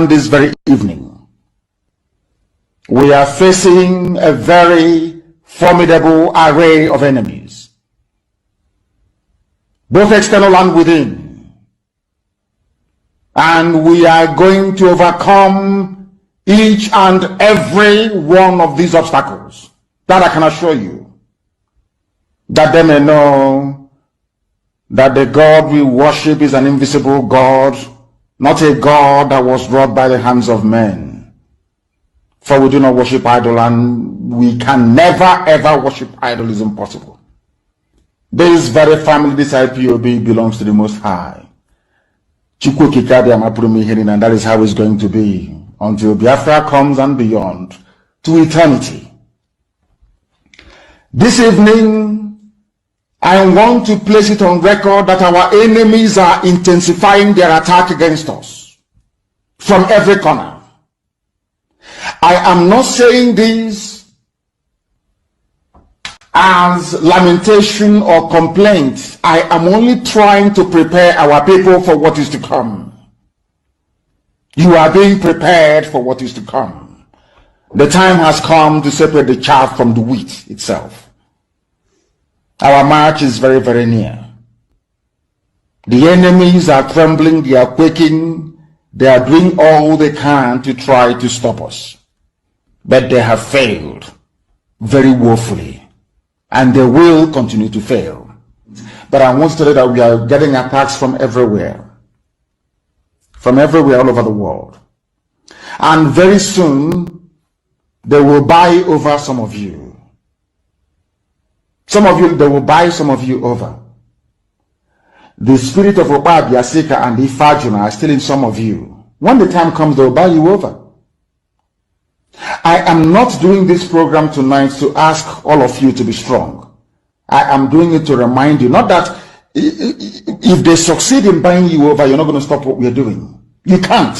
this very evening, we are facing a very formidable array of enemies, both external and within. And we are going to overcome each and every one of these obstacles. That I can assure you, that they may know that the God we worship is an invisible God, not a God that was wrought by the hands of men. For we do not worship idol, and we can never ever worship idol. Is impossible. This very family, this IPOB, belongs to the Most High. And that is how it's going to be until Biafra comes and beyond, to eternity. This evening, I want to place it on record that our enemies are intensifying their attack against us from every corner. I am not saying this as lamentation or complaint. I am only trying to prepare our people for what is to come. You are being prepared for what is to come. The time has come to separate the chaff from the wheat itself. Our march is very, very near. The enemies are trembling, they are quaking, they are doing all they can to try to stop us. But they have failed very woefully, and they will continue to fail. But I want to tell you that we are getting attacks from everywhere all over the world. And very soon, they will buy over some of you. Some of you, they will buy some of you over. The spirit of Biasika and Ifajuna are still in some of you. When the time comes, they will buy you over. I am not doing this program tonight to ask all of you to be strong. I am doing it to remind you, not that if they succeed in buying you over, you're not going to stop what we are doing. You can't.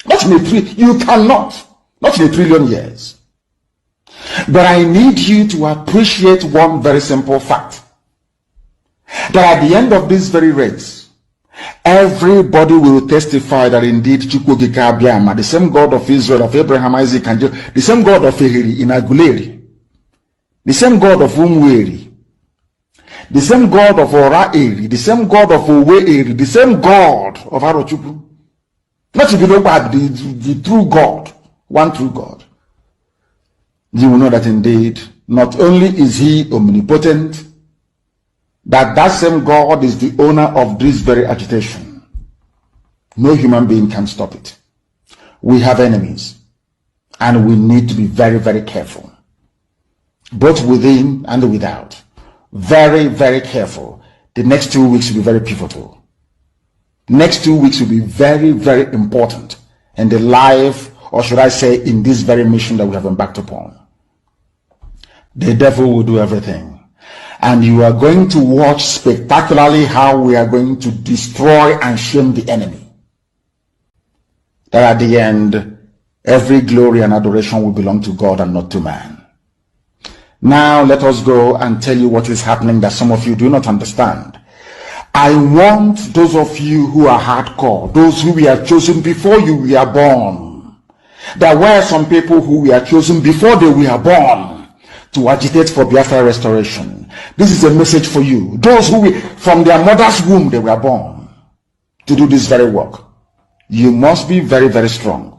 You cannot. Not in a trillion years. But I need you to appreciate one very simple fact. That at the end of this very race, everybody will testify that indeed Chukwuka, the same God of Israel, of Abraham, Isaac, and Jacob, the same God of Ehiri in Aguleri, the same God of Umweri, the same God of Ora-Eri, the same God of Owe-Eri, the same God of Arochukwu. Not to be the true God, one true God. You will know that indeed, not only is he omnipotent, that same God is the owner of this very agitation. No human being can stop it. We have enemies, and we need to be very, very careful, both within and without. Very, very careful. The next 2 weeks will be very pivotal. Next 2 weeks will be very, very important in the life, or should I say, in this very mission that we have embarked upon. The devil will do everything. And you are going to watch spectacularly how we are going to destroy and shame the enemy. That at the end, every glory and adoration will belong to God and not to man. Now let us go and tell you what is happening that some of you do not understand. I want those of you who are hardcore, those who we are chosen before you were born. There were some people who were chosen before they were born to agitate for Biafra restoration. This is a message for you. Those who from their mother's womb they were born to do this very work. You must be very, very strong.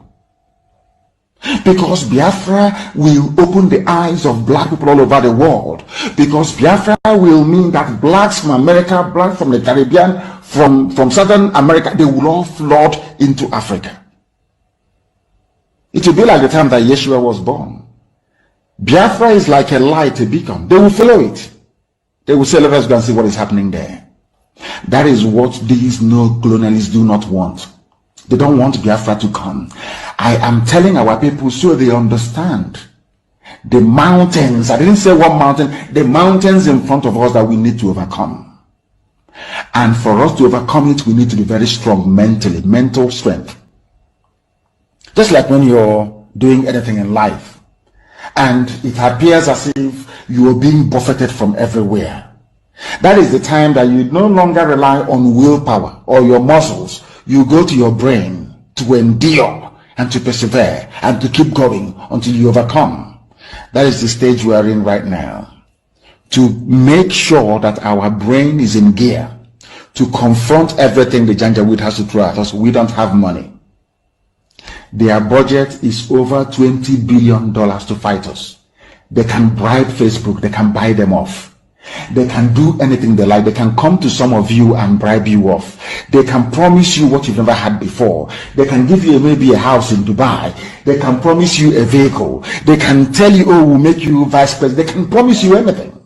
Because Biafra will open the eyes of black people all over the world. Because Biafra will mean that blacks from America, blacks from the Caribbean, from Southern America, they will all flood into Africa. It will be like the time that Yeshua was born. Biafra is like a light, a beacon. They will follow it. They will say, let us go and see what is happening there. That is what these neo-colonialists do not want. They don't want Biafra to come. I am telling our people so they understand. The mountains, I didn't say one mountain, the mountains in front of us that we need to overcome. And for us to overcome it, we need to be very strong mentally, mental strength. Just like when you're doing anything in life, and it appears as if you are being buffeted from everywhere. That is the time that you no longer rely on willpower or your muscles. You go to your brain to endure and to persevere and to keep going until you overcome. That is the stage we are in right now. To make sure that our brain is in gear to confront everything the Janjaweed has to throw at us. We don't have money. Their budget is over $20 billion to fight us. They can bribe Facebook. They can buy them off. They can do anything they like. They can come to some of you and bribe you off. They can promise you what you've never had before. They can give you maybe a house in Dubai. They can promise you a vehicle. They can tell you, oh, we'll make you vice president. They can promise you anything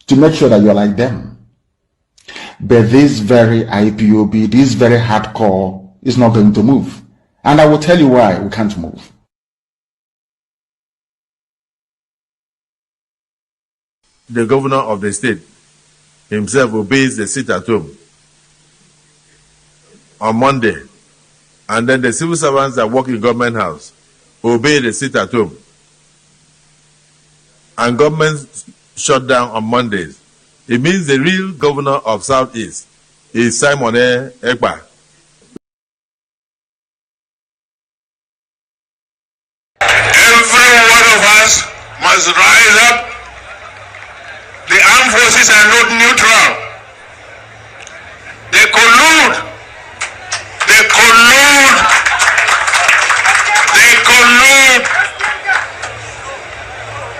to make sure that you're like them. But this very IPOB, this very hardcore is not going to move. And I will tell you why we can't move. The governor of the state himself obeys the sit at home on Monday. And then the civil servants that work in government house obey the sit at home. And government shut down on Mondays. It means the real governor of Southeast is Simon Ekpa. Every one of us must rise up. The armed forces are not neutral. They collude. They collude. They collude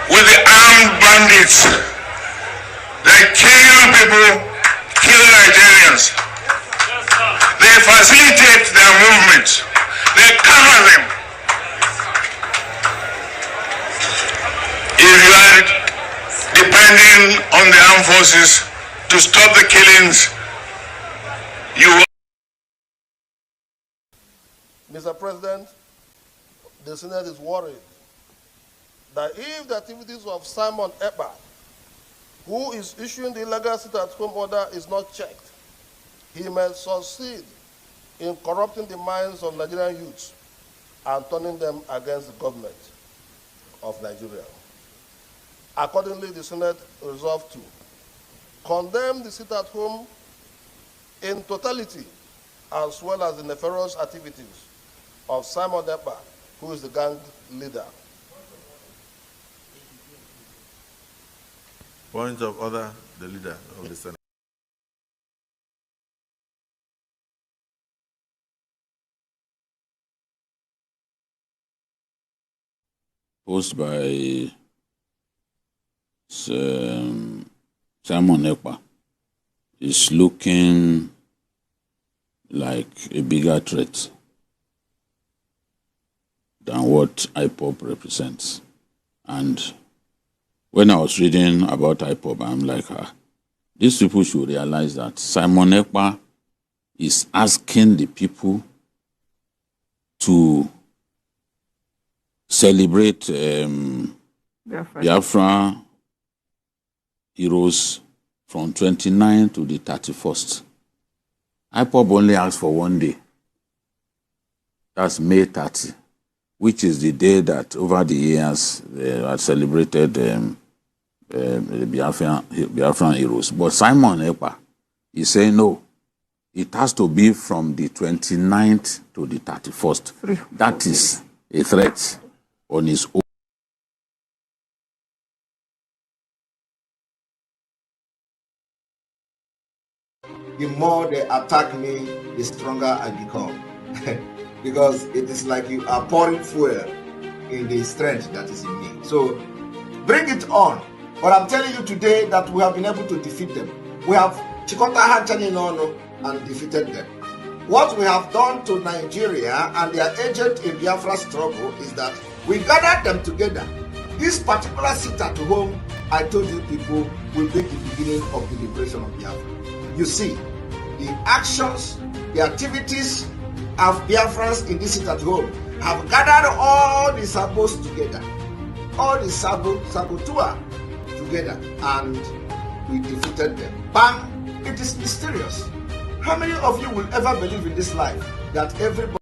with the armed bandits. They kill people, kill Nigerians. They facilitate their movements. They cover them. If you are depending on the armed forces to stop the killings, you... Mr. President, the Senate is worried that if the activities of Simon Ekpa, who is issuing the illegal sit-at-home order, is not checked, he may succeed in corrupting the minds of Nigerian youths and turning them against the government of Nigeria. Accordingly, the Senate resolved to condemn the sit-at-home in totality, as well as the nefarious activities of Simon Ekpa, who is the gang leader. Point of order, the leader of the Senate. Post by Simon Ekpa is looking like a bigger threat than what IPOB represents. And when I was reading about IPOB, I'm like, these people should realize that Simon Ekpa is asking the people to celebrate Biafra heroes from 29 to the 31st. IPOB only asks for one day. That's May 30, which is the day that over the years they had celebrated the Biafran heroes. But Simon Ekpa is saying no. It has to be from the 29th to the 31st. That is a threat on his own. The more they attack me, the stronger I become. Because it is like you are pouring fuel in the strength that is in me. So bring it on. But I'm telling you today that we have been able to defeat them. We have Chikota Hanchani Nono and defeated them. What we have done to Nigeria and their agent in Biafra struggle is that we gathered them together. This particular sit-at-home, I told you people, will be the beginning of the liberation of Biafra. You see, the actions, the activities of Biafrans in this sit-at-home have gathered all the sabos together, all the saboteur together, and we defeated them. Bam! It is mysterious. How many of you will ever believe in this life that everybody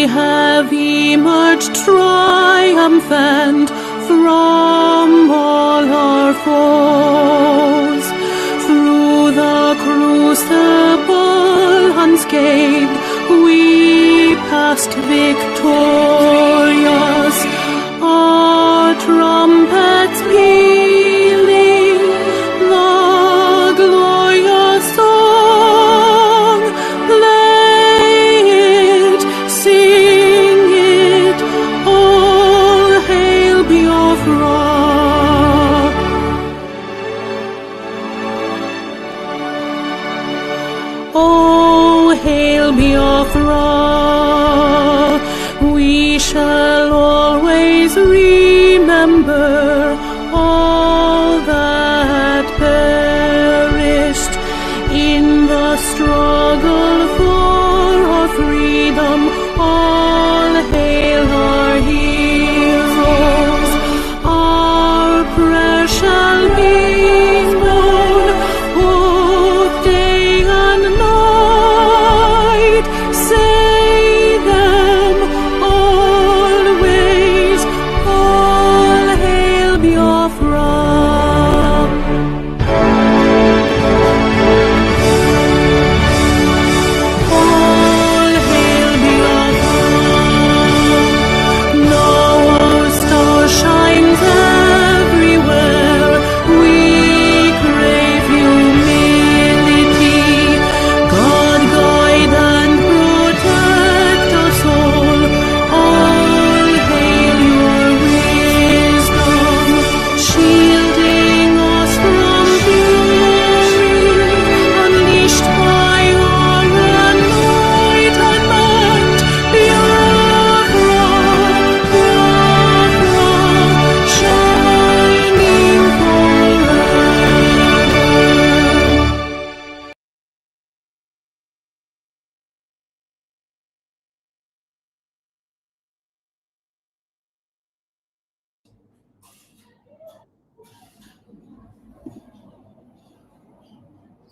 have emerged triumphant from all our foes. Through the crucible unscathed, we passed victorious. Our trumpets pealing the glorious song. Play it, sing it, all hail Biafra. Oh, hail Biafra. We shall always remember all that perished in the struggle for our freedom. All hail our heroes. Our prayer shall be known both day and night. Say them always. All hail Biafra. All hail Biafra. Now our star shines everywhere. We crave humility. God guide and protect us all. All hail your wisdom, shielding us from fury, unleashed by our enlightenment. Biafra, Biafra, shining forever.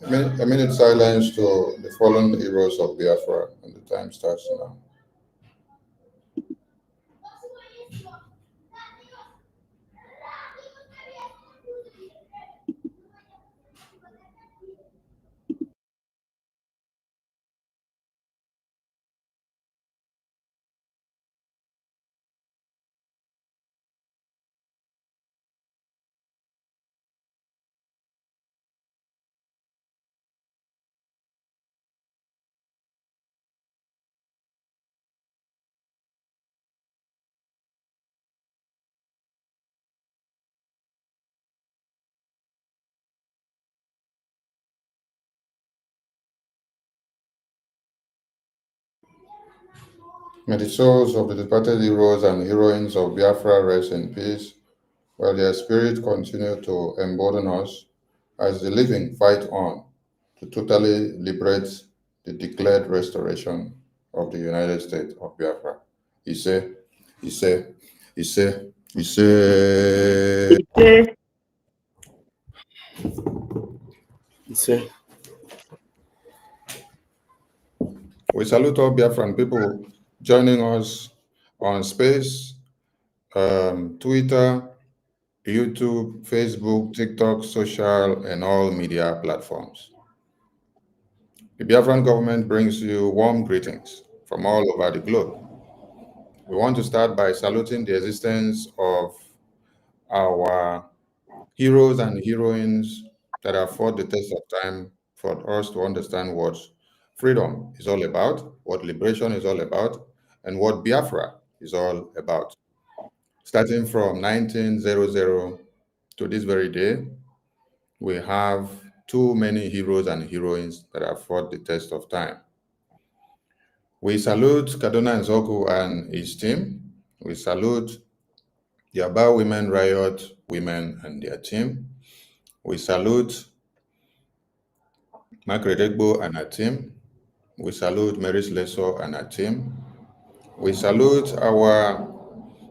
A minute silence to the fallen heroes of Biafra, and the time starts now. May the souls of the departed heroes and heroines of Biafra rest in peace, while their spirit continue to embolden us as the living fight on to totally liberate the declared restoration of the United States of Biafra. Ise, Ise, Ise, Ise. We salute all Biafran people joining us on Space, Twitter, YouTube, Facebook, TikTok, social, and all media platforms. The Biafran government brings you warm greetings from all over the globe. We want to start by saluting the existence of our heroes and heroines that have fought the test of time for us to understand what freedom is all about, what liberation is all about, and what Biafra is all about. Starting from 1900 to this very day, we have too many heroes and heroines that have fought the test of time. We salute Kaduna Nzoku and his team. We salute the Aba Women Riot women and their team. We salute Margaret Egbo and her team. We salute Mary Sleso and her team. We salute our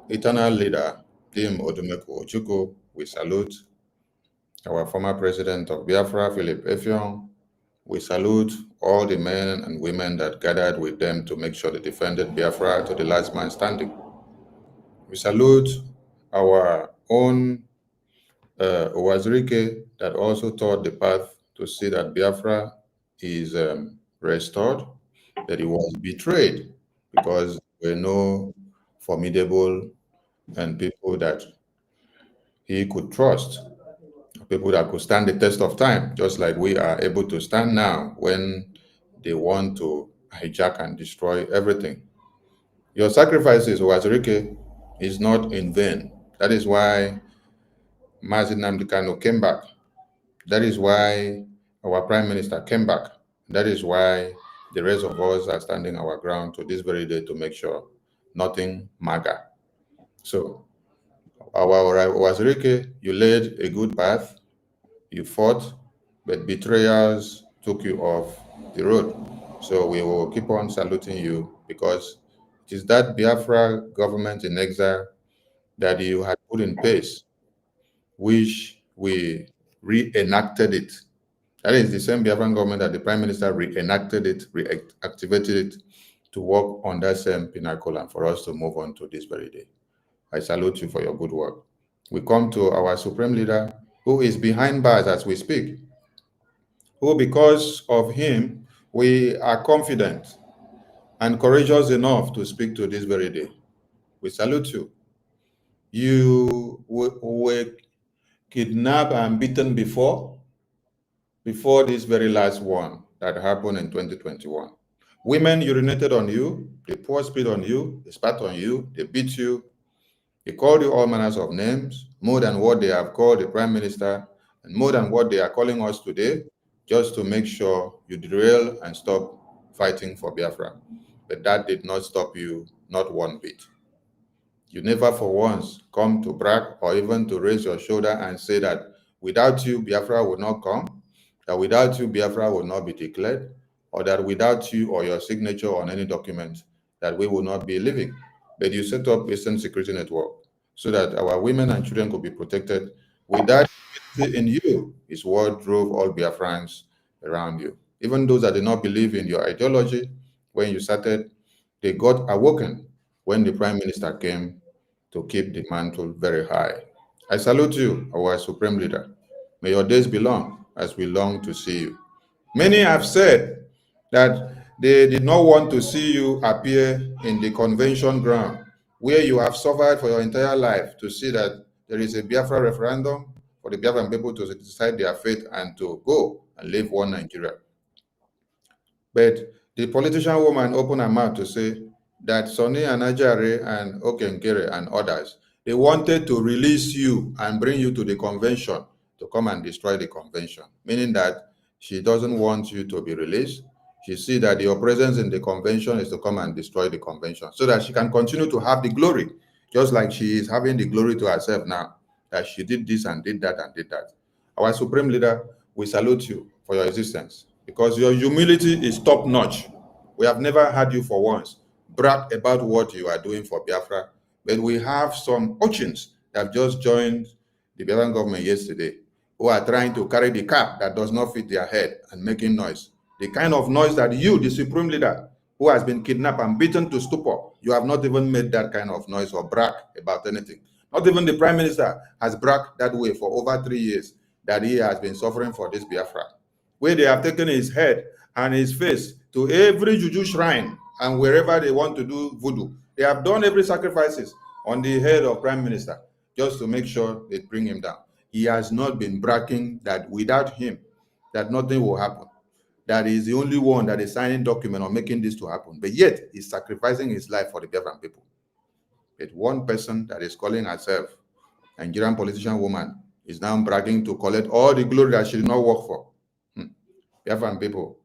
eternal leader, Dim Odumeko Ojukwu. We salute our former president of Biafra, Philip Effiong. We salute all the men and women that gathered with them to make sure they defended Biafra to the last man standing. We salute our own Owazirike that also taught the path to see that Biafra is restored, that he was betrayed because there were no formidable and people that he could trust, people that could stand the test of time, just like we are able to stand now when they want to hijack and destroy everything. Your sacrifices, Owazirike, is not in vain. That is why Mazi Nnamdi Kanu came back. That is why our Prime Minister came back. That is why the rest of us are standing our ground to this very day to make sure nothing MAGA. So, our Owazirike, you laid a good path, you fought, but betrayers took you off the road. So we will keep on saluting you because it is that Biafra government in exile that you had put in place, which we reenacted it. That is the same Biafran government that the Prime Minister reenacted it, reactivated it to work on that same pinnacle and for us to move on to this very day. I salute you for your good work. We come to our Supreme Leader, who is behind bars as we speak, who because of him, we are confident and courageous enough to speak to this very day. We salute you. You were kidnapped and beaten before this very last one that happened in 2021. Women urinated on you, they poured spit on you, they spat on you, they beat you, they called you all manners of names, more than what they have called the Prime Minister, and more than what they are calling us today, just to make sure you derail and stop fighting for Biafra. But that did not stop you, not one bit. You never for once come to brag or even to raise your shoulder and say that without you, Biafra would not come, that without you, Biafra would not be declared, or that without you or your signature on any document, that we will not be living. But you set up Eastern Security Network so that our women and children could be protected. With that in you is what drove all Biafrans around you. Even those that did not believe in your ideology, when you started, they got awoken when the Prime Minister came to keep the mantle very high. I salute you, our Supreme Leader. May your days be long as we long to see you. Many have said that they did not want to see you appear in the convention ground where you have suffered for your entire life to see that there is a Biafra referendum for the Biafran people to decide their fate and to go and live one Nigeria. But the politician woman opened her mouth to say that Sonny and Ajare and Okenkere and others, they wanted to release you and bring you to the convention to come and destroy the convention, meaning that she doesn't want you to be released. She sees that your presence in the convention is to come and destroy the convention so that she can continue to have the glory, just like she is having the glory to herself now, that she did this and did that and did that. Our Supreme Leader, we salute you for your existence because your humility is top-notch. We have never had you for once brag about what you are doing for Biafra, but we have some urchins that have just joined the Biafran government yesterday who are trying to carry the cap that does not fit their head and making noise. The kind of noise that you, the Supreme Leader, who has been kidnapped and beaten to stupor, you have not even made that kind of noise or brag about anything. Not even the Prime Minister has bragged that way for over 3 years that he has been suffering for this Biafra, where they have taken his head and his face to every juju shrine and wherever they want to do voodoo. They have done every sacrifices on the head of Prime Minister just to make sure they bring him down. He has not been bragging that without him, that nothing will happen. That he is the only one that is signing document on making this to happen. But yet, he's sacrificing his life for the Biafran people. But one person that is calling herself a Nigerian politician woman is now bragging to collect all the glory that she did not work for. Biafran people,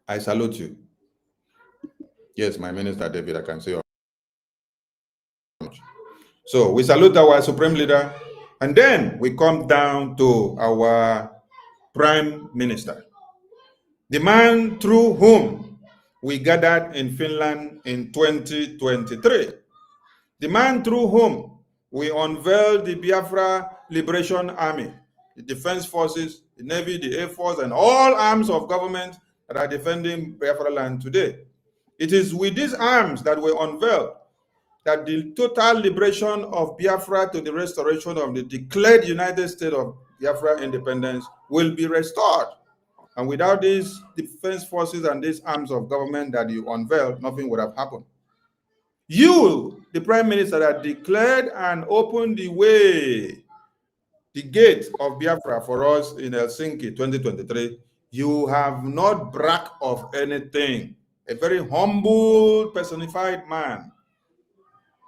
I salute you. Yes, my Minister David, I can say your much. So we salute our Supreme Leader, and then we come down to our Prime Minister, the man through whom we gathered in Finland in 2023, the man through whom we unveiled the Biafra Liberation Army, the Defense Forces the Navy, the Air Force, and all arms of government that are defending Biafra land today. It is with these arms that we unveil that the total liberation of Biafra to the restoration of the declared United States of Biafra independence will be restored. And without these defense forces and these arms of government that you unveiled, nothing would have happened. You, the Prime Minister, that declared and opened the way, the gate of Biafra for us in Helsinki 2023, you have not bragged of anything. A very humble, personified man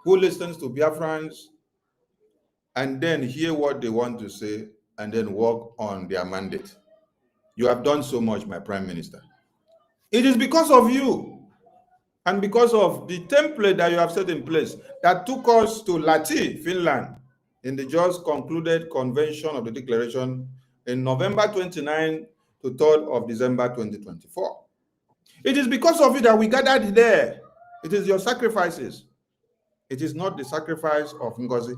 who listens to Biafrans and then hear what they want to say and then work on their mandate. You have done so much, my Prime Minister. It is because of you and because of the template that you have set in place that took us to Lahti, Finland, in the just concluded convention of the declaration in November 29 to 3rd of December 2024. It is because of it that we gathered there. It is your sacrifices. It is not the sacrifice of NGOZI.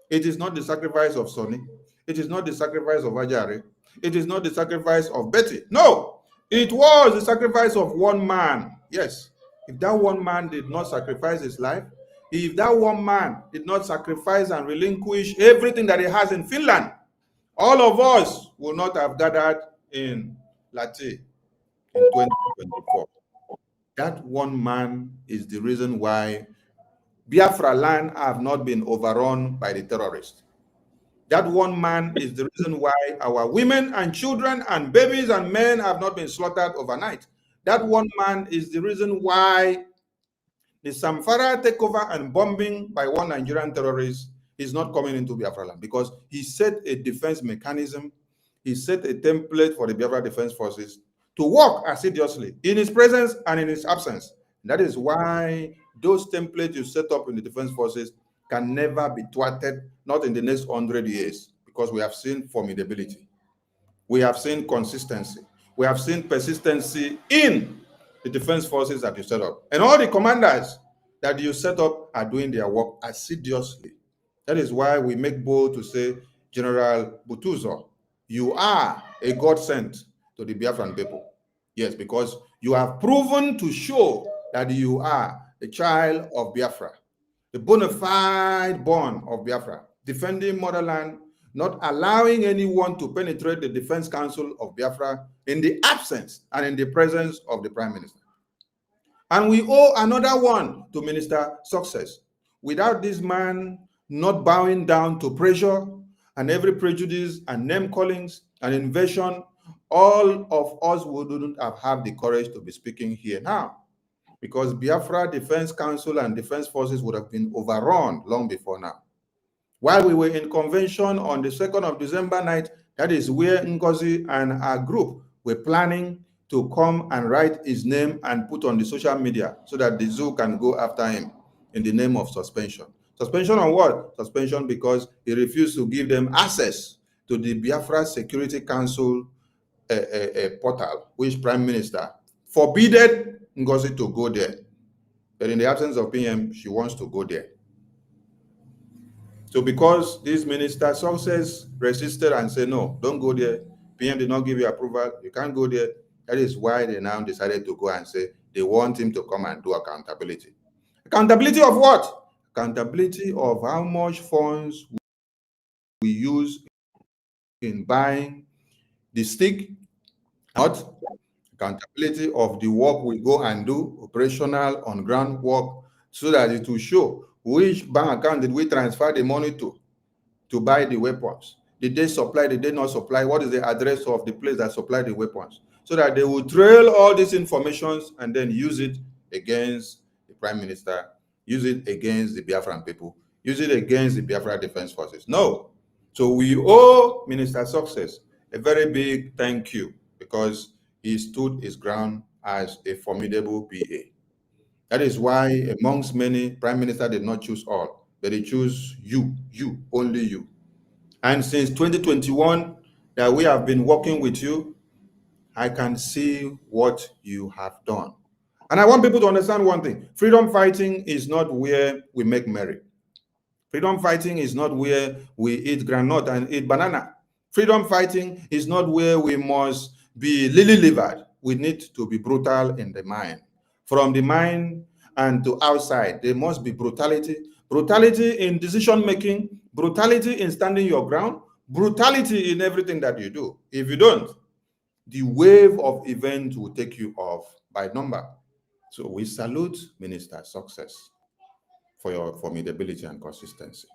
It is not the sacrifice of Sonny. It is not the sacrifice of Ajari. It is not the sacrifice of Betty. No, it was the sacrifice of one man. Yes, if that one man did not sacrifice his life, if that one man did not sacrifice and relinquish everything that he has in Finland, all of us will not have gathered in Lahti in 2024. That one man is the reason why Biafra land have not been overrun by the terrorists. That one man is the reason why our women and children and babies and men have not been slaughtered overnight. That one man is the reason why the Samfara takeover and bombing by one Nigerian terrorist is not coming into Biafra land, because he set a defense mechanism, he set a template for the Biafra Defense Forces to work assiduously in his presence and in his absence. That is why those templates you set up in the defense forces can never be thwarted, not in the next 100 years, because we have seen formidability. We have seen consistency. We have seen persistency in the defense forces that you set up. And all the commanders that you set up are doing their work assiduously. That is why we make bold to say, General Butuzo, you are a godsend to the Biafran people. Yes, because you have proven to show that you are a child of Biafra, the bona fide born of Biafra, defending motherland, not allowing anyone to penetrate the Defense Council of Biafra in the absence and in the presence of the Prime Minister. And we owe another one to Minister Success. Without this man not bowing down to pressure and every prejudice and name callings and invasion, all of us wouldn't have had the courage to be speaking here now, because Biafra Defense Council and Defense Forces would have been overrun long before now. While we were in convention on the 2nd of December night, that is where NGOZI and our group were planning to come and write his name and put on the social media so that the zoo can go after him in the name of suspension. Suspension on what? Suspension because he refused to give them access to the Biafra Security Council portal, which Prime Minister forbidden NGOZI to go there. But in the absence of PM, she wants to go there. So because this Minister Success resisted and said, no, don't go there. PM did not give you approval. You can't go there. That is why they now decided to go and say they want him to come and do accountability. Accountability of what? Accountability of how much funds we use in buying the stick, not accountability of the work we go and do, operational on-ground work, so that it will show which bank account did we transfer the money to buy the weapons. Did they supply, did they not supply? What is the address of the place that supplied the weapons? So that they will trail all these informations and then use it against the Prime Minister, use it against the Biafran people, use it against the Biafra Defense Forces. No. So we owe Minister Success a very big thank you, because he stood his ground as a formidable PA. That is why amongst many, Prime Minister did not choose all, but he chose you, only you. And since 2021 that we have been working with you, I can see what you have done. And I want people to understand one thing. Freedom fighting is not where we make merry. Freedom fighting is not where we eat granite and eat banana. Freedom fighting is not where we must be lily-livered. We need to be brutal in the mind. From the mind and to outside, there must be brutality. Brutality in decision-making, brutality in standing your ground, brutality in everything that you do. If you don't, the wave of events will take you off by number. So we salute Minister Success for your formidability and consistency.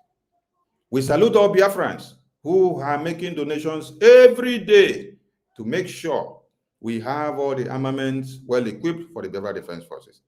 We salute all Biafrans who are making donations every day to make sure we have all the armaments well equipped for the Biafra Defense Forces.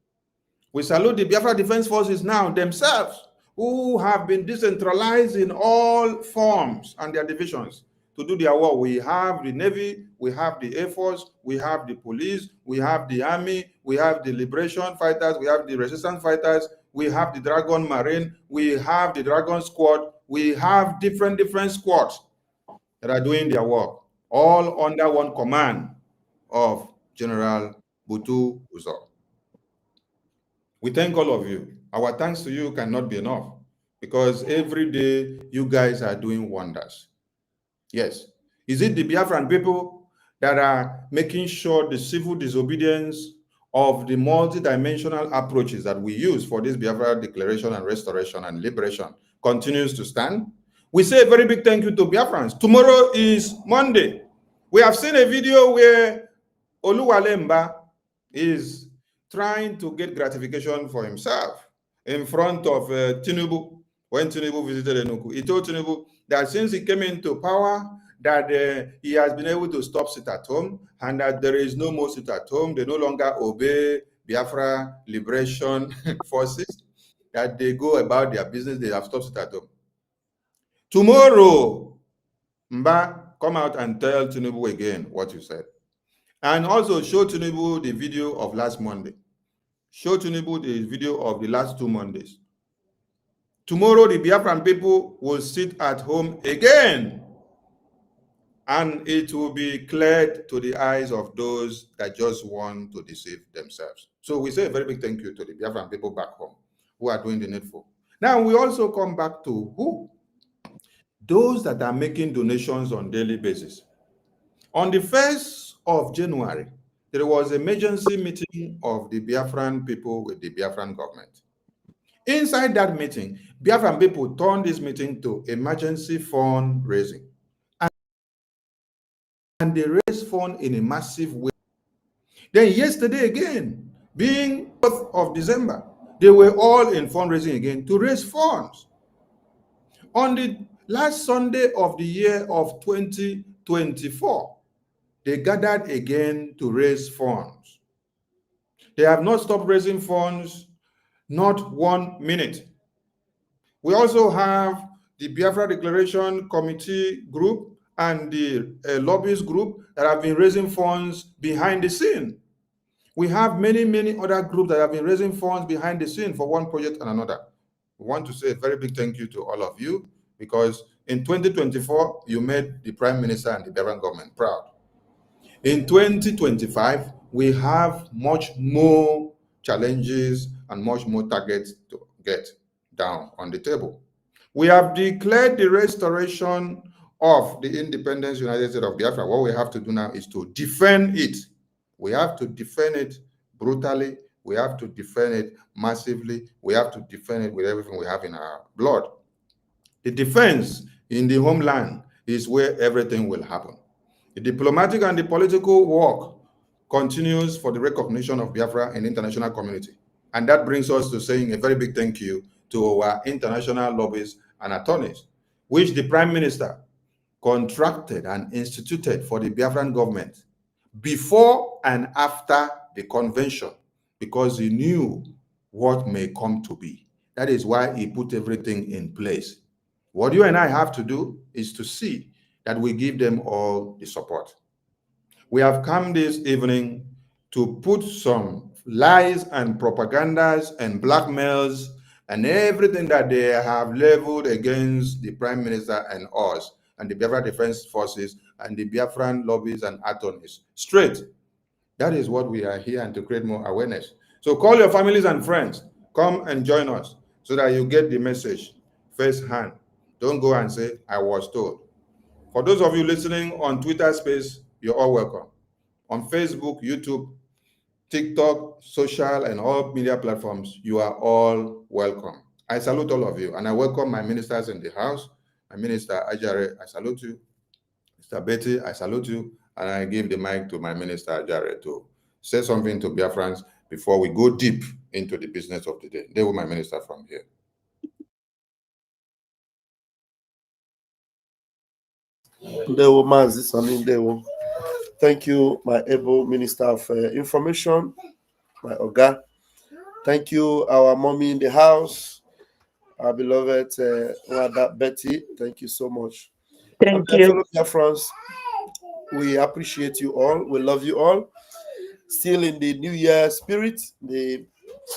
We salute the Biafra Defense Forces now themselves, who have been decentralized in all forms and their divisions to do their work. We have the Navy, we have the Air Force, we have the police, we have the Army, we have the Liberation Fighters, we have the Resistance Fighters, we have the Dragon Marine, we have the Dragon Squad, we have different squads that are doing their work, all under one command of General Butu Uzo. We thank all of you. Our thanks to you cannot be enough because every day you guys are doing wonders. Yes. Is it the Biafran people that are making sure the civil disobedience of the multidimensional approaches that we use for this Biafra declaration and restoration and liberation continues to stand? We say a very big thank you to Biafrans. Tomorrow is Monday. We have seen a video where Oluwalemba is trying to get gratification for himself in front of Tinubu. When Tinubu visited Enugu, he told Tinubu that since he came into power, that he has been able to stop sit at home and that there is no more sit at home. They no longer obey Biafra liberation forces, that they go about their business. They have stopped sit at home. Tomorrow, Mba, come out and tell Tinubu again what you said. And also show Tinubu the video of last Monday. Show Tinubu the video of the last 2 Mondays. Tomorrow, the Biafran people will sit at home again. And it will be cleared to the eyes of those that just want to deceive themselves. So we say a very big thank you to the Biafran people back home who are doing the needful. Now, we also come back to who? Those that are making donations on a daily basis. On the 1st of January, there was an emergency meeting of the Biafran people with the Biafran government. Inside that meeting, Biafran people turned this meeting to emergency fund raising. And they raised funds in a massive way. Then yesterday again, being 4th of December, they were all in fundraising again to raise funds. On the last Sunday of the year of 2024, they gathered again to raise funds. They have not stopped raising funds, not 1 minute. We also have the Biafra Declaration Committee group and the lobbyist group that have been raising funds behind the scene. We have many other groups that have been raising funds behind the scene for one project and another. We want to say a very big thank you to all of you because in 2024, you made the Prime Minister and the Biafran government proud. In 2025, we have much more challenges and much more targets to get down on the table. We have declared the restoration of the independence United States of Biafra. What we have to do now is to defend it. We have to defend it brutally. We have to defend it massively. We have to defend it with everything we have in our blood. The defense in the homeland is where everything will happen. The diplomatic and the political work continues for the recognition of Biafra in the international community. And that brings us to saying a very big thank you to our international lobbyists and attorneys, which the Prime Minister contracted and instituted for the Biafran government before and after the convention because he knew what may come to be. That is why he put everything in place. What you and I have to do is to see that we give them all the support. We have come this evening to put some lies and propagandas and blackmails and everything that they have leveled against the Prime Minister and us and the Biafra Defense Forces and the Biafran lobbies and attorneys straight. That is what we are here and to create more awareness. So call your families and friends. Come and join us so that you get the message firsthand. Don't go and say, I was told. For those of you listening on Twitter Space, you're all welcome. On Facebook, YouTube, TikTok, social, and all media platforms, you are all welcome. I salute all of you, and I welcome my ministers in the house. My minister Ajare, I salute you. Mr. Betty, I salute you, and I give the mic to my minister Ajare to say something to Biafrans before we go deep into the business of the day. They were my minister from here. Thank you, my able Minister of Information, my Oga. Thank you, our mommy in the house, our beloved Betty. Thank you so much. Thank you. Friends, we appreciate you all. We love you all. Still in the New Year spirit, the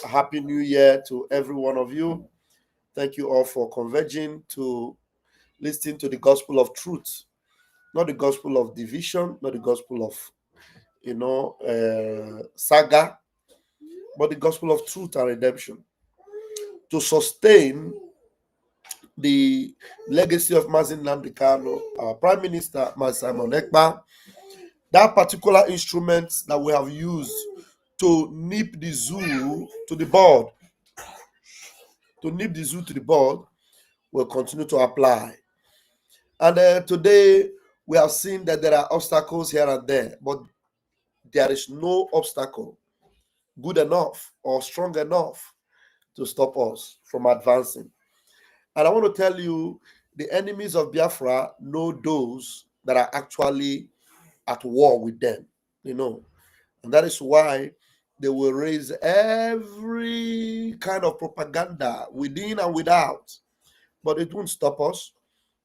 Happy New Year to every one of you. Thank you all for converging to listen to the gospel of truth, not the gospel of division, not the gospel of, saga, but the gospel of truth and redemption. To sustain the legacy of Mazin Nnamdi Kanu, our Prime Minister, Simon Ekpa, that particular instrument that we have used to nip the zoo to the board, will continue to apply. And today, we have seen that there are obstacles here and there, but there is no obstacle good enough or strong enough to stop us from advancing. And I want to tell you, the enemies of Biafra know those that are actually at war with them, and that is why they will raise every kind of propaganda within and without, but it won't stop us.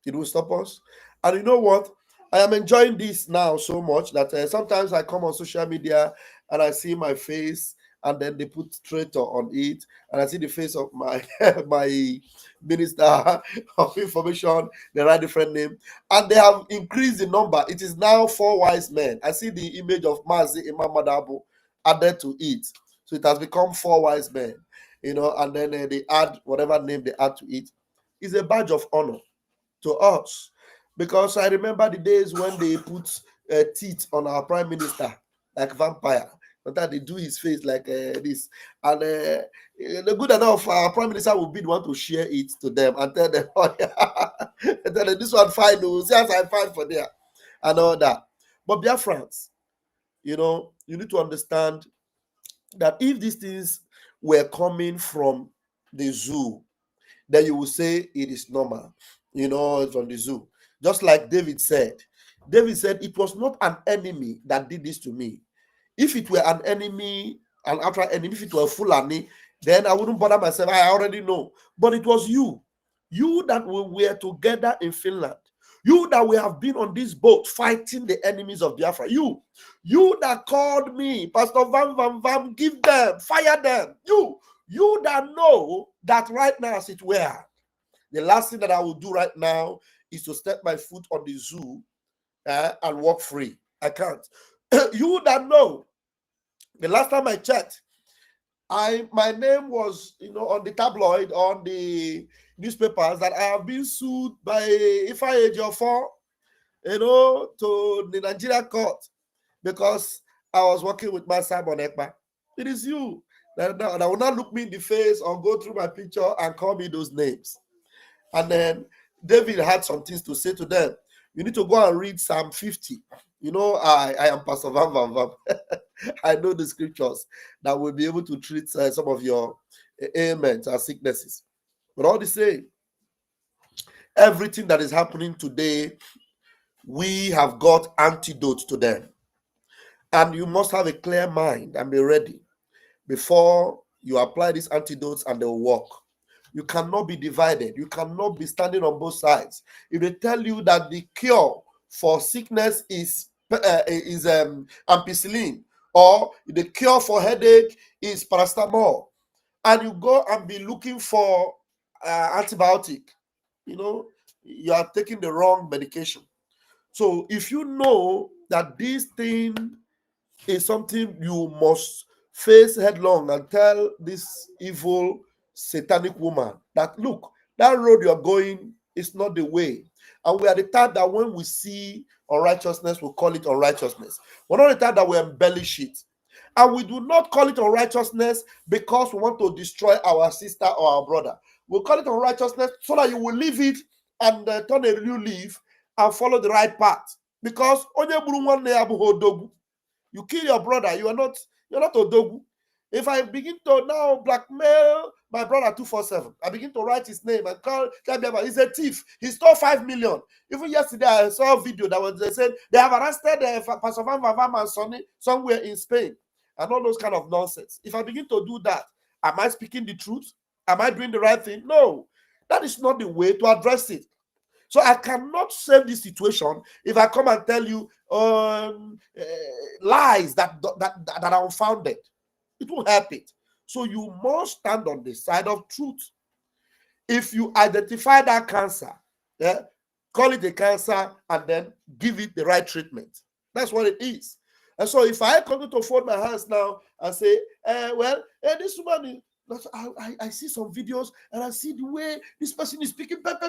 It will stop us. And you know what? I am enjoying this now so much that sometimes I come on social media and I see my face, and then they put traitor on it, and I see the face of my my minister of information. They write different name, and they have increased the number. It is now 4 wise men. I see the image of Mazi Imam Madabu added to it, so it has become 4 wise men. And then they add whatever name they add to it. It's a badge of honor to us, because I remember the days when they put teeth on our prime minister like vampire. That they do his face like this, and the good enough our prime minister will be the one to share it to them and tell them, oh, yeah. Tell them this one fine, see as I find for there and all that. But Biafrans, you need to understand that if these things were coming from the zoo, then you will say it is normal, it's from the zoo. Just like David said, it was not an enemy that did this to me. If it were an enemy, an outright enemy, if it were Fulani, then I wouldn't bother myself. I already know. But it was you that we were together in Finland, you that we have been on this boat fighting the enemies of Biafra, you that called me, Pastor Vam, give them, fire them, you that know that right now, as it were, the last thing that I will do right now is to step my foot on the zoo and walk free. I can't. You that know, the last time I checked, my name was, on the tabloid, on the newspapers, that I have been sued by EFIK-IBIBIO, to the Nigeria court because I was working with my Simon Ekpa. It is you that will not look me in the face or go through my picture and call me those names. And then David had some things to say to them. You need to go and read Psalm 50. I am Pastor Vam. I know the scriptures that will be able to treat some of your ailments or sicknesses. But all the same, everything that is happening today, we have got antidotes to them. And you must have a clear mind and be ready before you apply these antidotes and they will work. You cannot be divided. You cannot be standing on both sides. If they tell you that the cure for sickness is ampicillin, or the cure for headache is paracetamol, and you go and be looking for antibiotic, you are taking the wrong medication. So if you know that this thing is something you must face headlong and tell this evil satanic woman that, look, that road you're going It's not the way. And we are the type that when we see unrighteousness, we call it unrighteousness. We're not the type that we embellish it. And we do not call it unrighteousness because we want to destroy our sister or our brother. We call it unrighteousness so that you will leave it and turn a new leaf and follow the right path. Because you kill your brother, you're not Odogu. If I begin to now blackmail my brother 247, I begin to write his name and call Biafra, he's a thief. He stole 5 million. Even yesterday, I saw a video that was, they said they have arrested Pastor Van Vavam and Sonny somewhere in Spain, and all those kind of nonsense. If I begin to do that, am I speaking the truth? Am I doing the right thing? No, that is not the way to address it. So I cannot save this situation if I come and tell you lies that are unfounded. It won't help it. So you must stand on the side of truth. If you identify that cancer, call it a cancer and then give it the right treatment. That's what it is. And so if I continue to fold my hands now and say, this woman, I see some videos and I see the way this person is speaking, but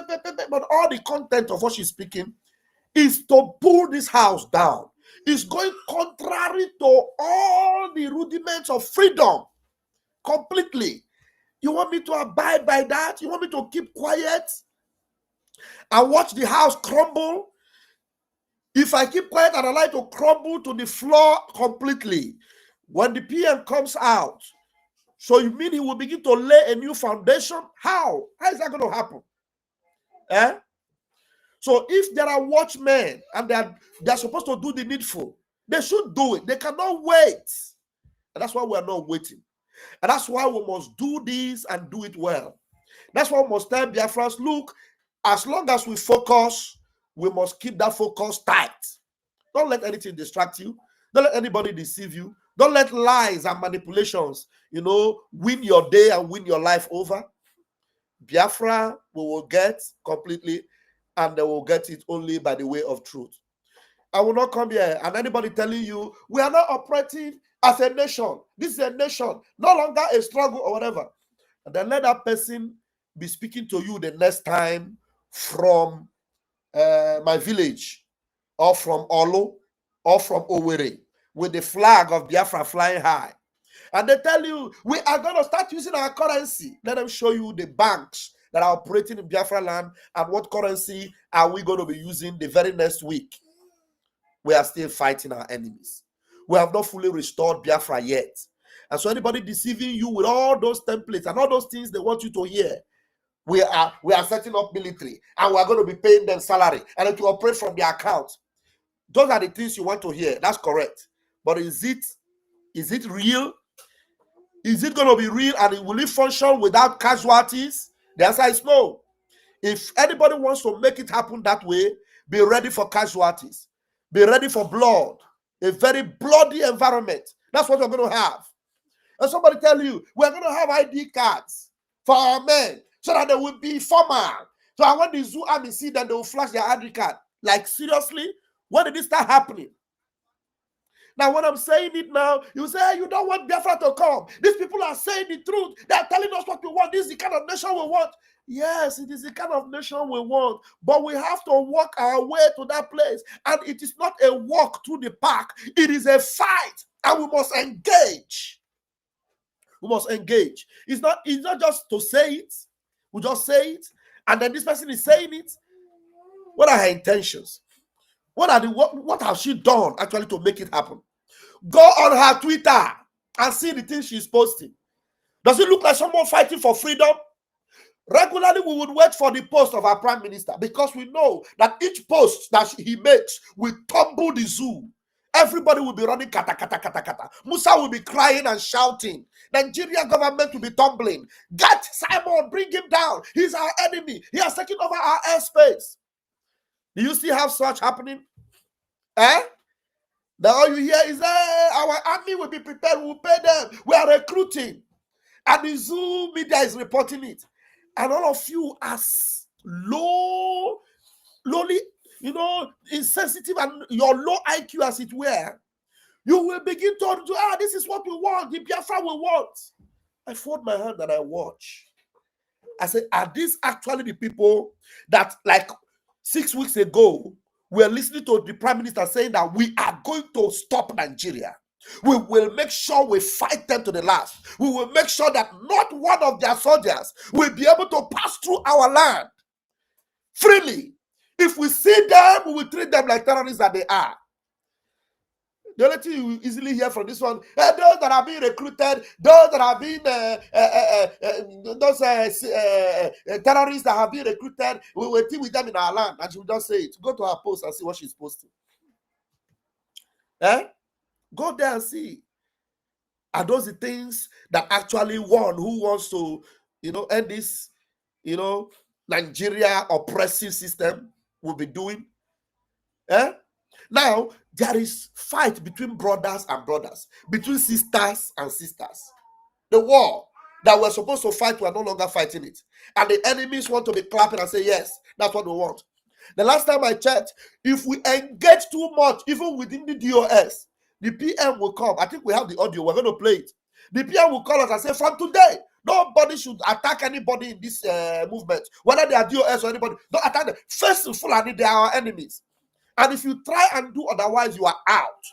all the content of what she's speaking is to pull this house down. It's going contrary to all the rudiments of freedom completely. You want me to abide by that? You want me to keep quiet and watch the house crumble? If I keep quiet and allow it to crumble to the floor completely, when the PM comes out, so you mean he will begin to lay a new foundation? How? How is that going to happen? So if there are watchmen and they're supposed to do the needful, they should do it. They cannot wait. And that's why we are not waiting. And that's why we must do this and do it well. That's why we must tell Biafrans, look, as long as we focus, we must keep that focus tight. Don't let anything distract you. Don't let anybody deceive you. Don't let lies and manipulations, win your day and win your life over. Biafra we will get completely, and they will get it only by the way of truth. I will not come here and anybody telling you we are not operating as a nation. This is a nation, no longer a struggle or whatever. And then let that person be speaking to you the next time from my village, or from Olo, or from Owerri, with the flag of Biafra flying high. And they tell you, we are going to start using our currency. Let them show you the banks that are operating in Biafra land and what currency are we going to be using the very next week. We are still fighting our enemies. We have not fully restored Biafra yet. And so anybody deceiving you with all those templates and all those things they want you to hear, we are setting up military and we are going to be paying them salary and it will operate from their account. Those are the things you want to hear. That's correct. But is it real? Is it going to be real and will it function without casualties? The answer is no. If anybody wants to make it happen that way, be ready for casualties. Be ready for blood. A very bloody environment. That's what we're going to have. And somebody tell you, we're going to have ID cards for our men so that they will be formal. So when the Zoo Army see that, they will flash their ID card. Like, seriously? When did this start happening? Now, when I'm saying it now, you say, hey, you don't want Biafra to come. These people are saying the truth. They are telling us what we want. This is the kind of nation we want. Yes, it is the kind of nation we want. But we have to walk our way to that place. And it is not a walk through the park. It is a fight. And we must engage. We must engage. It's not just to say it. We just say it. And then this person is saying it. What are her intentions? What has she done actually to make it happen? Go on her Twitter and see the things she's posting. Does it look like someone fighting for freedom? Regularly, we would wait for the post of our prime minister because we know that each post that he makes will tumble the zoo. Everybody will be running kata, kata, kata, kata. Musa will be crying and shouting. Nigeria government will be tumbling. Get Simon, bring him down. He's our enemy. He has taken over our airspace. Do you still have such happening? Now all you hear is, our army will be prepared, we'll pay them. We are recruiting. And the Zoo media is reporting it. And all of you as lowly, insensitive and your low IQ as it were, you will begin to do, this is what we want, the Biafra we want. I fold my hand and I watch. I said, are these actually the people that, like 6 weeks ago, were listening to the Prime Minister saying that we are going to stop Nigeria? We will make sure we fight them to the last. We will make sure that not one of their soldiers will be able to pass through our land freely. If we see them, we will treat them like terrorists that they are. The only thing you easily hear from this one, those that are being recruited, those that are being terrorists that have been recruited, we will deal with them in our land. And she will just say it. Go to her post and see what she's posting. Go there and see. Are those the things that actually one who wants to, end this, Nigeria oppressive system will be doing? Now, there is fight between brothers and brothers, between sisters and sisters. The war that we're supposed to fight, we're no longer fighting it. And the enemies want to be clapping and say, yes, that's what we want. The last time I checked, if we engage too much, even within the DOS, the PM will come. I think we have the audio. We're going to play it. The PM will call us and say, from today, nobody should attack anybody in this movement, whether they are DOS or anybody. Don't attack them. First and Fulani, they are our enemies. And if you try and do otherwise, you are out.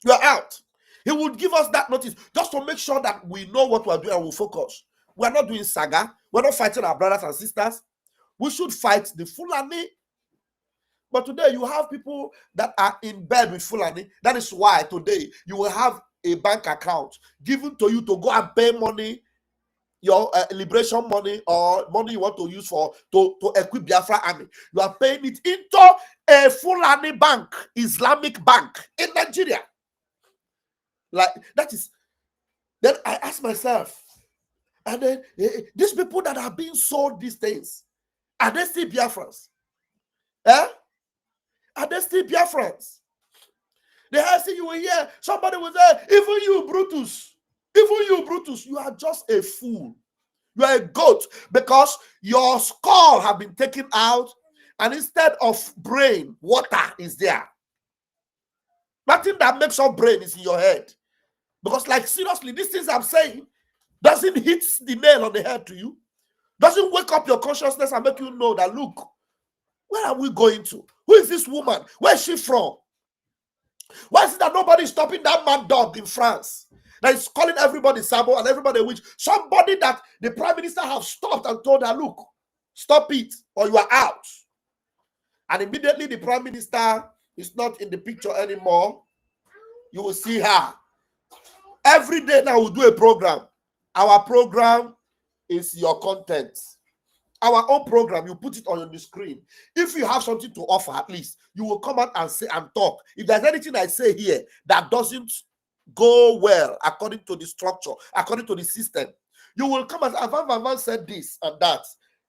You are out. He would give us that notice just to make sure that we know what we're doing and we'll focus. We're not doing saga. We're not fighting our brothers and sisters. We should fight the Fulani. But today you have people that are in bed with Fulani. That is why today you will have a bank account given to you to go and pay money, your liberation money or money you want to use to equip Biafra army. You are paying it into a Fulani bank, Islamic bank in Nigeria. Like that is. Then I ask myself, and then these people that are being sold these things, are they still Biafrans? Are they still Biafrans? The first thing you will hear, somebody will say, even you, Brutus, you are just a fool. You are a goat because your skull have been taken out and instead of brain, water is there. Nothing that makes your brain is in your head. Because like seriously, these things I'm saying doesn't hit the nail on the head to you. Doesn't wake up your consciousness and make you know that, look, where are we going to? Who is this woman? Where is she from? Why is it that nobody is stopping that mad dog in France that is calling everybody Sabo and everybody witch? Somebody that the Prime Minister have stopped and told her, look, stop it or you are out. And immediately the Prime Minister is not in the picture anymore. You will see her. Every day now we'll do a program. Our program is your content. Our own program, you put it on the screen. If you have something to offer, at least you will come out and say and talk. If there's anything I say here that doesn't go well according to the structure, according to the system, you will come and say, Van said this and that.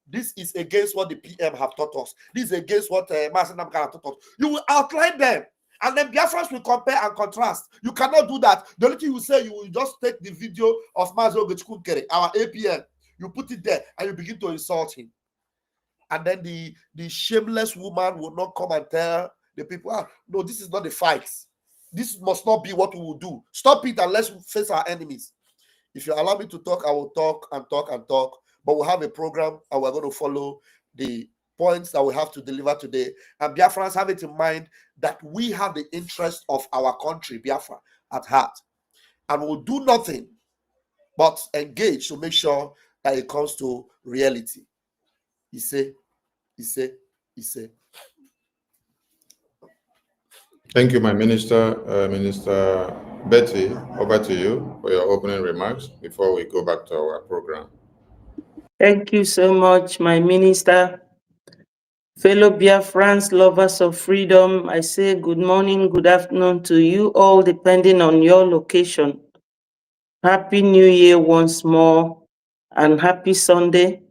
This is against what the PM have taught us. This is against what Masenam have taught us. You will outline them. And then Biafrans will compare and contrast. You cannot do that. The only thing you say, you will just take the video of Mazo Gechkunkere, our APN. You put it there and you begin to insult him. And then the shameless woman will not come and tell the people, no, this is not the fight. This must not be what we will do. Stop it and let's face our enemies. If you allow me to talk, I will talk and talk and talk. But we'll have a program and we're going to follow the points that we have to deliver today. And Biafrans, have it in mind that we have the interest of our country, Biafra, at heart. And we'll do nothing but engage to make sure that it comes to reality. He say. Thank you, my minister. Minister Betty, over to you for your opening remarks before we go back to our program. Thank you so much, my minister. Fellow Biafrans, lovers of freedom, I say good morning, good afternoon to you all, depending on your location. Happy New Year once more, and happy Sunday.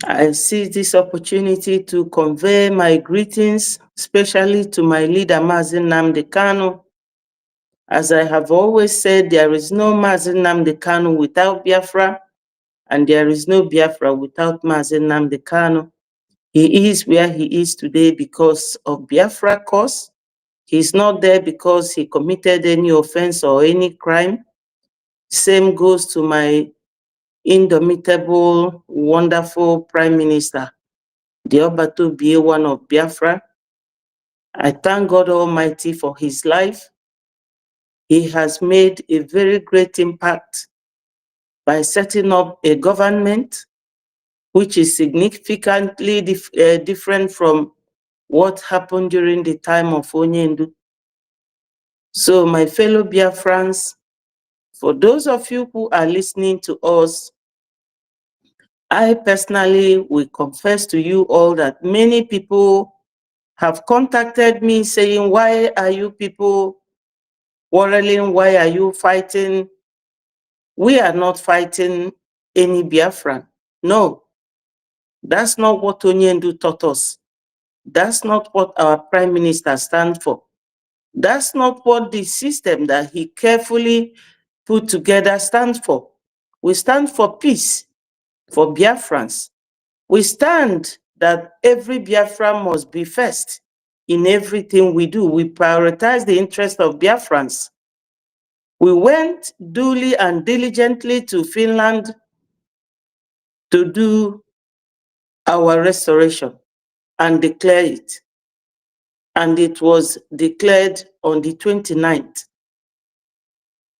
I seize this opportunity to convey my greetings, especially to my leader, Mazen Nnamdi Kanu. As I have always said, there is no Mazen Nnamdi Kanu without Biafra, and there is no Biafra without Mazen Nnamdi Kanu. He is where he is today because of Biafra cause. He's not there because he committed any offense or any crime. Same goes to my indomitable, wonderful Prime Minister, the Obato BA1 of Biafra. I thank God Almighty for his life. He has made a very great impact by setting up a government which is significantly different from what happened during the time of Onyendu. So my fellow Biafrans, for those of you who are listening to us, I personally will confess to you all that many people have contacted me saying, why are you people quarreling? Why are you fighting? We are not fighting any Biafran. No, that's not what Onyendu taught us. That's not what our Prime Minister stands for. That's not what the system that he carefully put together stands for. We stand for peace, for Biafrans. We stand that every Biafran must be first in everything we do. We prioritize the interest of Biafrans. We went duly and diligently to Finland to do our restoration and declare it. And it was declared on the 29th.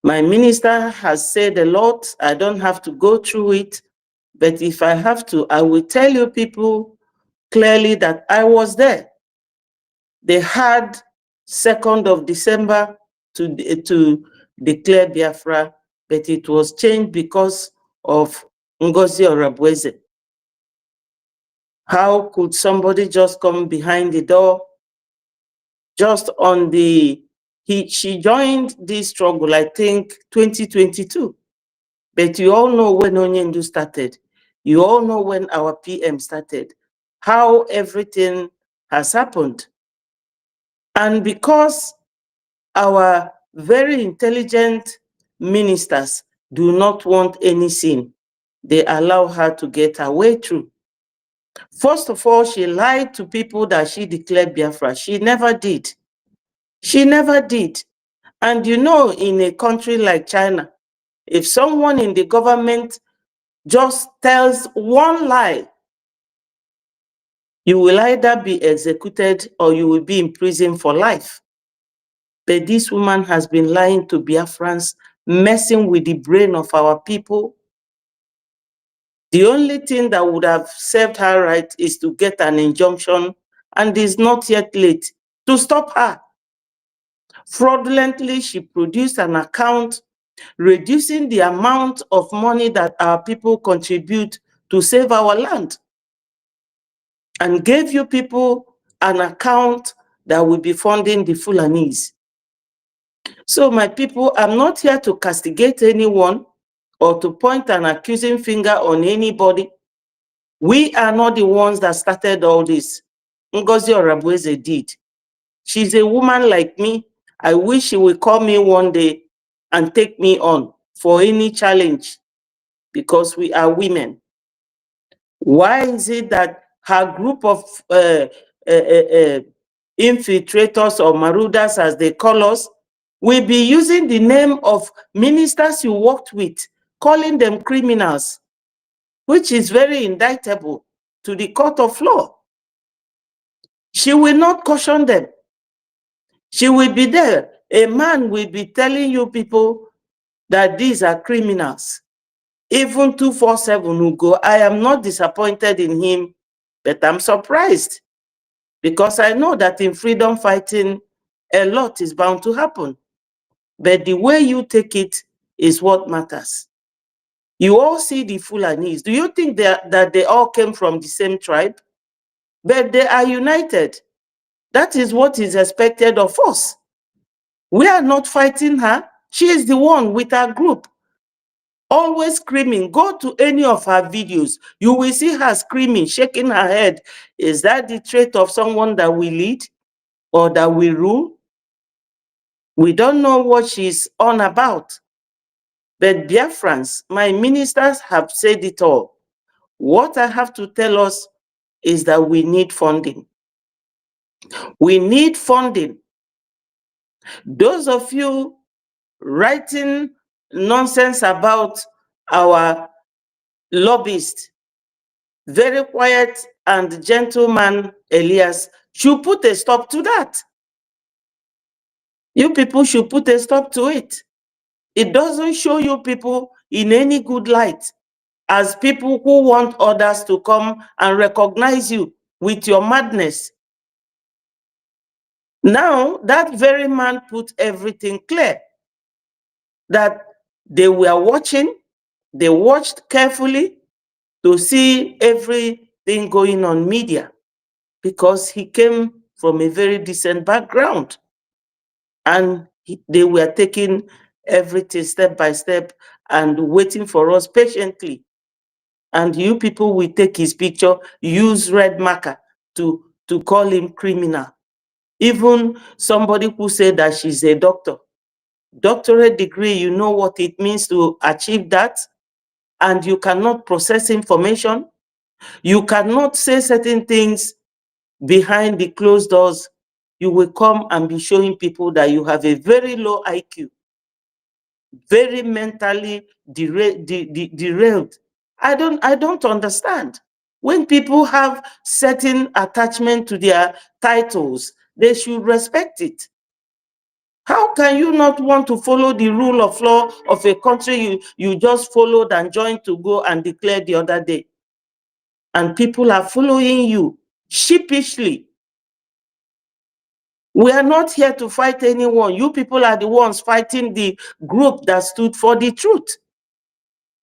My minister has said a lot. I don't have to go through it. But if I have to, I will tell you people clearly that I was there. They had 2nd of December to declare Biafra, but it was changed because of NGOZI or Rabweze. How could somebody just come behind the door? Just on the, she joined this struggle, I think, 2022. But you all know when Onyendu started. You all know when our PM started. How everything has happened. And because our very intelligent ministers do not want any sin, they allow her to get her way through. First of all, she lied to people that she declared Biafra. She never did. She never did. And you know, in a country like China, if someone in the government just tells one lie, you will either be executed or you will be in prison for life. But this woman has been lying to Biafrans, messing with the brain of our people. The only thing that would have served her right is to get an injunction, and it's not yet late to stop her. Fraudulently, she produced an account reducing the amount of money that our people contribute to save our land, and gave you people an account that will be funding the Fulanis. So my people, I'm not here to castigate anyone or to point an accusing finger on anybody. We are not the ones that started all this. Ngozi Orabweze did. She's a woman like me. I wish she will call me one day and take me on for any challenge, because we are women. Why is it that her group of infiltrators or marauders, as they call us, will be using the name of ministers you worked with, calling them criminals, which is very indictable to the court of law? She will not caution them. She will be there. A man will be telling you people that these are criminals. Even 247 will go. I am not disappointed in him, but I'm surprised, because I know that in freedom fighting, a lot is bound to happen. But the way you take it is what matters. You all see the Fulanis. Do you think that they all came from the same tribe? But they are united. That is what is expected of us. We are not fighting her. She is the one with her group, always screaming. Go to any of her videos. You will see her screaming, shaking her head. Is that the trait of someone that will lead or that will rule? We don't know what she's on about. But Biafrans, my ministers have said it all. What I have to tell us is that we need funding. We need funding. Those of you writing nonsense about our lobbyist, very quiet and gentleman Elias, should put a stop to that. You people should put a stop to it. It doesn't show you people in any good light as people who want others to come and recognize you with your madness. Now, that very man put everything clear, that they were watching, they watched carefully to see everything going on media, because he came from a very decent background. And they were taking everything step by step and waiting for us patiently. And you people will take his picture, use red marker to call him criminal. Even somebody who said that she's a doctor, doctorate degree, you know what it means to achieve that, and you cannot process information. You cannot say certain things behind the closed doors. You will come and be showing people that you have a very low IQ, very mentally derailed. I don't understand. When people have certain attachment to their titles, they should respect it. How can you not want to follow the rule of law of a country you just followed and joined to go and declare the other day? And people are following you sheepishly. We are not here to fight anyone. You people are the ones fighting the group that stood for the truth.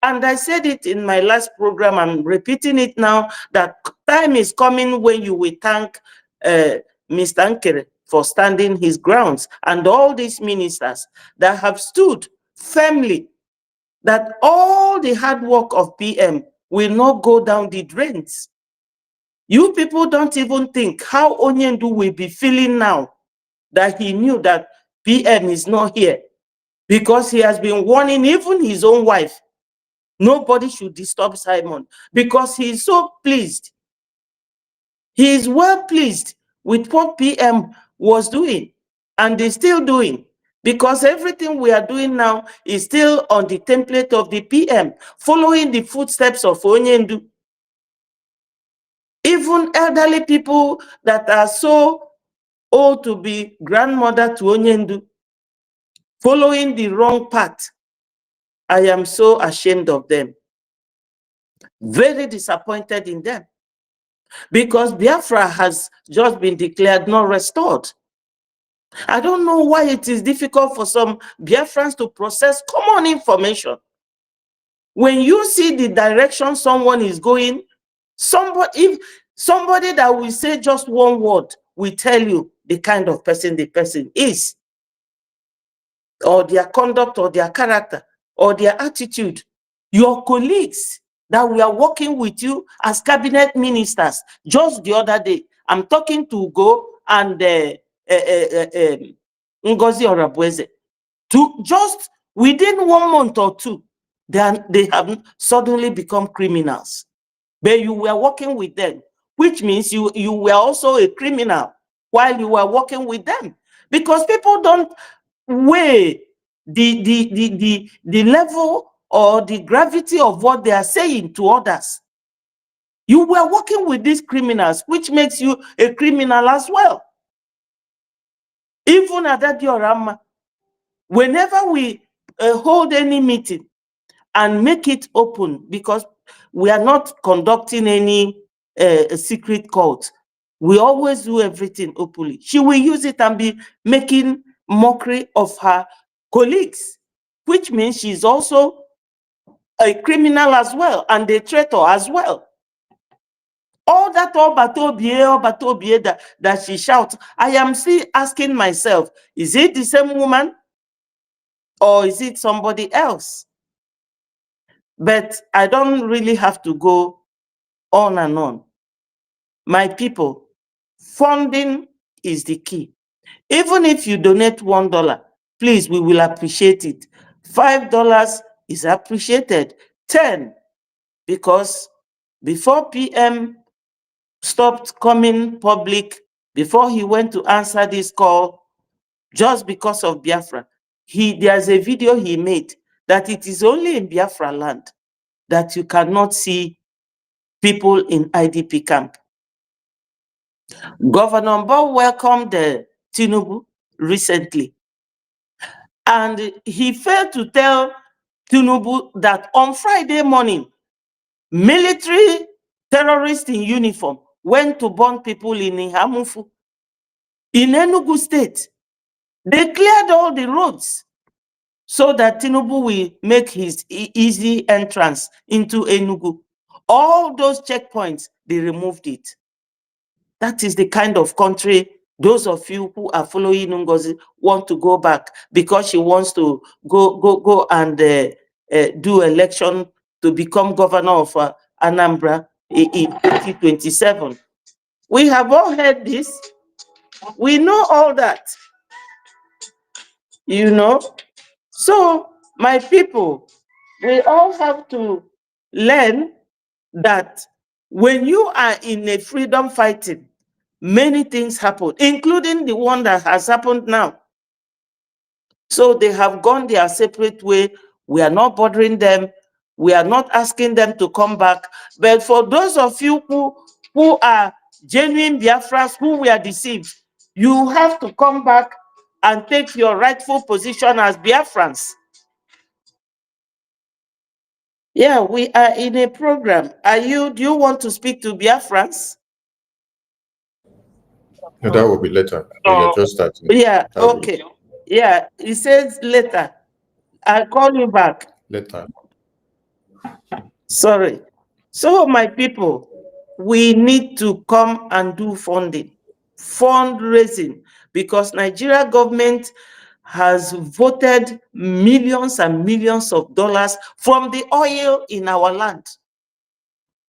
And I said it in my last program, I'm repeating it now, that time is coming when you will thank Mr. Nkere for standing his grounds, and all these ministers that have stood firmly, that all the hard work of PM will not go down the drains. You people don't even think how Onyendu will be feeling now that he knew that PM is not here, because he has been warning even his own wife, nobody should disturb Simon, because he is so pleased. He is well pleased with what PM was doing, and is still doing, because everything we are doing now is still on the template of the PM, following the footsteps of Onyendu. Even elderly people that are so old to be grandmother to Onyendu, following the wrong path. I am so ashamed of them. Very disappointed in them. Because Biafra has just been declared not restored. I don't know why it is difficult for some Biafrans to process common information. When you see the direction someone is going, if somebody that will say just one word will tell you the kind of person the person is, or their conduct, or their character, or their attitude. Your colleagues that we are working with you as cabinet ministers, just the other day, I'm talking to Ugo and NGOZI Orabueze, to just within 1 month or two, they have suddenly become criminals. But you were working with them, which means you were also a criminal while you were working with them, because people don't weigh the level or the gravity of what they are saying to others. You were working with these criminals, which makes you a criminal as well. Even at that diorama, whenever we hold any meeting and make it open, because we are not conducting any secret cult, we always do everything openly. She will use it and be making mockery of her colleagues, which means she's also a criminal as well, and a traitor as well. All that that she shouts, I am still asking myself, is it the same woman or is it somebody else? But I don't really have to go on and on. My people, funding is the key. Even if you donate $1, please, we will appreciate it. $5 is appreciated. 10, because before PM stopped coming public, before he went to answer this call, just because of Biafra, there's a video he made that it is only in Biafra land that you cannot see people in IDP camp. Governor Mbo welcomed Tinubu recently, and he failed to tell Tinubu that on Friday morning, military terrorists in uniform went to burn people in Ihamufu, in Enugu State. They cleared all the roads so that Tinubu will make his easy entrance into Enugu. All those checkpoints, they removed it. That is the kind of country those of you who are following NGOZI want to go back, because she wants to go and do election to become governor of Anambra in 2027. We have all heard this. We know all that. You know? So, my people, we all have to learn that when you are in a freedom fighting, many things happen, including the one that has happened now. So they have gone their separate way. We are not bothering them. We are not asking them to come back. But for those of you who are genuine Biafrans, who were deceived, you have to come back and take your rightful position as Biafrans. Yeah, we are in a program. Do you want to speak to Biafrans? No, that will be later. We are just starting. Yeah, okay. Yeah, it says later. I'll call you back. Later. Sorry. So, my people, we need to come and do fundraising, because Nigeria government has voted millions and millions of dollars from the oil in our land.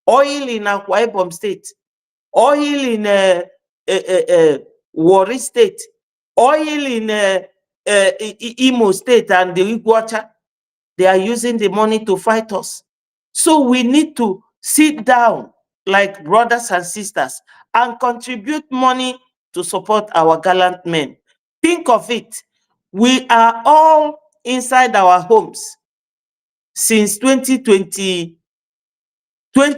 Oil in Akwa Ibom State, oil in Warri State, oil in Imo State and the Iguacha. They are using the money to fight us. So we need to sit down like brothers and sisters and contribute money to support our gallant men. Think of it. We are all inside our homes since 2020 when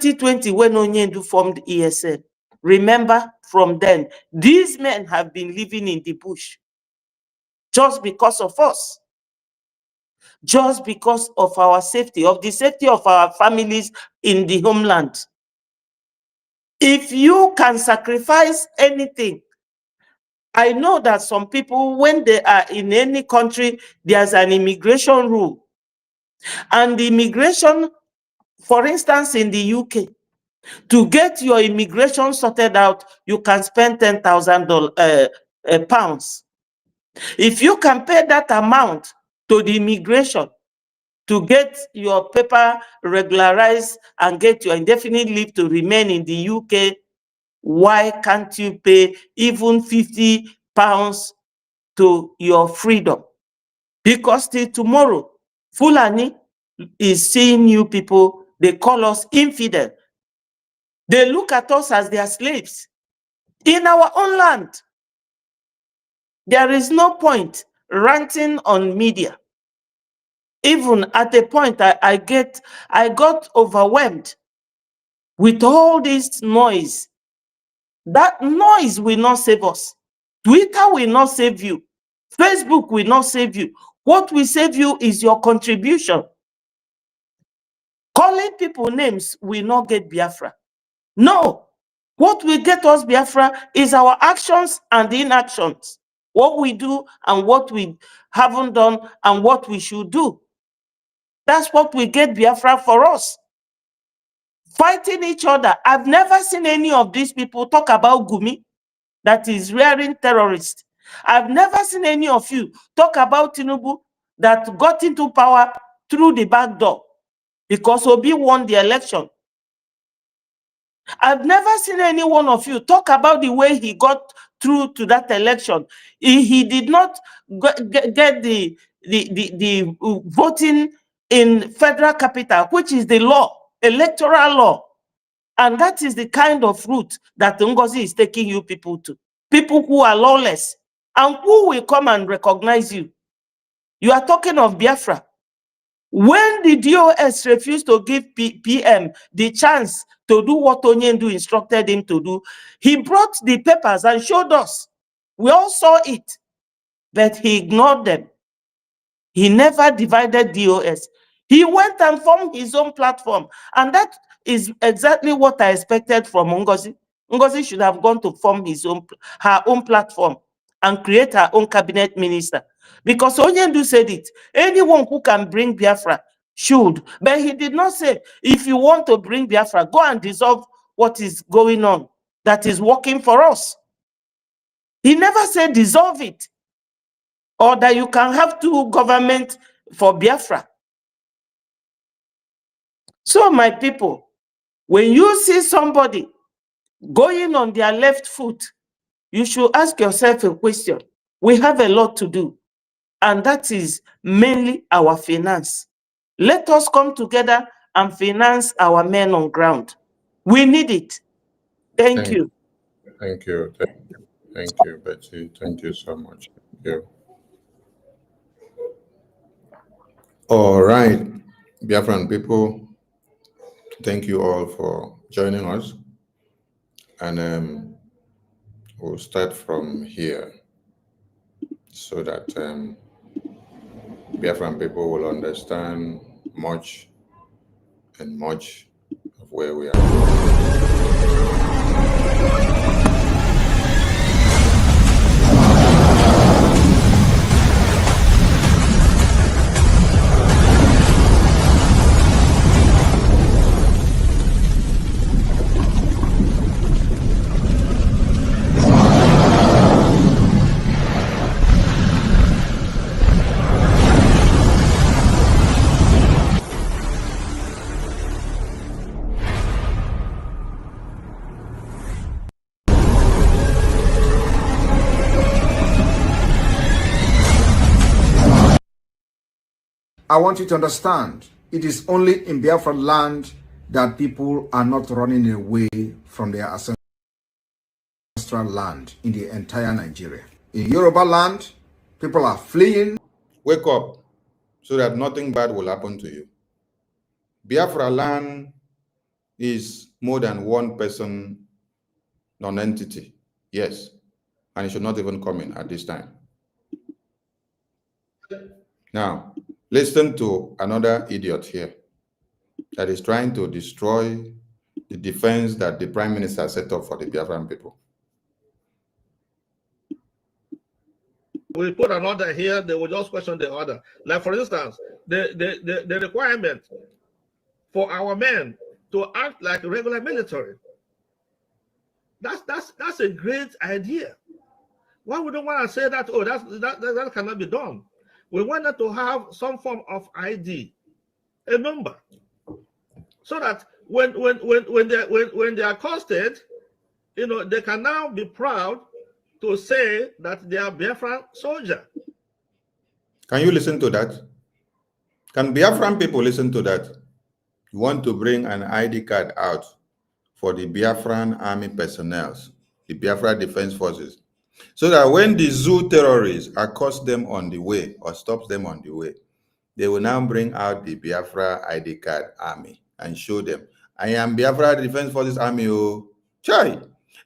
Onyendu formed ESN. Remember, from then, these men have been living in the bush just because of us. Just because of our safety, of the safety of our families in the homeland. If you can sacrifice anything, I know that some people, when they are in any country, there's an immigration rule. And the immigration, for instance, in the UK, to get your immigration sorted out, you can spend 10,000 pounds. If you can pay that amount to the immigration, to get your paper regularized and get your indefinite leave to remain in the UK, why can't you pay even 50 pounds to your freedom? Because till tomorrow, Fulani is seeing you people, they call us infidel. They look at us as their slaves in our own land. There is no point ranting on media. Even at a point, I got overwhelmed with all this noise. That noise will not save us. Twitter will not save you. Facebook will not save you. What will save you is your contribution. Calling people names will not get Biafra. No. What will get us Biafra is our actions and inactions. What we do and what we haven't done and what we should do. That's what will get Biafra for us. Fighting each other. I've never seen any of these people talk about Gumi, that is rearing terrorists. I've never seen any of you talk about Tinubu that got into power through the back door because Obi won the election. I've never seen any one of you talk about the way he got through to that election. He did not get the voting in federal capital, which is the law, electoral law. And that is the kind of route that NGOZI is taking you people to. People who are lawless. And who will come and recognize you? You are talking of Biafra. When the DOS refused to give PM the chance to do what Onyendu instructed him to do, he brought the papers and showed us. We all saw it, but he ignored them. He never divided DOS. He went and formed his own platform, and that is exactly what I expected from NGOZI. NGOZI should have gone to form her own platform and create her own cabinet minister. Because Onyendu said it, anyone who can bring Biafra should. But he did not say, if you want to bring Biafra, go and dissolve what is going on that is working for us. He never said dissolve it, or that you can have two governments for Biafra. So my people, when you see somebody going on their left foot, you should ask yourself a question. We have a lot to do, and that is mainly our finance. Let us come together and finance our men on ground. We need it. Thank you. Thank you. Thank you, Betty. Thank you so much. Thank you. All right, Biafran people, thank you all for joining us. And we'll start from here so that Biafran people will understand much and much of where we are. I want you to understand, it is only in Biafra land that people are not running away from their ancestral land in the entire Nigeria. In Yoruba land, people are fleeing. Wake up so that nothing bad will happen to you. Biafra land is more than one person non-entity. Yes. And it should not even come in at this time. Now, listen to another idiot here that is trying to destroy the defense that the Prime Minister set up for the Biafran people. We put an order here, they will just question the order. Like, for instance, the requirement for our men to act like regular military. That's a great idea. Why we don't want to say that? Oh, that cannot be done. We wanted to have some form of ID, a number, so that when they are accosted, you know, they can now be proud to say that they are Biafran soldier. Can you listen to that? Can Biafran people listen to that? You want to bring an ID card out for the Biafran army personnel, the Biafra Defense Forces, so that when the zoo terrorists accost them on the way or stops them on the way, they will now bring out the Biafra ID card army and show them, I am Biafra Defense Forces army, oh, chai.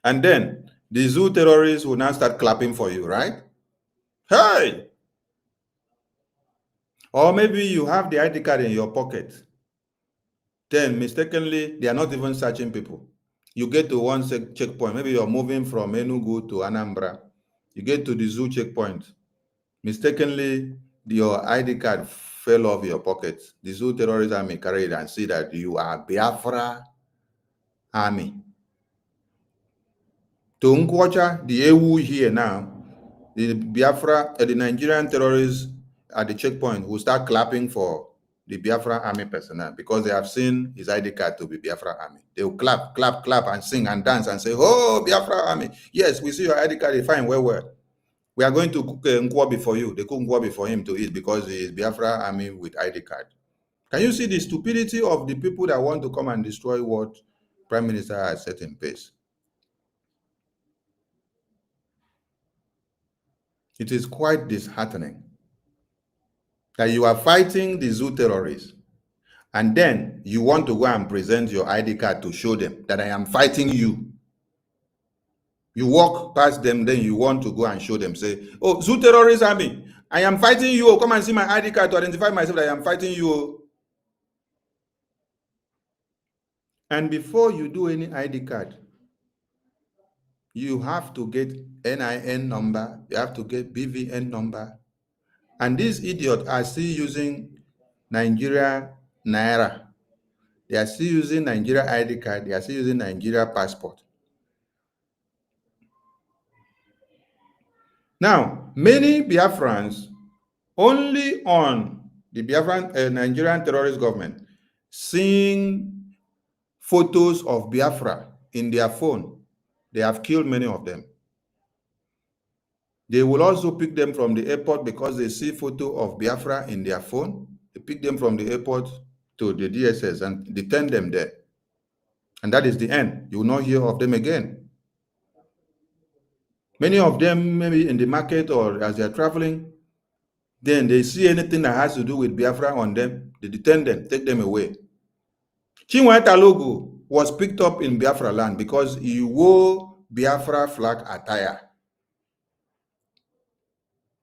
And then the zoo terrorists will now start clapping for you, right? Hey! Or maybe you have the ID card in your pocket. Then mistakenly, they are not even searching people. You get to one checkpoint. Maybe you're moving from Enugu to Anambra. You get to the zoo checkpoint. Mistakenly, your ID card fell off your pocket. The zoo terrorist army carry it and see that you are Biafra army. To OGOJA, the EU here now, the Biafra, the Nigerian terrorists at the checkpoint will start clapping for the Biafra army personnel because they have seen his ID card to be Biafra army. They will clap, clap, clap, and sing and dance and say, oh, Biafra army. Yes, we see your ID card, fine, well. We are going to cook nkwobi for you. They cook nkwobi for him to eat because he is Biafra army with ID card. Can you see the stupidity of the people that want to come and destroy what Prime Minister has set in place? It is quite disheartening that you are fighting the zoo terrorists, and then you want to go and present your ID card to show them that I am fighting you. You walk past them, then you want to go and show them, say, oh, zoo terrorist army, I am fighting you. Come and see my ID card to identify myself that I am fighting you. And before you do any ID card, you have to get NIN number, you have to get BVN number. And these idiots are still using Nigeria Naira. They are still using Nigeria ID card, they are still using Nigeria passport. Now, many Biafrans, only on the Biafran Nigerian terrorist government, seeing photos of Biafra in their phone, they have killed many of them. They will also pick them from the airport because they see photo of Biafra in their phone. They pick them from the airport to the DSS and detain them there. And that is the end. You will not hear of them again. Many of them, maybe in the market or as they are traveling, then they see anything that has to do with Biafra on them, they detain them, take them away. Chinua Talogo was picked up in Biafra land because he wore Biafra flag attire.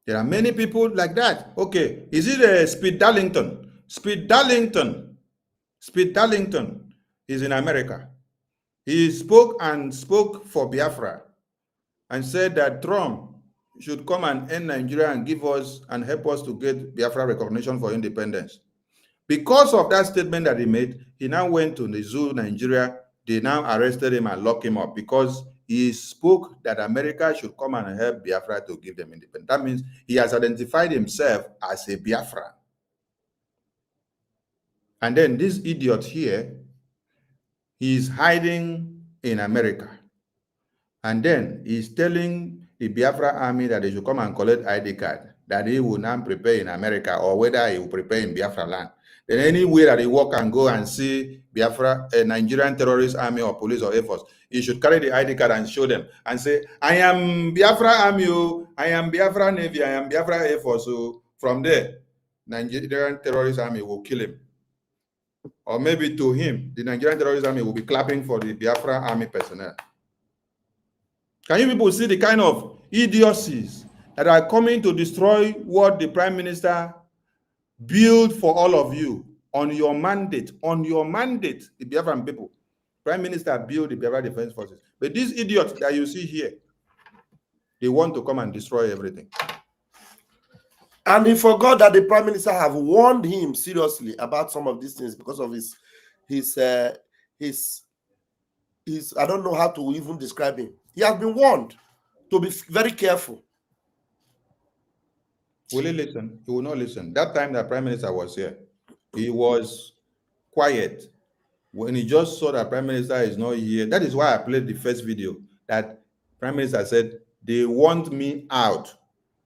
There are many people like that. Okay, is it Speed Darlington? Speed Darlington is in America. He spoke for Biafra and said that Trump should come and end Nigeria and give us and help us to get Biafra recognition for independence. Because of that statement that he made, he now went to the zoo, Nigeria. They now arrested him and locked him up because he spoke that America should come and help Biafra to give them independence. That means he has identified himself as a Biafran. And then this idiot here, he is hiding in America. And then he's telling the Biafra army that they should come and collect ID card, that he will now prepare in America, or whether he will prepare in Biafra land. Then anywhere that he walk and go and see Biafra, a Nigerian terrorist army or police or Air Force, he should carry the ID card and show them and say, I am Biafra army, I am Biafra Navy, I am Biafra Air Force. So from there, Nigerian terrorist army will kill him. Or maybe to him, the Nigerian terrorist army will be clapping for the Biafra army personnel. Can you people see the kind of idiocies that are coming to destroy what the Prime Minister built for all of you on your mandate, the Biafran people? Prime Minister built the Biafra Defense Forces. But these idiots that you see here, they want to come and destroy everything. And he forgot that the Prime Minister have warned him seriously about some of these things because of his I don't know how to even describe him. He has been warned to be very careful. Will he listen? He will not listen. That time that Prime Minister was here, he was quiet. When he just saw that Prime Minister is not here, that is why I played the first video that Prime Minister said, they want me out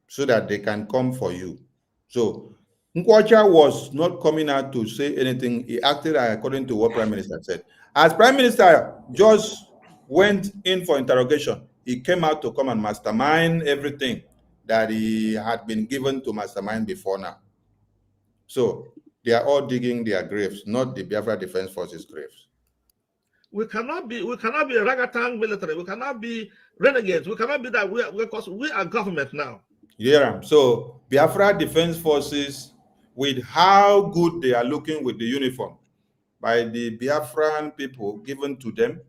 so that they can come for you. So Nkwacha was not coming out to say anything. He acted according to what Prime Minister said. As Prime Minister just went in for interrogation, he came out to come and mastermind everything that he had been given to mastermind before now. So they are all digging their graves, not the Biafra Defense Forces graves. We cannot be a ragtag military. We cannot be renegades. We cannot be that because we are government now. Yeah. So Biafra Defense Forces, with how good they are looking with the uniform by the Biafran people given to them,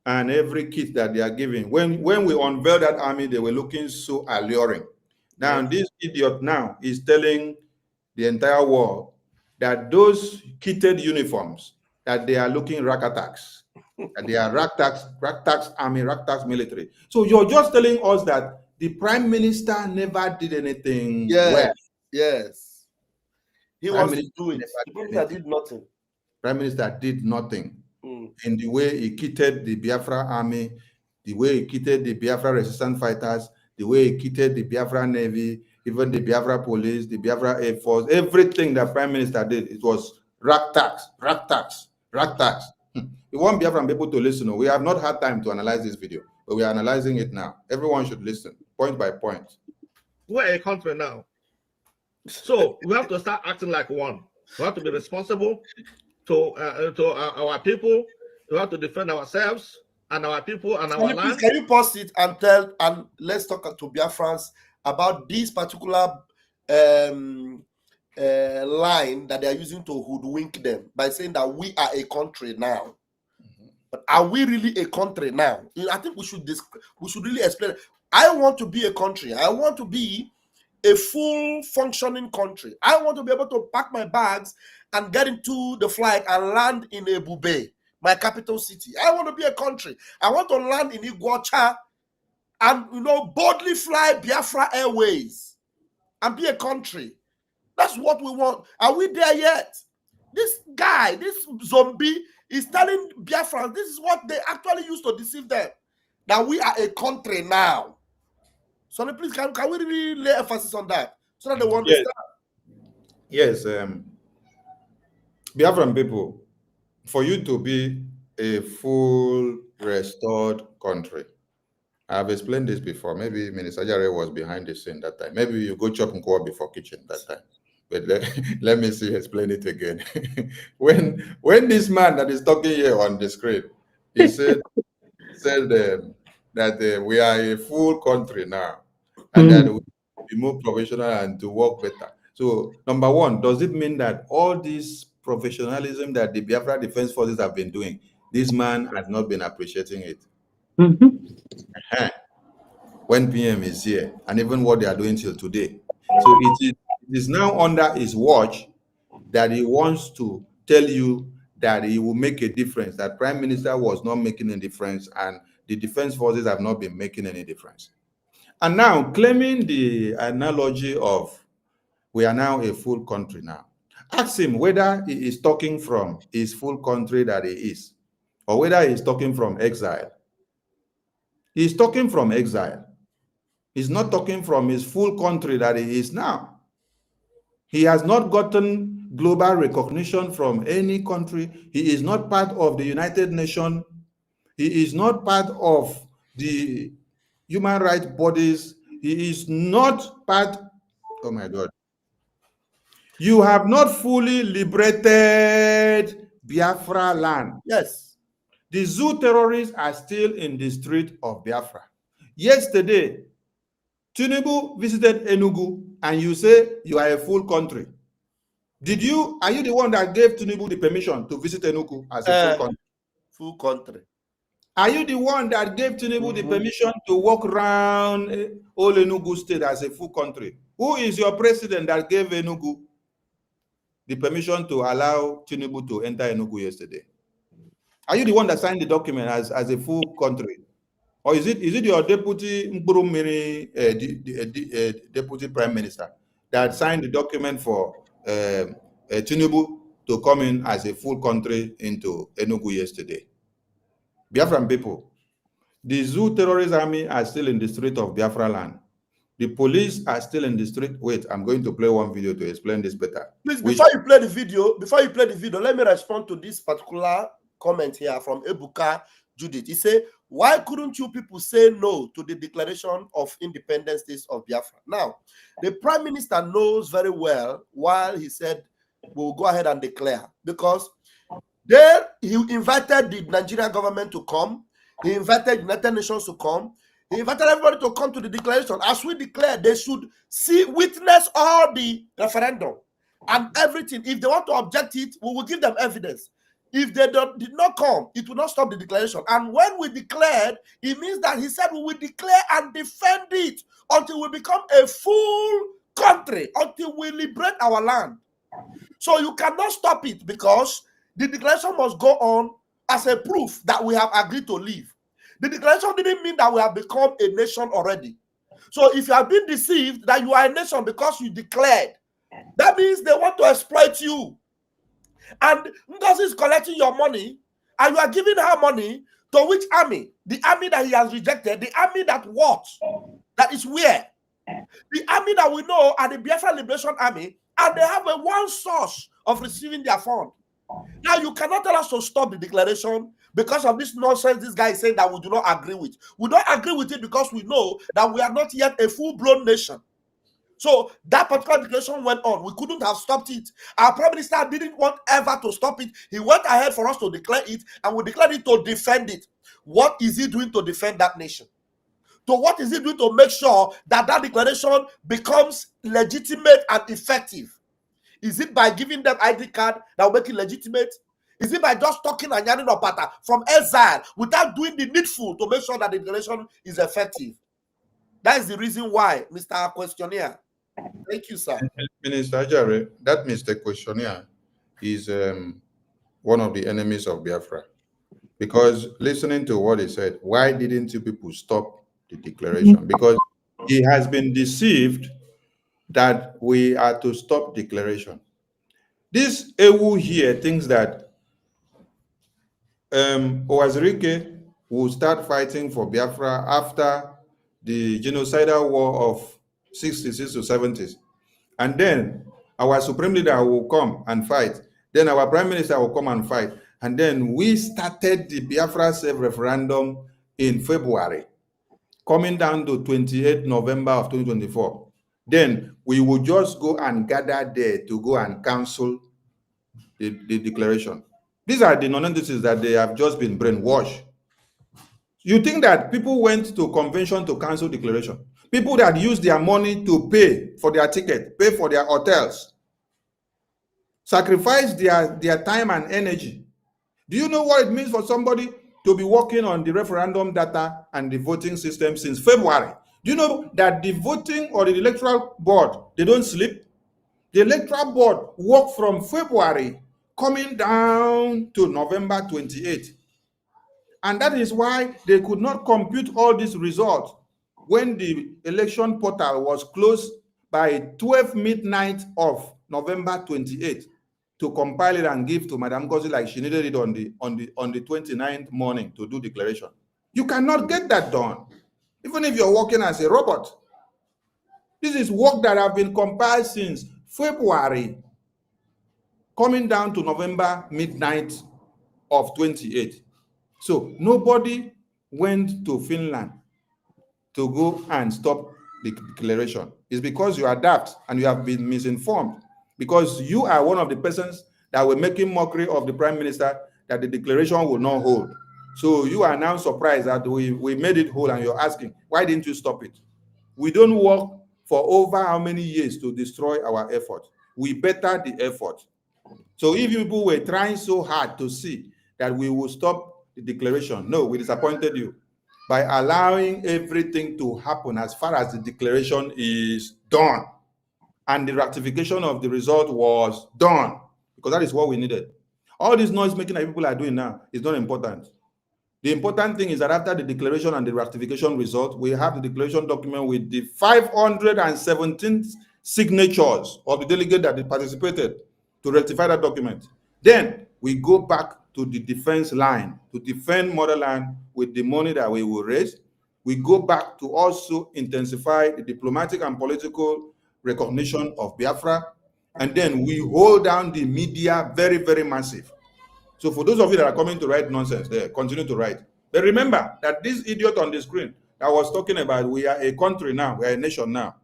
and every kit that they are giving. When we unveiled that army, they were looking so alluring. Now, this idiot now is telling the entire world that those kitted uniforms, that they are looking rackatax, that they are racktax army, racktax military. So you're just telling us that the Prime Minister never did anything well. Yes. He wants to do it. The Prime Minister did nothing. Prime Minister did nothing. In the way he kitted the Biafra army, the way he kitted the Biafra resistance fighters, the way he kitted the Biafra Navy, even the Biafra police, the Biafra Air Force, everything that Prime Minister did, it was racktax. We want Biafran people to listen. We have not had time to analyze this video, but we are analyzing it now. Everyone should listen, point by point. We're a country now. So we have to start acting like one. We have to be responsible to our people. We have to defend ourselves and our people and our land. Can you pause it and tell, and let's talk to BIAFRANS about this particular line that they are using to hoodwink them by saying that we are a country now. But are we really a country now? I think we should really explain. I want to be a country. I want to be a full functioning country. I want to be able to pack my bags and get into the flight and land in Ebube, my capital city. I want to be a country. I want to land in Iguacha and, you know, boldly fly Biafra Airways and be a country. That's what we want. Are we there yet? This guy, this zombie, is telling Biafra this is what they actually used to deceive them, that we are a country now. So please, can we really lay emphasis on that so that they will understand? Yes, Biafran people, for you to be a full restored country, I've explained this before. Maybe Minister Jare was behind the scene that time. Maybe you go chop nkwa before kitchen that time. But let me see, explain it again. when this man that is talking here on the screen, he said that we are a full country now, and that we be more professional and to work better. So, number one, does it mean that all this professionalism that the Biafra Defense Forces have been doing, this man has not been appreciating it? When PM is here, and even what they are doing till today. So it is now under his watch that he wants to tell you that he will make a difference, that Prime Minister was not making any difference, and the Defense Forces have not been making any difference. And now, claiming the analogy of we are now a full country now, ask him whether he is talking from his full country that he is, or whether he is talking from exile. He is talking from exile. He's not talking from his full country that he is now. He has not gotten global recognition from any country. He is not part of the United Nations. He is not part of the human rights bodies. He is not part, oh my God. You have not fully liberated Biafra land. Yes. The zoo terrorists are still in the street of Biafra. Yesterday, Tinubu visited Enugu, and you say you are a full country. Are you the one that gave Tinubu the permission to visit Enugu as a full country? Full country. Are you the one that gave Tinubu the permission to walk around all Enugu state as a full country? Who is your president that gave Enugu the permission to allow Tinubu to enter Enugu yesterday? Are you the one that signed the document as a full country? Or is it your deputy deputy prime minister that signed the document for Tinubu to come in as a full country into Enugu yesterday? Biafran people, the zoo terrorist army are still in the street of Biafra land. The police are still in the street. Wait, I'm going to play one video to explain this better. Please, before you play the video, let me respond to this particular comment here from Ebuka Judith. He said, why couldn't you people say no to the declaration of independence state of Biafra? Now, the Prime Minister knows very well why he said we'll go ahead and declare, because there he invited the Nigerian government to come, he invited the United Nations to come, he invited everybody to come to the declaration. As we declare, they should witness all the referendum and everything. If they want to object it, we will give them evidence. If they did not come, it will not stop the declaration. And when we declared, it means that he said we will declare and defend it until we become a full country, until we liberate our land. So you cannot stop it, because the declaration must go on as a proof that we have agreed to leave. The declaration didn't mean that we have become a nation already. So if you have been deceived that you are a nation because you declared, that means they want to exploit you. And NGOZI is collecting your money, and you are giving her money to which army? The army that he has rejected, the army that what? That is where? The army that we know are the Biafra Liberation Army, and they have one source of receiving their fund. Now, you cannot tell us to stop the declaration because of this nonsense this guy is saying that we do not agree with. We don't agree with it because we know that we are not yet a full-blown nation. So that particular declaration went on. We couldn't have stopped it. Our Prime Minister didn't want ever to stop it. He went ahead for us to declare it, and we declared it to defend it. What is he doing to defend that nation? So what is he doing to make sure that that declaration becomes legitimate and effective? Is it by giving them ID card that will make it legitimate? Is it by just talking and yarning opata from exile without doing the needful to make sure that the declaration is effective? That is the reason why, Mr. Questionnaire. Thank you, sir. Minister Ajare, that Mr. Questionnaire is one of the enemies of Biafra. Because listening to what he said, why didn't you people stop the declaration? Because he has been deceived that we are to stop declaration. This Ewu here thinks that Owazirike will start fighting for Biafra after the genocidal war of 66 to 70s. And then our supreme leader will come and fight. Then our prime minister will come and fight. And then we started the Biafra self-referendum in February, coming down to 28 November of 2024. Then we will just go and gather there to go and cancel the declaration. These are the non-entities that they have just been brainwashed. You think that people went to convention to cancel declaration? People that used their money to pay for their ticket, pay for their hotels, sacrifice their time and energy. Do you know what it means for somebody to be working on the referendum data and the voting system since February? Do you know that the voting or the electoral board, they don't sleep? The electoral board worked from February coming down to November 28th. And that is why they could not compute all these results when the election portal was closed by 12 midnight of November 28th to compile it and give to Madam NGOZI like she needed it on the 29th morning to do declaration. You cannot get that done, even if you're working as a robot. This is work that have been compiled since February, coming down to November midnight of 28. So nobody went to Finland to go and stop the declaration. It's because you adapt and you have been misinformed, because you are one of the persons that were making mockery of the prime minister that the declaration will not hold. So you are now surprised that we made it hold, and you're asking, why didn't you stop it? We don't work for over how many years to destroy our effort. We better the effort. So if you people were trying so hard to see that we will stop the declaration, no, we disappointed you by allowing everything to happen as far as the declaration is done. And the ratification of the result was done, because that is what we needed. All this noise making that people are doing now is not important. The important thing is that after the declaration and the ratification result, we have the declaration document with the 517 signatures of the delegate that participated to rectify that document. Then we go back to the defense line to defend motherland with the money that we will raise. We go back to also intensify the diplomatic and political recognition of Biafra. And then we hold down the media very, very massive. So for those of you that are coming to write nonsense there, continue to write. But remember that this idiot on the screen that was talking about, we are a country now, we are a nation now.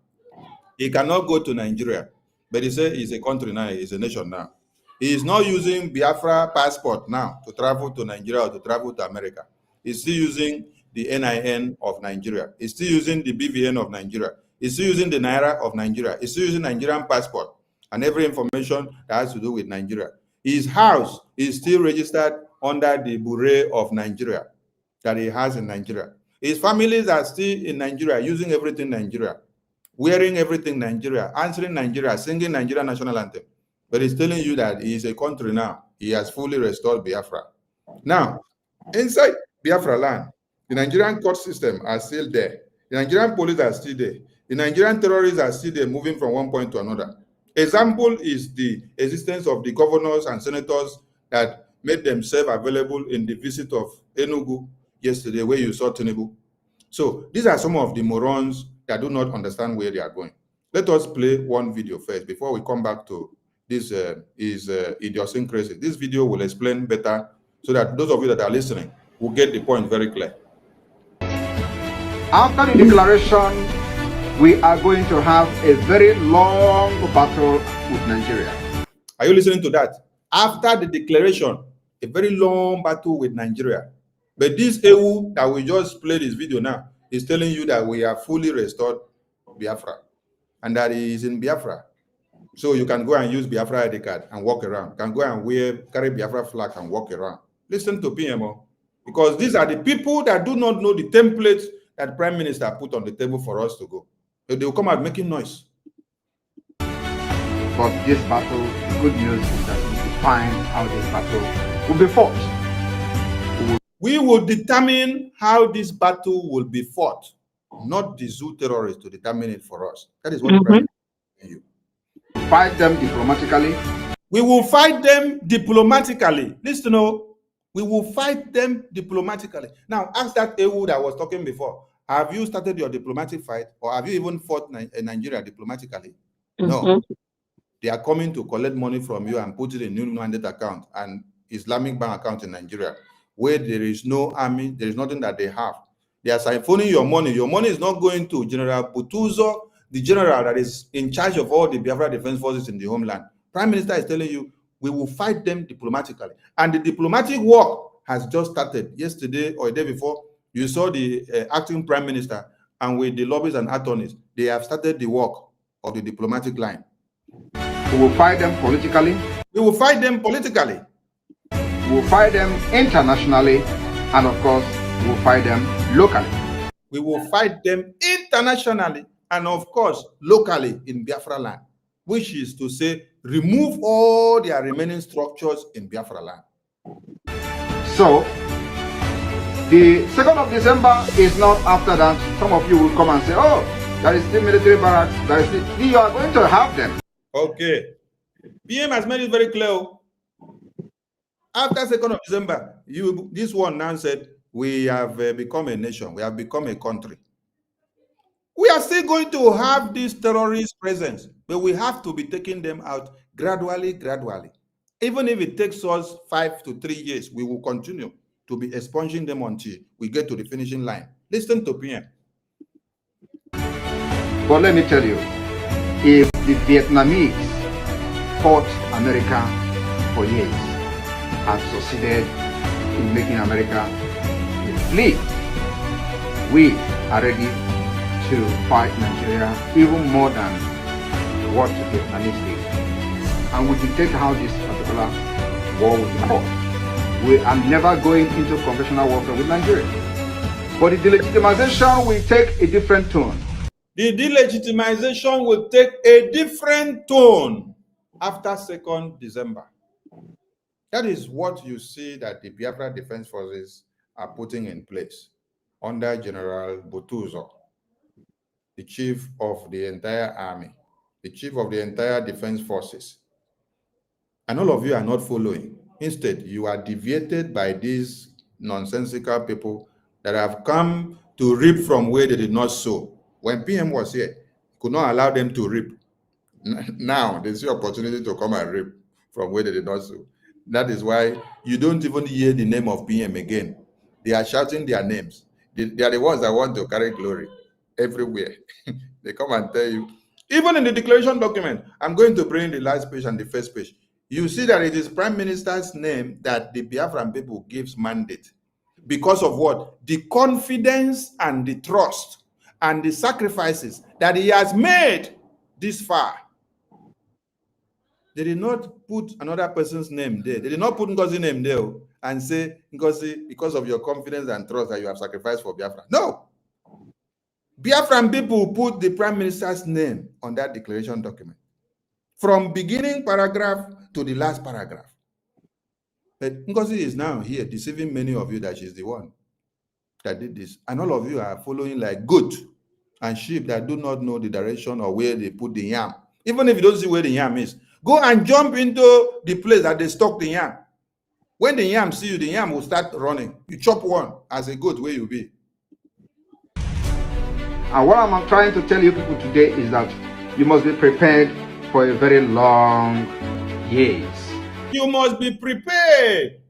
He cannot go to Nigeria, but he said he's a country now, he's a nation now. He is not using Biafra passport now to travel to Nigeria or to travel to America. He's still using the NIN of Nigeria. He's still using the BVN of Nigeria. He's still using the Naira of Nigeria. He's still using Nigerian passport and every information that has to do with Nigeria. His house is still registered under the Bureau of Nigeria that he has in Nigeria. His families are still in Nigeria, using everything Nigeria, wearing everything Nigeria, answering Nigeria, singing Nigerian national anthem. But he's telling you that he is a country now. He has fully restored Biafra. Now, inside Biafra land, the Nigerian court system are still there. The Nigerian police are still there. The Nigerian terrorists are still there, moving from one point to another. Example is the existence of the governors and senators that made themselves available in the visit of Enugu yesterday, where you saw Tinubu. So these are some of the morons that do not understand where they are going. Let us play one video first before we come back to this idiosyncrasy. This video will explain better so that those of you that are listening will get the point very clear. After the declaration we are going to have a very long battle with Nigeria. Are you listening to that? After the declaration, a very long battle with Nigeria. But this EU that we just played this video now is telling you that we have fully restored Biafra and that he is in Biafra. So you can go and use Biafra ID card and walk around. You can go and carry Biafra flag and walk around. Listen to PMO, because these are the people that do not know the templates that Prime Minister put on the table for us to go. So they will come out making noise. But this battle, the good news is that we will find how this battle will be fought. We will determine how this battle will be fought, not the zoo terrorists to determine it for us. That is what the Prime Minister is telling you. Fight them diplomatically. We will fight them diplomatically. Listen, we will fight them diplomatically. Now, ask that EU that was talking before, have you started your diplomatic fight, or have you even fought Nigeria diplomatically? No. They are coming to collect money from you and put it in new mandate account and Islamic bank account in Nigeria, where there is no army, there is nothing that they have. They are siphoning your money. Your money is not going to General Butuzo, the general that is in charge of all the Biafra defense forces in the homeland. Prime Minister is telling you, we will fight them diplomatically. And the diplomatic work has just started. Yesterday or a day before, you saw the acting Prime Minister and with the lobbyists and attorneys, they have started the work of the diplomatic line. We will fight them politically. We will fight them politically. We will fight them internationally. And of course, we will fight them locally. We will fight them internationally and of course, locally in Biafra land, which is to say, remove all their remaining structures in Biafra land. So, the 2nd of December is not after that. Some of you will come and say, oh, there is still military barracks. There is still... You are going to have them. Okay. PM has made it very clear. After 2nd of December, this one now said, we have become a nation. We have become a country. We are still going to have this terrorist presence, but we have to be taking them out gradually. Even if it takes us 5 to 3 years, we will continue to be expunging them until we get to the finishing line. Listen to PM. But let me tell you, if the Vietnamese fought America for years and succeeded in making America a fleet, we are ready to fight Nigeria even more than what the Vietnamese did. And we dictate how this particular war will be fought. We are never going into conventional warfare with Nigeria. But the delegitimization will take a different tone. The delegitimization will take a different tone after 2nd December. That is what you see that the Biafra Defense Forces are putting in place under General Butuzo, the chief of the entire army, the chief of the entire defense forces. And all of you are not following. Instead, you are deviated by these nonsensical people that have come to reap from where they did not sow. When PM was here, could not allow them to reap. Now, they see opportunity to come and reap from where they did not sow. That is why you don't even hear the name of PM again. They are shouting their names. They are the ones that want to carry glory everywhere. They come and tell you, even in the declaration document, I'm going to bring the last page and the first page. You see that it is Prime Minister's name that the Biafran people gives mandate. Because of what? The confidence and the trust and the sacrifices that he has made this far. They did not put another person's name there. They did not put NGOZI's name there and say, NGOZI, because of your confidence and trust that you have sacrificed for Biafra. No. Biafran people put the Prime Minister's name on that declaration document. From beginning paragraph to the last paragraph. But NGOZI is now here deceiving many of you that she's the one that did this. And all of you are following like goat and sheep that do not know the direction or where they put the yam. Even if you don't see where the yam is, go and jump into the place that they stock the yam. When the yam see you, the yam will start running. You chop one as a goat where you be. And what I'm trying to tell you people today is that you must be prepared for a very long years. You must be prepared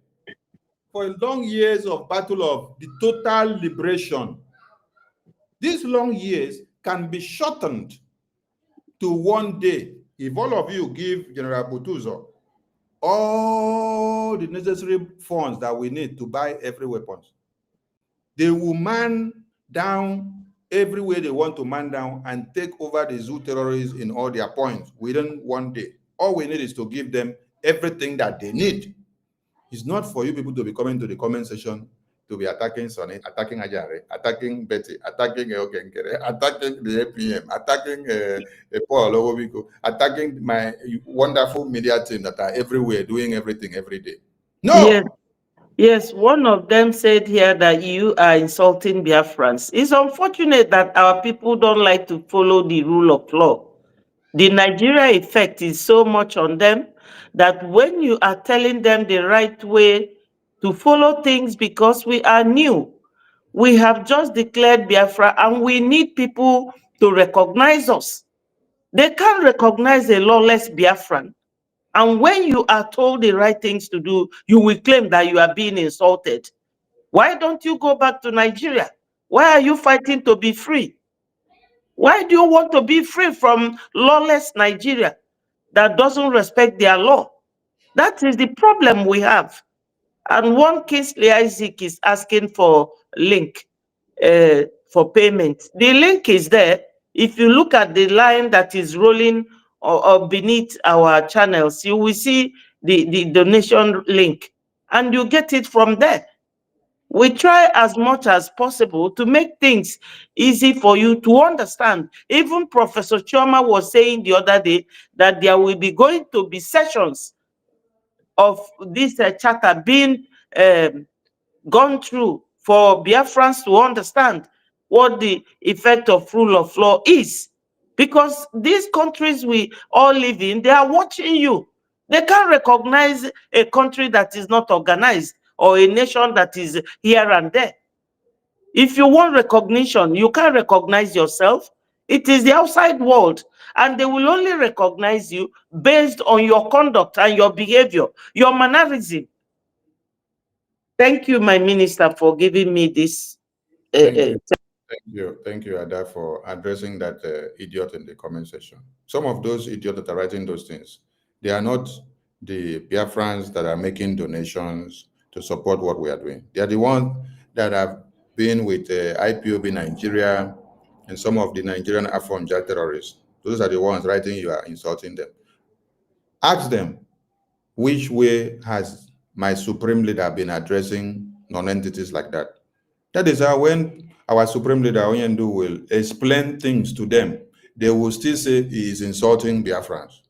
for long years of battle of the total liberation. These long years can be shortened to 1 day if all of you give General Butuzo all the necessary funds that we need to buy every weapon. They will man down everywhere they want to man down and take over the zoo terrorists in all their points within 1 day. All we need is to give them everything that they need. It's not for you people to be coming to the comment section to be attacking Sonny, attacking Ajare, attacking Betty, attacking Okenkere, attacking the APM, attacking Paul Owobiko, attacking my wonderful media team that are everywhere doing everything every day. No! Yes. Yes, one of them said here that you are insulting Biafrans. It's unfortunate that our people don't like to follow the rule of law. The Nigeria effect is so much on them that when you are telling them the right way to follow things, because we are new, we have just declared Biafra and we need people to recognize us. They can't recognize a lawless Biafran. And when you are told the right things to do, you will claim that you are being insulted. Why don't you go back to Nigeria? Why are you fighting to be free? Why do you want to be free from lawless Nigeria that doesn't respect their law? That is the problem we have. And one Kingsley Isaac is asking for link for payment. The link is there. If you look at the line that is rolling or beneath our channels, you will see the donation link and you get it from there. We try as much as possible to make things easy for you to understand. Even Professor Chioma was saying the other day that there will be going to be sessions of this charter being gone through for Biafrans to understand what the effect of rule of law is. Because these countries we all live in, they are watching you. They can't recognize a country that is not organized or a nation that is here and there. If you want recognition, you can't recognize yourself. It is the outside world, and they will only recognize you based on your conduct and your behavior, your mannerism. Thank you, my minister, for giving me this. Thank you, Ada, for addressing that idiot in the comment section. Some of those idiots that are writing those things, they are not the Biafrans that are making donations to support what we are doing. They are the ones that have been with IPOB Nigeria and some of the Nigerian Afonja terrorists. Those are the ones writing you are insulting them. Ask them, which way has my supreme leader been addressing non-entities like that? That is how when our supreme leader, Onyendu, will explain things to them, they will still say he is insulting Biafrans.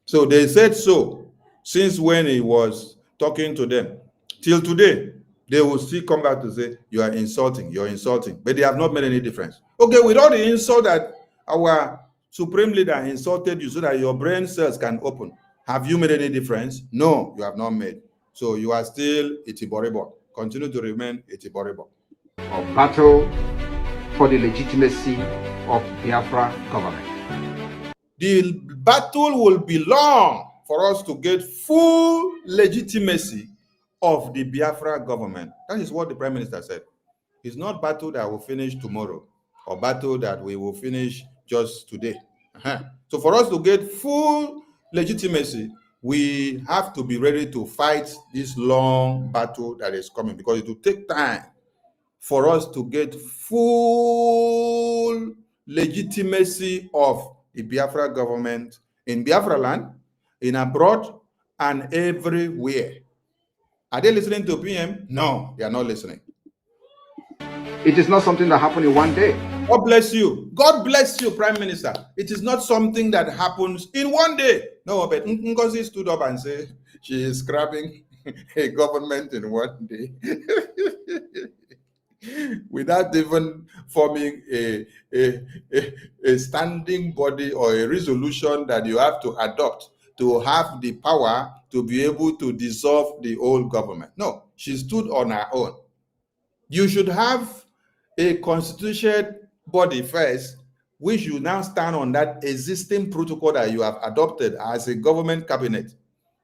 So they said so since when he was talking to them. Till today, they will still come back to say, you are insulting, you're insulting. But they have not made any difference. Okay, with all the insult that our supreme leader insulted you so that your brain cells can open, have you made any difference? No, you have not made. So you are still Itiboribo. Continue to remain Itiboribo. Or battle for the legitimacy of Biafra government. The battle will be long for us to get full legitimacy of the Biafra government. That is what the Prime Minister said. It's not battle that will finish tomorrow or battle that we will finish just today. So for us to get full legitimacy, we have to be ready to fight this long battle that is coming, because it will take time for us to get full legitimacy of the Biafra government in Biafra land, in abroad, and everywhere. Are they listening to PM? No, they are not listening. It is not something that happened in one day. God bless you. God bless you, Prime Minister. It is not something that happens in one day. No, but NGOZI stood up and said she is scrapping a government in 1 day. Without even forming a standing body or a resolution that you have to adopt to have the power to be able to dissolve the old government. No, she stood on her own. You should have a constituted body first, which you now stand on that existing protocol that you have adopted as a government cabinet.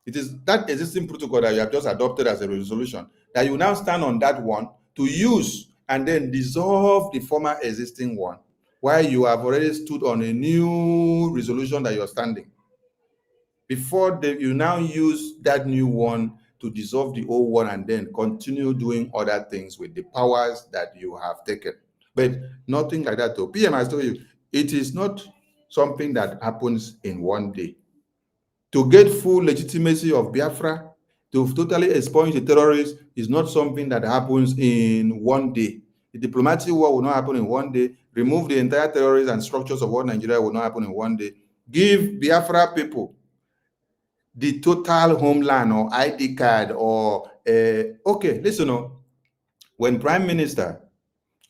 It is that existing protocol that you have just adopted as a resolution that you now stand on that one to use and then dissolve the former existing one. why you have already stood on a new resolution that you're standing. Before you now use that new one to dissolve the old one and then continue doing other things with the powers that you have taken. But nothing like that. Though. PM has told you, it is not something that happens in one day. To get full legitimacy of Biafra, to totally expunge the terrorists is not something that happens in one day. The diplomatic war will not happen in one day. Remove the entire terrorists and structures of what Nigeria will not happen in one day. Give Biafra people the total homeland or ID card or, okay, listen, when Prime Minister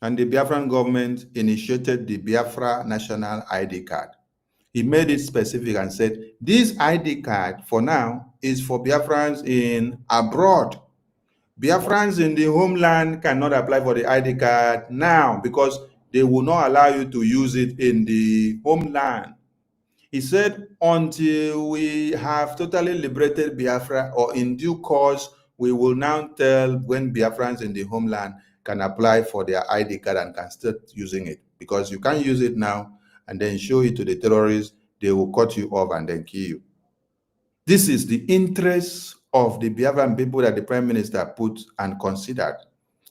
and the Biafran government initiated the Biafra National ID card, he made it specific and said, this ID card for now is for Biafrans in abroad. Biafrans in the homeland cannot apply for the ID card now because they will not allow you to use it in the homeland. He said, until we have totally liberated Biafra or in due course, we will now tell when Biafrans in the homeland can apply for their ID card and can start using it. Because you can't use it now and then show it to the terrorists, they will cut you off and then kill you. This is the interest of the Biafran people that the Prime Minister put and considered.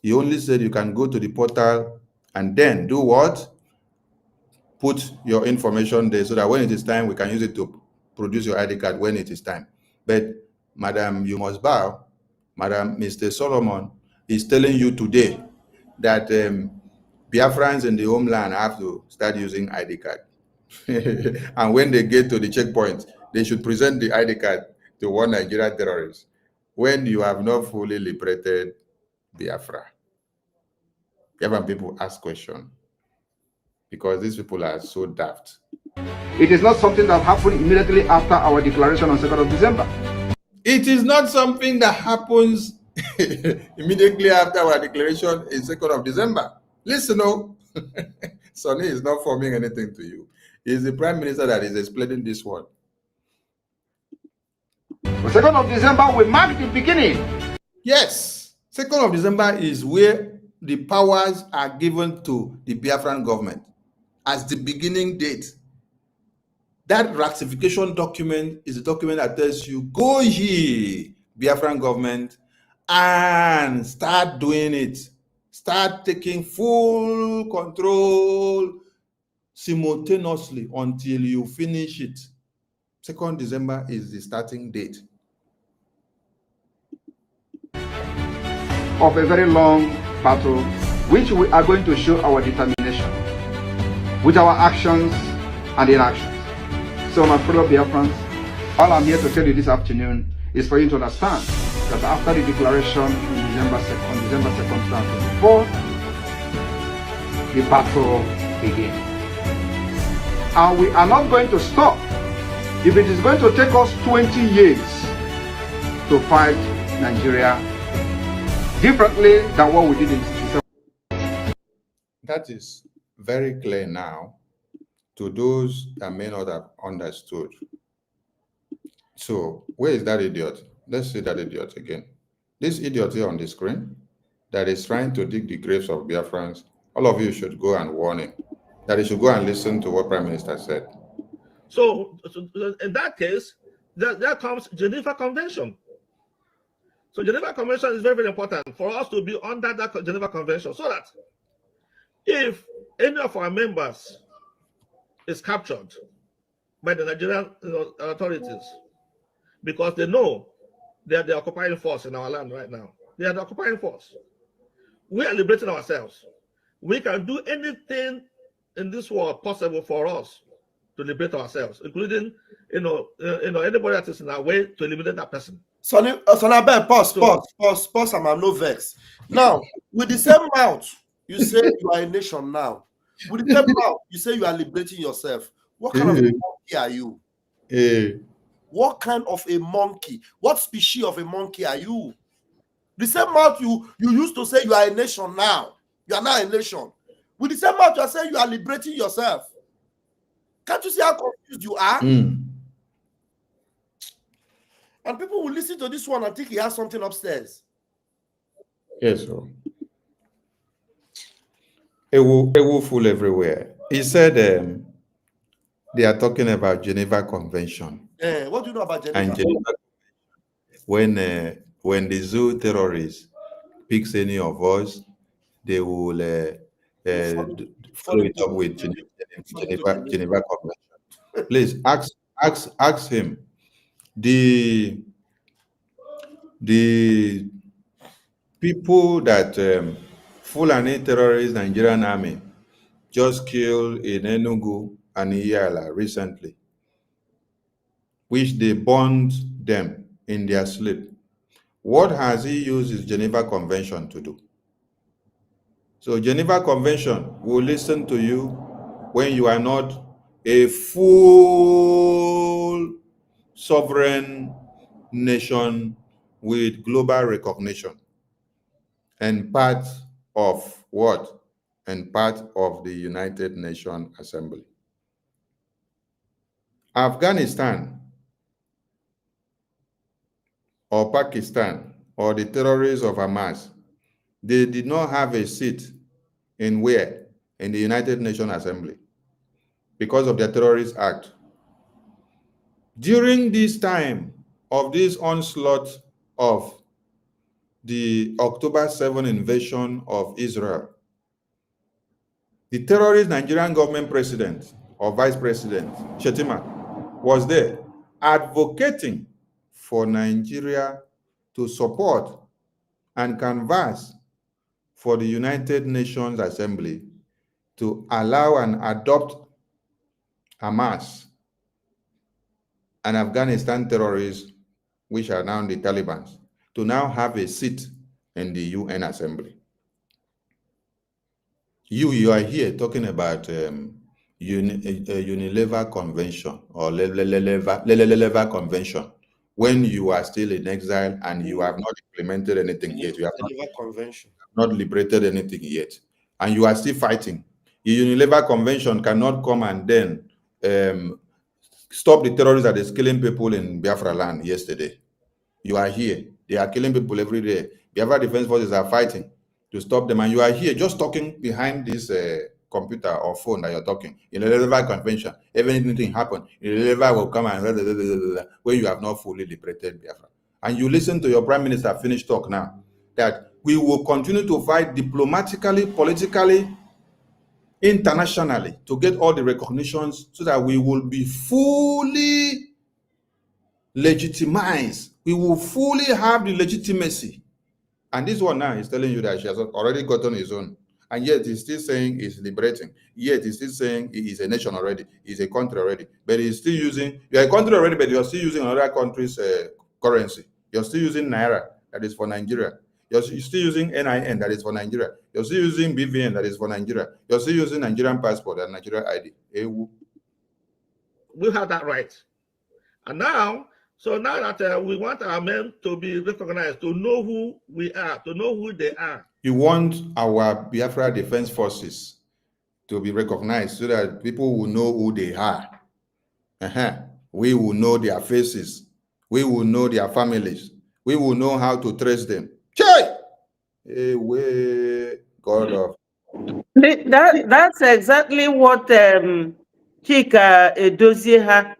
He only said you can go to the portal and then do what? Put your information there so that when it is time, we can use it to produce your ID card when it is time. But, Madam, you must bow. Madam, Mr. Solomon is telling you today that Biafrans in the homeland have to start using ID card. And when they get to the checkpoint, they should present the ID card to one Nigerian terrorist when you have not fully liberated Biafra. Biafran people ask questions because these people are so daft. It is not something that happened immediately after our declaration on 2nd of December. It is not something that happens immediately after our declaration in 2nd of December. Listen, Sonny is not forming anything to you. It's the Prime Minister that is explaining this one. The 2nd of December will mark the beginning. Yes, 2nd of December is where the powers are given to the Biafran government as the beginning date. That ratification document is a document that tells you, go ye, Biafran government, and start doing it. Start taking full control simultaneously until you finish it. 2nd December is the starting date of a very long battle, which we are going to show our determination with our actions and inactions. So, my fellow Biafrans, all I'm here to tell you this afternoon is for you to understand that after the declaration on December 2nd, 2024, the battle begins. And we are not going to stop. If it is going to take us 20 years to fight Nigeria differently than what we did in 1967. That is very clear now to those that may not have understood. So, where is that idiot? Let's see that idiot again. This idiot here on the screen that is trying to dig the graves of Biafrans, all of you should go and warn him that he should go and listen to what Prime Minister said. So in that case, there comes Geneva Convention. So Geneva Convention is very, very important for us to be under that Geneva Convention so that if any of our members is captured by the Nigerian authorities because they know they are the occupying force in our land right now. They are the occupying force. We are liberating ourselves. We can do anything in this world possible for us to liberate ourselves, including, anybody that is in our way to eliminate that person. Sonny, pause, I'm no vex. Now, with the same mouth, you say you are a nation now. With the same mouth, you say you are liberating yourself. What kind of a monkey are you? What kind of a monkey? What species of a monkey are you? The same mouth you used to say you are a nation now. You are now a nation. With the same mouth you are saying you are liberating yourself. Can't you see how confused you are? And people will listen to this one and think he has something upstairs. Yes, sir. It will fool everywhere. He said they are talking about Geneva Convention. What do you know about Geneva? And Geneva, when the zoo terrorists picks any of us, they will follow it up with Geneva Convention. Please ask him. The people that Fulani terrorist Nigerian army just killed in Enugu and Iyala recently, which they burned them in their sleep. What has he used his Geneva Convention to do? So Geneva Convention will listen to you when you are not a full sovereign nation with global recognition and part of what? And part of the United Nations Assembly. Afghanistan or Pakistan or the terrorists of Hamas, they did not have a seat in where? In the United Nations Assembly because of their terrorist act. During this time of this onslaught of the October 7 invasion of Israel, the terrorist Nigerian government president or vice president, Shetima, was there advocating for Nigeria to support and canvass for the United Nations Assembly to allow and adopt Hamas and Afghanistan terrorists, which are now the Taliban, to now have a seat in the UN Assembly. You are here talking about Unilever Convention or Lever Convention when you are still in exile and you have not implemented anything yet. You have not liberated anything yet. And you are still fighting. The Unilever Convention cannot come and then stop the terrorists that is killing people in Biafra land yesterday. You are here. They are killing people every day. Biafra Defense Forces are fighting to stop them. And you are here just talking behind this computer or phone that you're talking. In the Unilever Convention, if anything happens, Unilever will come and when you have not fully liberated Biafra. And you listen to your Prime Minister finish talk now, that we will continue to fight diplomatically, politically, internationally to get all the recognitions so that we will be fully legitimized. We will fully have the legitimacy. And this one now is telling you that she has already gotten his own. And yet he's still saying he's liberating. Yet he's still saying he is a nation already. He's a country already. But he's still using, you're a country already, but you're still using another country's currency. You're still using Naira, that is for Nigeria. You're still using NIN, that is for Nigeria. You're still using BVN, that is for Nigeria. You're still using Nigerian passport and Nigerian ID. We have that right. And now, so now that we want our men to be recognized, to know who we are, to know who they are. You want our Biafra Defense Forces to be recognized so that people will know who they are. We will know their faces. We will know their families. We will know how to trace them. God of. That's exactly what Chika Edozie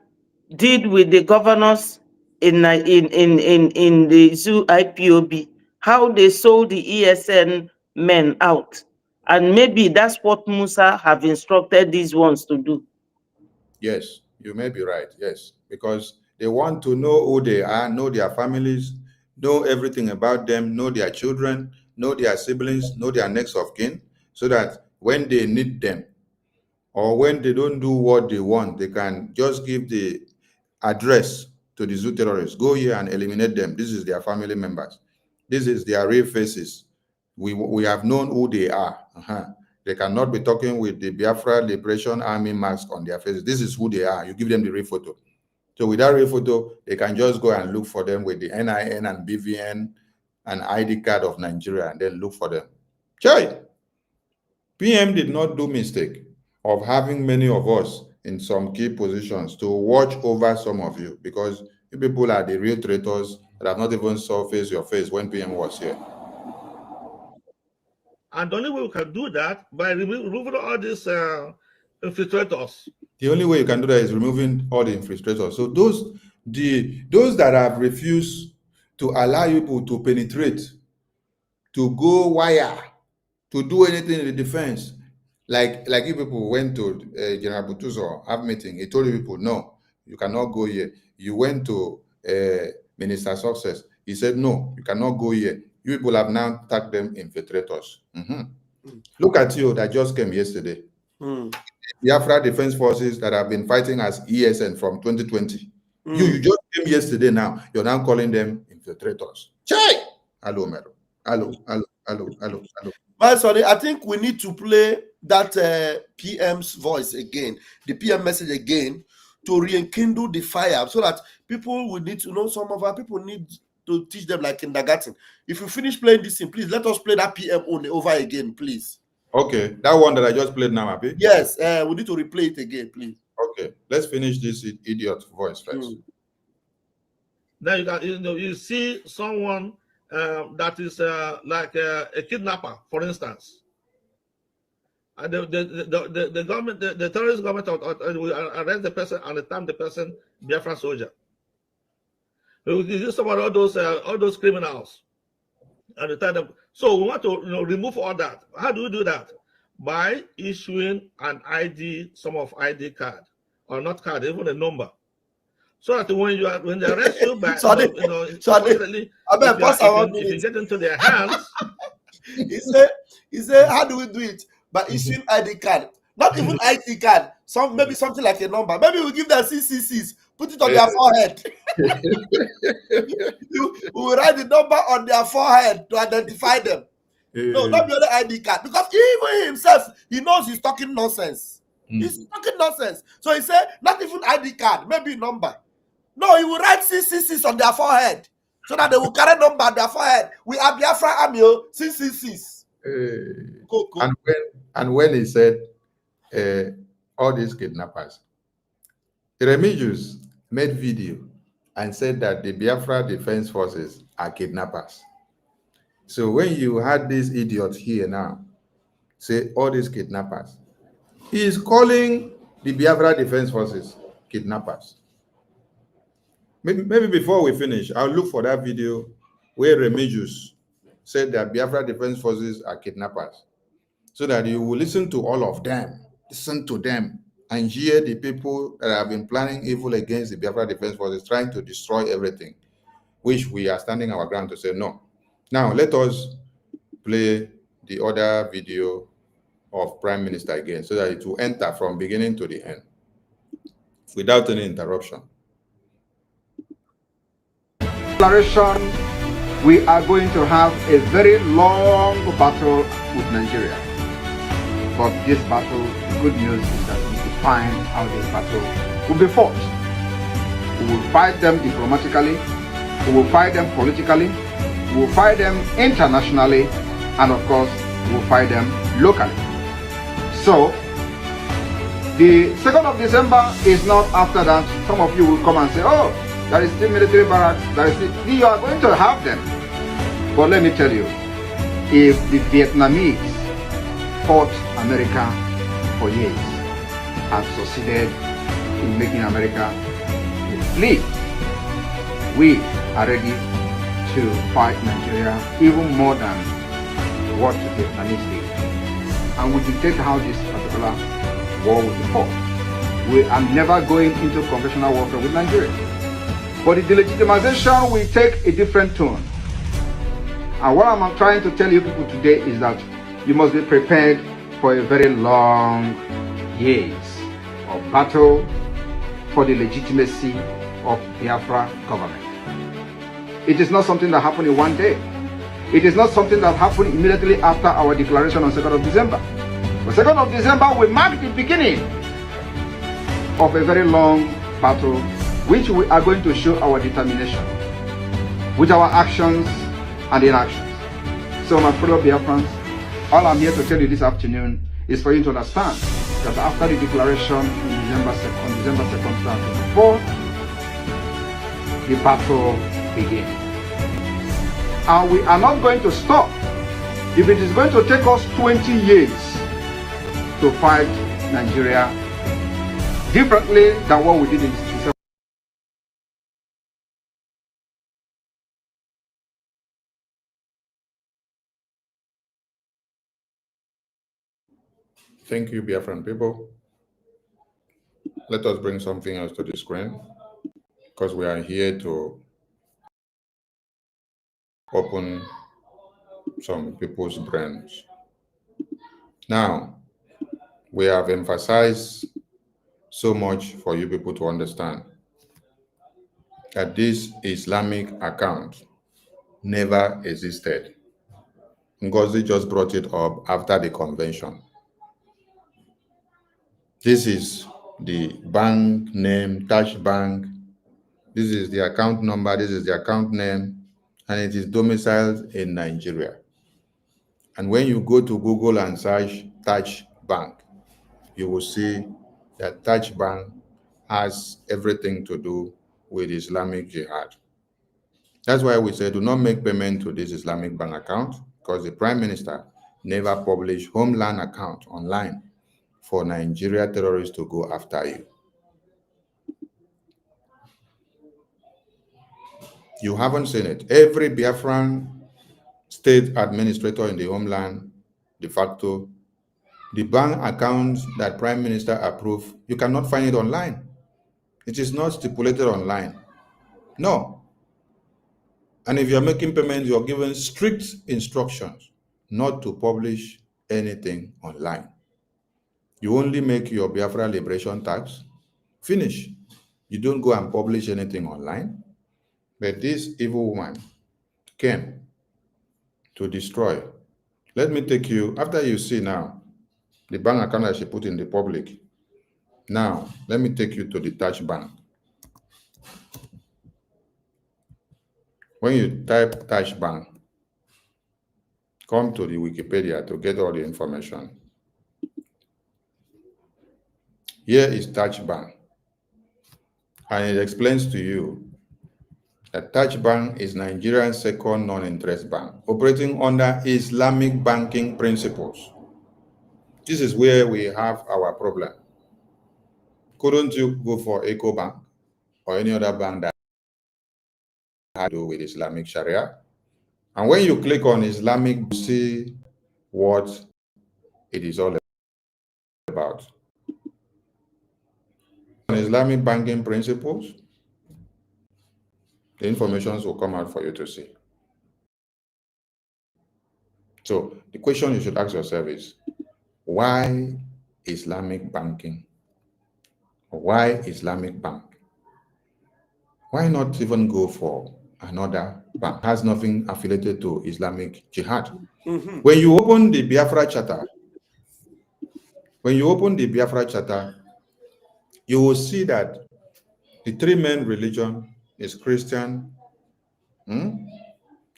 did with the governors in the zoo IPOB, how they sold the ESN men out. And maybe that's what Musa have instructed these ones to do. Yes, you may be right. Yes, because they want to know who they are, know their families, know everything about them, know their children, know their siblings, know their next of kin, so that when they need them or when they don't do what they want, they can just give the address to the zoo terrorists. Go here and eliminate them. This is their family members. This is their real faces. We have known who they are. They cannot be talking with the Biafra Liberation Army mask on their faces. This is who they are. You give them the real photo. So with that real photo, they can just go and look for them with the NIN and BVN and ID card of Nigeria and then look for them. PM did not do mistake of having many of us in some key positions to watch over some of you, because you people are the real traitors that have not even surfaced your face when PM was here. And the only way we can do that by removing all these infiltrators. The only way you can do that is removing all the infiltrators. So those that have refused to allow people to penetrate, to go wire, to do anything in the defense, like if people went to General Butuzo have meeting, he told people, no, you cannot go here. You went to Minister Success, he said, no, you cannot go here. You people have now tagged them infiltrators. Look at you that just came yesterday. Biafra Defense Forces that have been fighting as ESN from 2020. You just came yesterday now. You're now calling them infiltrators. Chai! Hello, Mero. Hello. My son, I think we need to play that PM's voice again, the PM message again, to rekindle the fire so that people will need to know. Some of our people need to teach them like kindergarten. If you finish playing this thing, please let us play that PM only over again, please. Okay, that one that I just played now, Abi? Yes, we need to replay it again, please. Okay, let's finish this idiot voice first. Then you see someone that is like a kidnapper, for instance. And the government, the terrorist government will arrest the person and return the person Biafran soldier. We use some of all those criminals and return them. So we want to remove all that. How do we do that? By issuing an ID, some of ID card, or not card, even a number. So that when they arrest you back, if you get into their hands. He said, how do we do it? By issuing ID card. Not even ID card. Maybe something like a number. Maybe we give them CCCs, put it on their forehead. We will write the number on their forehead to identify them. No, not the other ID card. Because even himself, he knows he's talking nonsense. He's talking nonsense. So he said, not even ID card, maybe number. No, he will write CCCs on their forehead so that they will carry number on their forehead. We are Biafra Army, CCCs. Cool. And when he said all these kidnappers, Remigius made video and said that the Biafra Defense Forces are kidnappers. So when you had this idiot here now say all these kidnappers, he is calling the Biafra Defense Forces kidnappers. Maybe before we finish, I'll look for that video where Remigius said that Biafra Defense Forces are kidnappers, so that you will listen to all of them, listen to them, and hear the people that have been planning evil against the Biafra Defense Forces, trying to destroy everything, which we are standing our ground to say no. Now, let us play the other video of Prime Minister again, so that it will enter from beginning to the end, without any interruption. Declaration, we are going to have a very long battle with Nigeria. But this battle, the good news is that we define how this battle will be fought. We will fight them diplomatically, we will fight them politically, we will fight them internationally, and of course, we will fight them locally. So, the 2nd of December is not after that. Some of you will come and say, oh, there is still military barracks, you are going to have them. But let me tell you, if the Vietnamese fought America for years and succeeded in making America a fleet, we are ready to fight Nigeria even more than what the Vietnamese did. And we dictate how this particular war will be fought. We are never going into conventional warfare with Nigeria. But the delegitimization will take a different tone. And what I'm trying to tell you people today is that you must be prepared for a very long years of battle for the legitimacy of Biafra government. It is not something that happened in one day. It is not something that happened immediately after our declaration on 2nd of December. The 2nd of December will mark the beginning of a very long battle, which we are going to show our determination with our actions and inactions. So my fellow Biafrans, all I'm here to tell you this afternoon is for you to understand that after the declaration on December 2nd, 2024, the battle begins. And we are not going to stop. If it is going to take us 20 years to fight Nigeria differently than what we did in 67. Thank you, Biafran people. Let us bring something else to the screen, because we are here to open some people's brains. Now, we have emphasized so much for you people to understand that this Islamic account never existed. NGOZI just brought it up after the convention. This is the bank name, Touch Bank. This is the account number, this is the account name, and it is domiciled in Nigeria. And when you go to Google and search Touch Bank, you will see that Touch Bank has everything to do with Islamic Jihad. That's why we say do not make payment to this Islamic bank account, because the Prime Minister never published Homeland account online for Nigeria terrorists to go after you. You haven't seen it. Every Biafran state administrator in the Homeland, de facto, the bank accounts that Prime Minister approved, you cannot find it online. It is not stipulated online. No. And if you're making payments, you're given strict instructions not to publish anything online. You only make your Biafra liberation tax, finish. You don't go and publish anything online. But this evil woman came to destroy. Let me take you, after you see now, the bank account that she put in the public. Now, let me take you to the Touch Bank. When you type Touch Bank, come to the Wikipedia to get all the information. Here is Touch Bank. And it explains to you that Touch Bank is Nigeria's second non-interest bank, operating under Islamic banking principles. This is where we have our problem. Couldn't you go for EKOM or any other bank that has to do with Islamic Sharia? And when you click on Islamic, you see what it is all about. On Islamic banking principles, the information will come out for you to see. So the question you should ask yourself is, why Islamic banking? Why Islamic bank? Why not even go for another bank? Has nothing affiliated to Islamic Jihad. When you open the Biafra Charter, you will see that the three main religions is Christian,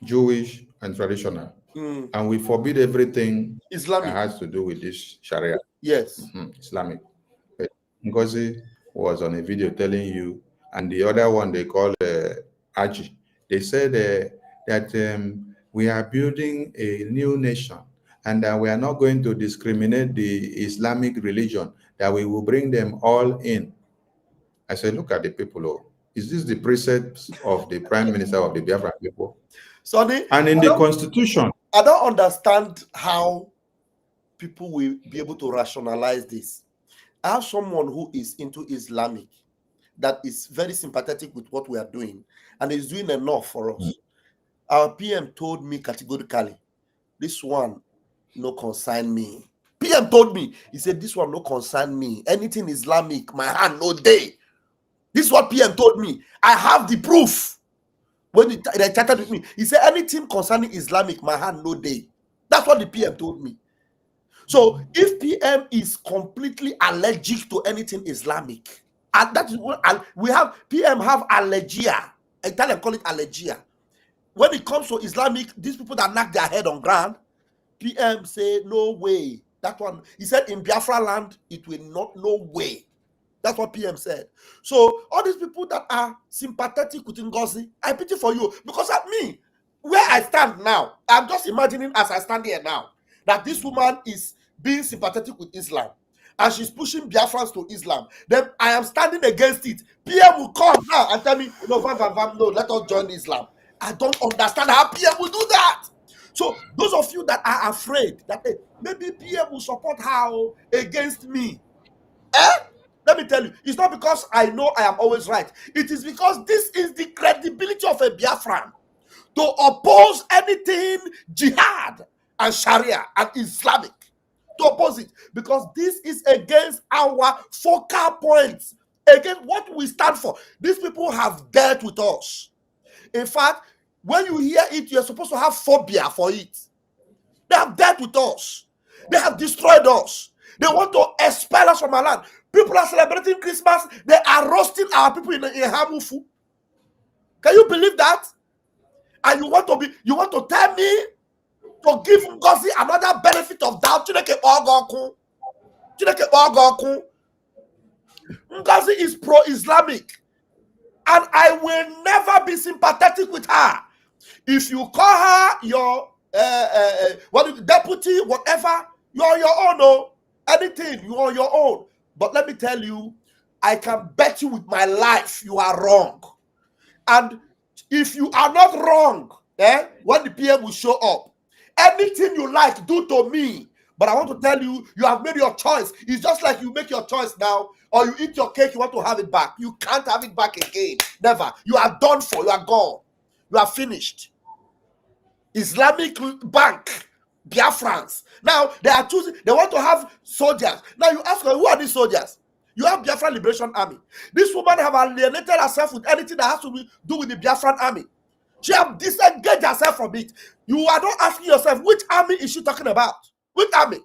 Jewish, and traditional. And we forbid everything Islamic that has to do with this Sharia. Yes. Islamic. But NGOZI was on a video telling you, and the other one they call BRGIE. They said that we are building a new nation, and that we are not going to discriminate the Islamic religion, that we will bring them all in. I said, look at the people. Oh, is this the precepts of the Prime Minister of the Biafra people? Sonny, And in the Constitution. I don't understand how people will be able to rationalize this. I have someone who is into Islamic that is very sympathetic with what we are doing and is doing enough for us. Our PM told me categorically, this one no concern me. PM told me, he said, this one no concern me. Anything Islamic, my hand no day. This is what PM told me. I have the proof. When they chatted with me, he said, anything concerning Islamic, my hand no day. That's what the PM told me. So if PM is completely allergic to anything Islamic, and that is what we have, PM have allergia. Italian call it allergia. When it comes to Islamic, these people that knock their head on ground, PM say, no way. That one, he said, in Biafra land, it will not, no way. That's what PM said. So all these people that are sympathetic with NGOZI, I pity for you, because at me, where I stand now, I'm just imagining as I stand here now, that this woman is being sympathetic with Islam. and she's pushing Biafrans to Islam, then I am standing against it. PM will come now and tell me, no, no, let us join Islam. I don't understand how PM will do that. So those of you that are afraid that maybe PM will support her against me, let me tell you, it's not because I know I am always right. It is because this is the credibility of a Biafran to oppose anything jihad and Sharia and Islamic, to oppose it, because this is against our focal points, against what we stand for. These people have dealt with us. In fact, when you hear it, you're supposed to have phobia for it. They have dealt with us. They have destroyed us. They want to expel us from our land. People are celebrating Christmas. They are roasting our people in Hamufu. Can you believe that? And you want to tell me to give NGOZI another benefit of doubt? NGOZI is pro-Islamic, and I will never be sympathetic with her. If you call her your deputy, whatever, you're on your own. Oh, anything, you're on your own. But let me tell you, I can bet you with my life you are wrong. And if you are not wrong, when the PM will show up, anything you like, do to me. But I want to tell you, you have made your choice. It's just like you make your choice now, or you eat your cake, you want to have it back. You can't have it back again. Never. You are done for. You are gone. You are finished. Islamic Bank, Biafrans. Now they are choosing, they want to have soldiers. Now you ask her, who are these soldiers? You have Biafran Liberation Army. This woman have alienated herself with anything that has to do with the Biafran Army. She have disengaged herself from it. You are not asking yourself, which army is she talking about? Which army?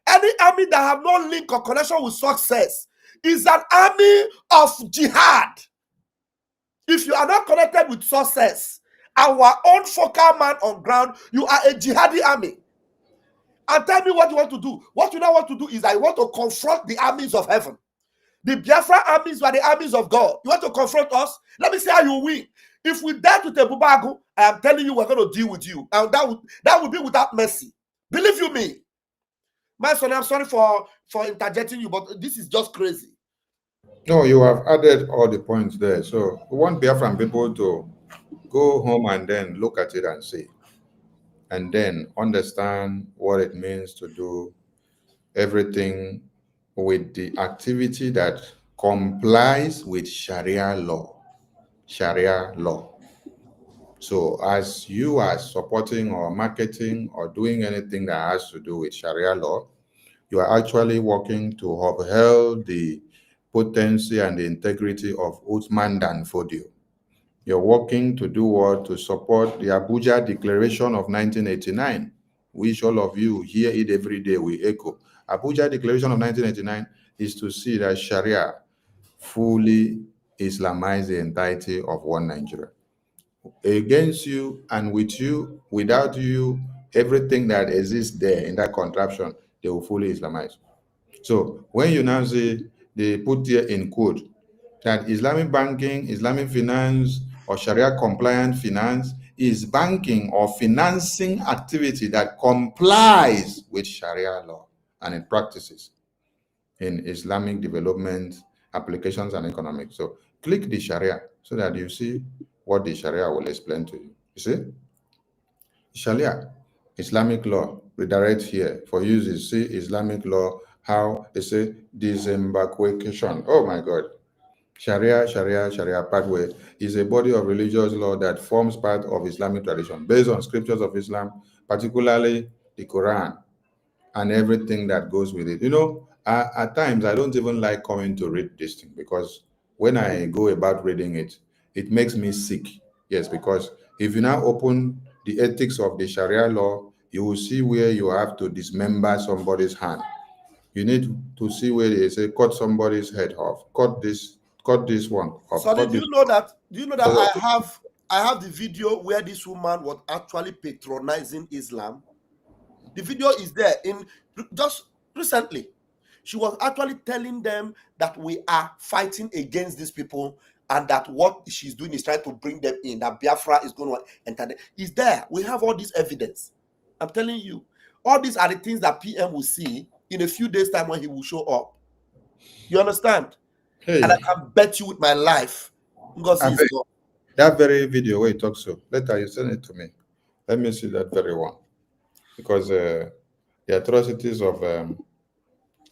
Any army that have no link or connection with success is an army of jihad. If you are not connected with success, our own focal man on ground, you are a jihadi army. And tell me what you want to do. What you now want to do is I want to confront the armies of heaven. The Biafra armies were the armies of God. You want to confront us? Let me see how you win. If we dare to take Bubago, I am telling you we're going to deal with you. And that would be without mercy. Believe you me. My son, I'm sorry for interjecting you, but this is just crazy. No, you have added all the points there. So we want Biafran people to go home and then look at it and see. And then understand what it means to do everything with the activity that complies with Sharia law. Sharia law. So as you are supporting or marketing or doing anything that has to do with Sharia law, you are actually working to uphold the potency and the integrity of Uthman Dan Fodio. You're working to do what? To support the Abuja Declaration of 1989, which all of you hear it every day, we echo. Abuja Declaration of 1989 is to see that Sharia fully Islamize the entirety of one Nigeria. Against you and with you, without you, everything that exists there in that contraption, they will fully Islamize. So when you now say, they put here in quote, that Islamic banking, Islamic finance, or Sharia compliant finance is banking or financing activity that complies with Sharia law and it practices in Islamic development, applications, and economics. So click the Sharia so that you see what the Sharia will explain to you. You see? Sharia, Islamic law, redirect here. For you to see Islamic law, how they say disembarkation. Oh my God. Sharia pathway is a body of religious law that forms part of Islamic tradition based on scriptures of Islam, particularly the Quran and everything that goes with it. You know, at times I don't even like coming to read this thing because when I go about reading it, it makes me sick. Yes, because if you now open the ethics of the Sharia law, you will see where you have to dismember somebody's hand. You need to see where they say cut somebody's head off, cut this one off. Sonny, do you know that I have the video where this woman was actually patronizing Islam? The video is there in just recently. She was actually telling them that we are fighting against these people and that what she's doing is trying to bring them in, that Biafra is going to enter them. Is there. We have all this evidence. I'm telling you, all these are the things that PM will see in a few days' time when he will show up. You understand? Hey, And I can bet you with my life, NGOZI is gone. that very video where he talks to, later you send it to me. Let me see that very one. Because the atrocities of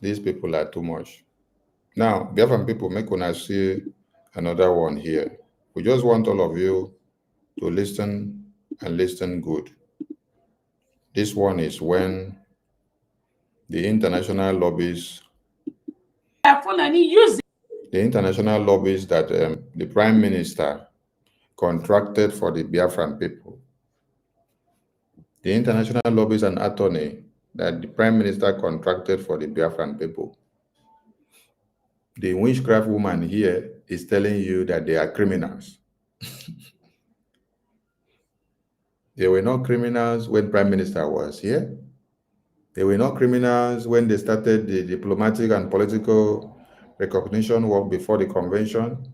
these people are too much. Now, Biafran people, make una see another one here. We just want all of you to listen and listen good. This one is when the international lobbies, the international lobbies that the Prime Minister contracted for the Biafran people, the international lobbies and attorney that the Prime Minister contracted for the Biafran people. The witchcraft woman here is telling you that they are criminals. They were not criminals when Prime Minister was here. They were not criminals when they started the diplomatic and political recognition work before the convention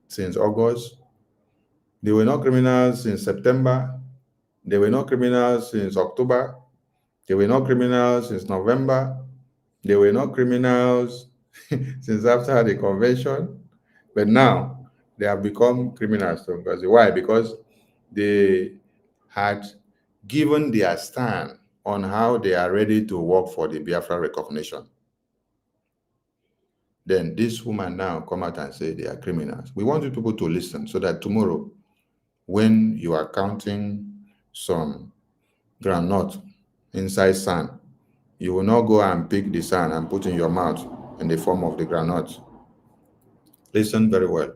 since August. They were not criminals since September. They were not criminals since October. They were not criminals since November. They were not criminals since after the convention. But now they have become criminals. Why? Because they had given their stand on how they are ready to work for the Biafra recognition. Then this woman now come out and say they are criminals. We want you people to listen so that tomorrow, when you are counting some groundnut inside sand, you will not go and pick the sand and put in your mouth in the form of the groundnut. Listen very well.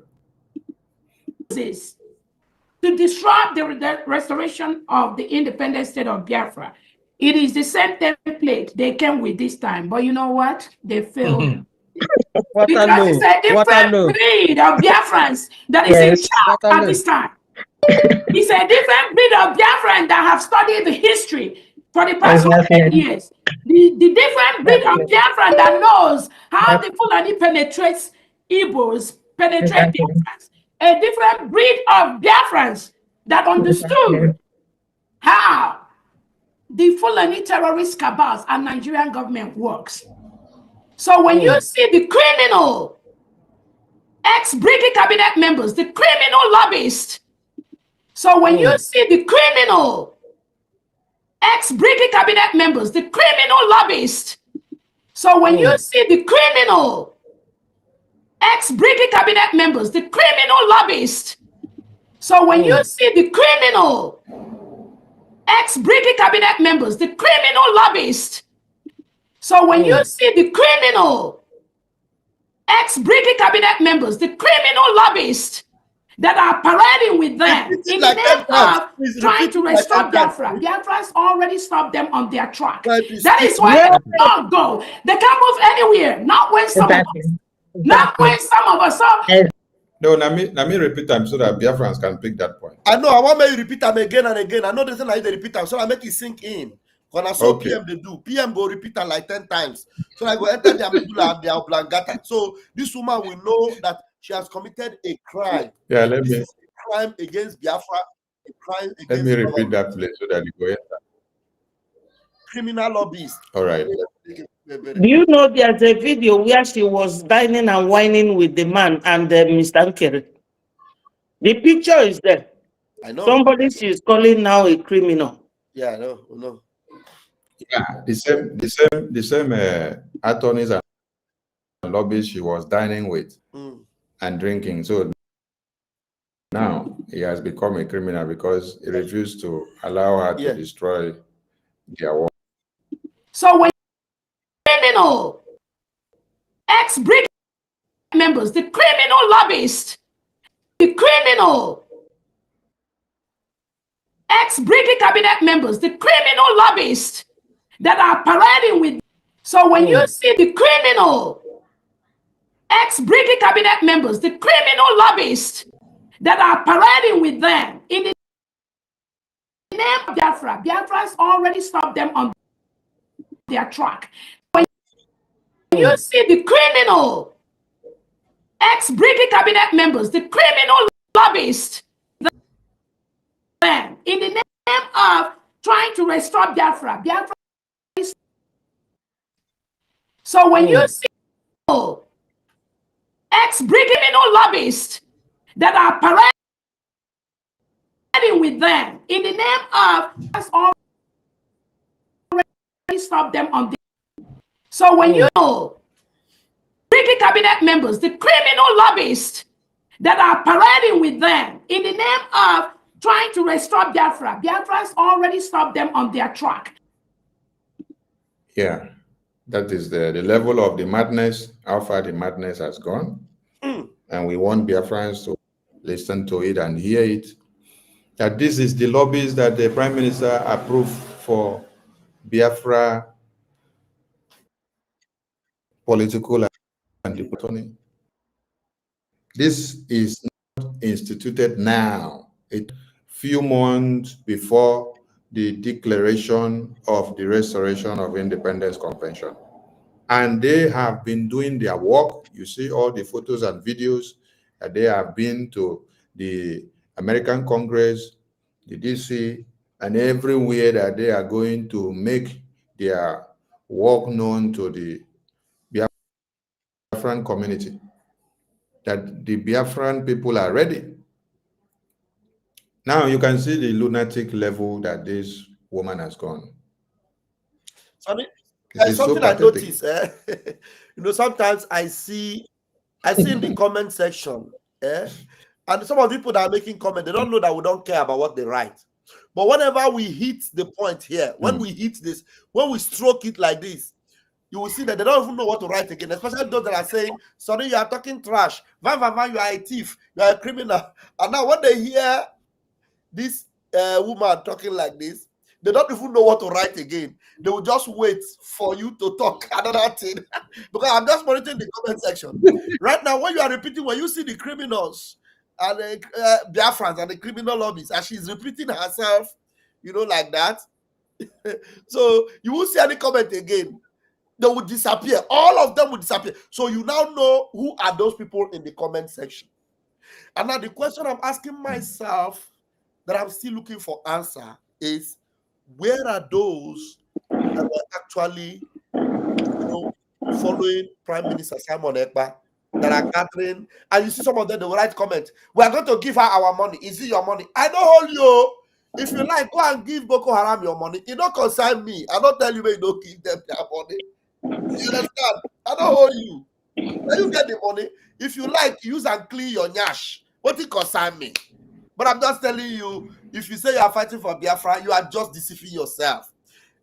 To disrupt the restoration of the independent state of Biafra. It is the same template they came with this time, but you know what? They failed. Because it's a different breed of Biafrans that is in charge at this time. It's a different breed of Biafrans that have studied the history for the past 100 years. The different breed of Biafran that knows how the Fulani penetrates Igbos, penetrate Biafrans. A different breed of Biafrans that understood how the Fulani terrorist cabals and Nigerian government works. So when you see the criminal ex-BRGIE cabinet members, the criminal lobbyists, so when you see the criminal ex-BRGIE cabinet members, the criminal lobbyists, so when you see the criminal ex-BRGIE cabinet members, the criminal lobbyists, so when you see the criminal ex-BRGIE cabinet members, the criminal lobbyists, so when you see the criminal ex-BRGIE cabinet members, the criminal lobbyists that are parading with them in the name of trying to restore Biafra. Biafrans already stopped them on their track. That is why they don't go. They can't move anywhere. Not when some of us. Not when some of us. No, let me repeat them so that Biafrans can pick that point. I know. I want me to repeat them again and again. I know the thing I repeat them, so I make it sink in. When I saw PM they do, PM go repeat them like 10 times. So I go enter their medulla and their oblongata. So this woman will know that she has committed a crime. Yeah, let me. A crime against Biafra. A crime against. Let me repeat that place so that you go enter. Criminal lobbies. All right. Do you know there's a video where she was dining and whining with the man and Mr. Nkere? The picture is there. I know. Somebody she's calling now a criminal. Yeah, I know. I know. Yeah, the same attorneys and lobbies she was dining with and drinking. So now he has become a criminal because he refused to allow her to destroy their work. So when criminal ex-BRGIE members, the criminal lobbyists, the criminal ex-BRGIE cabinet members, the criminal lobbyists that are parading with. So when you see the criminal ex-BRGIE cabinet members, the criminal lobbyists that are parading with them in the name of Biafra, Biafrans already stopped them on their track. When you see the criminal ex-BRGIE cabinet members, the criminal lobbyists, them in the name of trying to restore Biafra, Biafra So when you see ex-criminal lobbyists that are parading with them in the name of us already stop them on this. So when you know Brigadier cabinet members, the criminal lobbyists that are parading with them in the name of trying to restore Biafra, Biafrans already stopped them on their track. Yeah, that is the level of the madness, how far the madness has gone. And we want Biafrans to listen to it and hear it. That this is the lobbies that the Prime Minister approved for Biafra political and diplomacy. This is not instituted now. A few months before the declaration of the Restoration of Independence Convention. And they have been doing their work. You see all the photos and videos that they have been to the American Congress, the DC, and everywhere that they are going to make their work known to the Biafran community, that the Biafran people are ready. Now you can see the lunatic level that this woman has gone. Something I noticed, you know, sometimes I see in the comment section, and some of the people that are making comment, they don't know that we don't care about what they write. But whenever we hit the point here, when we hit this, when we stroke it like this, you will see that they don't even know what to write again, especially those that are saying, sorry, you are talking trash, van, you are a thief, you are a criminal. And now when they hear this woman talking like this, they don't even know what to write again. They will just wait for you to talk another thing. Because I'm just monitoring the comment section. Right now, when you are repeating, when you see the criminals and the Biafrans and the criminal lobbies, and she's repeating herself, you know, like that. So you won't see any comment again. They will disappear. All of them will disappear. So you now know who are those people in the comment section. And now the question I'm asking myself that I'm still looking for answer is, where are those that were actually, you know, following Prime Minister Simon Ekpa, that are gathering? And you see some of them, they will write comment, we are going to give her our money. Is it your money? I don't hold you. If you like, go and give Boko Haram your money. It don't concern me. I don't tell you where you don't give them their money. You understand? I don't hold you. When you get the money, if you like, use and clean your nyash. What it concern me? But I'm just telling you, if you say you are fighting for Biafra, you are just deceiving yourself.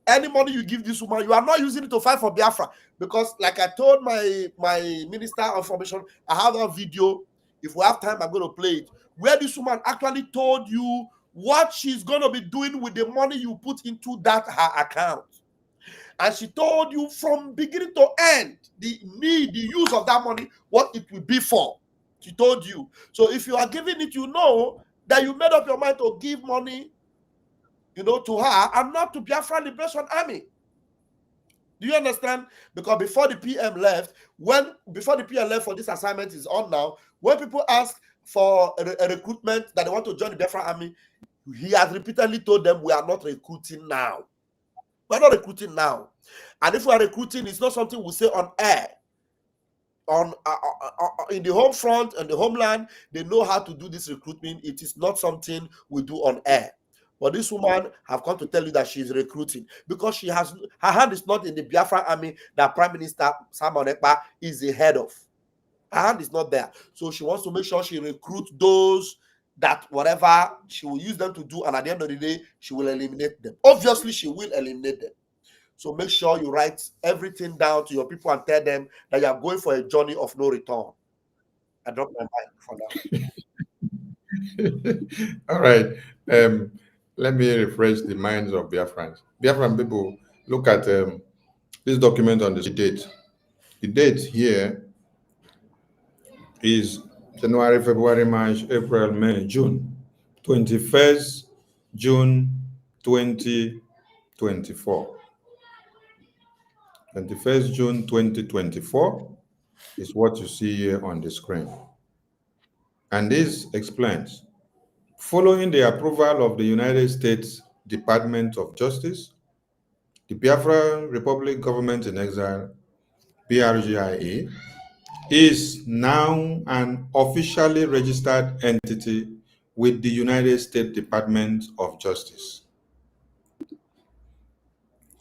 Any money you give this woman, you are not using it to fight for Biafra. Because like I told my Minister of Information, I have a video. If we have time, I'm going to play it, where this woman actually told you what she's going to be doing with the money you put into that her account. And she told you from beginning to end, the use of that money, what it will be for. She told you. So if you are giving it, you know that you made up your mind to give money, you know, to her and not to Biafra Liberation Army. Do you understand? Because before the PM left, before the PM left for this assignment is on now, when people ask for a recruitment that they want to join the Biafra Army, he has repeatedly told them, we are not recruiting now. We're not recruiting now. And if we are recruiting, it's not something we say on air. In the home front and the homeland, they know how to do this recruitment. It is not something we do on air. But this woman have come to tell you that she's recruiting because she has her hand is not in the Biafra Army that Prime Minister Simon Ekpa is the head of. Her hand is not there. So she wants to make sure she recruits those that whatever she will use them to do, and at the end of the day, she will eliminate them. Obviously, she will eliminate them. So make sure you write everything down to your people and tell them that you are going for a journey of no return. I dropped my mic for now. All right. Let me refresh the minds of Biafrans. Biafran people, look at this document on the date. The date here is January, February, March, April, May, June. 21st June 2024. 21st June 2024 is what you see here on the screen. And this explains, following the approval of the United States Department of Justice, the Biafra Republic government in exile BRGIE, is now an officially registered entity with the United States Department of Justice.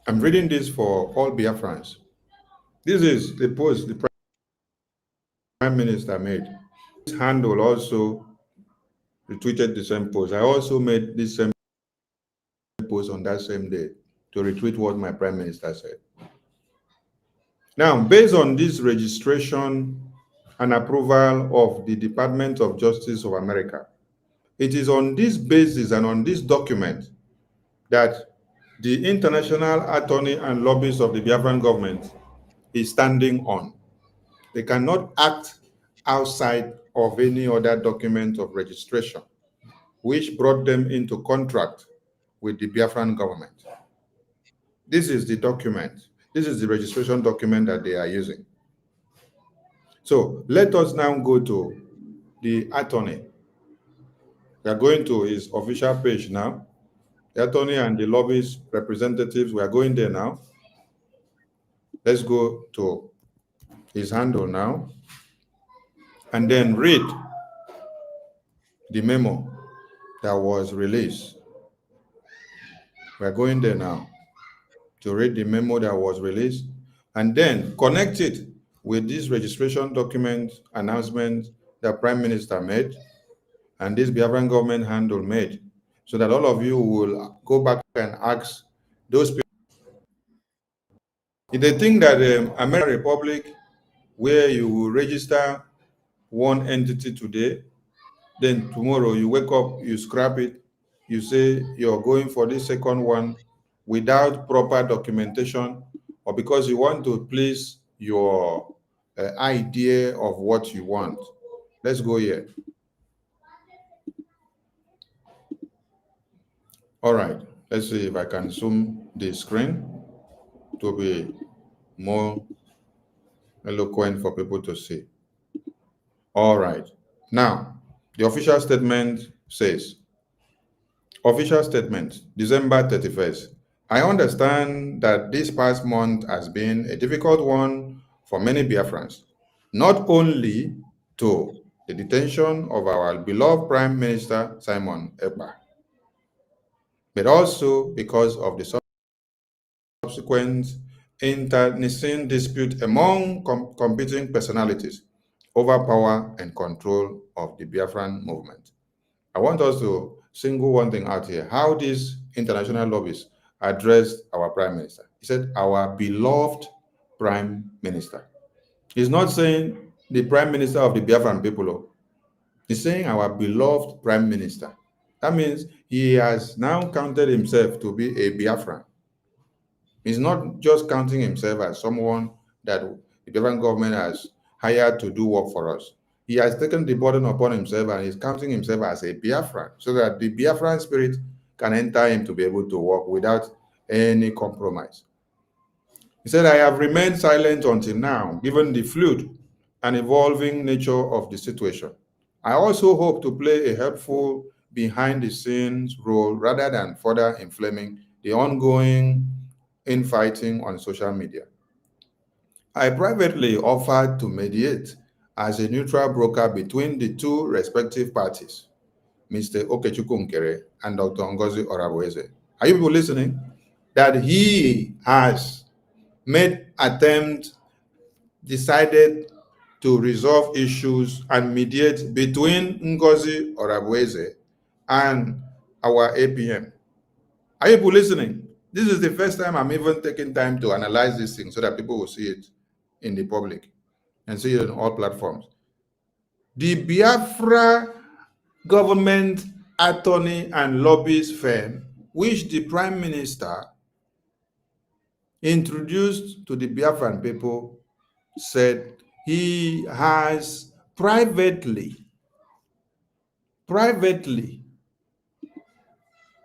I'm reading this for all Biafrans. This is the post the Prime Minister made. This handle also retweeted the same post. I also made this same post on that same day to retweet what my Prime Minister said. Now, based on this registration and approval of the Department of Justice of America, it is on this basis and on this document that the international attorney and lobbyists of the Biafran government is standing on. They cannot act outside of any other document of registration, which brought them into contract with the Biafran government. This is the document. This is the registration document that they are using. So let us now go to the attorney. We are going to his official page now. The attorney and the lobbyist representatives, we are going there now. Let's go to his handle now and then read the memo that was released. We are going there now to read the memo that was released and then connect it with this registration document announcement that Prime Minister made and this Biafran government handle made, so that all of you will go back and ask those people. If they think that American Republic, where you will register one entity today, then tomorrow you wake up, you scrap it, you say you're going for this second one without proper documentation, or because you want to please your idea of what you want. Let's go here. All right, let's see if I can zoom the screen to be more eloquent for people to see. All right, now the official statement says, official statement, December 31st. I understand that this past month has been a difficult one for many Biafrans, not only to the detention of our beloved Prime Minister Simon Ekpa, but also because of the subsequent internecine dispute among competing personalities over power and control of the Biafran movement. I want us to single one thing out here, how these international lobbies addressed our Prime Minister. He said, our beloved Prime Minister. He's not saying the Prime Minister of the Biafran people. He's saying our beloved Prime Minister. That means he has now counted himself to be a Biafran. He's not just counting himself as someone that the Biafran government has hired to do work for us. He has taken the burden upon himself and he's counting himself as a Biafran so that the Biafran spirit can enter him to be able to work without any compromise. He said, I have remained silent until now, given the fluid and evolving nature of the situation. I also hope to play a helpful behind-the-scenes role rather than further inflaming the ongoing infighting on social media. I privately offered to mediate as a neutral broker between the two respective parties, Mr. Okechukwu Nkere and Dr. NGOZI Orabueze. Are you people listening? That he has made attempt, decided to resolve issues and mediate between NGOZI Orabueze and our APM. Are you people listening? This is the first time I'm even taking time to analyze this thing so that people will see it in the public and see it on all platforms. The Biafra government attorney and lobbyist firm, which the Prime Minister introduced to the Biafran people, said he has privately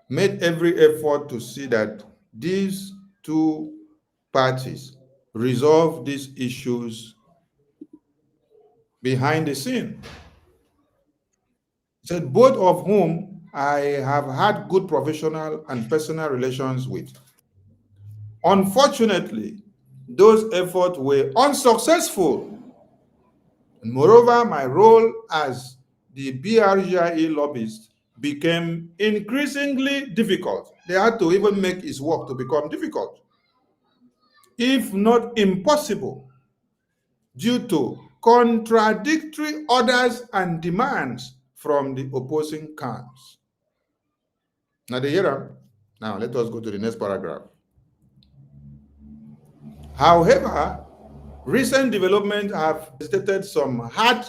made every effort to see that these two parties resolve these issues behind the scene. He said, both of whom I have had good professional and personal relations with. Unfortunately, those efforts were unsuccessful. And moreover, my role as the BRGIE lobbyist became increasingly difficult. They had to even make his work to become difficult, if not impossible, due to contradictory orders and demands from the opposing camps. Now, now let us go to the next paragraph. However, recent developments have stated some hard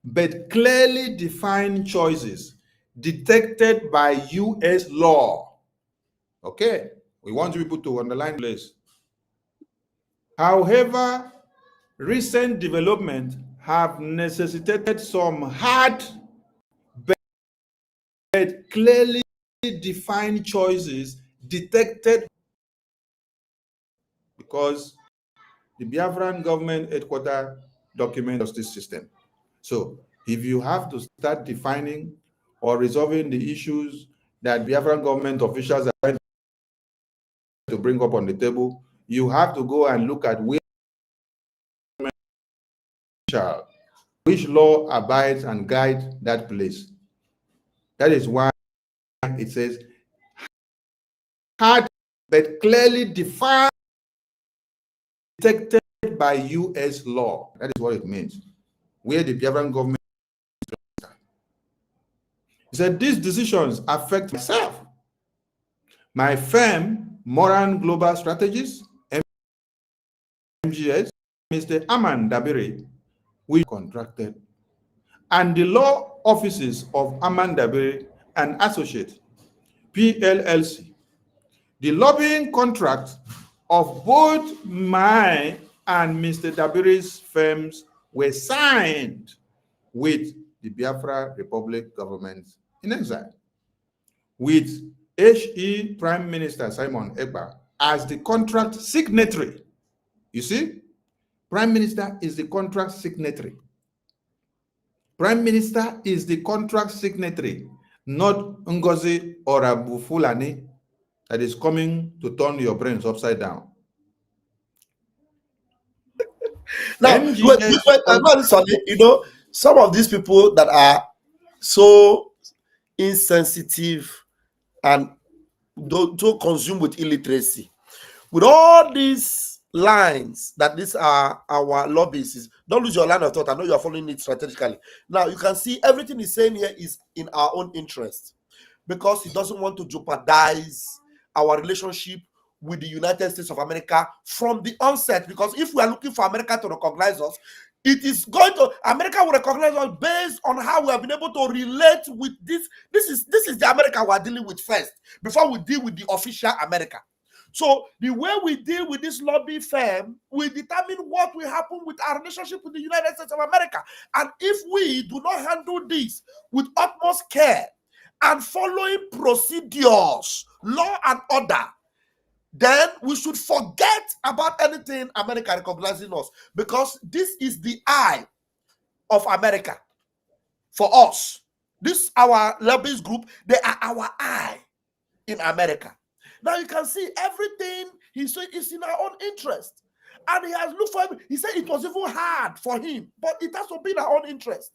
but clearly defined choices detected by U.S. law. Okay, we want people to underline this. However, recent developments have necessitated some hard but clearly defined choices detected because the Biafran government headquarters document justice system. So if you have to start defining or resolving the issues that Biafran government officials are trying to bring up on the table, you have to go and look at which law abides and guides that place. That is why it says hard but clearly defined, detected by U.S. law. That is what it means. Where the Biafran government, he said, these decisions affect myself, my firm, Moran Global Strategies, NGOZI, Mr. Aman Dabiri, we contracted, and the law offices of Aman Dabiri and Associate, PLLC. The lobbying contract of both my and Mr. Dabiri's firms were signed with the Biafra Republic government in exile, with HE Prime Minister Simon Ekpa as the contract signatory. You see, Prime Minister is the contract signatory. Prime Minister is the contract signatory, not NGOZI or Abu Fulani that is coming to turn your brains upside down. Now, you know, some of these people that are so insensitive and so consumed with illiteracy, with all these lines that these are our lobbyists, don't lose your line of thought. I know you are following it strategically. Now, you can see everything he's saying here is in our own interest, because he doesn't want to jeopardize our relationship with the United States of America from the onset. Because if we are looking for America to recognize us, it is going to, America will recognize us based on how we have been able to relate with this. This is the America we are dealing with first, before we deal with the official America. So the way we deal with this lobby firm will determine what will happen with our relationship with the United States of America. And if we do not handle this with utmost care and following procedures, law and order, then we should forget about anything America recognizing us, because this is the eye of America for us. This our lobbyist group, they are our eye in America. Now you can see everything he said is in our own interest. And he has looked for him. He said it was even hard for him, but it has to be in our own interest.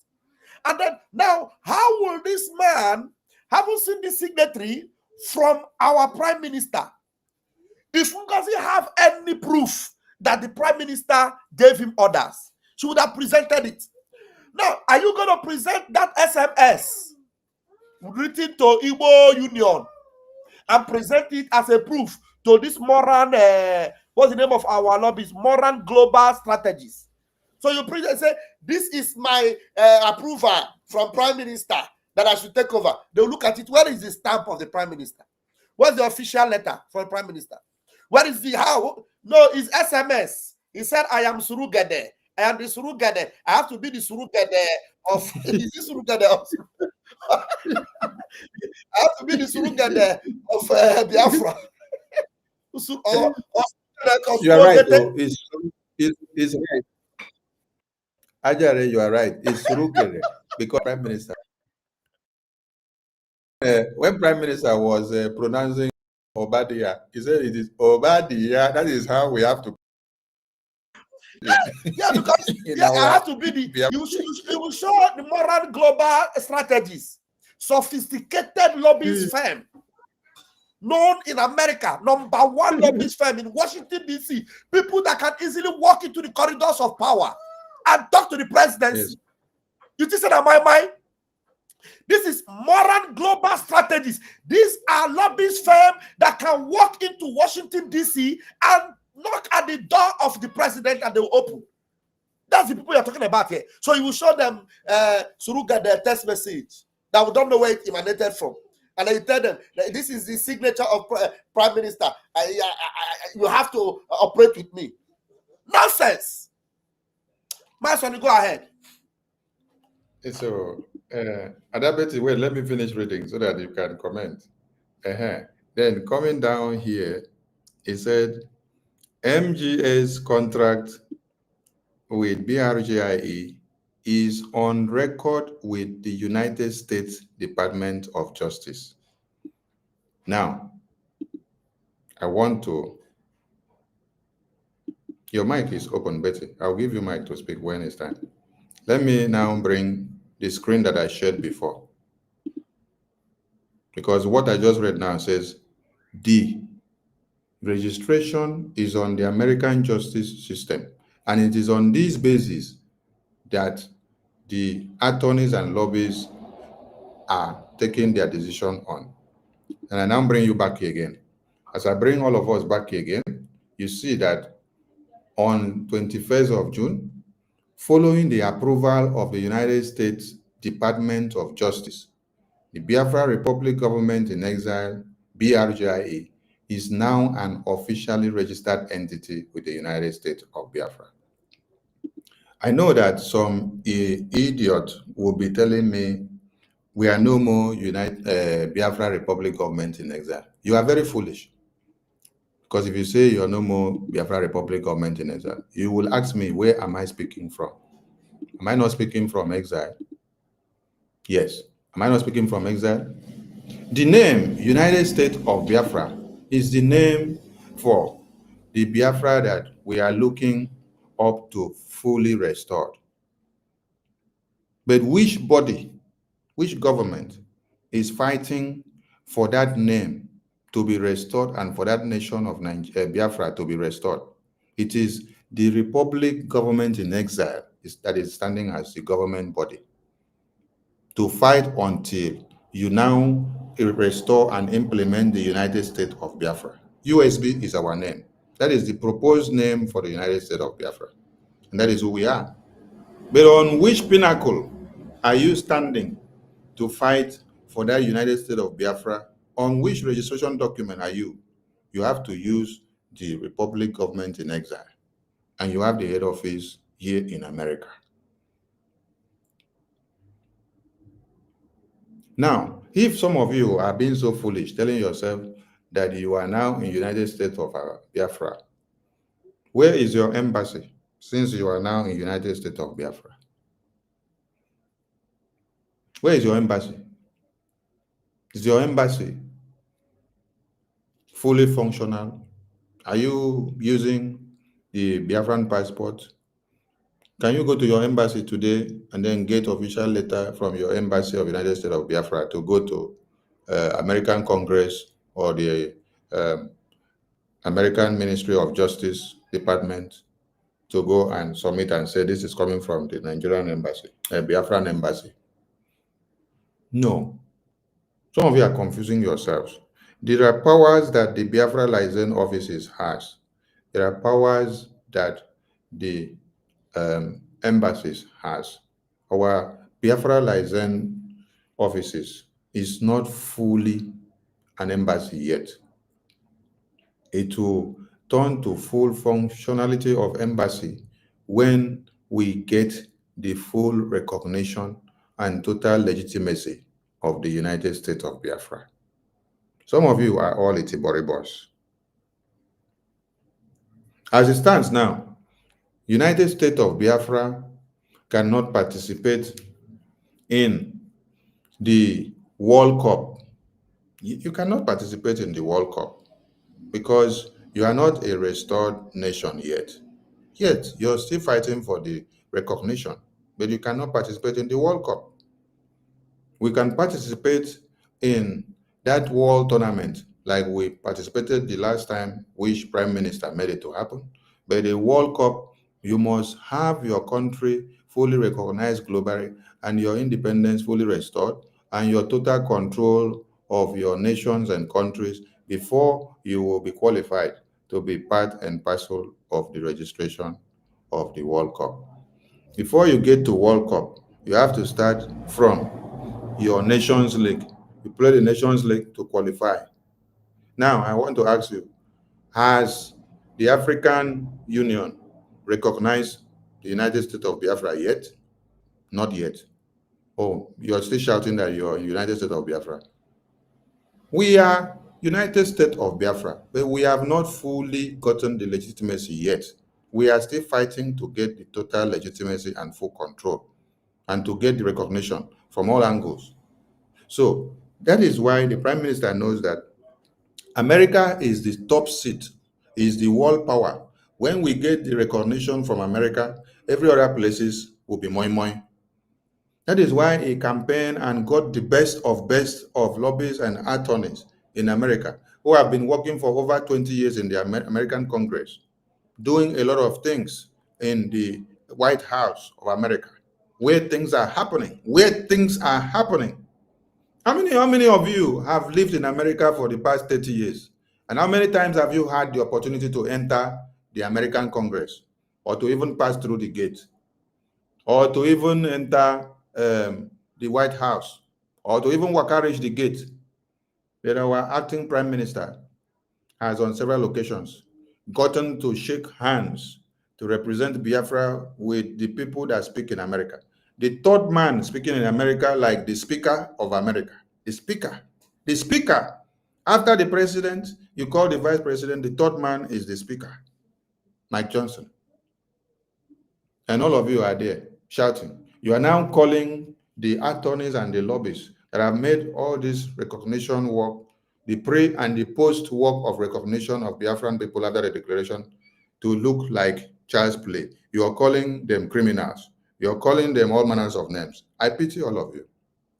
And then now, how will this man, having seen the signatory from our prime minister, if Ngozi have any proof that the prime minister gave him orders, she would have presented it. Now, are you going to present that SMS written to Igbo Union and present it as a proof to this Moran, what's the name of our lobbies? Moran Global Strategies. So you present, say, this is my approval from Prime Minister that I should take over. They'll look at it. Where is the stamp of the Prime Minister? Where's the official letter from the Prime Minister? Where is the how? No, it's SMS. He said, I am Surugede. I am the Surugede. I have to be the Surugede of is this Surugede of I have to be the Surugede of Biafra. You are right. Oh, it's right. Ajare, you are right. It's Surugede because Prime Minister. When Prime Minister was pronouncing Obadiah. He said it is Obadiah. That is how we have to. Yeah, because I have to be the. You will show the moral global strategies, sophisticated lobbyist firm, known in America, #1 lobbyist firm in Washington D.C. People that can easily walk into the corridors of power and talk to the presidency. Yes. You think that my mind? This is moral global strategies. These are lobbyist firm that can walk into Washington D.C. and knock at the door of the president and they will open. That's the people you're talking about here. So you will show them Suruga the text message that we don't know where it emanated from. And then you tell them that this is the signature of Prime Minister. You have to operate with me. Nonsense. My son, go ahead. So, Adabeti, wait, let me finish reading so that you can comment. Then coming down here, he said, MGA's contract with BRGIE is on record with the United States Department of Justice. Now, I want to, your mic is open, Betty. I'll give you mic to speak when it's time. Let me now bring the screen that I shared before. Because what I just read now says, the registration is on the American justice system. And it is on this basis that the attorneys and lobbyists are taking their decision on. And I now bring you back here again. As I bring all of us back here again, you see that on 21st of June, following the approval of the United States Department of Justice, the Biafra Republic Government in Exile, BRGIE, is now an officially registered entity with the United States of Biafra. I know that some idiot will be telling me, we are no more Biafra Republic Government in Exile. You are very foolish. Because if you say you are no more Biafra Republic Government in Exile, you will ask me, where am I speaking from? Am I not speaking from exile? Yes. Am I not speaking from exile? The name United States of Biafra is the name for the Biafra that we are looking up to fully restored. But which body, which government is fighting for that name to be restored and for that nation of Biafra to be restored? It is the Republic Government in Exile that is standing as the government body to fight until you now restore and implement the United States of Biafra. USB is our name. That is the proposed name for the United States of Biafra. And that is who we are. But on which pinnacle are you standing to fight for that United States of Biafra? On which registration document are you? You have to use the Republic Government in Exile. And you have the head office here in America. Now, if some of you are being so foolish, telling yourself that you are now in the United States of Biafra, where is your embassy since you are now in the United States of Biafra? Where is your embassy? Is your embassy fully functional? Are you using the Biafran passport? Can you go to your embassy today and then get official letter from your embassy of the United States of Biafra to go to American Congress or the American Ministry of Justice Department to go and submit and say this is coming from the Nigerian embassy, Biafran embassy? No. Some of you are confusing yourselves. There are powers that the Biafra liaison offices has. There are powers that the embassies has. Our Biafra liaison offices is not fully an embassy yet. It will turn to full functionality of embassy when we get the full recognition and total legitimacy of the United States of Biafra. Some of you are all itiboribos. As it stands now, United States of Biafra cannot participate in the World Cup. You cannot participate in the World Cup because you are not a restored nation yet. Yet, you're still fighting for the recognition, but you cannot participate in the World Cup. We can participate in that world tournament like we participated the last time which Prime Minister made it to happen. But the World Cup, you must have your country fully recognized globally and your independence fully restored and your total control of your nations and countries before you will be qualified to be part and parcel of the registration of the World Cup. Before you get to World Cup, you have to start from your Nations League. You play the Nations League to qualify. Now, I want to ask you, has the African Union recognized the United States of Biafra yet? Not yet. Oh, you're still shouting that you're United States of Biafra. We are United States of Biafra, but we have not fully gotten the legitimacy yet. We are still fighting to get the total legitimacy and full control and to get the recognition from all angles. So that is why the Prime Minister knows that America is the top seat, is the world power. When we get the recognition from America, every other places will be moi moi. That is why he campaigned and got the best of lobbyists and attorneys in America who have been working for over 20 years in the American Congress, doing a lot of things in the White House of America, where things are happening, How many of you have lived in America for the past 30 years? And how many times have you had the opportunity to enter the American Congress or to even pass through the gate or to even enter the White House or to even walk reach the gate? That our acting Prime Minister has on several occasions gotten to shake hands to represent Biafra with the people that speak in America. The third man speaking in America like the Speaker of America. The Speaker. After the President, you call the Vice President, the third man is the Speaker, Mike Johnson. And all of you are there shouting. You are now calling the attorneys and the lobbyists that have made all this recognition work, the pre and the post work of recognition of Biafran people after the declaration, to look like child's play. You are calling them criminals. You are calling them all manners of names. I pity all of you.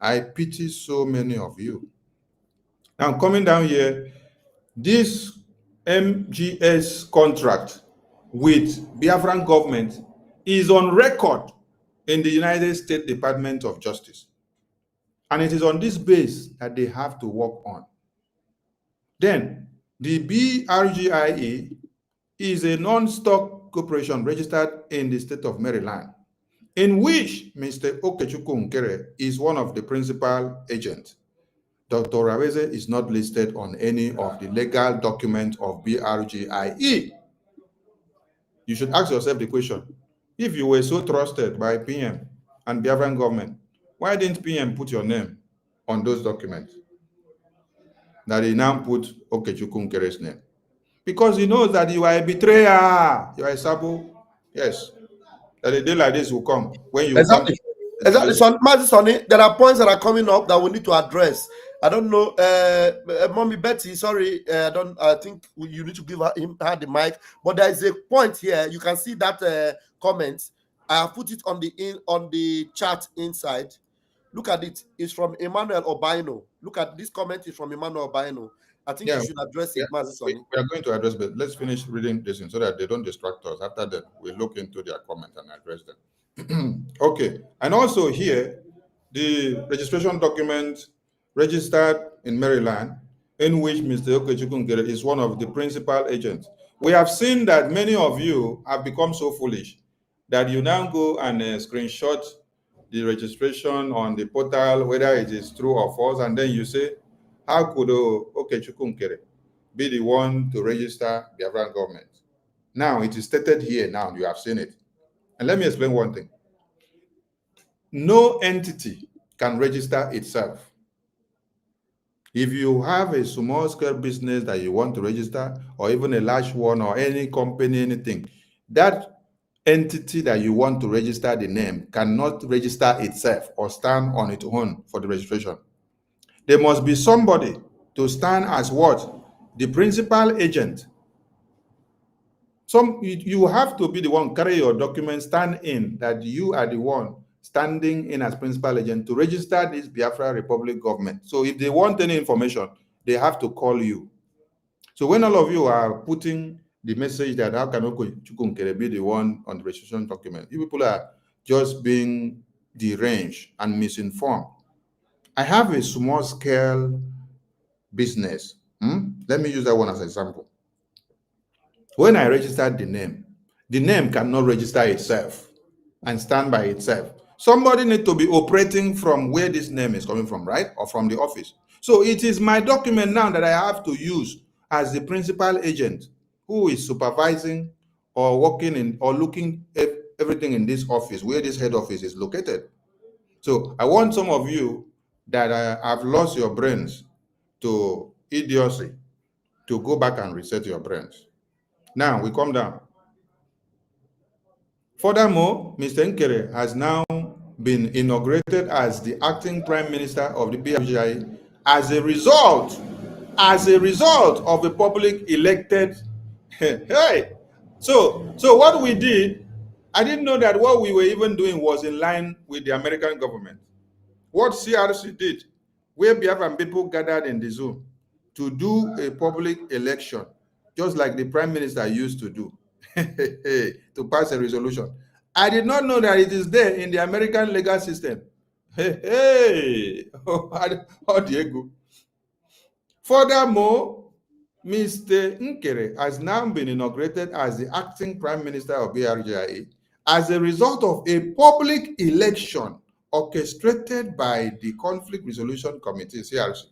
I pity so many of you. Now, coming down here, this MGS contract with Biafran government is on record in the United States Department of Justice. And it is on this base that they have to work on. Then, the BRGIE is a non-stock corporation registered in the state of Maryland, in which Mr. Okechukwu Nkere is one of the principal agents. Dr. Raweze is not listed on any of the legal documents of BRGIE. You should ask yourself the question, if you were so trusted by PM and Biafran government, why didn't PM put your name on those documents? That he now put Okechukwu Nkere's name. Because he knows that you are a betrayer, you are a sabo. Yes. That a day like this will come when you Exactly. So, Master Sonny, there are points that are coming up that we need to address. I don't know, Mommy Betty. Sorry, I think you need to give her the mic. But there is a point here. You can see that comment. I have put it on the chat inside. Look at it. It's from Emmanuel Obino. Look at this comment. Is from Emmanuel Obino. I think you should address it, Master Sonny. We are going to address, but let's finish reading this so that they don't distract us. After that, we look into their comment and address them. Okay. And also here, the registration document registered in Maryland, in which Mr. Okechukwu Nkere is one of the principal agents. We have seen that many of you have become so foolish that you now go and screenshot the registration on the portal, whether it is true or false, and then you say, how could Okechukwu Nkere be the one to register the Biafran government? Now, it is stated here now, you have seen it. And let me explain one thing. No entity can register itself. If you have a small-scale business that you want to register, or even a large one, or any company, anything, that entity that you want to register the name cannot register itself or stand on its own for the registration. There must be somebody to stand as what? the principal agent. You have to be the one, carry your documents, stand in that you are the one standing in as principal agent to register this Biafra Republic government. So if they want any information, they have to call you. So when all of you are putting the message that how can Chukwunkere be the one on the registration document, you people are just being deranged and misinformed. I have a small scale business. Let me use that one as an example. When I registered the name cannot register itself and stand by itself. Somebody needs to be operating from where this name is coming from, right? Or from the office. So it is my document now that I have to use as the principal agent who is supervising or working in or looking at everything in this office, where this head office is located. So I want some of you that have lost your brains to idiocy to go back and reset your brains. Now we come down. Furthermore, Mr. Nkere has now been inaugurated as the acting prime minister of the BRGIE as a result of a public elected. Hey, so what we did, I didn't know that what we were even doing was in line with the American government. What CRC did, where Biafran people gathered in the Zoom to do a public election, just like the prime minister used to do, to pass a resolution. I did not know that it is there in the American legal system. How Diego. Furthermore, Mr. Nkere has now been inaugurated as the acting prime minister of BRGIE as a result of a public election orchestrated by the Conflict Resolution Committee, CRC.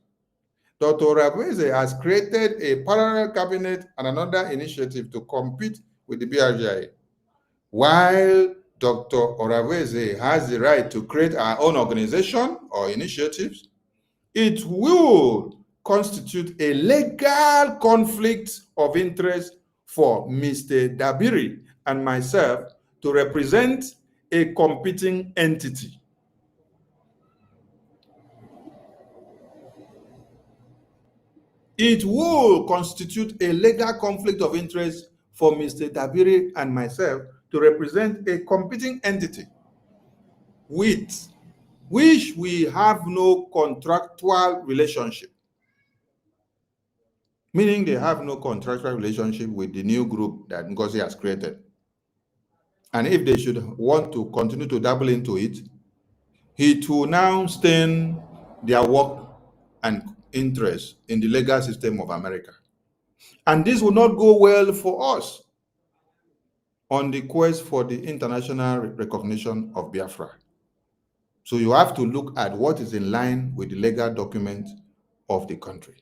Dr. Oraveze has created a parallel cabinet and another initiative to compete with the BRGIE. While Dr. Oraveze has the right to create our own organization or initiatives, it will constitute a legal conflict of interest for Mr. Dabiri and myself to represent a competing entity. It will constitute a legal conflict of interest for Mr. Dabiri and myself to represent a competing entity with which we have no contractual relationship. Meaning they have no contractual relationship with the new group that NGOZI has created. And if they should want to continue to dabble into it, it will now stain their work and interest in the legal system of America. And this will not go well for us on the quest for the international recognition of Biafra. So you have to look at what is in line with the legal document of the country.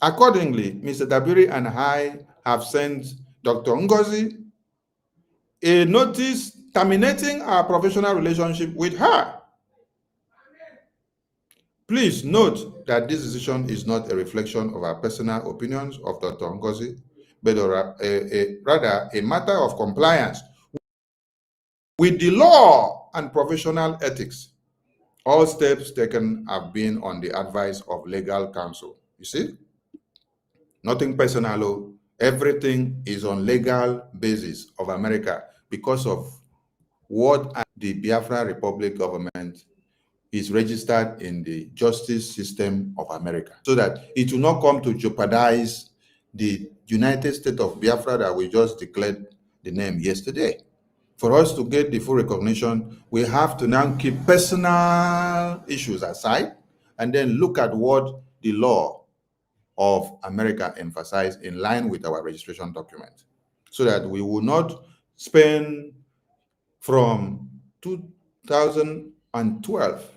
Accordingly, Mr. Dabiri and I have sent Dr. NGOZI a notice terminating our professional relationship with her. Please note that this decision is not a reflection of our personal opinions of Dr. NGOZI, but rather a matter of compliance with the law and professional ethics. All steps taken have been on the advice of legal counsel. You see? Nothing personal. Everything is on legal basis of America because of what the Biafra Republic government is registered in the justice system of America, so that it will not come to jeopardize the United States of Biafra that we just declared the name yesterday. For us to get the full recognition, we have to now keep personal issues aside and then look at what the law of America emphasized in line with our registration document, so that we will not spend from 2012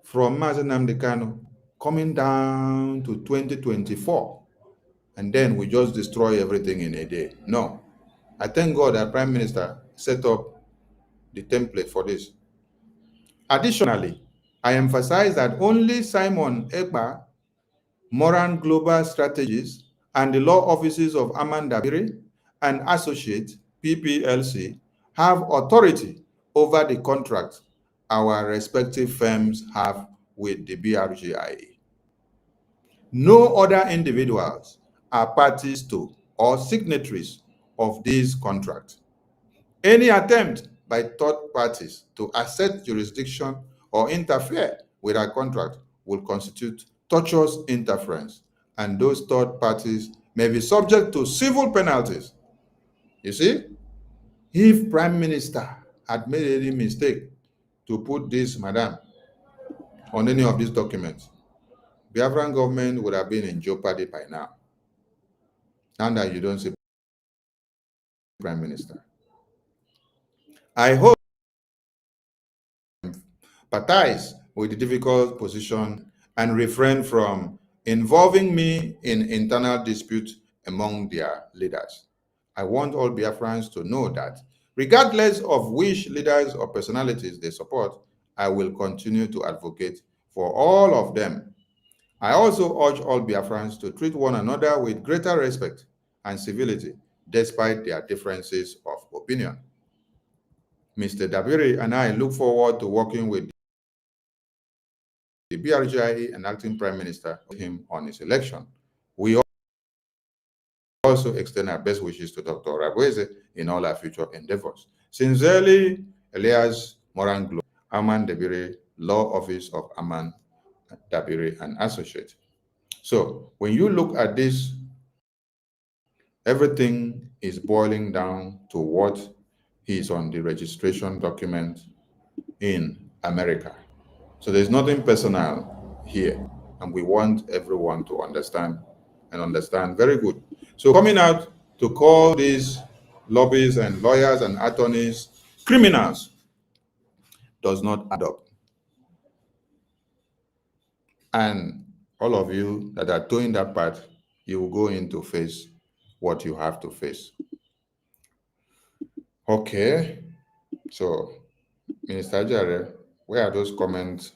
from Mazen Nnamdi Kanu coming down to 2024, and then we just destroy everything in a day. No. I thank God that Prime Minister set up the template for this. Additionally, I emphasize that only Simon Ekpa, Moran Global Strategies, and the law offices of Aman Dabiri and Associates, PPLC, have authority over the contract our respective firms have with the BRGIE. No other individuals are parties to or signatories of this contract. Any attempt by third parties to assert jurisdiction or interfere with our contract will constitute tortious interference, and those third parties may be subject to civil penalties. You see, if Prime Minister had made any mistake to put this madam on any of these documents, Biafran government would have been in jeopardy by now. Now that you don't see Prime Minister. I hope empathize with the difficult position and refrain from involving me in internal disputes among their leaders. I want all Biafrans to know that regardless of which leaders or personalities they support, I will continue to advocate for all of them. I also urge all Biafrans to treat one another with greater respect and civility, despite their differences of opinion. Mr. Dabiri and I look forward to working with the BRGIE and acting Prime Minister him on his election. We also extend our best wishes to Dr. Ragweze in all our future endeavors. Sincerely, Elias Moranglo, Aman Dabiri, Law Office of Aman Dabiri and Associate. So when you look at this, everything is boiling down to what is on the registration document in America. So there's nothing personal here, and we want everyone to understand and understand very good. So coming out to call these lobbyists and lawyers and attorneys criminals does not add up. And all of you that are doing that part, you will go in to face what you have to face. Okay, so Minister Jare, where are those comments?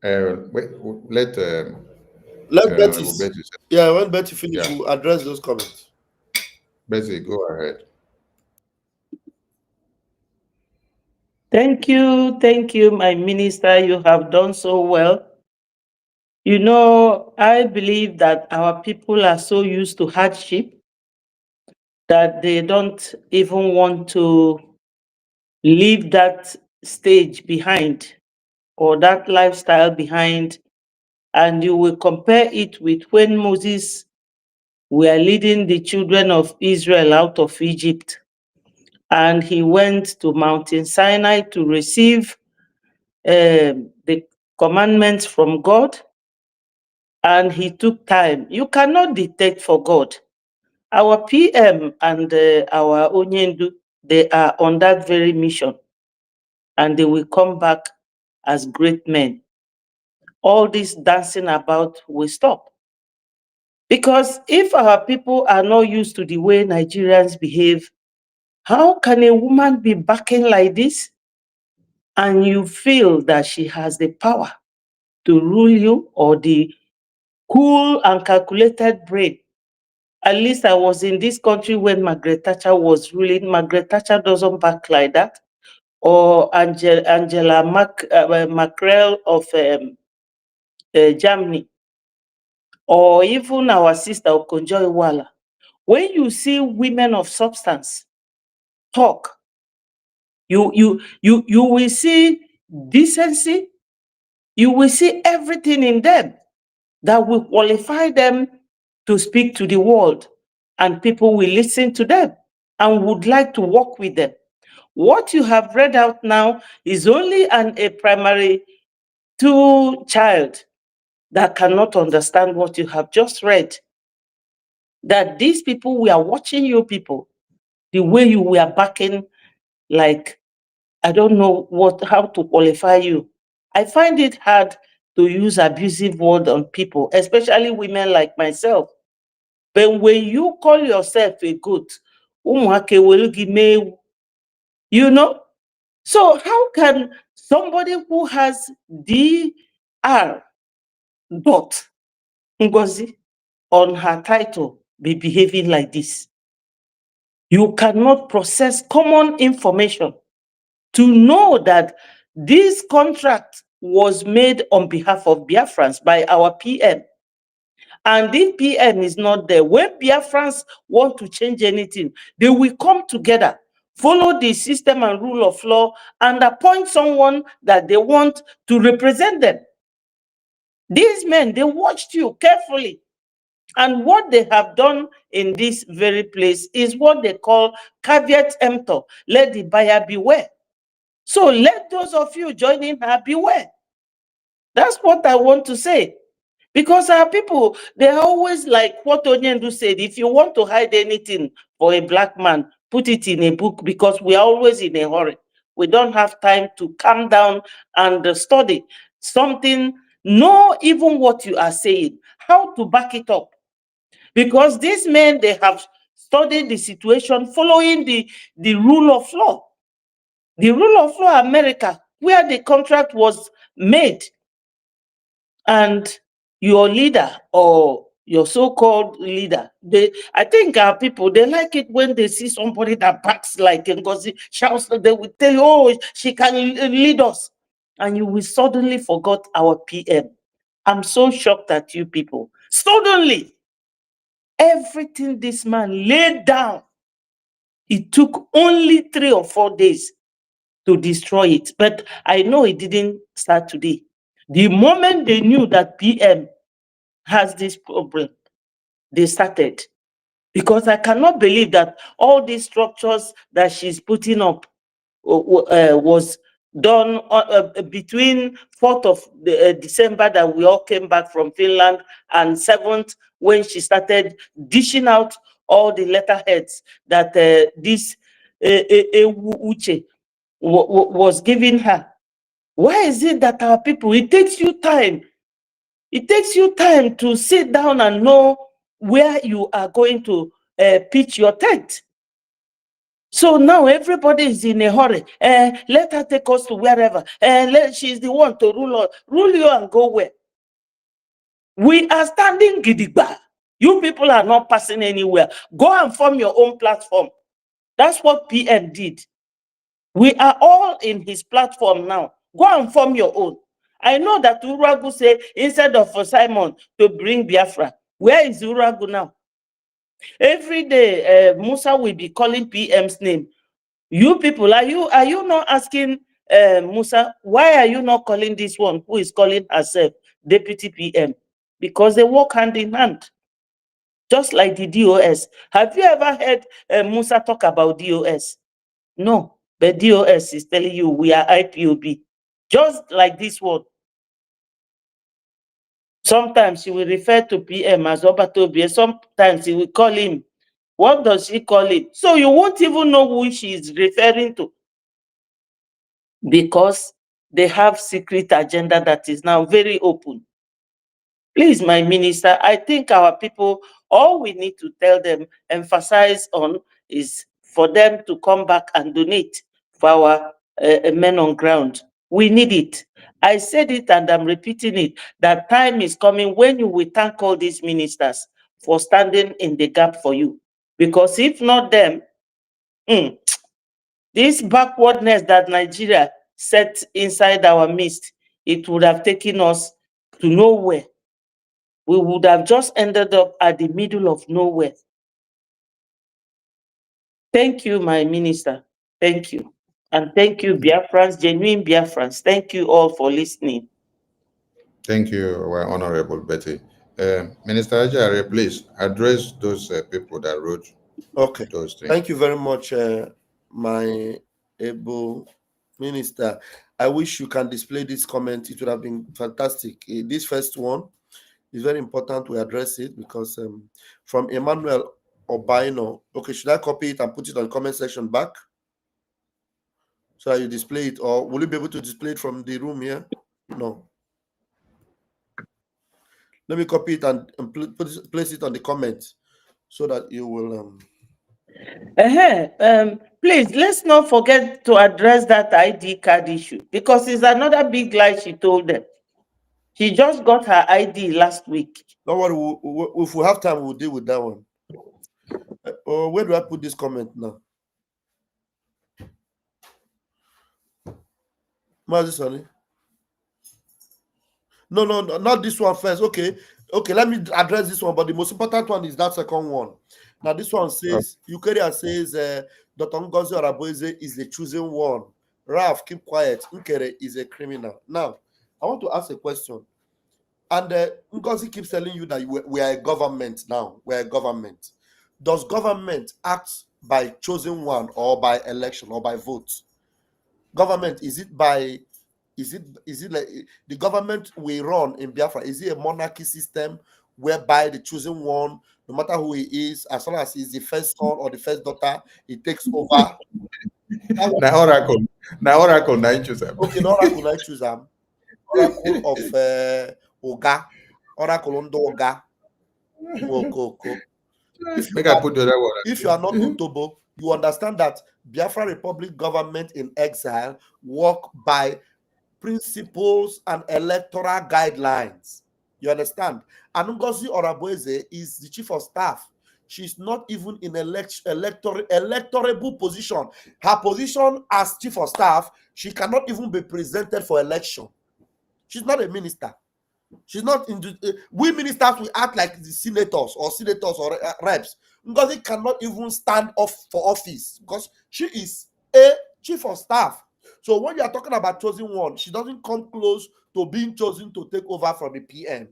Let Betty. Betty. Yeah, when Betty finishes, we'll address those comments. Betty, go ahead. Thank you, my minister. You have done so well. You know, I believe that our people are so used to hardship that they don't even want to leave that stage behind or that lifestyle behind. And you will compare it with when Moses were leading the children of Israel out of Egypt, and he went to Mountain Sinai to receive the commandments from God, and he took time. You cannot dictate for God. Our PM and our Onyendu, they are on that very mission, and they will come back as great men. All this dancing about will stop. Because if our people are not used to the way Nigerians behave, how can a woman be backing like this and you feel that she has the power to rule you, or the cool and calculated brain? At least I was in this country when Margaret Thatcher was ruling. Margaret Thatcher doesn't back like that. Or Angela Merkel of Germany. Or even our sister Okonjo-Iweala. When you see women of substance talk, you will see decency, you will see everything in them that will qualify them to speak to the world, and people will listen to them and would like to work with them. What you have read out now is only a primary 2 child that cannot understand what you have just read. That these people, we are watching you people, the way you were backing, like, I don't know how to qualify you. I find it hard to use abusive word on people, especially women like myself. But when you call yourself a goat, you know? So how can somebody who has Dr. NGOZI on her title be behaving like this? You cannot process common information to know that this contract was made on behalf of Biafrans by our PM. And if PM is not there, when Biafrans want to change anything, they will come together, follow the system and rule of law, and appoint someone that they want to represent them. These men, they watched you carefully. And what they have done in this very place is what they call caveat emptor. Let the buyer beware. So let those of you joining her beware. That's what I want to say. Because our people, they're always like what Onyendu said, if you want to hide anything for a black man, put it in a book, because we are always in a hurry. We don't have time to calm down and study something, know even what you are saying, how to back it up. Because these men, they have studied the situation following the rule of law. The rule of law America, where the contract was made, and your leader or your so-called leader, I think our people, they like it when they see somebody that backs like NGOZI, shouts, they will tell you, oh, she can lead us. And you will suddenly forget our PM. I'm so shocked at you people. Suddenly, everything this man laid down, it took only 3 or 4 days to destroy it. But I know it didn't start today. The moment they knew that PM has this problem, they started. Because I cannot believe that all these structures that she's putting up was done between 4th of December that we all came back from Finland, and 7th when she started dishing out all the letterheads that this Uche was giving her. Why is it that our people, it takes you time. It takes you time to sit down and know where you are going to pitch your tent. So now everybody is in a hurry. Let her take us to wherever. She's the one to rule you and go where? We are standing gidigba. You people are not passing anywhere. Go and form your own platform. That's what PM did. We are all in his platform now. Go and form your own. I know that Uragu say instead of for Simon to bring Biafra, where is Uragu now? Every day, Musa will be calling PM's name. You people, are you not asking Musa, why are you not calling this one who is calling herself Deputy PM? Because they work hand in hand, just like the DOS. Have you ever heard Musa talk about DOS? No, but DOS is telling you we are IPOB, just like this one. Sometimes she will refer to PM as Obatobi, sometimes he will call him. What does she call it? So you won't even know who she is referring to. Because they have secret agenda that is now very open. Please, my minister, I think our people, all we need to tell them, emphasize on, is for them to come back and donate for our men on ground. We need it. I said it and I'm repeating it, that time is coming when you will thank all these ministers for standing in the gap for you. Because if not them, this backwardness that Nigeria set inside our midst, it would have taken us to nowhere. We would have just ended up at the middle of nowhere. Thank you, my minister. Thank you. And thank you, Biafrans, genuine Biafrans. Thank you all for listening. Thank you, Honorable Betty. Minister Ajare, please address those people that wrote those things. Thank you very much, my able minister. I wish you can display this comment. It would have been fantastic. This first one is very important. We address it because from Emmanuel Obaino. Okay, should I copy it and put it on the comment section back? So you display it, or will you be able to display it from the room here? No. Let me copy it and place it on the comments so that you will. Please, let's not forget to address that ID card issue, because it's another big lie she told them. She just got her ID last week. Don't worry, if we have time, we'll deal with that one. Where do I put this comment now? Where's this one? No, not this one first. Okay, Okay, let me address this one, but the most important one is that second one. Now, this one says, Eukarya says, Dr. Ngozi Oraboeze is the chosen one. Ralph, keep quiet. Nkere is a criminal. Now, I want to ask a question. And Ngozi keeps telling you that we are a government now. We're a government. Does government act by chosen one or by election or by vote? Government, is it like the government we run in Biafra? Is it a monarchy system whereby the chosen one, no matter who he is, as long as he's the first son or the first daughter, he takes over? Now Oracle, now you choose them. Okay, no Oracle, I choose them. Oracle of Oga, Oracle under Oga. If you are not Utobo, you understand that Biafra Republic government in exile work by principles and electoral guidelines. You understand? And Ngozi Oraboeze is the chief of staff. She's not even in electorable position. Her position as chief of staff, she cannot even be presented for election. She's not a minister. She's not in we ministers, we act like the senators or reps. Ngozi cannot even stand off for office because she is a chief of staff. So when you are talking about chosen one, she doesn't come close to being chosen to take over from the PM.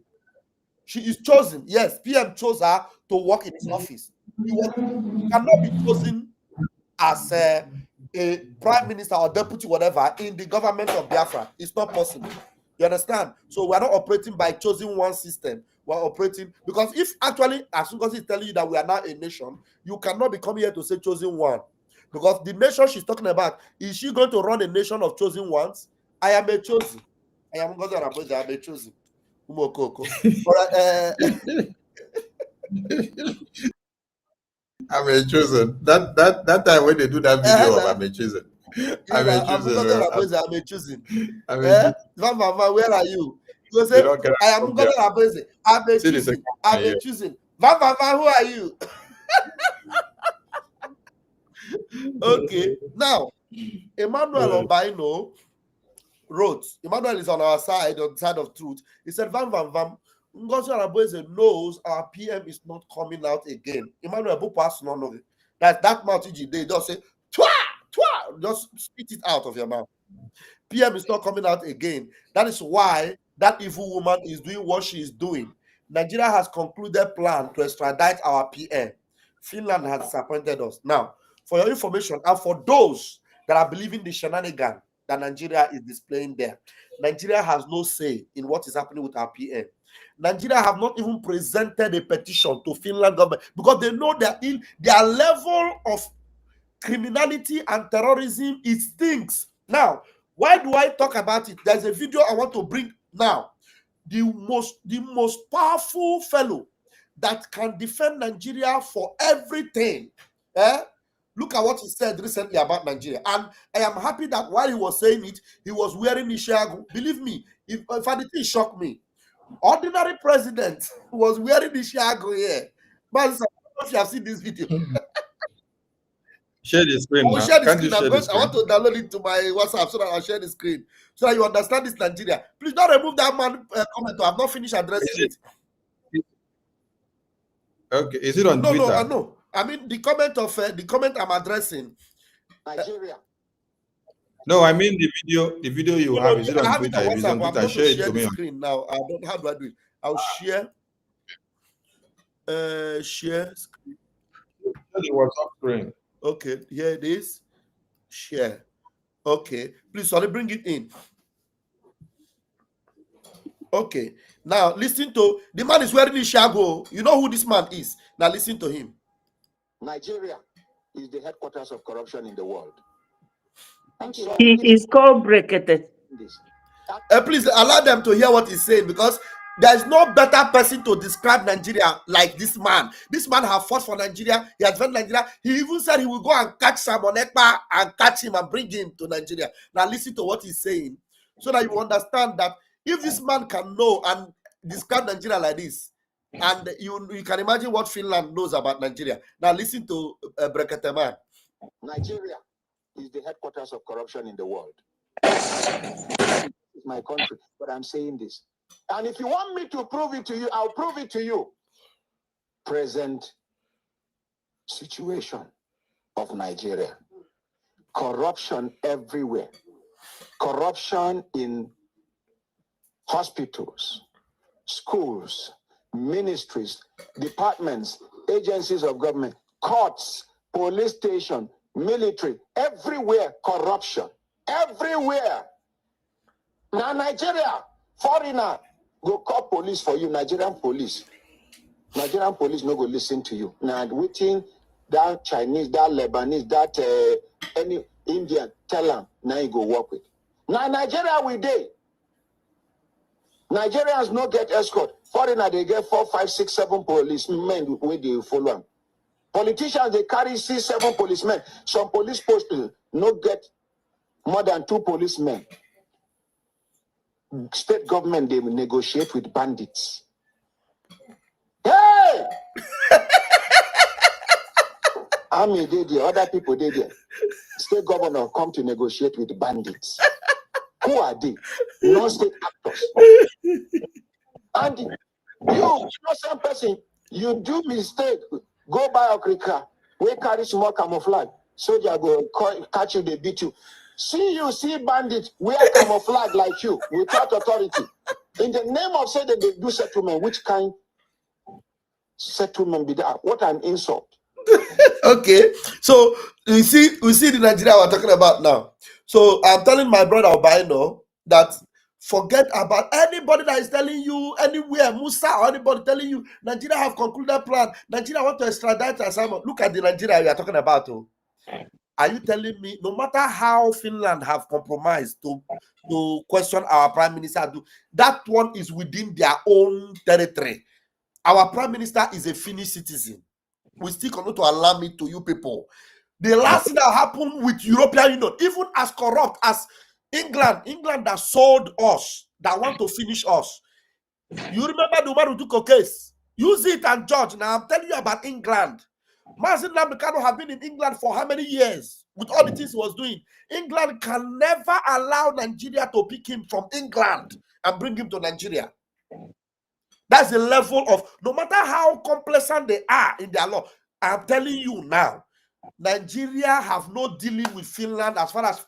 She is chosen. Yes, PM chose her to work in his office. She cannot be chosen as a prime minister or deputy, whatever, in the government of Biafra. It's not possible. You understand? So we're not operating by chosen one system. We're operating because if actually, as soon as he's telling you that we are now a nation, you cannot be coming here to say chosen one. Because the nation she's talking about, is she going to run a nation of chosen ones? I am a chosen. I am going to I am a chosen. I'm a chosen. That time when they do that video of I'm a chosen. I'm a chosen. Where are you? You say, I am going to I'm a chosen. I'm a chosen. Who are you? Okay, now Emmanuel Obaino wrote, Emmanuel is on our side, on the side of truth. He said, Ngozi Oraboeze knows our PM is not coming out again. Emmanuel Bupas no know that mouth they just say twa, just spit it out of your mouth. PM is not coming out again. That is why that evil woman is doing what she is doing. Nigeria has concluded plan to extradite our PM. Finland has disappointed us. Now, for your information, and for those that are believing the shenanigan that Nigeria is displaying there, Nigeria has no say in what is happening with our PM. Nigeria have not even presented a petition to Finland government because they know that in their level of criminality and terrorism, it stinks. Now, why do I talk about it? There's a video I want to bring now. The most powerful fellow that can defend Nigeria for everything. Look at what he said recently about Nigeria. And I am happy that while he was saying it, he was wearing Ishiagu. Believe me, if it shocked me. Ordinary president was wearing Ishiagu here. But I don't know if you have seen this video. Share the screen. I will share the screen. I want to download it to my WhatsApp so that I'll share the screen. So that you understand this Nigeria. Please don't remove that man comment. I've not finished addressing it. Okay, is it on Twitter? No. I mean the comment I'm addressing. Nigeria. No, I mean the video you have. Is it on Twitter? If it's on Twitter, share it to me. Screen now. How do I do it? I'll share. Share screen. The WhatsApp screen. Okay, here it is. Share. Okay, please, sorry, bring it in. Okay, now listen to the man is wearing his shago. You know who this man is. Now listen to him. Nigeria is the headquarters of corruption in the world. He is called Brekete. Please allow them to hear what he's saying because there is no better person to describe Nigeria like this man. This man has fought for Nigeria. He has defended Nigeria. He even said he will go and catch Simon Ekpa and catch him and bring him to Nigeria. Now listen to what he's saying so that you understand that if this man can know and describe Nigeria like this, and you can imagine what Finland knows about Nigeria. Now listen to Brekete man. Nigeria is the headquarters of corruption in the world. This is my country, but I'm saying this. And if you want me to prove it to you, I'll prove it to you. Present situation of Nigeria. Corruption everywhere. Corruption in hospitals, schools, ministries, departments, agencies of government, courts, police station, military, everywhere corruption. Everywhere. Now Nigeria, foreigner, go call police for you, Nigerian police. Nigerian police no go listen to you. Now waiting that Chinese, that Lebanese, that any Indian, tell them, now you go work with. Now Nigeria we day. Nigerians no get escort. Foreigner they get 4, 5, 6, 7 policemen where they follow them. Politicians they carry 6, 7 policemen. Some police posts no get more than 2 policemen. State government they negotiate with bandits. Hey! Army they there, other people they there. State governor come to negotiate with bandits. Who are they? Non-state actors. And you, innocent person, you do mistake, go buy a cricker, we carry small camouflage, soldier go catch you, they beat you. See bandits, wear camouflage like you, without authority. In the name of saying that they do settlement, which kind settlement be that? What an insult. Okay, so we see the Nigeria we're talking about now. So I'm telling my brother Obaino that forget about anybody that is telling you anywhere, Musa or anybody telling you Nigeria have concluded plan, Nigeria want to extradite Simon. Look at the Nigeria we are talking about. Oh. Are you telling me no matter how Finland have compromised to question our prime minister, that one is within their own territory? Our prime minister is a Finnish citizen. We still continue to allow me to you people. The last thing that happened with European Union, even as corrupt as England that sold us, that want to finish us. You remember the Umaru Duko case? Use it and judge. Now I'm telling you about England. Mazin Lamicano have been in England for how many years? With all the things he was doing. England can never allow Nigeria to pick him from England and bring him to Nigeria. That's the level of, no matter how complacent they are in their law, I'm telling you now, Nigeria have no dealing with Finland as far as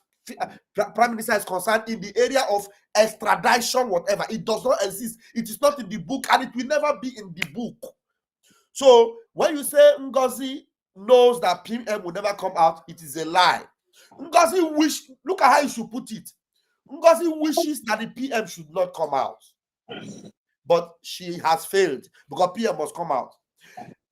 Prime Minister is concerned in the area of extradition, whatever. It does not exist. It is not in the book and it will never be in the book. So when you say NGOZI knows that PM will never come out, it is a lie. NGOZI look at how you should put it. NGOZI wishes that the PM should not come out. But she has failed because PM must come out.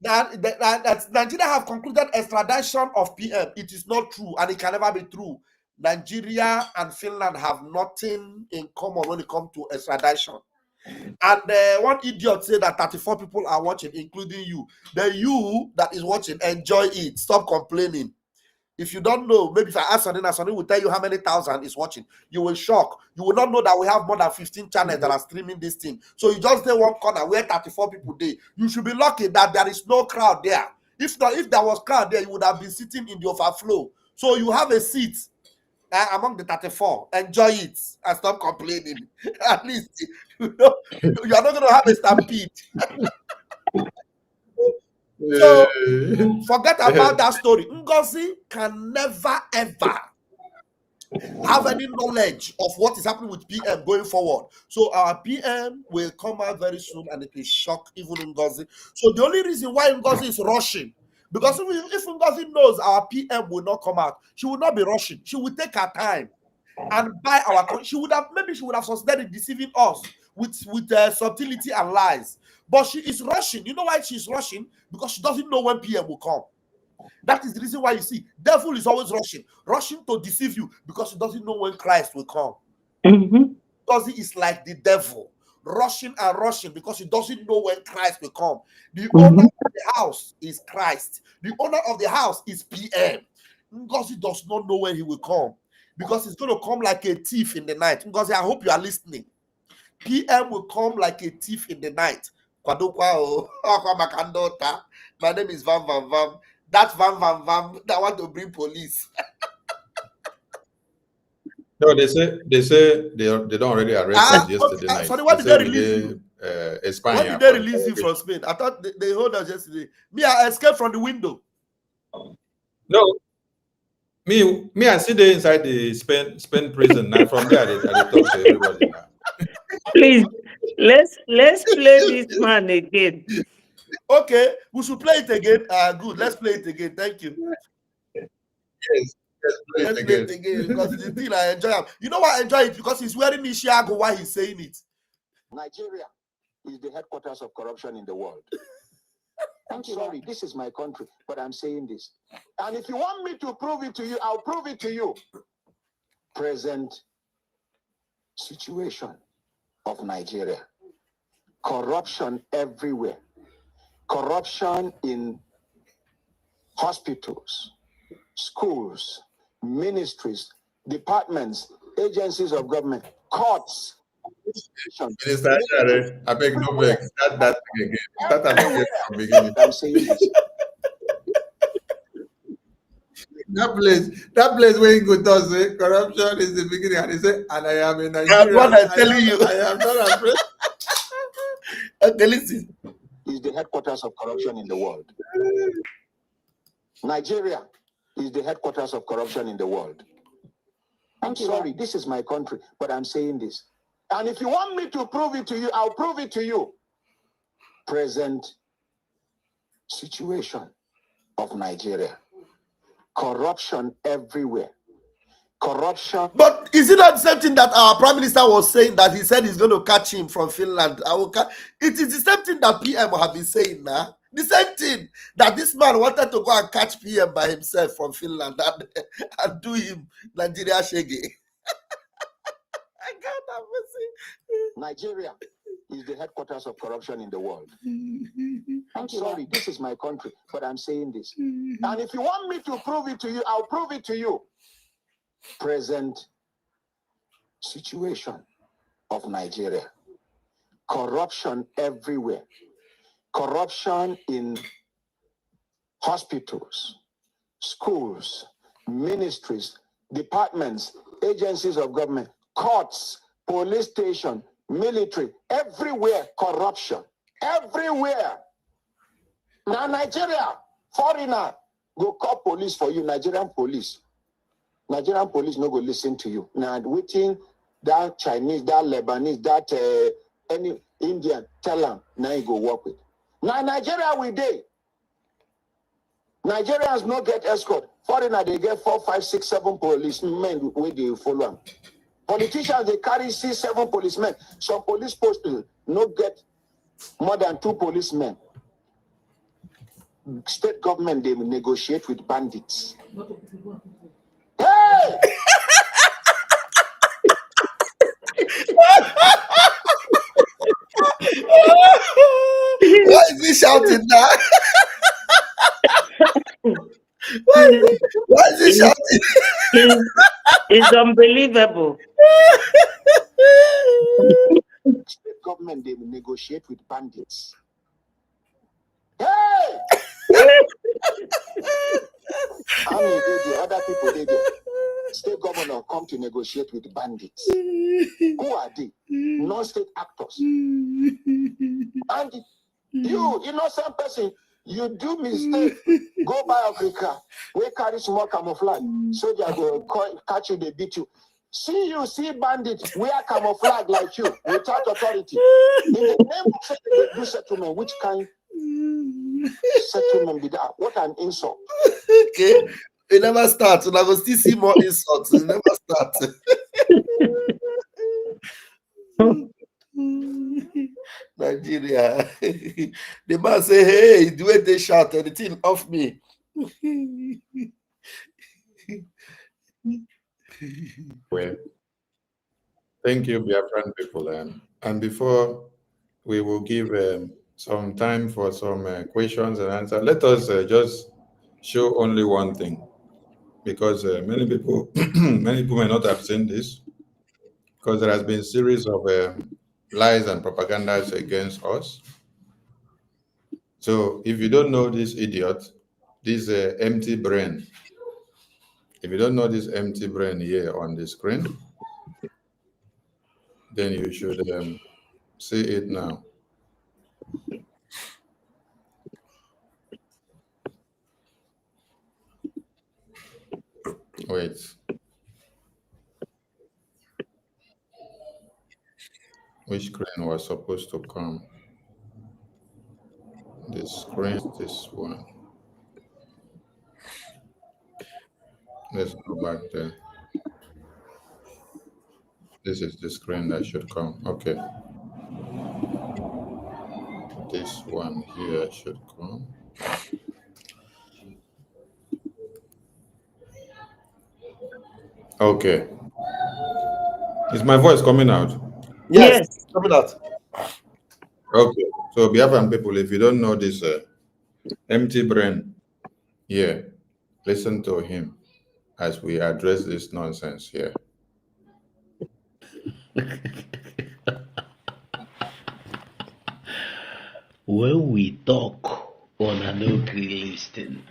Now, that Nigeria have concluded extradition of PM. It is not true and it can never be true. Nigeria and Finland have nothing in common when it comes to extradition. And one idiot said that 34 people are watching, including you. The you that is watching, enjoy it. Stop complaining. If you don't know, maybe if I ask Sonny will tell you how many thousand is watching. You will shock. You will not know that we have more than 15 channels that are streaming this thing. So you just stay one corner where 34 people there. You should be lucky that there is no crowd there. If not, if there was crowd there, you would have been sitting in the overflow. So you have a seat among the 34. Enjoy it and stop complaining. At least you are not going to have a stampede. So forget about that story. NGOZI can never ever have any knowledge of what is happening with PM going forward. So our PM will come out very soon and it will shock even NGOZI. So the only reason why NGOZI is rushing, because if NGOZI knows our PM will not come out, she will not be rushing. She will take her time and buy our. She would have succeeded in deceiving us with subtlety and lies. But she is rushing. You know why she's rushing? Because she doesn't know when PM will come. That is the reason why you see, devil is always rushing to deceive you because he doesn't know when Christ will come. Because he is like the devil, rushing because he doesn't know when Christ will come. The owner of the house is Christ. The owner of the house is PM. Because he does not know when he will come. Because he's going to come like a thief in the night. Because I hope you are listening. PM will come like a thief in the night. My name is Vam Vam Vam. That Vam Vam Vam that want to bring police. No, they say they don't already arrested yesterday night. Sorry, when they did they say release you? España When did they release you from Spain? I thought they hold us yesterday. Me, I escaped from the window. No, me, I see they inside the Spain prison now. From there, I talk to everybody now. Please, let's play this man again. Okay, we should play it again. Good. Let's play it again. Thank you. Yes, Let's play it again because it's the thing I enjoy. You know why I enjoy it? Because he's wearing Ishiago while he's saying it. Nigeria is the headquarters of corruption in the world. I'm sorry, this is my country, but I'm saying this. And if you want me to prove it to you, I'll prove it to you. Present situation of Nigeria. Corruption everywhere. Corruption in hospitals, schools, ministries, departments, agencies of government, courts. Minister, I beg no vex. That thing again. Start again from beginning. I'm saying this. That place where you go to say corruption is the beginning, and he say, and I am in Nigeria. What I'm telling you. I am not afraid. Okay, listen. Is the headquarters of corruption in the world. Nigeria is the headquarters of corruption in the world. I'm sorry, this is my country, but I'm saying this. And if you want me to prove it to you, I'll prove it to you. Present situation of Nigeria. Corruption everywhere. Corruption. But is it not the same thing that our Prime Minister was saying, that he said he's going to catch him from Finland? It is the same thing that PM have been saying now. The same thing that this man wanted to go and catch PM by himself from Finland and do him Nigeria shaggy. I can't have mercy. Nigeria is the headquarters of corruption in the world. I'm sorry, this is my country, but I'm saying this. And if you want me to prove it to you, I'll prove it to you. Present situation of Nigeria. Corruption everywhere. Corruption in hospitals, schools, ministries, departments, agencies of government, courts, police station, military, everywhere corruption. Everywhere. Now Nigeria, foreigner, go call police for you, Nigerian police. Nigerian police no go listen to you. Now waiting that Chinese, that Lebanese, that any Indian, tell them, now you go work with. Now Nigeria we dey. Nigerians no get escort. Foreigner they get 4, 5, 6, 7 policemen where they follow them. Politicians they carry 6, 7 policemen. Some police posts no get more than 2 policemen. State government they negotiate with bandits. Hey! Why is he shouting now? Why is he shouting? It's unbelievable. State government they negotiate with bandits. Hey! Army they there, other people they there. State governor come to negotiate with bandits. Who are they? Non-state actors. And you, innocent person, you do mistake. Go buy Africa. We carry small camouflage. Soldier go catch you, they beat you. See bandits, wear camouflage like you, without authority. In the name of saying they do settlement, which kind settlement be that? What an insult. Okay. It never starts. And I will still see more insults. It never starts. Nigeria. The man say, hey, the way they shout, anything off me. Well, thank you, Biafran people. And before we will give some time for some questions and answers, let us just show only one thing, because many people may not have seen this, because there has been a series of lies and propagandas against us. So if you don't know this idiot, this empty brain, If you don't know this empty brain here on the screen, then you should see it now. Wait. Which screen was supposed to come? This screen, this one. Let's go back there. This is the screen that should come. Okay. This one here should come. Okay. Is my voice coming out? Yes, coming out. Okay. So Biafran people, if you don't know this empty brain here, listen to him as we address this nonsense here. When we talk on an agree listing,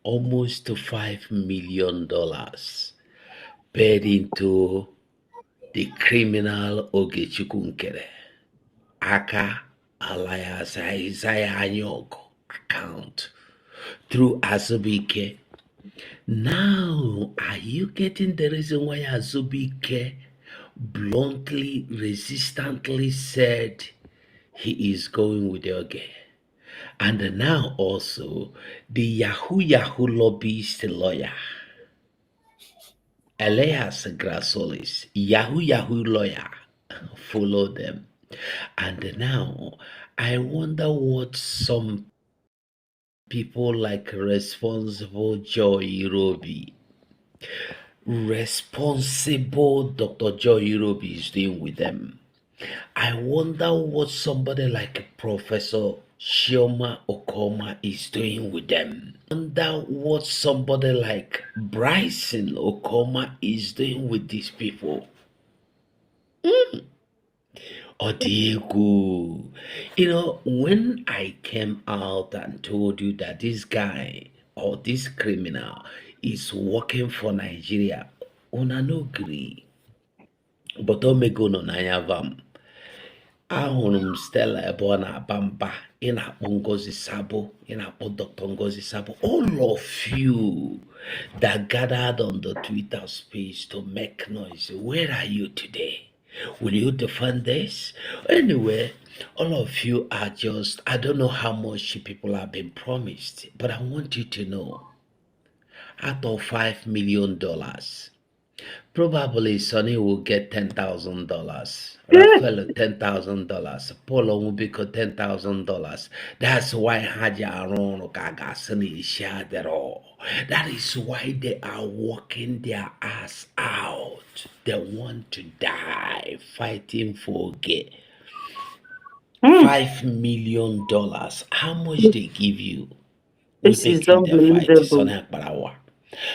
almost $5 million paid into the criminal Ogechikunkere Aka alias Isaiah Anyoko account through Azubike. Now, are you getting the reason why Azubike bluntly, resistantly said he is going with Oge? And now also, the Yahoo lobbyist lawyer, Elias Grasolis, Yahoo lawyer, follow them. And now, I wonder what some people like responsible Joy Roby, responsible Dr. Joy Roby is doing with them. I wonder what somebody like Professor Shioma Okoma is doing with them. I wonder what somebody like Bryson Okoma is doing with these people. Odiego. You know, when I came out and told you that this guy or this criminal is working for Nigeria, una no agree. But omego no nanya ahụrụ m Stella ebe ọ na-aba mba, ị na-akpọ Ngozi Sabo, ị na-akpọ Dr. Ngozi Sabo, all of you that gathered on the Twitter space to make noise, where are you today? Will you defend this? Anyway, all of you are just, I don't know how much people have been promised, but I want you to know, out of $5 million, probably Sonny will get $10,000. Rafael $10,000. Polo will be $10,000. That's why Haja Aron Gagasani shared it all. That is why they are working their ass out. They want to die fighting for gay. $5 million. How much they give you? This is unbelievable.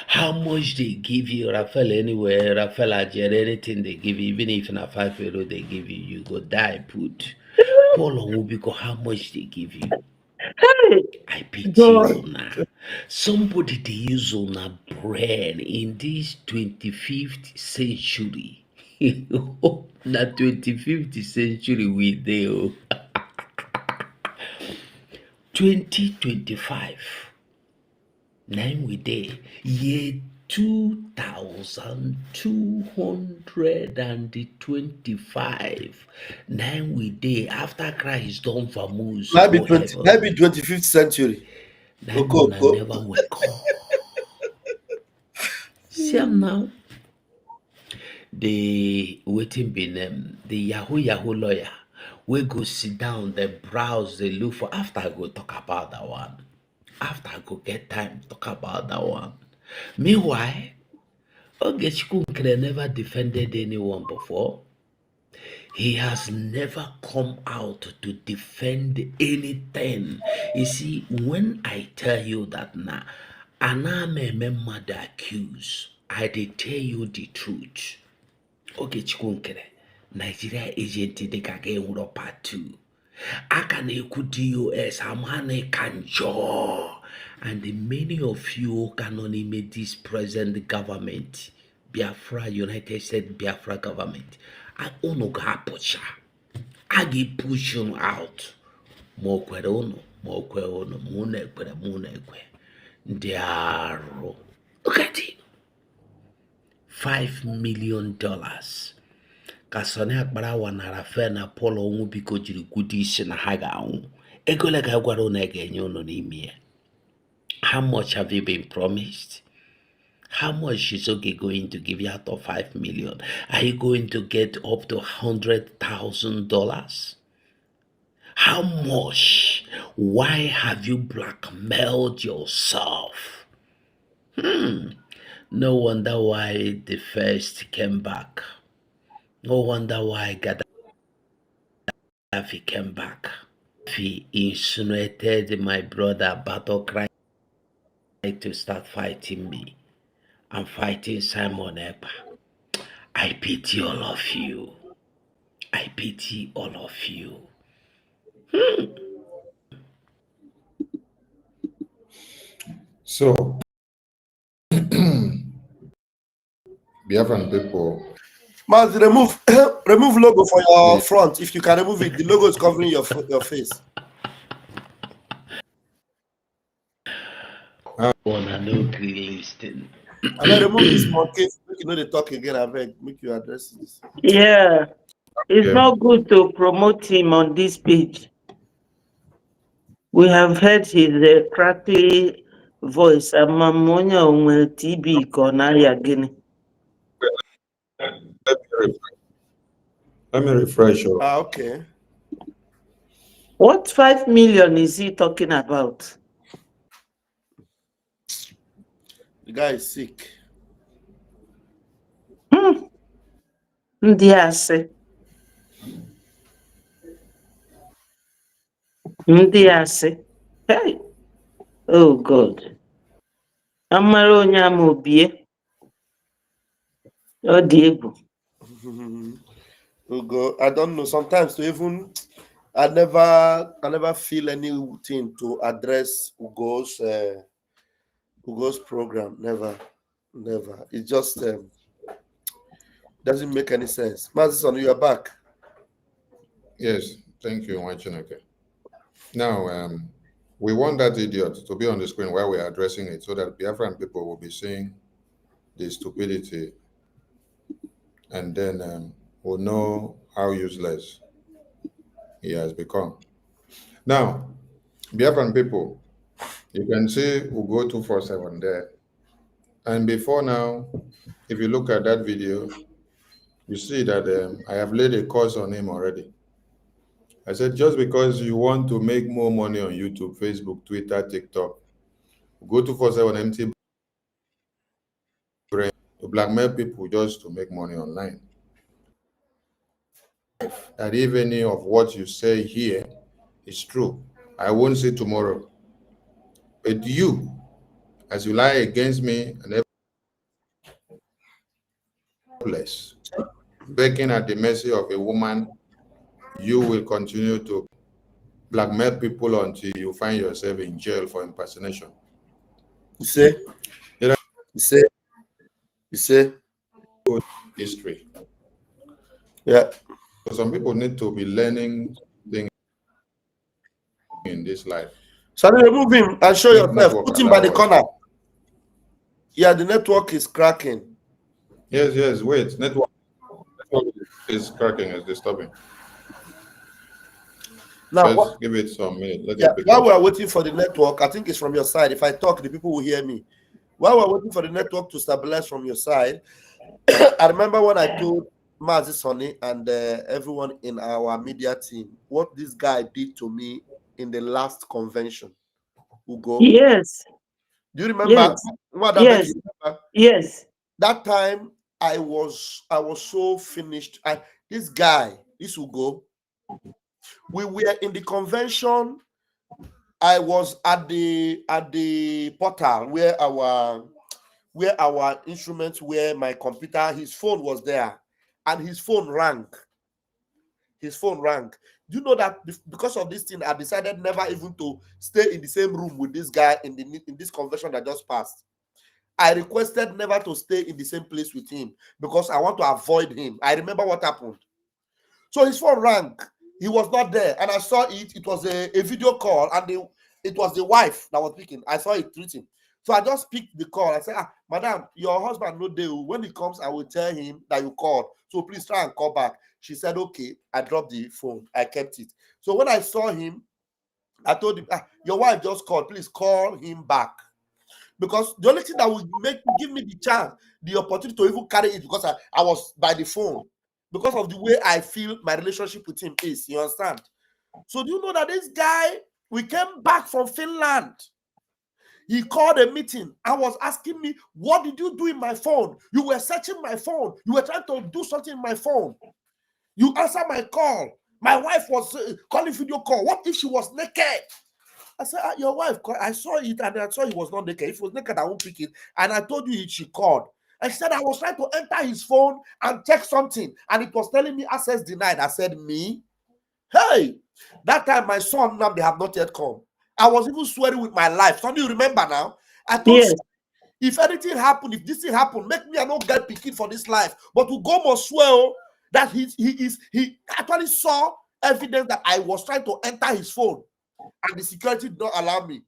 How much they give you, Rafael, anyway, Rafael, anything they give you, even if na €5 they give you, you go die put. Paul Onwubiko, how much they give you? I pity you now. Somebody they use on a brain in this 25th century. Na 25th century we there. 2025. 9 we day, year 2225. 9 we day after Christ done for Moses. Maybe 25th century. Never will come. See now. The waiting be them, the Yahoo lawyer. We go sit down, they browse, they look for after I go talk about that one. After I go get time to talk about that one. Meanwhile, Ogechikunkere never defended anyone before. He has never come out to defend anything. You see, when I tell you that now, Aname the accused, I did tell you the truth. Ogechikunkere, Nigeria agent, they can get part 2. aka na-ekwu DOS amane kanjo, and many of who cannot name this present government, Biafra United States Biafra government, I ono ga push push him out. Mo kwere ono, mo kwe ono, muna ekwe. Ndiaro. Look at it. $5 million. Kasone akpara wanara fe na polo onwu biko jiri kwudi isi na ha ga-anwụ. Ego le ka gwara una ga-enye unu n'ime ya. How much have you been promised? How much is okay going to give you out of 5 million? Are you going to get up to $100,000? How much? Why have you blackmailed yourself? No wonder why the first came back. No wonder why Gaddafi came back. He insinuated my brother Battle Cry to start fighting me. I'm fighting Simon Ekpa. I pity all of you. I pity all of you. So, Biafran people. Mas, remove logo for your front. If you can remove it, the logo is covering your face. And then remove this monkey. You know they talk again. I beg, make you address this. Yeah, it's not good to promote him on this page. We have heard his crackly voice. Amamonya onwe TB konaya gini. Let me refresh you. Okay. What 5 million is he talking about? The guy is sick. Ndị asị. Hey. Oh God. Amara onye ama obie. Ọ dị egwu. Ugo, I don't know. Sometimes to even I never feel anything to address Ugo's program. Never. It just doesn't make any sense. Mazison, you are back. Yes, thank you, Wachineke. Now, we want that idiot to be on the screen while we're addressing it so that Biafran people will be seeing the stupidity and then will know how useless he has become. Now, Biafran people, you can see Ugo 247 there. And before now, if you look at that video, you see that I have laid a course on him already. I said, just because you want to make more money on YouTube, Facebook, Twitter, TikTok, go 247 empty brain to blackmail people just to make money online. That if any of what you say here is true, I won't say tomorrow. But you, as you lie against me and helpless, begging at the mercy of a woman, you will continue to blackmail people until you find yourself in jail for impersonation. You say? History. Yeah. So some people need to be learning things in this life. So remove him and show yourself. Put him by the corner. Yeah, the network is cracking. Yes, wait. Network is cracking, is disturbing. Now, let's give it some minutes. While we are waiting for the network, I think it's from your side. If I talk, the people will hear me. While we're waiting for the network to stabilize from your side, I remember when I told Mazi Sonny and everyone in our media team what this guy did to me in the last convention. Ugo. Yes. Do you remember? Yes. Yes. That time I was so finished. This guy, this Ugo, we were in the convention. I was at the portal where our instruments were, my computer, his phone was there, and his phone rang. Do you know that because of this thing, I decided never even to stay in the same room with this guy in this convention that just passed. I requested never to stay in the same place with him because I want to avoid him. I remember what happened. So his phone rang. He was not there, and I saw it. It was a video call, and it was the wife that was speaking. I saw it treating. So I just picked the call. I said, Madam, your husband no day. When he comes, I will tell him that you called. So please try and call back. She said, okay. I dropped the phone. I kept it. So when I saw him, I told him, your wife just called. Please call him back. Because the only thing that would give me the chance, the opportunity to even carry it, because I was by the phone. Because of the way I feel my relationship with him is. You understand? So do you know that this guy, we came back from Finland. He called a meeting and was asking me, what did you do in my phone? You were searching my phone. You were trying to do something in my phone. You answered my call. My wife was calling video call. What if she was naked? I said, your wife, I saw it and I saw he was not naked. If he was naked, I won't pick it. And I told you she called. I said, I was trying to enter his phone and check something. And it was telling me access denied. I said, me? Hey, that time my son, now they have not yet come. I was even swearing with my life. Don't you remember now? I told you, if anything happened, if this thing happened, make me not get picking for this life. But to go must swear that he actually saw evidence that I was trying to enter his phone. And the security did not allow me.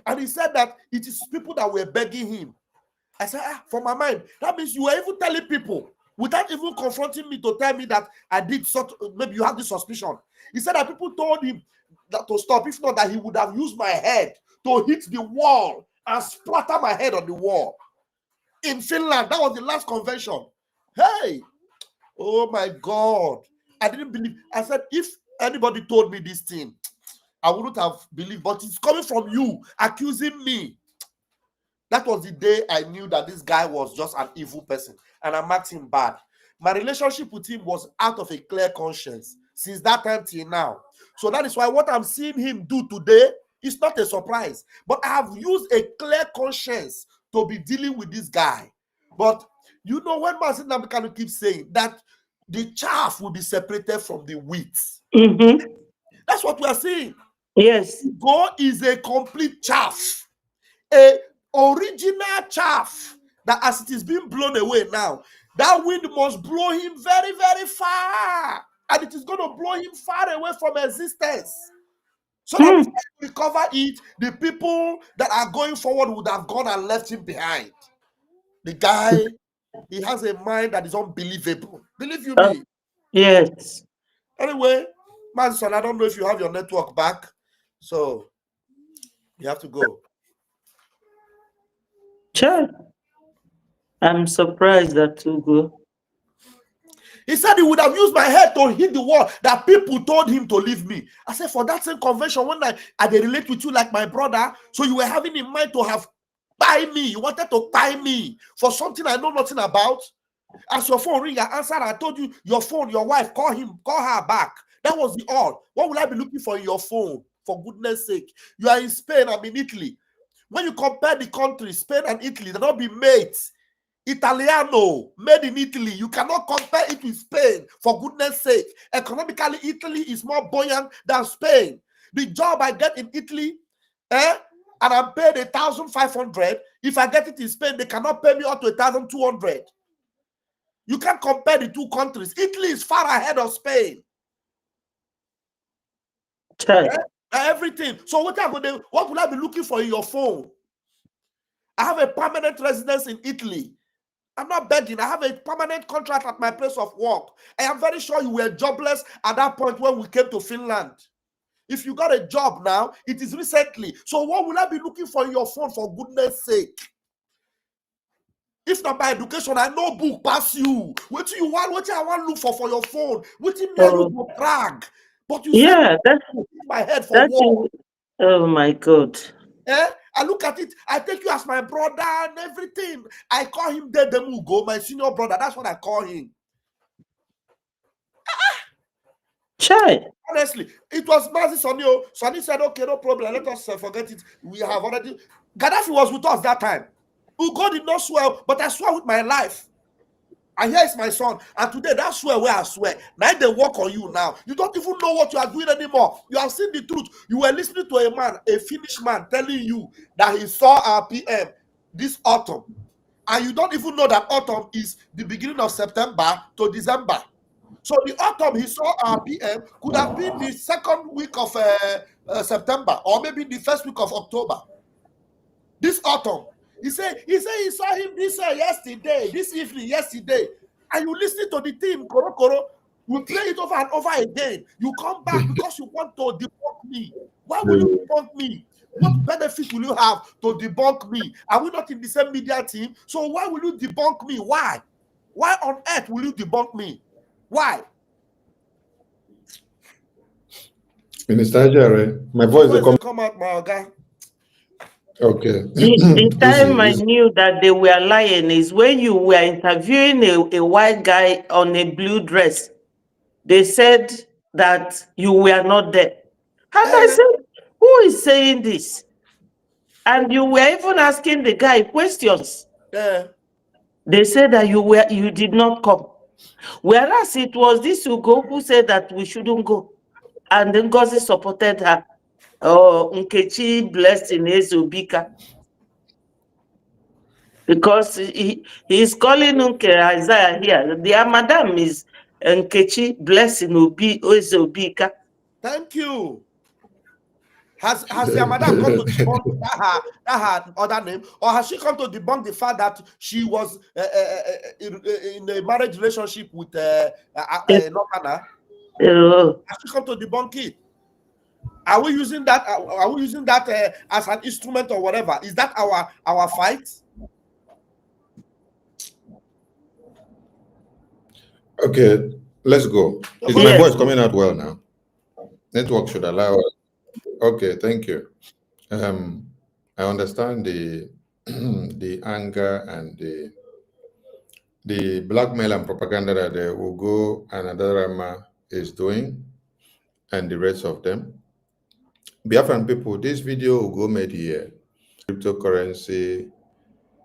And he said that it is people that were begging him. I said, for my mind, that means you were even telling people without even confronting me to tell me that I did maybe you have this suspicion. He said that people told him that to stop. If not, that he would have used my head to hit the wall and splatter my head on the wall. In Finland, that was the last convention. Hey, oh my God. I didn't believe. I said, if anybody told me this thing, I wouldn't have believed, but it's coming from you, accusing me. That was the day I knew that this guy was just an evil person, and I marked him bad. My relationship with him was out of a clear conscience since that time till now. So that is why what I'm seeing him do today is not a surprise. But I have used a clear conscience to be dealing with this guy. But you know, when Masin Namikano keeps saying that the chaff will be separated from the wheat. That's what we are saying. Yes. God is a complete chaff, a original chaff that as it is being blown away now, that wind must blow him very, very far, and it is going to blow him far away from existence. So that before he recover it, the people that are going forward would have gone and left him behind. The guy, he has a mind that is unbelievable. Believe you me. Yes. Anyway, Manson, I don't know if you have your network back. So you have to go. Sure. I'm surprised that you go. He said he would have used my head to hit the wall, that people told him to leave me. I said, for that same convention, when I relate with you like my brother, so you were having in mind to have buy me. You wanted to buy me for something I know nothing about. As your phone ring, I answered. I told you your phone, your wife, call her back. That was the all. What will I be looking for in your phone? For goodness sake. You are in Spain, I'm in Italy. When you compare the countries, Spain and Italy, they're not be mates. Italiano, made in Italy. You cannot compare it with Spain, for goodness sake. Economically, Italy is more buoyant than Spain. The job I get in Italy, and I'm paid 1,500. If I get it in Spain, they cannot pay me up to 1,200. You can't compare the two countries. Italy is far ahead of Spain. Everything. So what will I be looking for in your phone? I have a permanent residence in Italy. I'm not begging. I have a permanent contract at my place of work. I am very sure you were jobless at that point when we came to Finland. If you got a job now, it is recently. So what will I be looking for in your phone, for goodness sake? If not by education, I know book pass you. What do you want? What I want look for your phone? What do you mean you go drag? But you yeah, that's my head for war. Oh my God. I look at it, I take you as my brother and everything. I call him Dedemugo, my senior brother. That's what I call him. Chai. Honestly, it was Mazi Sonio. Sonny said, okay, no problem. Let us forget it. We have already. Gaddafi was with us that time. Ugo did not swear, but I swear with my life. And here is my son. And today, that swear where I swear. Now they work on you now. You don't even know what you are doing anymore. You have seen the truth. You were listening to a man, a Finnish man, telling you that he saw our PM this autumn. And you don't even know that autumn is the beginning of September to December. So the autumn he saw our PM could have been the second week of September, or maybe the first week of October. This autumn. He said he saw him this yesterday, this evening, yesterday. And you listen to the team, Koro Koro, we play it over and over again. You come back because you want to debunk me. Why will you debunk me? What benefit will you have to debunk me? Are we not in the same media team? So why will you debunk me? Why? Why on earth will you debunk me? Why? Minister Ajare, my voice will come out, my guy. Okay. The time I knew that they were lying is when you were interviewing a white guy on a blue dress. They said that you were not there. And I said, who is saying this? And you were even asking the guy questions. They said that you did not come. Whereas it was this Ugo who said that we shouldn't go. And then NGOZI supported her. Oh, Nkechi blessed in Ezobika. Because he is calling Unke Isaiah here. Their madam is Nkechi blessed in Ezobika. Thank you. Has your madam come to debunk that her other name, or has she come to debunk the fact that she was in a marriage relationship with Nokana? Has she come to debunk it? Are we using that? Are we using that as an instrument or whatever? Is that our fight? Okay, let's go. Is my voice coming out well now? Network should allow us. Okay, thank you. I understand the the anger and the blackmail and propaganda that the Ugo and Adarama is doing, and the rest of them. Biafran people, this video Ugo made here, cryptocurrency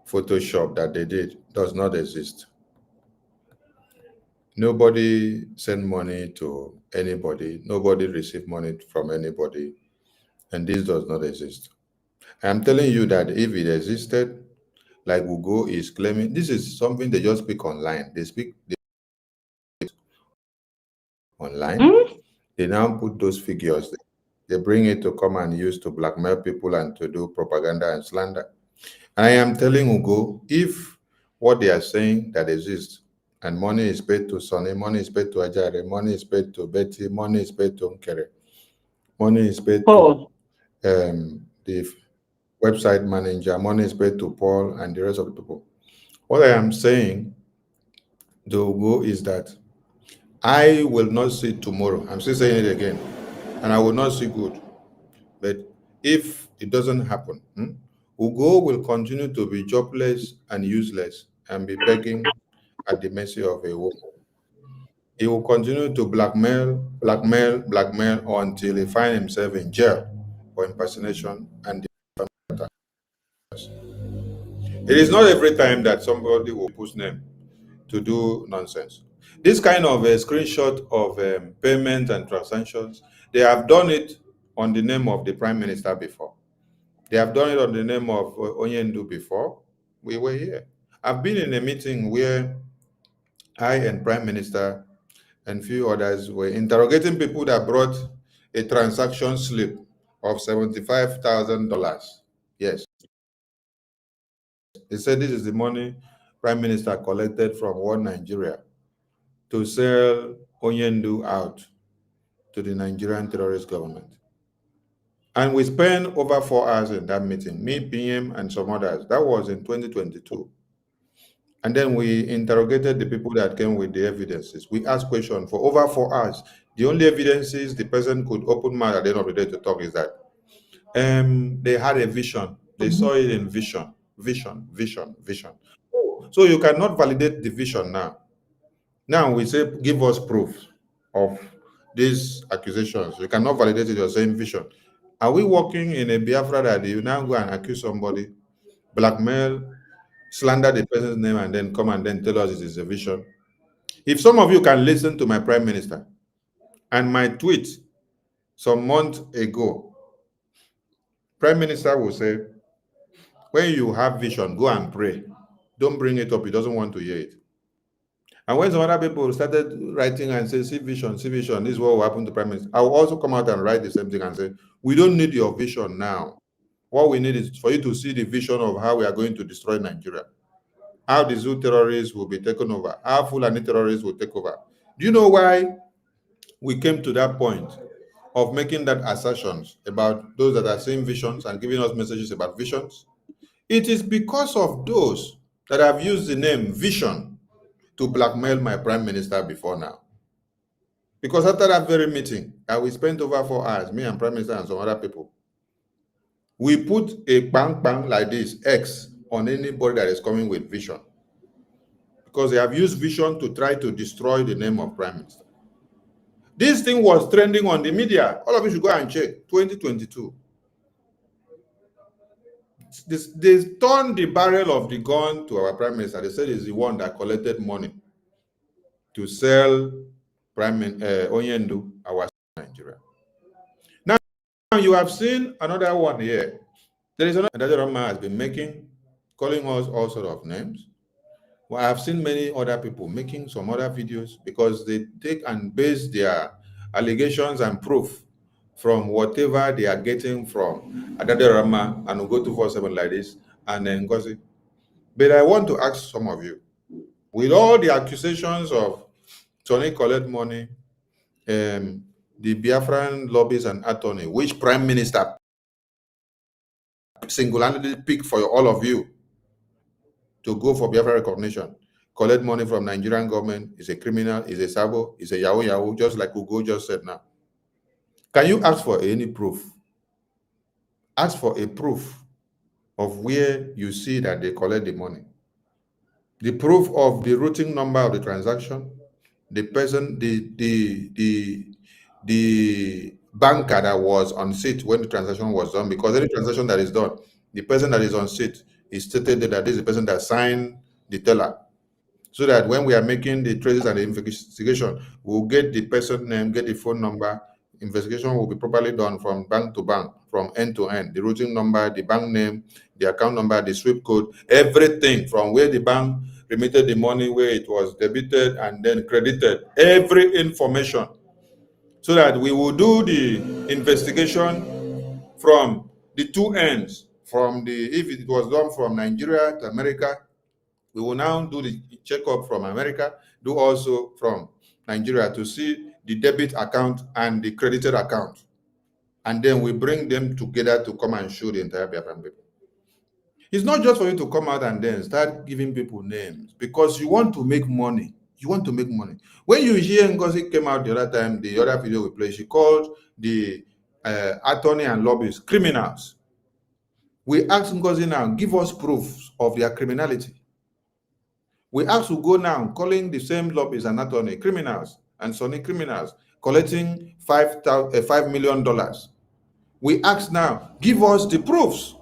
Photoshop that they did, does not exist. Nobody sent money to anybody. Nobody received money from anybody. And this does not exist. I'm telling you that if it existed, like Ugo is claiming, this is something they just speak online. They speak online. They now put those figures. They bring it to come and use to blackmail people and to do propaganda and slander. And I am telling Ugo, if what they are saying that exists, and money is paid to Sonny, money is paid to Ajare, money is paid to Betty, money is paid to Nkere, money is paid to the website manager, money is paid to Paul and the rest of the people. What I am saying, the Ugo, is that I will not see tomorrow. I'm still saying it again, and I will not see good. But if it doesn't happen, Ugo will continue to be jobless and useless and be begging at the mercy of a woman. He will continue to blackmail until he finds himself in jail for impersonation and defamation. It is not every time that somebody will put name to do nonsense. This kind of a screenshot of payment and transactions, they have done it on the name of the Prime Minister before. They have done it on the name of Onyendu before. We were here. I've been in a meeting where I and Prime Minister and few others were interrogating people that brought a transaction slip of $75,000. Yes. They said this is the money Prime Minister collected from One Nigeria to sell Onyendu out to the Nigerian terrorist government. And we spent over 4 hours in that meeting, me, PM, and some others. That was in 2022. And then we interrogated the people that came with the evidences. We asked questions for over 4 hours. The only evidences the person could open mouth at the end of the day to talk is that they had a vision. They saw it in vision. So you cannot validate the vision now. Now we say, give us proof of these accusations. You cannot validate it, you're saying vision. Are we working in a Biafra that you now go and accuse somebody, blackmail, slander the person's name and then come and then tell us it is a vision. If some of you can listen to my prime minister and my tweet some months ago, prime minister will say, when you have vision, go and pray. Don't bring it up. He doesn't want to hear it. And when some other people started writing and say, see vision, this is what will happen to prime minister, I will also come out and write the same thing and say, we don't need your vision now. What we need is for you to see the vision of how we are going to destroy Nigeria, how the zoo terrorists will be taken over, how Fulani terrorists will take over. Do you know why we came to that point of making that assertions about those that are seeing visions and giving us messages about visions? It is because of those that have used the name vision to blackmail my prime minister before now. Because after that very meeting, we spent over 4 hours, me and prime minister and some other people, we put a bang like this, X, on anybody that is coming with vision. Because they have used vision to try to destroy the name of prime minister. This thing was trending on the media. All of you should go and check. 2022. They turned the barrel of the gun to our prime minister. They said he's the one that collected money to sell Onyendu, our Nigeria. Now you have seen another one here. There is another that Rama has been making, calling us all sorts of names. Well, I have seen many other people making some other videos because they take and base their allegations and proof from whatever they are getting from Adade Rama and Ugo 247 like this and NGOZI. But I want to ask some of you, with all the accusations of Tony collect money, the Biafran lobbies and attorney, which prime minister single-handedly picked for all of you to go for Biafra recognition, collect money from Nigerian government, is a criminal, is a sabo, is a yahoo, just like Ugo just said now. Can you ask for any proof? Ask for a proof of where you see that they collect the money. The proof of the routing number of the transaction, the person, the banker that was on seat when the transaction was done, because any transaction that is done, the person that is on seat is stated that this is the person that signed the teller. So that when we are making the traces and the investigation, we'll get the person name, get the phone number. Investigation will be properly done from bank to bank, from end to end. The routing number, the bank name, the account number, the SWIFT code, everything from where the bank remitted the money, where it was debited and then credited, every information. So that we will do the investigation from the two ends. If it was done from Nigeria to America, we will now do the checkup from America, do also from Nigeria to see the debit account and the credited account. And then we bring them together to come and show the entire Biafran people. It's not just for you to come out and then start giving people names because you want to make money. You want to make money. When you hear NGOZI came out the other time, the other video we played, she called the attorney and lobbyists criminals. We ask NGOZI now, give us proofs of their criminality. We have to go now calling the same lobbyists and attorney criminals and Sonny criminals, collecting $5 million. We ask now, give us the proofs.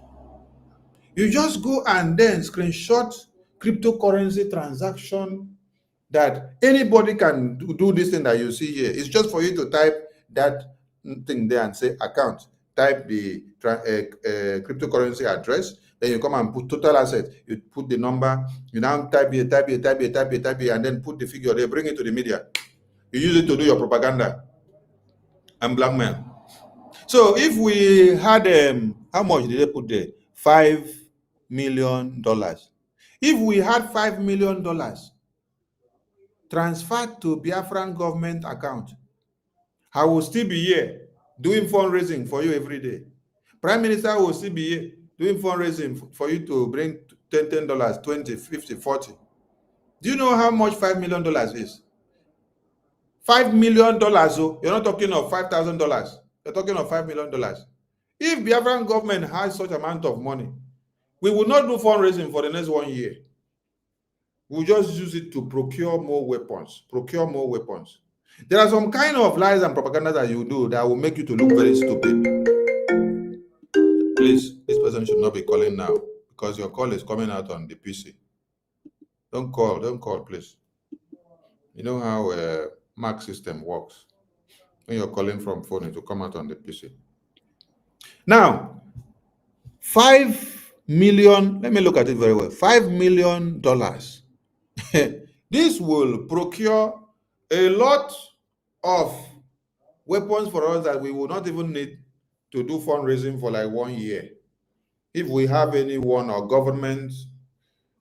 You just go and then screenshot cryptocurrency transaction that anybody can do this thing that you see here. It's just for you to type that thing there and say account, type the cryptocurrency address, then you come and put total asset, you put the number, you now type it, and then put the figure there, bring it to the media. You use it to do your propaganda and blackmail. So if we had, how much did they put there? $5 million. If we had $5 million transferred to Biafran government account, I will still be here doing fundraising for you every day. Prime Minister will still be here doing fundraising for you to bring $10, $20, $50, $40. Do you know how much $5 million is? $5 million, oh, you're not talking of $5,000. You're talking of $5 million. If Biafran government has such amount of money, we will not do fundraising for the next 1 year. We'll just use it to procure more weapons. There are some kind of lies and propaganda that you do that will make you to look very stupid. Please, this person should not be calling now because your call is coming out on the PC. Don't call, please. You know how Mac system works. When you're calling from phone, it will come out on the PC. Now, 5 million, let me look at it very well. $5 million. This will procure a lot of weapons for us that we will not even need to do fundraising for like 1 year. If we have anyone or government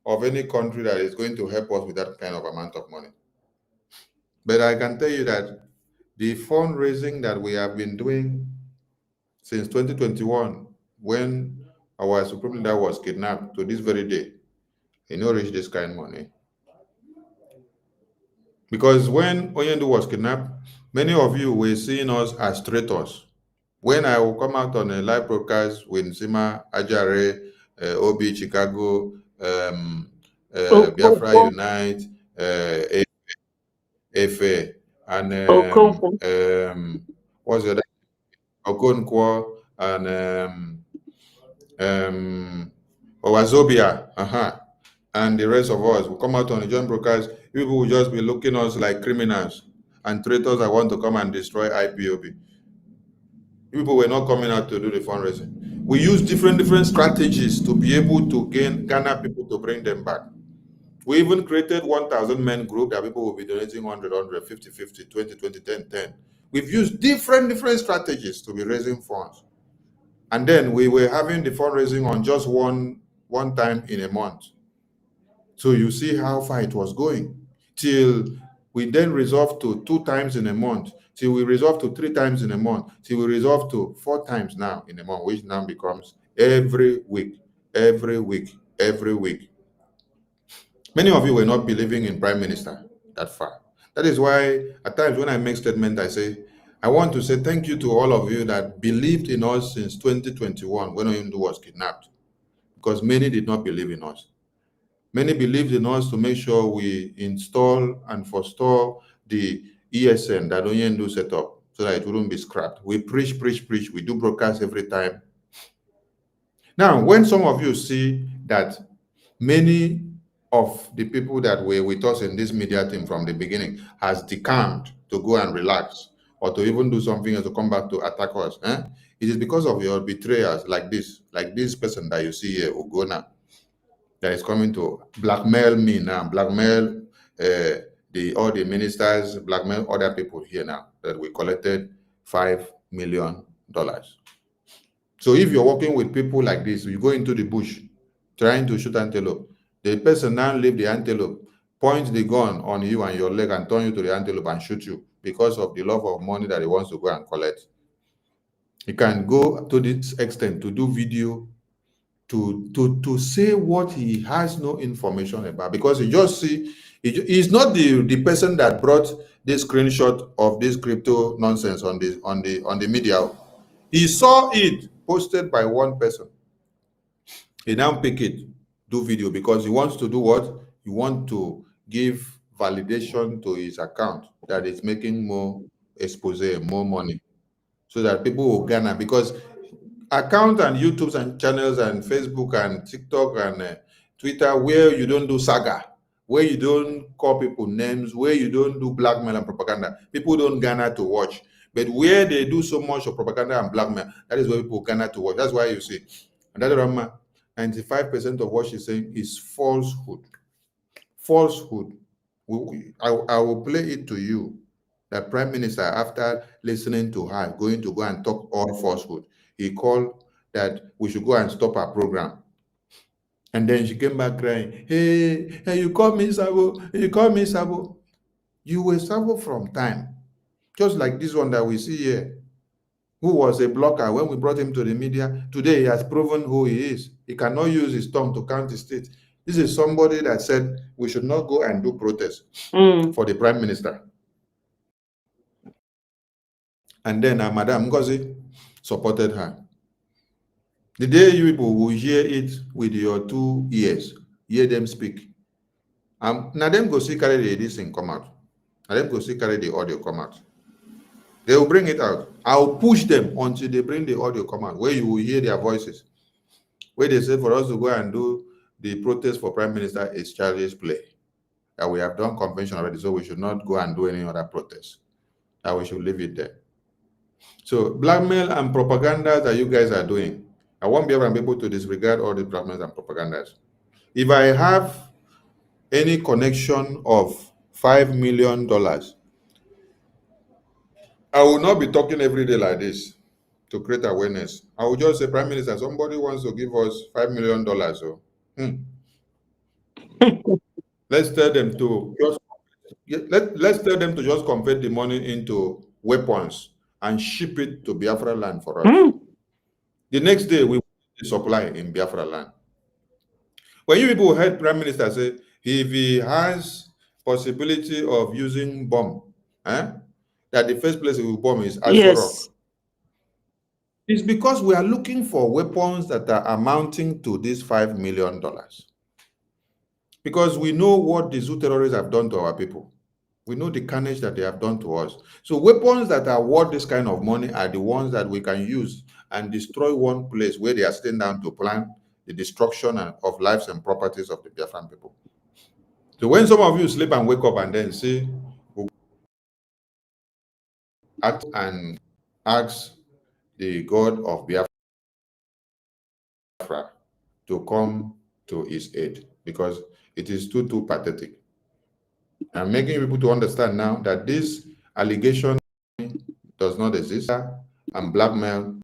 of any country that is going to help us with that kind of amount of money. But I can tell you that the fundraising that we have been doing since 2021, when our supreme leader was kidnapped, to this very day, he no reach this kind of money. Because when Onyendu was kidnapped, many of you were seeing us as traitors. When I will come out on a live broadcast with Nsima, Ajare, Obi, Chicago, Biafra Unite, EFE, and what's the other? Okonkwo, and Owazobia, and the rest of us will come out on a joint broadcast. People will just be looking at us like criminals and traitors that want to come and destroy IPOB. People were not coming out to do the fundraising. We use different strategies to be able to garner people to bring them back. We even created 1,000 men group that people will be donating 100, 50, 50, 20, 20, 10, 10. We've used different strategies to be raising funds. And then we were having the fundraising on just one time in a month. So you see how far it was going, till we then resolved to 2 times in a month, till we resolved to 3 times in a month, till we resolved to 4 times now in a month, which now becomes every week. Many of you were not believing in Prime Minister that far. That is why at times when I make statement, I say, I want to say thank you to all of you that believed in us since 2021 when Oyindu was kidnapped, because many did not believe in us. Many believed in us to make sure we install and forestall the ESN that Oyindu set up so that it wouldn't be scrapped. We preach. We do broadcast every time. Now, when some of you see that many of the people that were with us in this media team from the beginning has decamped to go and relax or to even do something else to come back to attack us, it is because of your betrayers like this person that you see here, Ugona, that is coming to blackmail me now, blackmail all the ministers, blackmail other people here now that we collected $5 million. So if you're working with people like this, you go into the bush trying to shoot antelope, the person now leave the antelope, point the gun on you and your leg and turn you to the antelope and shoot you because of the love of money that he wants to go and collect. He can go to this extent to do video to say what he has no information about, because you just see he's not the person that brought this screenshot of this crypto nonsense on the media. He saw it posted by one person. He now pick it, do video, because he wants to do what? He wants to give validation to his account that it's making more expose, more money, so that people will garner, because account and YouTube and channels and Facebook and TikTok and Twitter where you don't do saga, where you don't call people names, where you don't do blackmail and propaganda, people don't garner to watch. But where they do so much of propaganda and blackmail, that is where people garner to watch. That's why you see, and that 95% of what she's saying is falsehood. I will play it to you. The Prime Minister, after listening to her, going to go and talk all falsehood, he called that we should go and stop our program. And then she came back crying, hey, you call me Sabo, you call me Sabo. You were Sabo from time. Just like this one that we see here, who was a blocker when we brought him to the media. Today he has proven who he is. He cannot use his tongue to count the state. This is somebody that said we should not go and do protests for the Prime Minister. And then Madam NGOZI supported her. The day you people will hear it with your 2 ears, hear them speak. Now them go see carry this thing come out. Now them go see carry the audio come out. They will bring it out. I'll push them until they bring the audio come out, where you will hear their voices. where they said for us to go and do the protest for Prime Minister is childish play. That we have done convention already, so we should not go and do any other protest. That we should leave it there. So blackmail and propaganda that you guys are doing, I want Biafran people to disregard all the blackmails and propagandas. If I have any connection of $5 million, I will not be talking every day like this to create awareness. I will just say, Prime Minister, somebody wants to give us $5 million. So, let's tell them to just let's tell them to just convert the money into weapons and ship it to Biafra land for us. The next day, we will supply in Biafra land. When you people heard Prime Minister say, if he has possibility of using bomb, that the first place he will bomb is Aso Rock. It's because we are looking for weapons that are amounting to this $5 million. Because we know what the Zoo terrorists have done to our people. We know the carnage that they have done to us. So weapons that are worth this kind of money are the ones that we can use and destroy one place where they are sitting down to plan the destruction of lives and properties of the Biafran people. So when some of you sleep and wake up and then see, act and ask the God of Biafra to come to his aid, because it is too pathetic. I'm making people to understand now that this allegation does not exist, and blackmail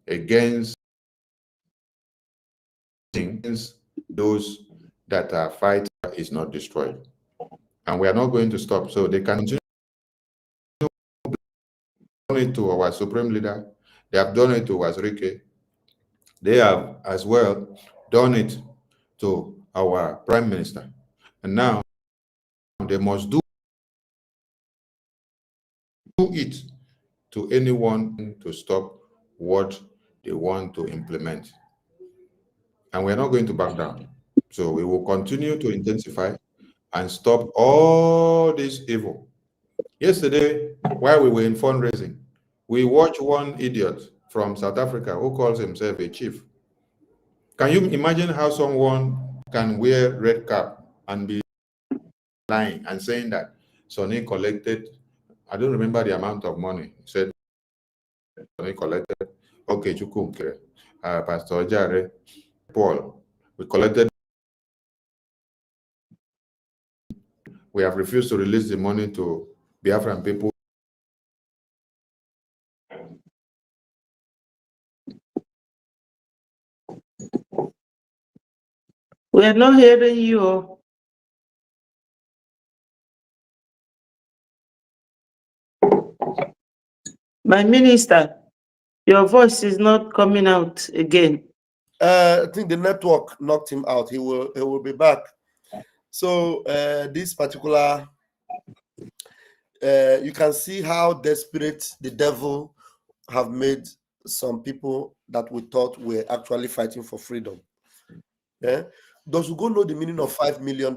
against those that are fighting is not destroyed. And we are not going to stop. So they can continue to do it to our supreme leader. They have done it to Wazirike. They have as well done it to our prime minister. And now they must do it to anyone to stop what they want to implement. And we're not going to back down. So we will continue to intensify and stop all this evil. Yesterday, while we were in fundraising, we watched one idiot from South Africa who calls himself a chief. Can you imagine how someone can wear red cap and be lying and saying that Sonny collected, I don't remember the amount of money, he said Sonny collected, okay, Chukumkere, Pastor Jare, Paul, we collected. We have refused to release the money to Biafran people. We are not hearing you. My minister, your voice is not coming out again. I think the network knocked him out. He will be back. So this particular, you can see how desperate the devil have made some people that we thought were actually fighting for freedom. Yeah, those who go know the meaning of $5 million.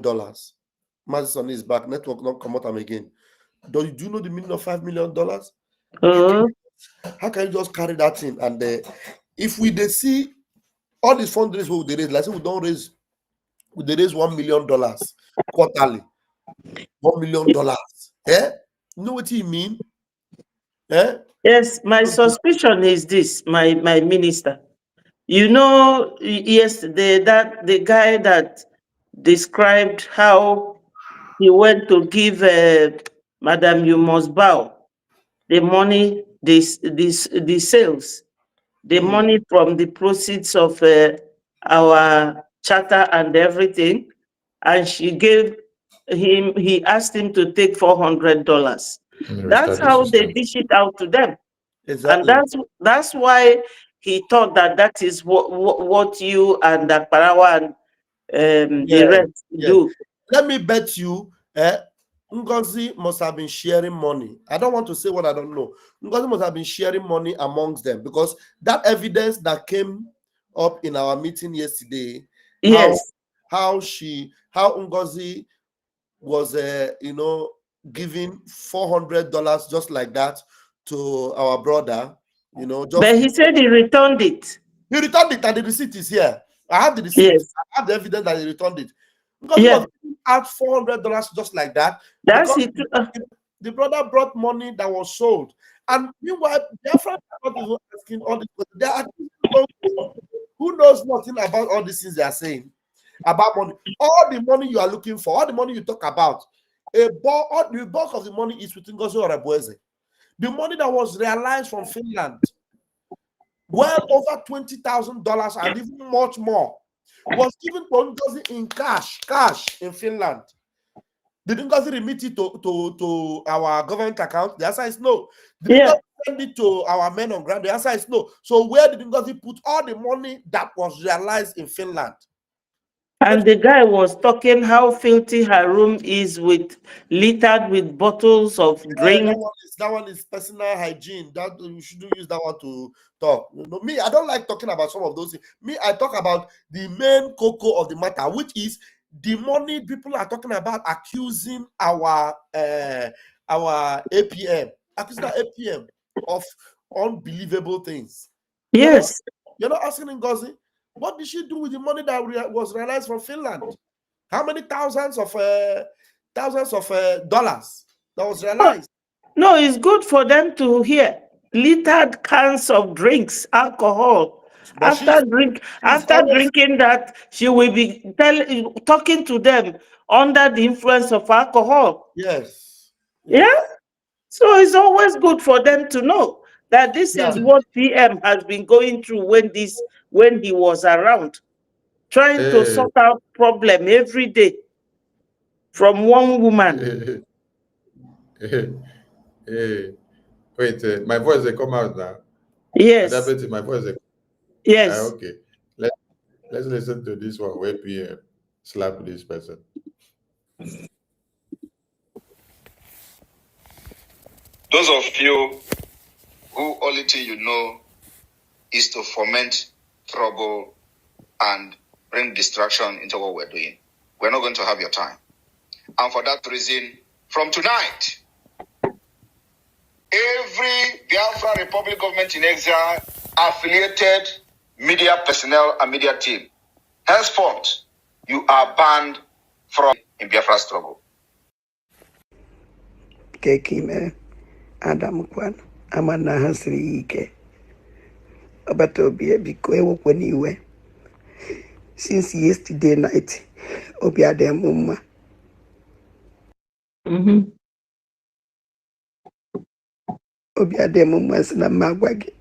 Madison is back. Network not come out again. Do you know the meaning of $5 million? How can you just carry that in? And if we they see all these fundraisers we raise, like say we don't raise, they raise $1 million quarterly. $1 million. Eh? You know what you mean? Eh? Yes, my suspicion is this, my minister. You know, yesterday that the guy that described how he went to give Madam You Must Bow the money, the sales, the money from the proceeds of our charter and everything, and she gave him, he asked him to take $400. That's how they dish it out to them. Exactly. And that's why he thought that is what you and Akbarawa and the rest do. Let me bet you, NGOZI must have been sharing money. I don't want to say what I don't know. NGOZI must have been sharing money amongst them, because that evidence that came up in our meeting yesterday, yes, how NGOZI was, giving $400 just like that to our brother, but he said he returned it. He returned it, and the receipt is here. I have the receipt. Yes. I have the evidence that he returned it. Because Yeah. he was giving out $400 just like that. That's Because it. the brother brought money that was sold. And meanwhile, Biafra are not even asking all these questions. They are who knows nothing about all these things they are saying about money. All the money you are looking for, all the money you talk about, the bulk of the money is with NGOZI or Eboeze. The money that was realized from Finland, well over $20,000 and even much more, was given to NGOZI in cash in Finland. Did NGOZI remit it to our government account? The answer is no. Did NGOZI send it to our men on ground? The answer is no. So where did NGOZI put all the money that was realized in Finland? And the guy was talking how filthy her room is littered with bottles of drink. That one is personal hygiene. That you shouldn't use that one to talk. Me, I don't like talking about some of those things. Me, I talk about the main cocoa of the matter, which is the money people are talking about accusing our APM, accusing our APM of unbelievable things. Yes. You're not asking NGOZI, what did she do with the money that was realized from Finland? How many thousands of dollars that was realized? No, it's good for them to hear littered cans of drinks, alcohol. But After drinking that, she will be talking to them under the influence of alcohol. Yes. Yeah. So it's always good for them to know that this is what PM has been going through when he was around, trying to sort out problem every day from one woman. Wait, my voice they come out now. Yes. My voice. Yes. Okay. Let's listen to this one where PM slap this person. Those of you who only thing you know is to foment trouble and bring distraction into what we're doing, we're not going to have your time. And for that reason, from tonight, every Biafra Republic government in exile affiliated media personnel and media team, henceforth, you are banned from in Biafra struggle. Kekime Adam Kwan Amana Hansri Ike Obatobi Biko Ewokwe since yesterday night Obiade Mumma. Obiade Mumma Sina Magwagi.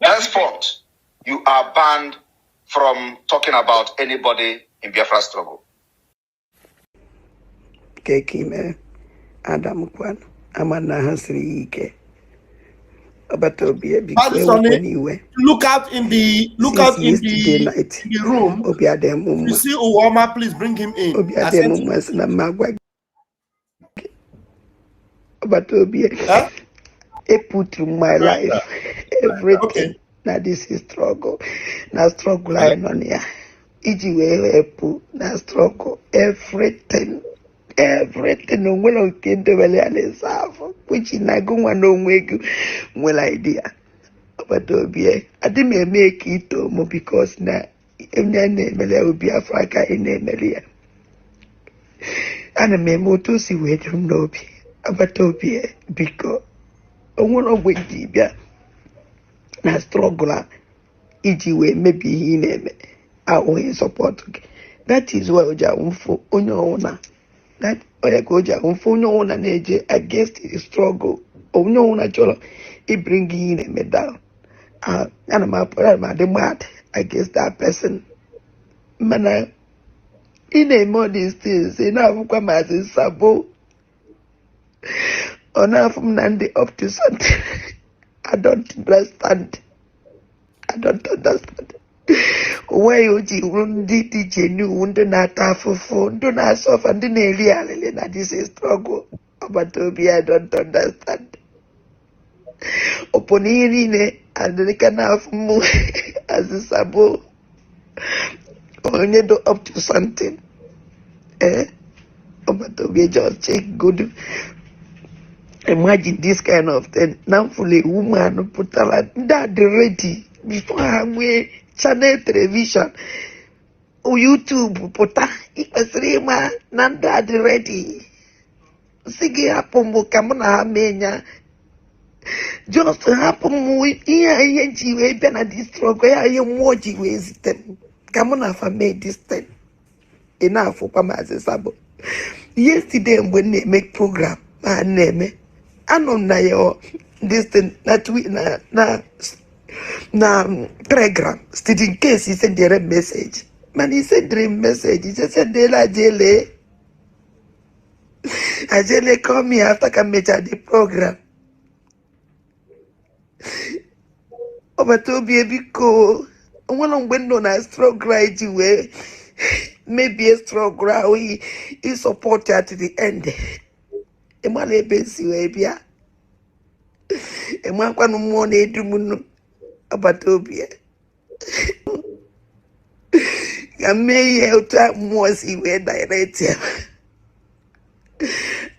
Henceforth, you are banned from talking about anybody in Biafra struggle. Kekime Adam Kwan Amana Hansri Ike Obatobi Biko Ewokwe Look out in the night. In the room. Obiade Mumma. You see Uwama, please bring him in. Obiade Mumma Sina Magwagi. Obatobi I put through my life everything. Now this is struggle. Now struggle I know here. Ijiwe now struggle everything. No one will get the value which in I go one no make well idea. But I didn't make it because now in the name will be Africa in Emilia. And a memo to see where you know about because one of which na struggle Ijiwe maybe he name our support. That is why Oja Unfo Onyona. That Oja Unfo Onyona Neje against the struggle. Onyona Cholo, he bring in a down. And I'm mad against that person. Mana in a more these things, in our commas in Sabo. On our from Nandi up to something. I don't understand. Why would you did DJ new not have phone? Do not suffer and then really that this is struggle. But to be I don't understand. Oponirine and they can have more as a sabo. Only do up to something. But to be just check good. Imagine this kind of thing. Now, fully woman put that ready before I'm channel television or YouTube put ikasrima nanda ready. Sige hapo mo kama na hamenya. Just hapo mo iya jiwe bena distroke ya moji we system. Kama na fame this thing. Enough for Pamaze Sabo. Yesterday when they make program, my name, I know na yo this thing that we na telegram. Still in case he send a message. Man, he sent a message. He just said de la jele. I jele call me after come meet the program. Oh, but to be a bit cool. One on window na struggle right away. Maybe a struggle we support her to the end. Emale bensi webia. Emwa kwa no mo na edumuno abatobia. Kame uta mo si we direct.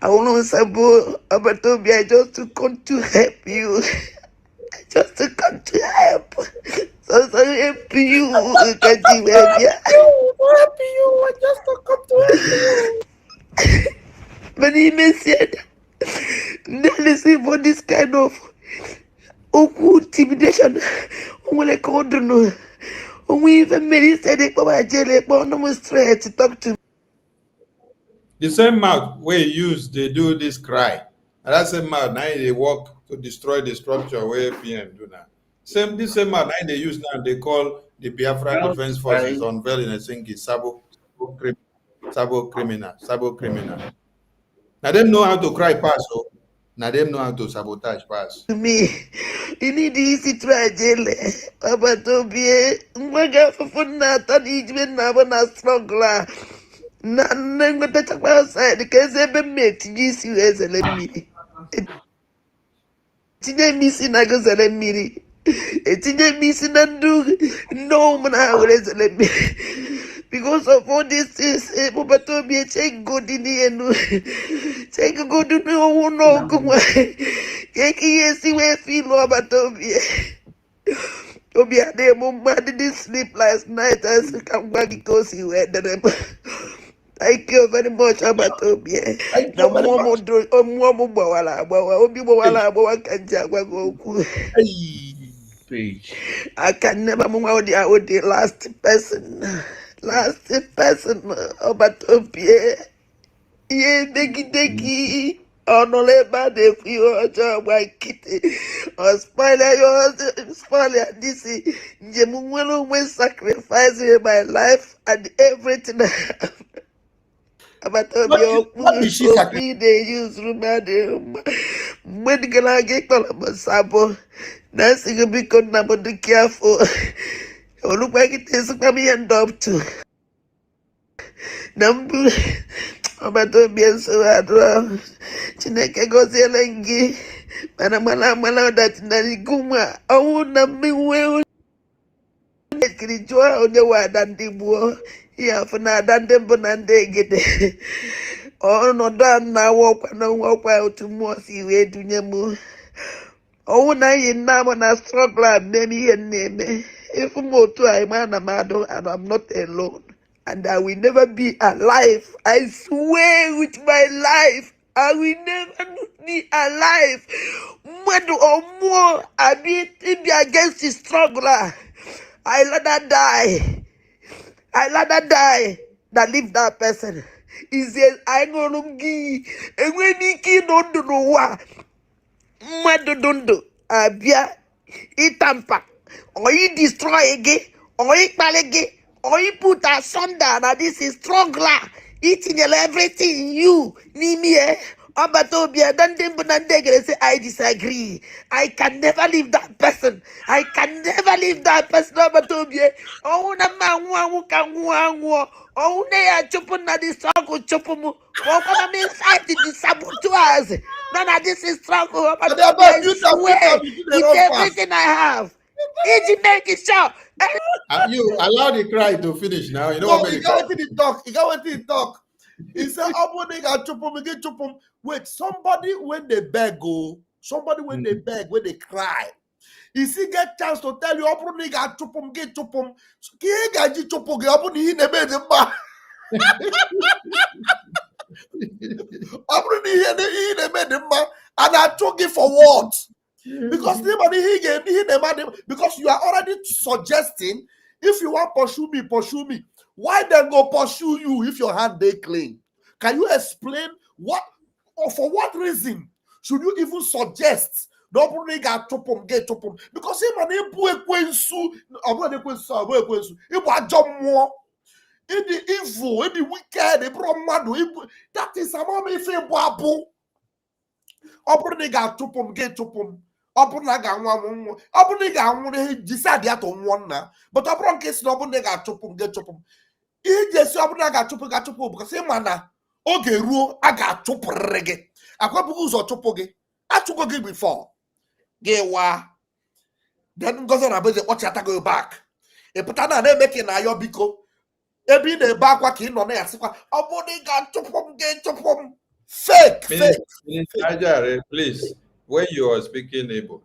I want to sabo abatobia just to come to help you. Just to come to help. So help you. Can't you help you? Help you. Just to come to help you. But he said, listen for this kind of intimidation. We don't know. We even made said it, but I jail but no straight to talk to. The same mouth where you use, they do this cry. And that same mouth, now they work to destroy the structure where PM do now. This same mouth, now they use now, they call the Biafra Defense Forces unveiling a thing is Sabo criminal. Now them know how to cry pass, so now them know how to sabotage pass. Me, you need easy try jail. About to be a for not an even now when I struggle. None but touch outside because ever met this you as a lemmy. Tinye missing I go a lemmy. Tinye missing and do no man I will as a lemmy. Because of all this is but to be a check good in the end. Take a good to know no come away. Yes, you will feel about Toby. Toby had a moment didn't sleep last night as you come back because you had them. Thank you very much, Abatobi. The more do more bawala, obi bawala, I can never move out the last person, Abatobi. Yeah, deki. Onoleba de fuyo my kitty. Or spoiler this Jemumelo when sacrificing my life and everything I have. But what did she sacrifice? They use Rumade medical Sabo. Dancing a big on number to careful. Look like it is coming and up to number. Abato bien so adwa chineke gozelengi mana that naliguma au na miwe kirijwa onye wa dandibuo ya funa dandembo na ndegede ono dan na wokwa otu mosi we dunyemu owu na yin na mo na struggle memi yen neme if motu I man amado and I'm not alone. And I will never be alive. I swear with my life, I will never be alive. More or more, I be against the struggler. I rather die. Than leave that person. He says, I gonna give. And when he don't do what, Madu don't do. Abia, itampa, or he destroy again, or he pal again. Or you put asunder that this is struggler eating everything you need me. Abatobia then say I disagree. I can never leave that person. Abatobia. Oh na man oh ne chopun na this struggle chopumu. Oh come me fight the saboteurs. None of this is struggle. Abatobia I swear it's everything I have. It's make it sure. You allow the cry to finish now. You know what he got to talk. He said, wait, somebody when they beg, somebody when they beg, when they cry, he see get chance to tell you, get chupum. And I took it for what? Because because you are already suggesting, if you want pursue me. Why then go pursue you if your hand they clean? Can you explain what or for what reason should you even suggest? Because him and him the evil, the wicked, that is a mama if you babu. Get but case get he just because him mana oge ruo aga chụpụrịrị akwapụghị ụzọ chụpụ gị achụgo gị before gị wa then ngozi na beze kpọchata go back ị pụta na na-eme ka ị na-ayọ biko ebe ị na-ebe akwa ka ị nọ na ya sịkwa ọ bụrụ na ị ga-achụpụ m ga-echụpụ m fake. Ajare, please, when you are speaking Igbo,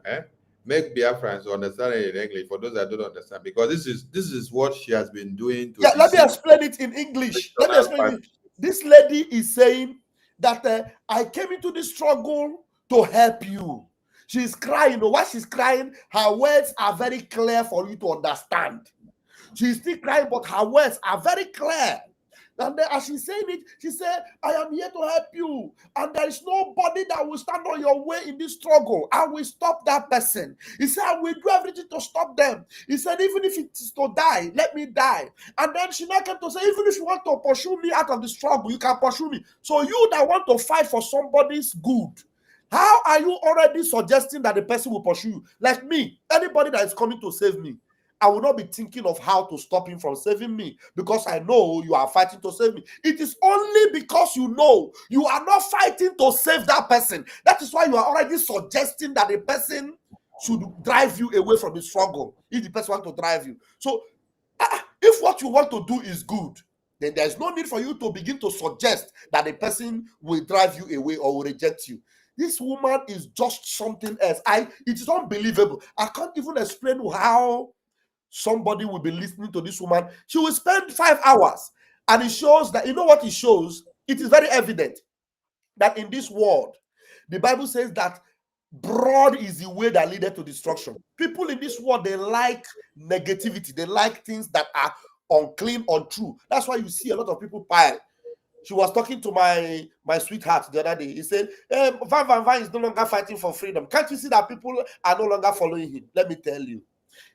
make Biafrans understand it in English for those that don't understand, because this is what she has been doing to let me explain it in English. Let me explain it. This lady is saying that I came into this struggle to help you. She's crying. Why she's crying? Her words are very clear for you to understand. She's still crying, but her words are very clear. And then as she's saying it, she said, I am here to help you. And there is nobody that will stand on your way in this struggle. I will stop that person. He said, I will do everything to stop them. He said, even if it is to die, let me die. And then she now came to say, even if you want to pursue me out of the struggle, you can pursue me. So you that want to fight for somebody's good, how are you already suggesting that the person will pursue you? Like me, anybody that is coming to save me, I will not be thinking of how to stop him from saving me because I know you are fighting to save me. It is only because you know you are not fighting to save that person. That is why you are already suggesting that the person should drive you away from the struggle if the person wants to drive you. So if what you want to do is good, then there is no need for you to begin to suggest that the person will drive you away or will reject you. This woman is just something else. It is unbelievable. I can't even explain how somebody will be listening to this woman. She will spend 5 hours, and it shows that, you know what it shows? It is very evident that in this world, the Bible says that broad is the way that leadeth to destruction. People in this world, they like negativity. They like things that are unclean, untrue. That's why you see a lot of people pile. She was talking to my sweetheart the other day. He said, Van is no longer fighting for freedom. Can't you see that people are no longer following him? Let me tell you.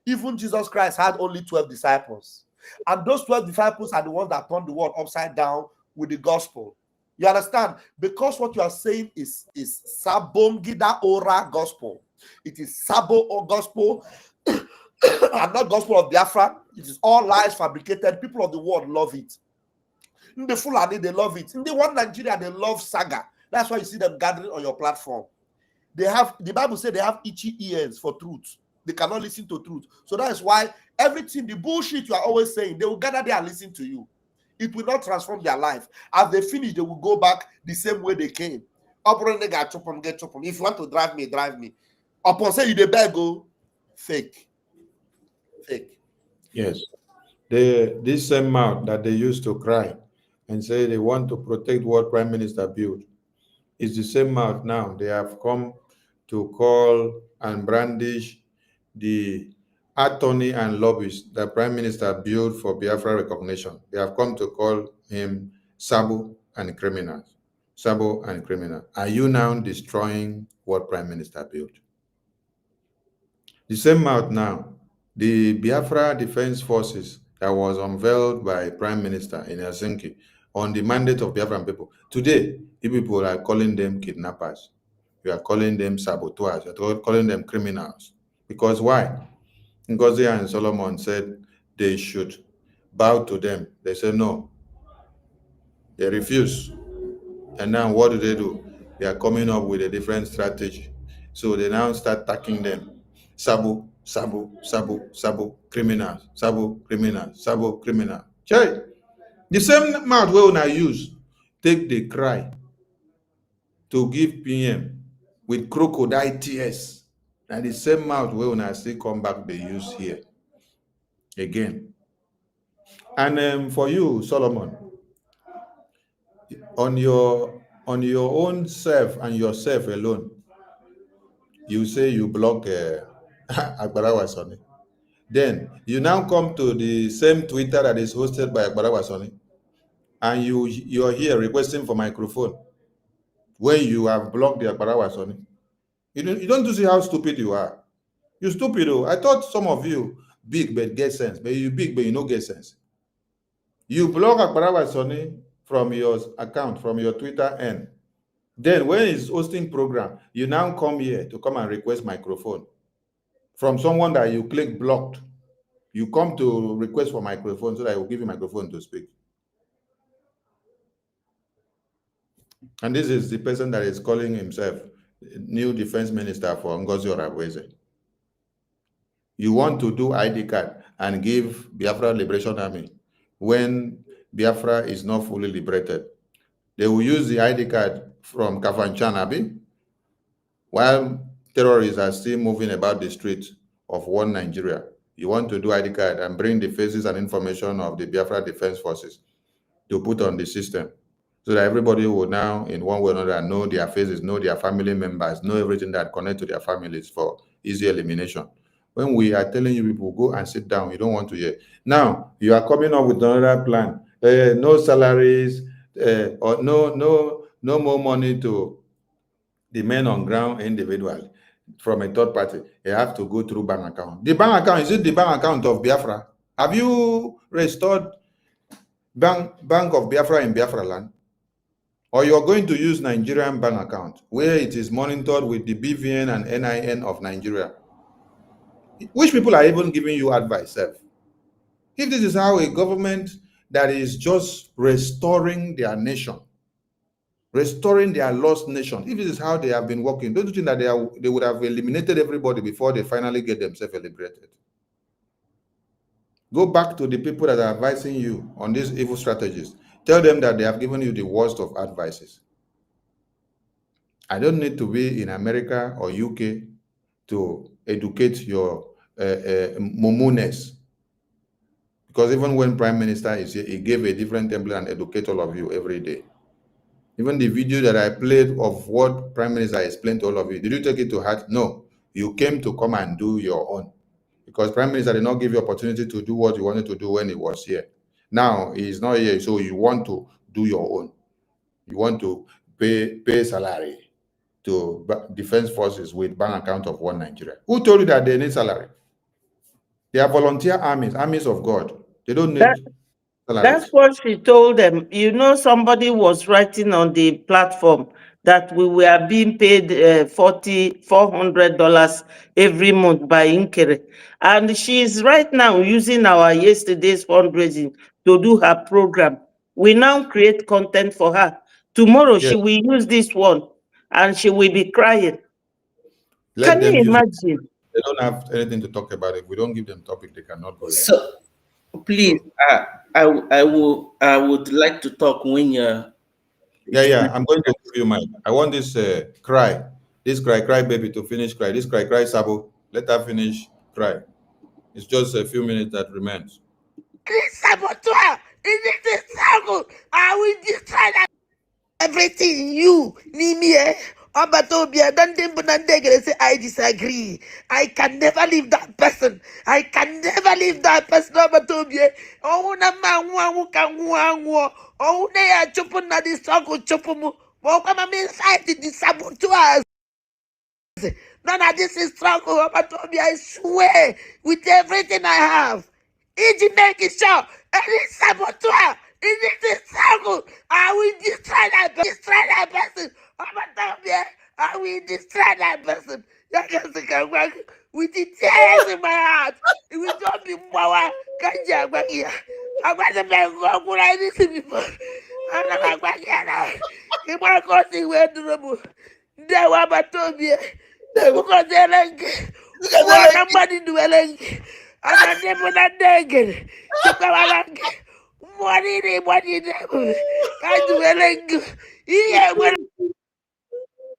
Even Jesus Christ had only 12 disciples. And those 12 disciples are the ones that turned the world upside down with the gospel. You understand? Because what you are saying is Sabongida Ora gospel. It is Sabo gospel and not gospel of Biafra. It is all lies fabricated. People of the world love it. In the Fulani, they love it. In the one Nigeria, they love saga. That's why you see them gathering on your platform. The Bible says they have itchy ears for truth. They cannot listen to truth. So that is why everything, the bullshit you are always saying, they will gather there and listen to you. It will not transform their life. As they finish, they will go back the same way they came. If you want to drive me, drive me. Upon say you the beg go, fake. Yes. This same mouth that they used to cry and say they want to protect what Prime Minister built is the same mouth now. They have come to call and brandish the attorney and lobbyist that Prime Minister built for Biafra recognition. They have come to call him Sabo and criminals. Sabo and criminal. Are you now destroying what Prime Minister built? The same mouth now, the Biafra Defense Forces that was unveiled by Prime Minister in Helsinki on the mandate of Biafran people. Today, the people are calling them kidnappers. You are calling them saboteurs. You are calling them criminals. Because why? NGOZI and Solomon said they should bow to them. They said no. They refuse. And now what do? They are coming up with a different strategy. So they now start attacking them. Sabo, criminals. Sabo, criminals. Sabo, criminal. Okay. The same mouth we will use take the cry to give PM with crocodile tears, and the same mouth wey una still come back dey use here again. And for you, Solomon, on your own self and yourself alone, you say you block Agbarawa Soni. Then you now come to the same Twitter that is hosted by Agbarawa Soni, and you're here requesting for microphone when you have blocked the Agbarawa Soni. You don't see how stupid you are. You stupid. Oh. I thought some of you big but get sense, but you big but you no get sense. You block Agbarawa Soni from your account, from your Twitter end. Then when he's hosting program, you now come here to come and request microphone from someone that you click blocked. You come to request for microphone so that I will give you microphone to speak. And this is the person that is calling himself new defense minister for NGOZI Orabweze. You want to do ID card and give Biafra Liberation Army when Biafra is not fully liberated. They will use the ID card from Kafanchan Abi while terrorists are still moving about the streets of one Nigeria. You want to do ID card and bring the faces and information of the Biafra Defense Forces to put on the system so that everybody will now, in one way or another, know their faces, know their family members, know everything that connects to their families for easy elimination. When we are telling you people, go and sit down, you don't want to hear. Now, you are coming up with another plan. No salaries, or no more money to the men on ground individually from a third party. They have to go through bank account. The bank account, is it the bank account of Biafra? Have you restored Bank of Biafra in Biafra land? Or you're going to use Nigerian bank account where it is monitored with the BVN and NIN of Nigeria? Which people are even giving you advice, Seth? If this is how a government that is just restoring their nation, restoring their lost nation, if this is how they have been working, don't you think that they would have eliminated everybody before they finally get themselves liberated? Go back to the people that are advising you on these evil strategies. Tell them that they have given you the worst of advices. I don't need to be in America or UK to educate your mumuness. Because even when Prime Minister is here, he gave a different template and educate all of you every day. Even the video that I played of what Prime Minister explained to all of you, did you take it to heart? No. You came to come and do your own. Because Prime Minister did not give you opportunity to do what you wanted to do when he was here. Now he's not here, so you want to do your own. You want to pay salary to defense forces with bank account of one Nigeria. Who told you that they need salary? They are volunteer armies, armies of God. They don't need salaries. That's what she told them. You know, somebody was writing on the platform that we were being paid $400 every month by Inkere. And she is right now using our yesterday's fundraising to do her program. We now create content for her. Tomorrow, Yes. she will use this one and she will be crying. Let Can you them use it. imagine? They don't have anything to talk about. If we don't give them topic, they cannot go. So, please, I would like to talk when you're. Yeah. I'm going to give you mine. I want this cry baby to finish cry. This cry Sabo. Let her finish cry. It's just a few minutes that remains. This saboteur is it the struggle? I will destroy that everything you need me. Obatobia, say I disagree. I can never leave that person. I can never leave that person. Obatobia. Oh, na man can oh, they are chopping na the struggle chopumu. Well, come on, inside the saboteurs. None of this is struggle. Obatobia, I swear with everything I have. Iji make it sure any saboteur is it the struggle. I will destroy that person. I will destroy that person. With the tears in my heart, it will not be more. I'm going to make what I need to be for. I'm not going to if I go see where to remove. They were my Tobia. Because they're like, somebody do a link. And I never that naked. money, can't do anything.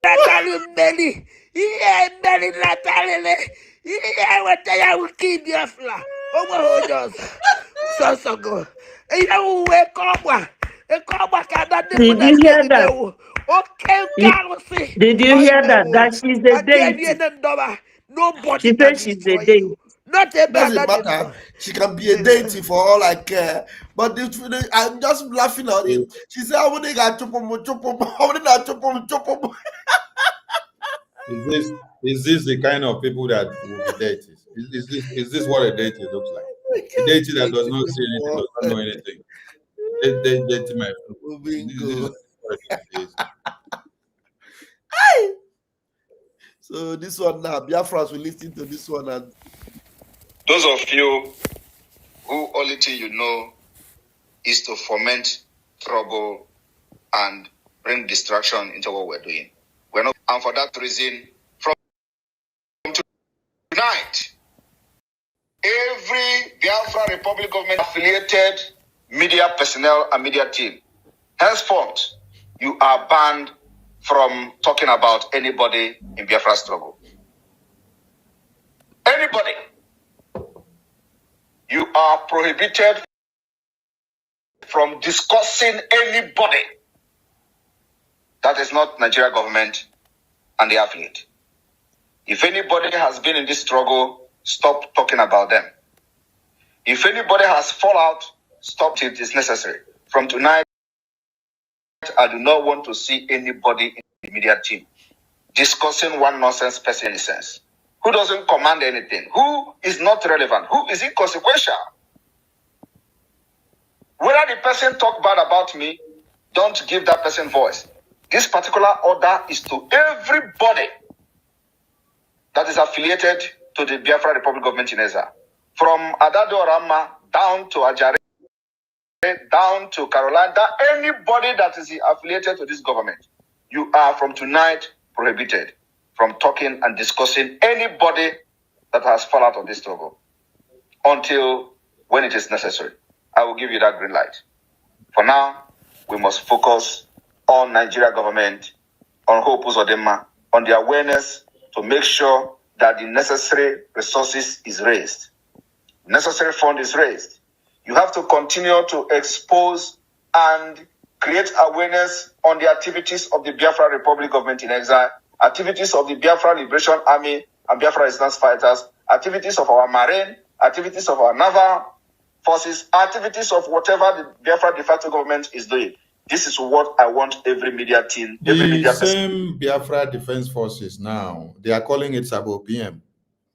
Natalie Melly, Melly Natalie, what I will keep your fla. Oh, just so good. You wake up, cannot Did you hear that? okay, galaxy. Did you hear that? That she's a deity. Nobody She can said she's a destroy deity. you. Not a Doesn't matter. She can be a deity for all I care. But I'm just laughing at it. She said, I wouldn't got chop. Is this the kind of people that will be deities? Is this what a deity looks like? A deity that does not see anything, does not know anything. Deity, my friend. This is what a deity is. So this one now, Biafrans will listen to this one. And those of you who only thing you know is to foment trouble and bring distraction into what we're doing. We're not, and for that reason, from tonight, every Biafra Republic government affiliated media personnel and media team, henceforth, you are banned from talking about anybody in Biafra struggle. Anybody. You are prohibited from discussing anybody that is not Nigeria government and the affiliate. If anybody has been in this struggle, stop talking about them. If anybody has fallout, stop till it is necessary. From tonight, I do not want to see anybody in the media team discussing one nonsense person in a sense. Who doesn't command anything? Who is not relevant? Who is inconsequential? Whether the person talk bad about me, don't give that person voice. This particular order is to everybody that is affiliated to the Biafra Republic government in Eza. From Adado Rama down to Ajare, down to Carolina, anybody that is affiliated to this government, you are from tonight prohibited from talking and discussing anybody that has fallen out of this struggle until when it is necessary. I will give you that green light. For now, we must focus on Nigeria government, on Hope Uzodinma, on the awareness to make sure that the necessary resources is raised. Necessary fund is raised. You have to continue to expose and create awareness on the activities of the Biafra Republic government in exile, activities of the Biafra Liberation Army and Biafra Resistance Fighters, activities of our Marine, activities of our Naval Forces, activities of whatever the Biafra de facto government is doing. This is what I want every media team, every media person. The same Biafra Defense Forces now, they are calling it Sabo PM.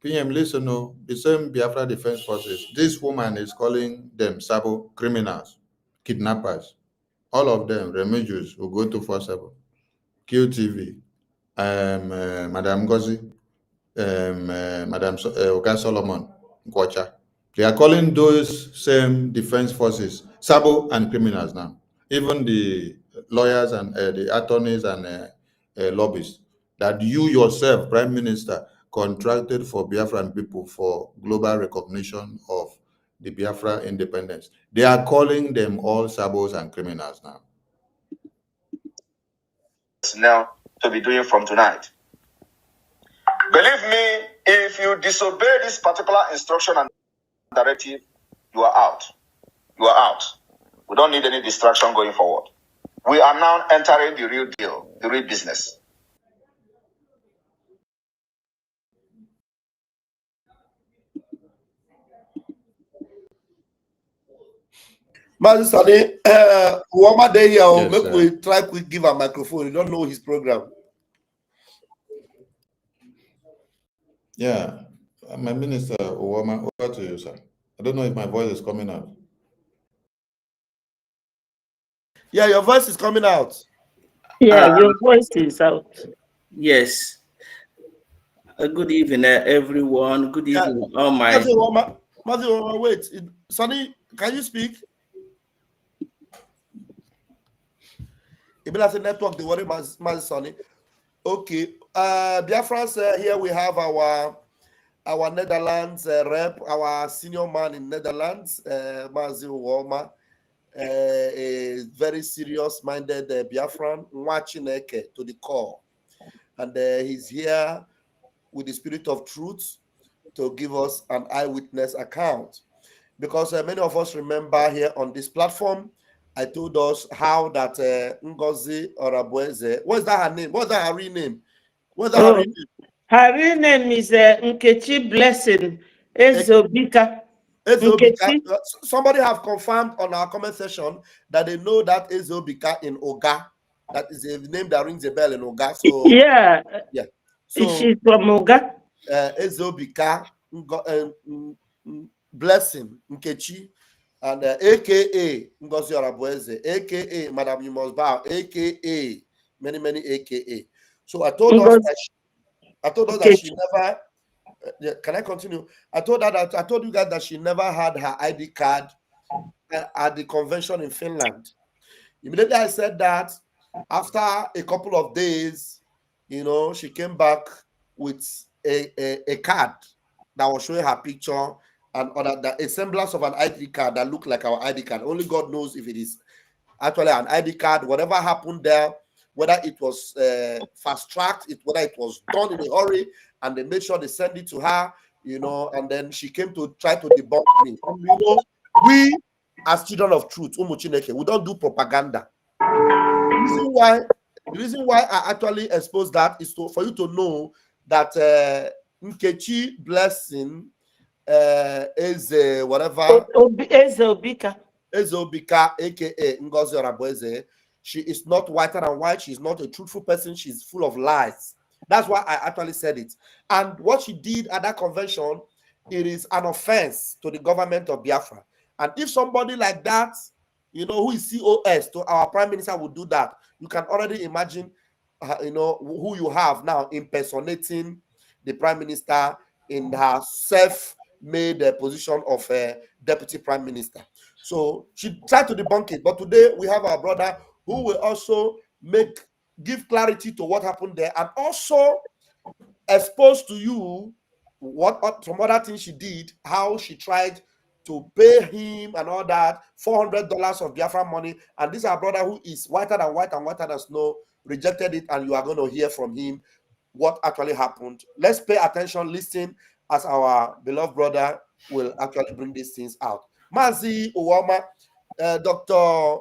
PM, listen, no, the same Biafra Defense Forces. This woman is calling them Sabo criminals, kidnappers. All of them, Remigius, who go to 47, QTV, Madam NGOZI, Madam Oga Solomon, Nkwacha. They are calling those same defense forces Sabo and criminals now. Even the lawyers and the attorneys and lobbyists that you yourself, Prime Minister, contracted for Biafran people for global recognition of the Biafra independence. They are calling them all Sabos and criminals now. Now to be doing from tonight. Believe me, if you disobey this particular instruction and directive, you are out. You are out. We don't need any distraction going forward. We are now entering the real deal, the real business. Master Sani, Wama Day here, Yes, make sir. we try to give a microphone. You don't know his program. Yeah, my minister, Owama, over to you, sir. I don't know if my voice is coming out. Yeah, your voice is coming out. Yeah, your voice is out. Yes. Good evening, everyone. Good Yeah. evening, all my. Matthew Wama, wait. Sonny, can you speak? If that's a network, they worry Master Sonny. Okay. Biafrans, here we have our Netherlands rep, our senior man in Netherlands, Mazi Wama. a very serious-minded Biafran, Nwachineke to the core. And he's here with the spirit of truth to give us an eyewitness account. Because many of us remember here on this platform, I told us how that NGOZI Orabueze, what's that her name? What's that her real name? What's that her real name? Her real name is Nkechi Blessing Ezobika. Ezobika. Somebody have confirmed on our comment section that they know that Ezobika in Oga. That is a name that rings a bell in Oga. So yeah. So she's from Oga. Ezobika Blessing Nkechi, and AKA Ngozi Orabueze, AKA Madam You Must Bow, AKA many AKA. So I told us that she never. Can I continue? I told you guys that she never had her ID card at the convention in Finland. Immediately I said that, after a couple of days, she came back with a card that was showing her picture and a semblance of an ID card that looked like our ID card. Only God knows if it is actually an ID card. Whatever happened there, whether it was fast-tracked, whether it was done in a hurry, and they made sure they sent it to her, and then she came to try to debunk me. And, we, as children of truth, we don't do propaganda. The reason why I actually expose that is for you to know that Nkechi Blessing is whatever Ezobika, aka Ngozi Orabueze. She is not whiter than white. She's not a truthful person. She's full of lies. That's why I actually said it. And what she did at that convention, it is an offense to the government of Biafra. And if somebody like that, who is COS to our prime minister would do that, you can already imagine, who you have now impersonating the prime minister in her self-made position of deputy prime minister. So she tried to debunk it. But today we have our brother who will also give clarity to what happened there, and also expose to you some other things she did, how she tried to pay him and all that, $400 of Biafra money. And this is our brother who is whiter than white and whiter than snow, rejected it, and you are going to hear from him what actually happened. Let's pay attention, listen, as our beloved brother will actually bring these things out. Mazi Uwama, Dr.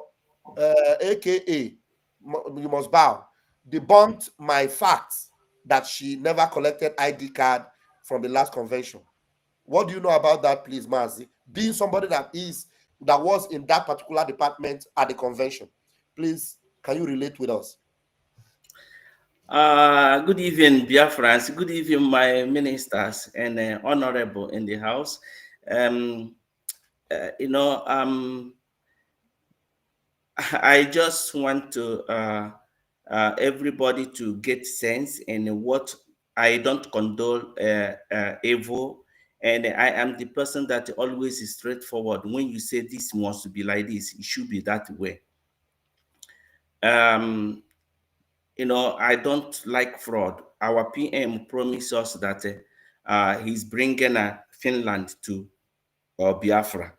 AKA You Must Bow, debunked my facts that she never collected ID card from the last convention. What do you know about that, please, Mazi? Being somebody that was in that particular department at the convention, please, can you relate with us? Good evening, Biafrans. Good evening, my ministers and honorable in the house. I just want to everybody to get sense in what I don't condone evil, and I am the person that always is straightforward. When you say this must be like this, it should be that way. I don't like fraud. Our PM promised us that he's bringing Finland to Biafra.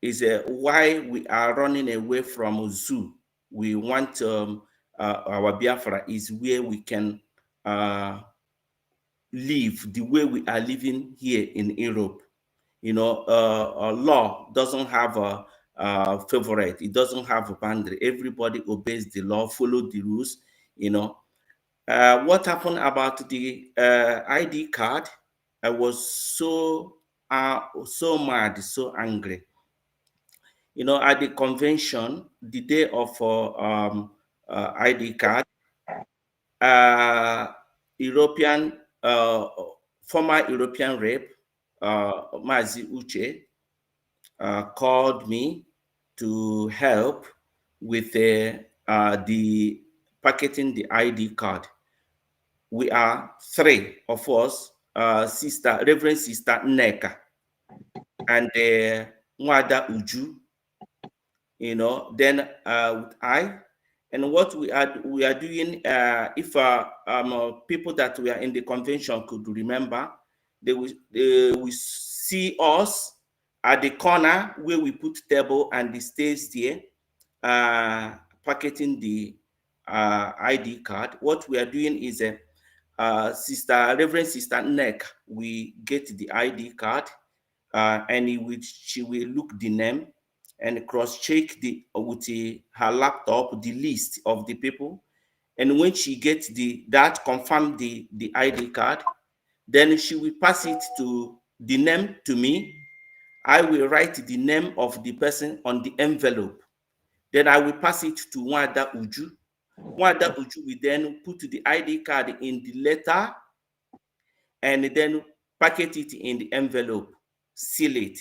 Is why we are running away from zoo. We want our Biafra is where we can live the way we are living here in Europe. Law doesn't have a favorite. It doesn't have a boundary. Everybody obeys the law, follow the rules. What happened about the ID card? I was so mad, so angry. At the convention, the day of ID card, former European rep, Mazi Uche, called me to help with the packeting the ID card. We are three of us, Reverend Sister Neka, and Mwada Uju, then I, and what we are doing, if people that were in the convention could remember, they will see us at the corner where we put table and the stairs there, packeting the ID card. What we are doing is Reverend Sister Neck, we get the ID card, and she will look the name and cross-check with her laptop the list of the people. And when she gets that confirm the ID card, then she will pass it to the name to me. I will write the name of the person on the envelope. Then I will pass it to Wanda Uju. Wanda Uju will then put the ID card in the letter and then packet it in the envelope, seal it.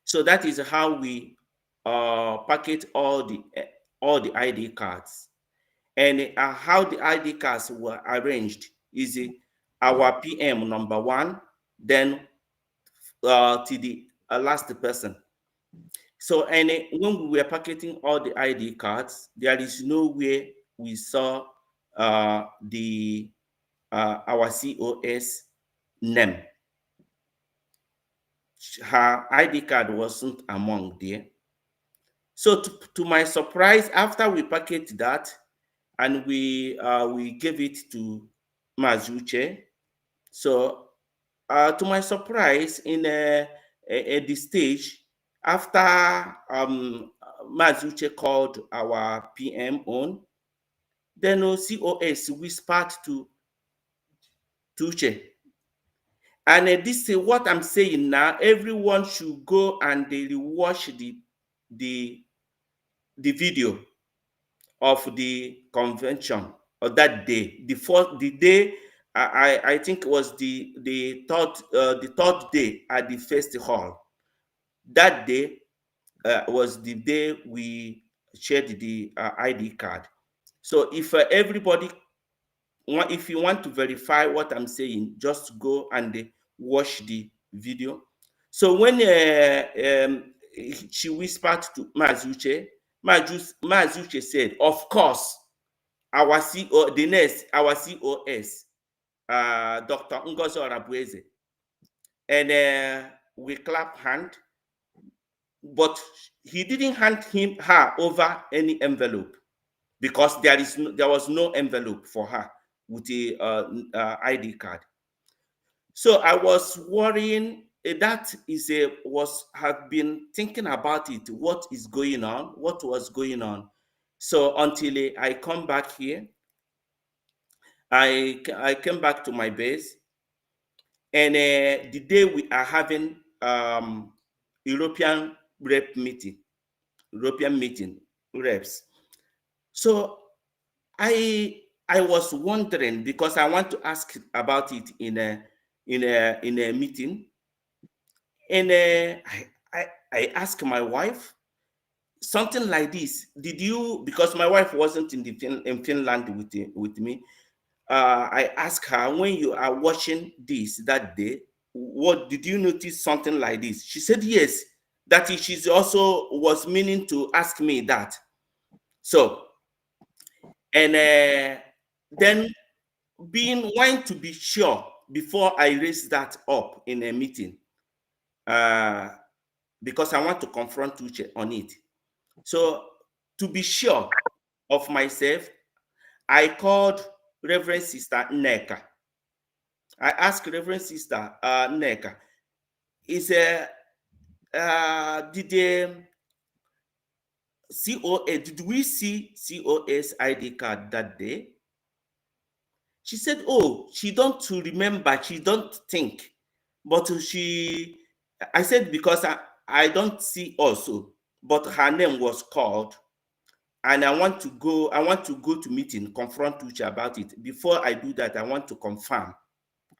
So that is how we packet all the ID cards. And how the ID cards were arranged is our PM number 1, then to the last person. So, and when we were packeting all the ID cards, there is no way we saw our COS name. Her ID card wasn't among there. So to my surprise, after we packaged that and we gave it to Mazuche, so to my surprise, in the stage, after Mazuche called our PM on, then COS whispered to Tuche. And this is what I'm saying now. Everyone should go and they watch the video of the convention of that day. The day I think it was the third day at the festival. That day was the day we shared the ID card. So if everybody, if you want to verify what I'm saying, just go and watch the video. So when she whispered to Mazuche, Mazuche said, of course, our COS, Dr. Ngozi Orabueze, and we clap hand, but he didn't hand her over any envelope because there was no envelope for her with the ID card. So I was worrying. Have been thinking about it. What is going on? What was going on? So until I come back here, I came back to my base, and the day we are having European meeting reps. So I was wondering, because I want to ask about it in a meeting, and I asked my wife something like this. Did you, because my wife wasn't in Finland with me, I asked her, when you are watching this that day, what did you notice something like this? She said yes, that she also was meaning to ask me that. So, and then wanting to be sure before I raise that up in a meeting, because I want to confront Uche on it. So to be sure of myself, I called Reverend Sister Neka. I asked Reverend Sister Neka, did we see COS ID card that day? She said, oh, she don't remember, she don't think. But I said, because I don't see also, but her name was called. And I want to go to meeting, confront Uche about it. Before I do that, I want to confirm.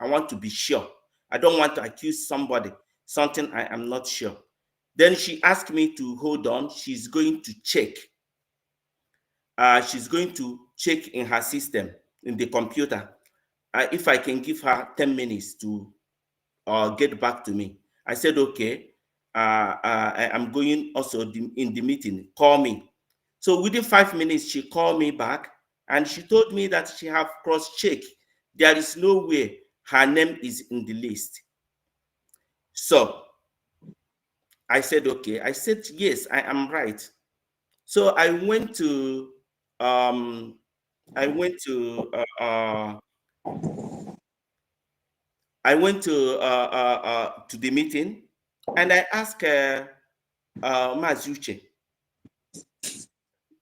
I want to be sure. I don't want to accuse somebody, something I am not sure. Then she asked me to hold on. She's going to check. She's going to check in her system, in the computer, if I can give her 10 minutes to get back to me. I said, okay, I'm going also in the meeting, call me. So within 5 minutes, she called me back and she told me that she have cross-checked. There is no way her name is in the list. So I said, okay. I said, yes, I am right. So I went to to the meeting, and I asked Mazuche,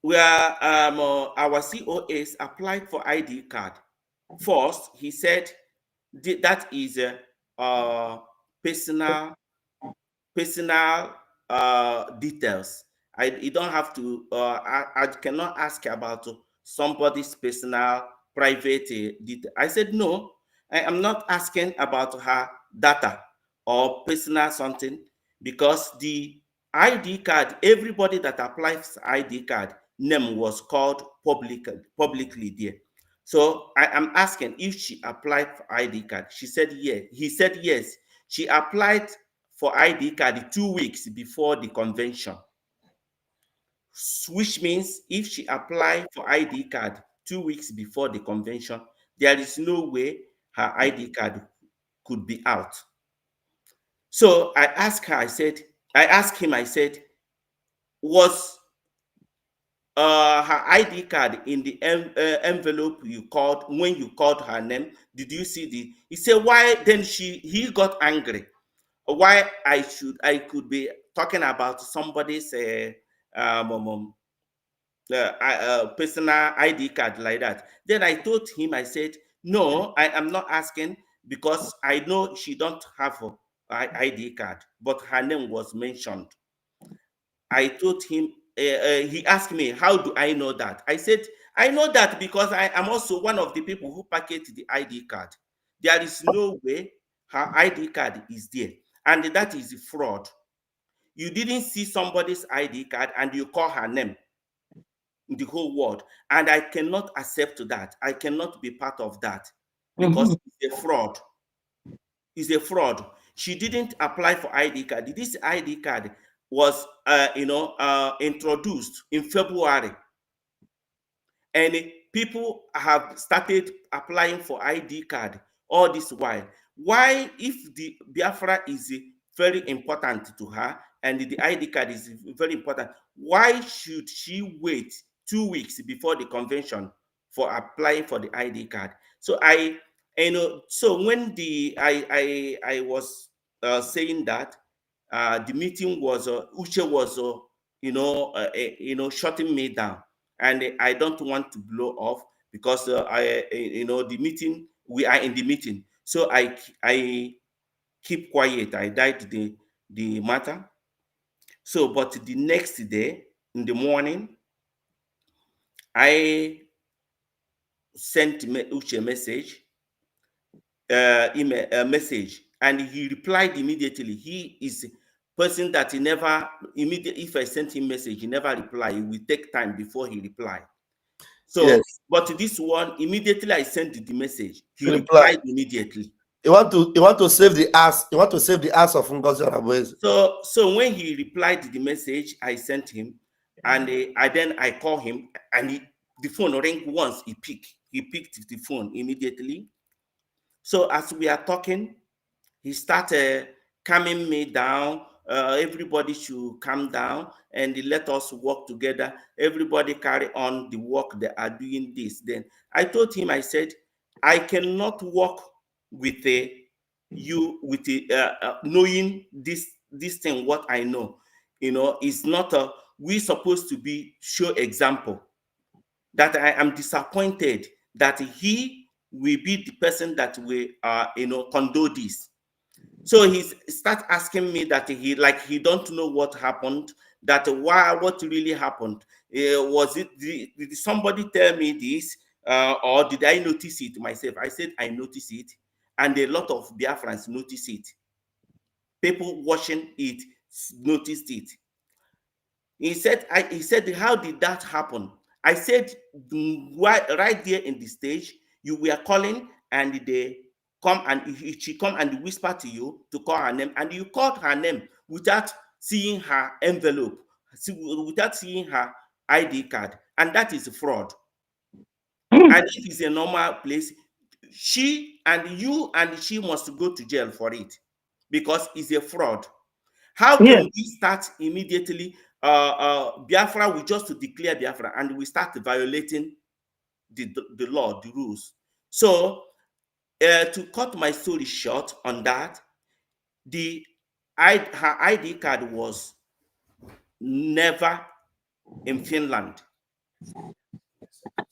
where our COS applied for ID card. First, he said that is personal details. You don't have to. I cannot ask about somebody's personal private detail. I said no. I am not asking about her data or personal something, because the ID card, everybody that applies ID card name was called publicly there. So I am asking if she applied for ID card. She said yes. He said yes. She applied for ID card 2 weeks before the convention, which means if she applied for ID card 2 weeks before the convention, there is no way her ID card could be out. So I asked her, I asked him, I said, was her ID card in the envelope you called when you called her name? Did you see the? He said, why? Then he got angry. Why I could be talking about somebody's personal ID card like that. Then I told him, I said, no, I am not asking, because I know she don't have a ID card, but her name was mentioned. I told him, he asked me, how do I know that? I said, I know that because I am also one of the people who packaged the ID card. There is no way her ID card is there. And that is fraud. You didn't see somebody's ID card and you call her name in the whole world. And I cannot accept that. I cannot be part of that, because it's a fraud. It's a fraud. She didn't apply for ID card. This ID card was, introduced in February. And people have started applying for ID card all this while. Why, if the Biafra is very important to her and the ID card is very important, why should she wait 2 weeks before the convention for applying for the ID card? So so when I was saying that, the meeting was Uche was shutting me down, and I don't want to blow off, because the meeting, we are in the meeting, so I keep quiet. I died the matter. So, but the next day in the morning, I sent Uche a message, message, and he replied immediately. He is person that he never immediately, if I sent him message, he never reply. It will take time before he reply. So, yes. But this one, immediately I sent the message, he replied immediately. You want to save the ass. You want to save the ass of NGOZI Onabweze. So when he replied to the message I sent him, and I call him, and the phone rang once. He picked the phone immediately. So as we are talking, he started calming me down. Everybody should calm down and let us work together. Everybody carry on the work they are doing this. Then I told him, I said, I cannot work with you with knowing this thing, what I know. It's not we supposed to be show example. That I am disappointed that he will be the person that will condone this. So he starts asking me that he don't know what happened, that what really happened. Was it, did somebody tell me this, or did I notice it myself? I said I noticed it, and a lot of Biafrans noticed it. People watching it noticed it. He said, how did that happen? I said, right there in the stage, you were calling, and they she come and whisper to you to call her name, and you called her name without seeing her envelope, without seeing her ID card, and that is fraud. And it is a normal place. She and you and she must go to jail for it, because it's a fraud. How can we start immediately? Biafra, we just to declare Biafra, and we start violating the law, the rules. So, to cut my story short on that, her ID card was never in Finland.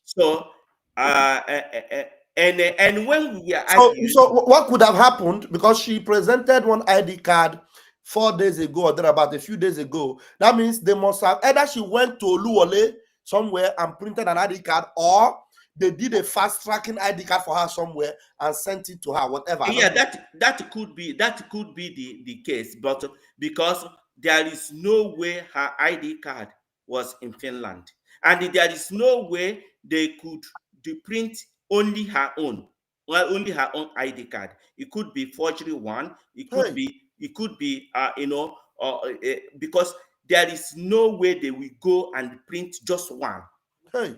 So, and when we are arguing, so what could have happened, because she presented one ID card 4 days ago or about a few days ago, that means they must have either she went to Oluwole somewhere and printed an ID card, or they did a fast tracking ID card for her somewhere and sent it to her, whatever. Yeah, that could be the case, but because there is no way her ID card was in Finland, and there is no way they could print only her own ID card. It could be forgery one. It could be because there is no way they will go and print just one. Hey.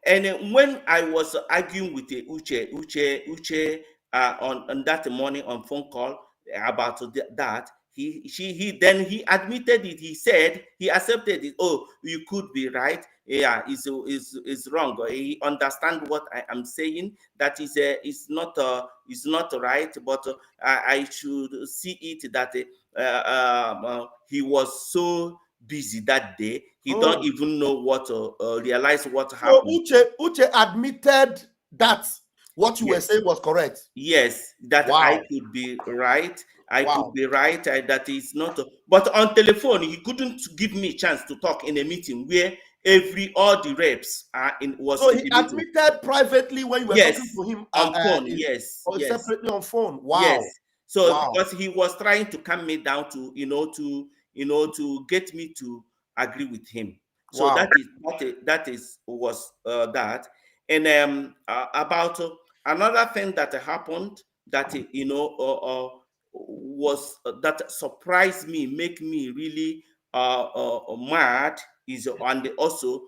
And when I was arguing with Uche on that morning on phone call about that, he admitted it. He said he accepted it. Oh, you could be right. Yeah, is wrong. He understand what I am saying. That is not right. But I should see it that he was so busy that day. He don't even know what realize what happened. So Uche admitted that what you were saying was correct. Yes, that I could be right. I could be right. That is not. But on telephone, he couldn't give me a chance to talk in a meeting where all the reps are in. So he admitted privately when you were talking to him on phone. Yes, separately on phone. Wow. Yes. So because he was trying to calm me down to to get me to agree with him. So that was that. And about another thing that happened that was that surprised me, make me really mad, is and also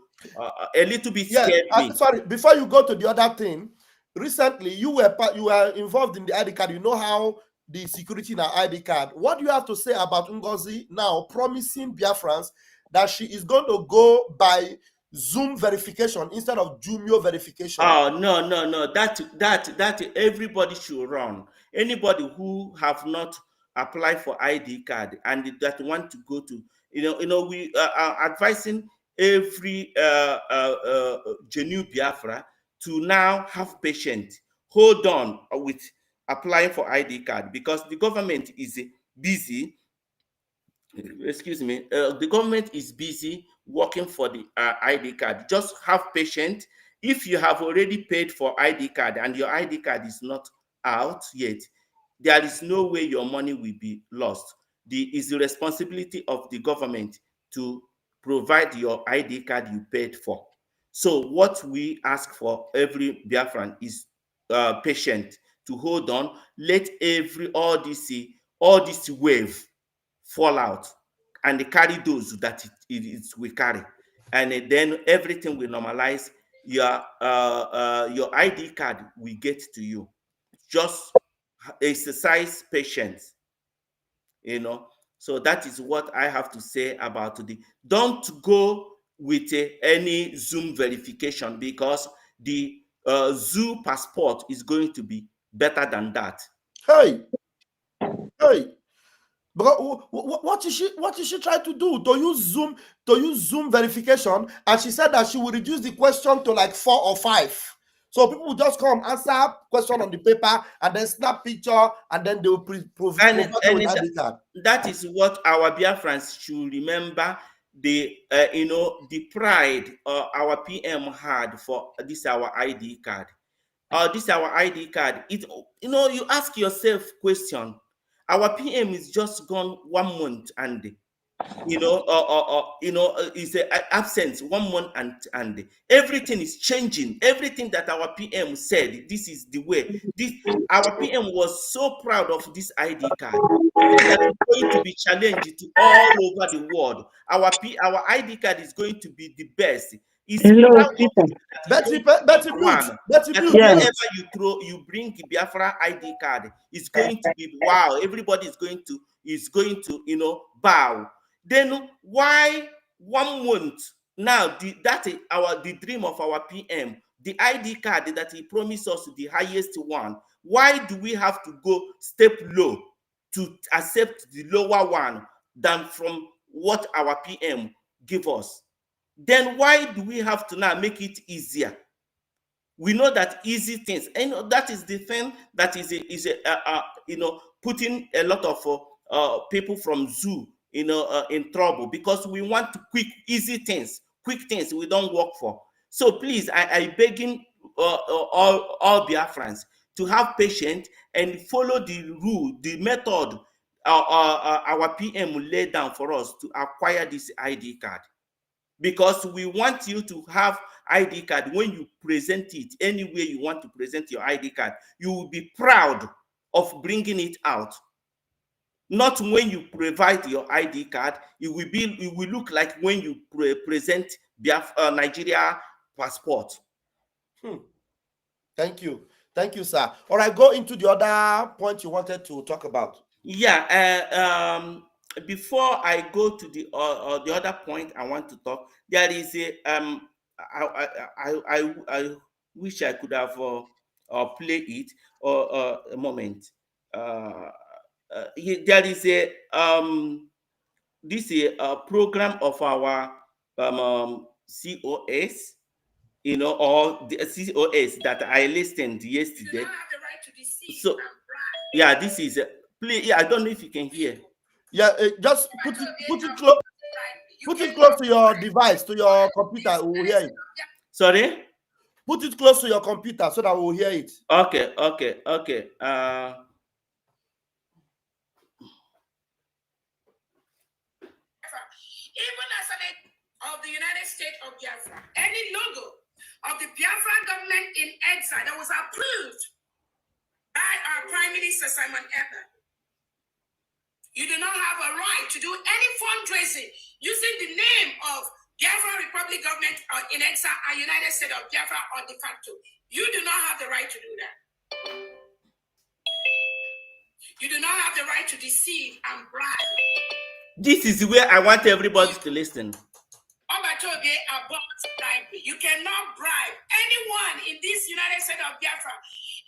a little bit scared me. Sorry, before you go to the other thing, recently you were involved in the ID card. You know how the security in her ID card. What do you have to say about NGOZI now promising Biafrans that she is going to go by Zoom verification instead of Jumio verification? Oh, no. That everybody should run. Anybody who have not applied for ID card and that want to go to, we are advising every genuine Biafra to now have patience. Hold on with applying for ID card, because the government is busy. Excuse me. The government is busy working for the ID card. Just have patience. If you have already paid for ID card and your ID card is not out yet, there is no way your money will be lost. It's the responsibility of the government to provide your ID card you paid for. So what we ask for every Biafran is patient, to hold on. Let all this wave fall out and carry those that it will carry, and then everything will normalize. Your ID card will get to you. Just exercise patience, so that is what I have to say about don't go with any Zoom verification, because the Zoo passport is going to be better than that. Hey, but what is she trying to do? To use Zoom verification, and she said that she will reduce the question to like 4 or 5. So people will just come answer question on the paper and then snap picture, and then they will provide ID card. That is what our Biafrans should remember. The pride our PM had for this our ID card. This our ID card. You ask yourself question. Our PM is just gone 1 month, and is absent 1 month, and everything is changing. Everything that our PM said, this is the way. Our PM was so proud of this ID card that it's going to be challenged to all over the world. Our ID card is going to be the best. Hello, Peter. Betty, Betty mute. Betty, Mute. whenever you bring the Biafra ID card, it's going to be wow. Everybody is going to bow. Then why 1 month now? The dream of our PM, the ID card that he promised us, the highest one. Why do we have to go step low to accept the lower one than from what our PM give us? Then why do we have to now make it easier? We know that easy things, and that is the thing that is putting a lot of people from zoo in trouble, because we want quick, easy things, quick things we don't work for. So please, I begging all Biafrans to have patience and follow the rule, the method our PM will lay down for us to acquire this ID card. Because we want you to have ID card. When you present it, any way you want to present your ID card, you will be proud of bringing it out. Not when you provide your ID card, it will look like when you present Nigeria passport. Thank you, sir. All right, go into the other point you wanted to talk about. Yeah. Before I go to the other point I want to talk, there is a I wish I could have play it or a moment. There is a program of our COS, or the COS that I listened yesterday. So yeah, this is play. Yeah, I don't know if you can hear. Yeah, just put it close. Put it close to your device, to your computer. We will hear it. Sorry. Put it close to your computer so that we will hear it. Okay. Even as of the United States of Biafra, any logo of the Biafra government in exile that was approved by our Prime Minister Simon Ekpa, you do not have a right to do any fundraising using the name of Biafra Republic government in exile and United States of Biafra or de facto. You do not have the right to do that. You do not have the right to deceive and bribe. This is where I want everybody to listen. You cannot bribe anyone in this United States of Biafra.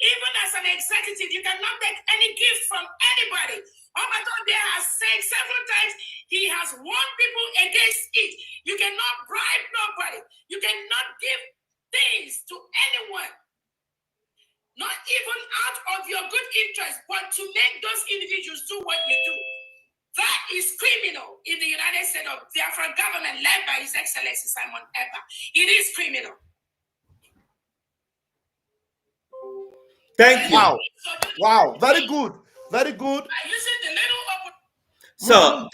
Even as an executive, you cannot take any gift from anybody. Obatobe has said several times he has warned people against it. You cannot bribe nobody. You cannot give things to anyone. Not even out of your good interest, but to make those individuals do what you do. That is criminal in the United States of Biafra government led by His Excellency Simon Ekpa. It is criminal. Thank you. Wow. Very good. Very good. So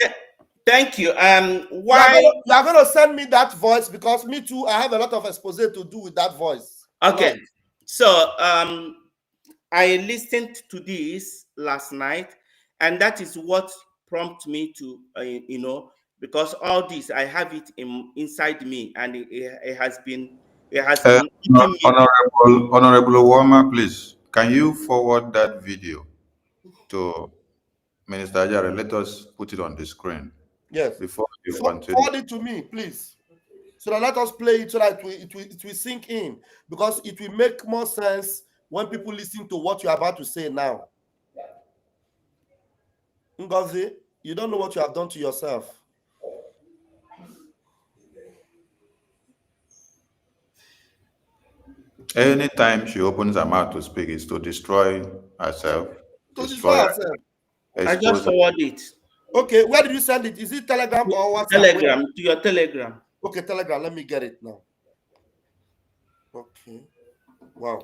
thank you. Why you are going to send me that voice, because me too, I have a lot of expose to do with that voice. Okay. So I listened to this last night, and that is what prompted me to because all this I have it inside me, and it has been eating me. Honorable Wama, please, can you forward that video to Minister Ajare? Let us put it on the screen. Yes. Before you continue. Forward it to me, please. So that let us play it so that it will sink in, because it will make more sense when people listen to what you are about to say now. Ngozi, you don't know what you have done to yourself. Anytime she opens her mouth to speak, is to destroy herself. To destroy herself. I just forward it. Okay, where did you send it? Is it Telegram or WhatsApp? Telegram, to your Telegram. Okay, Telegram. Let me get it now. Okay. Wow.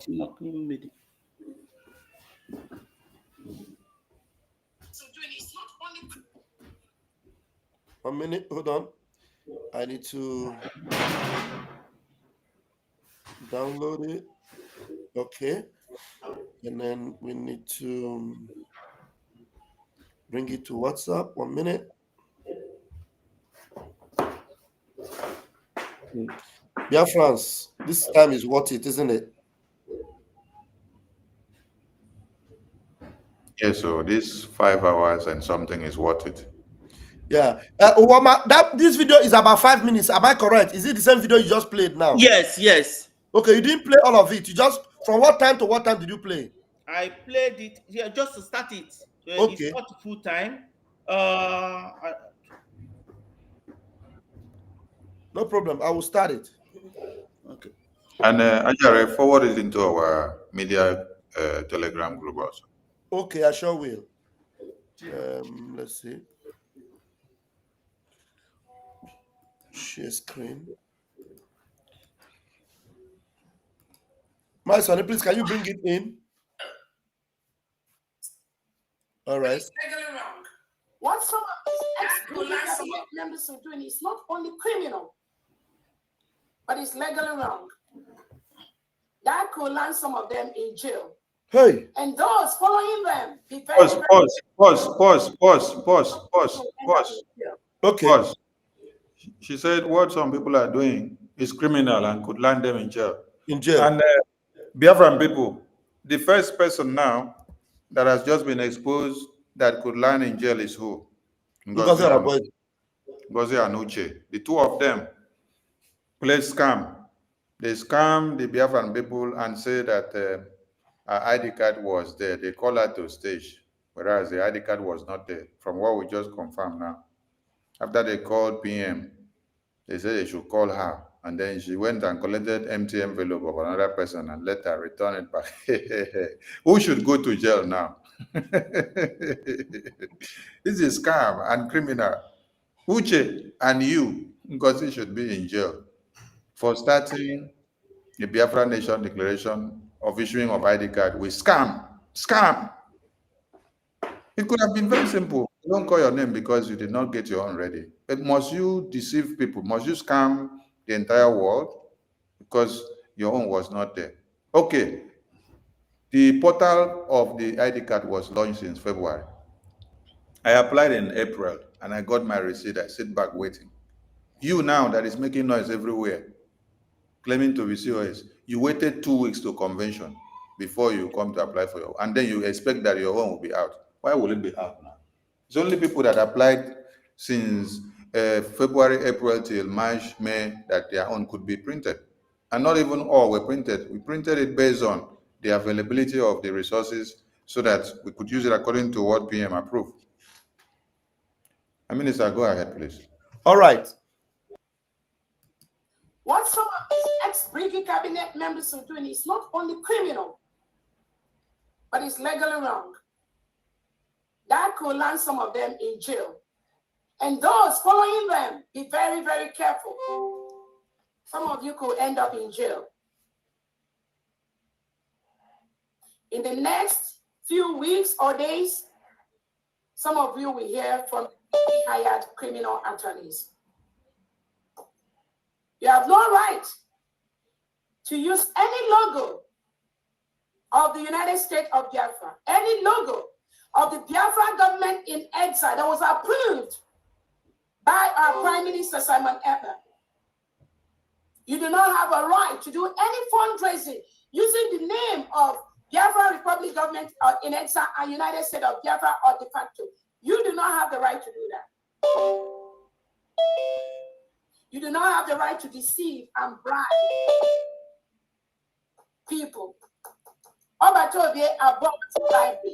One minute, hold on. I need to download it. Okay. And then we need to bring it to WhatsApp. 1 minute. Biafrans, this time is worth it, isn't it? Yes, so this 5 hours and something is worth it. Yeah. This video is about 5 minutes. Am I correct? Is it the same video you just played now? Yes, yes. Okay, you didn't play all of it. You just, from what time to what time did you play? I played it just to start it. Okay. It's not full time. No problem. I will start it. Okay. And Ajare, forward it into our media Telegram group also. Okay, I sure will. Let's see. Share screen. My son, please, can you bring it in? All right. What some of ex-cabinet members are doing is not only criminal, but it's legally wrong. That could land some of them in jail. Hey. And those following them, be very, Pause. Okay. Pause. She said what some people are doing is criminal and could land them in jail. In jail. And Biafran people, the first person now that has just been exposed that could land in jail is who? Ngozi and Uche. The two of them played scam. They scammed the Biafran people and say that her ID card was there. They call her to stage, whereas the ID card was not there, from what we just confirmed now. After they called PM, they said they should call her. And then she went and collected empty envelope of another person and let her return it back. Who should go to jail now? This is scam and criminal. Uche and you, Ngozi, should be in jail for starting the Biafra Nation Declaration of issuing of ID card with scam. Scam. It could have been very simple. You don't call your name because you did not get your own ready. But must you deceive people? Must you scam the entire world because your own was not there? Okay. The portal of the ID card was launched since February. I applied in April and I got my receipt. I sit back waiting. You now that is making noise everywhere, claiming to be COS, you waited 2 weeks to convention before you come to apply for your, and then you expect that your own will be out. Why will it be out now? It's only people that applied since February, April till March, May that their own could be printed. And not even all were printed. We printed it based on the availability of the resources so that we could use it according to what PM approved. Minister, go ahead, please. All right. What some of these ex-BRGIE cabinet members are doing is not only criminal, but it's legally wrong. That could land some of them in jail. And those following them, be very, very careful. Some of you could end up in jail. In the next few weeks or days, some of you will hear from hired criminal attorneys. You have no right to use any logo of the United States of Biafra, any logo of the Biafra government in exile that was approved by our Prime Minister Simon Ekpa. You do not have a right to do any fundraising using the name of Biafra Republic government in exile and United States of Biafra or de facto. You do not have the right to do that. You do not have the right to deceive and bribe people.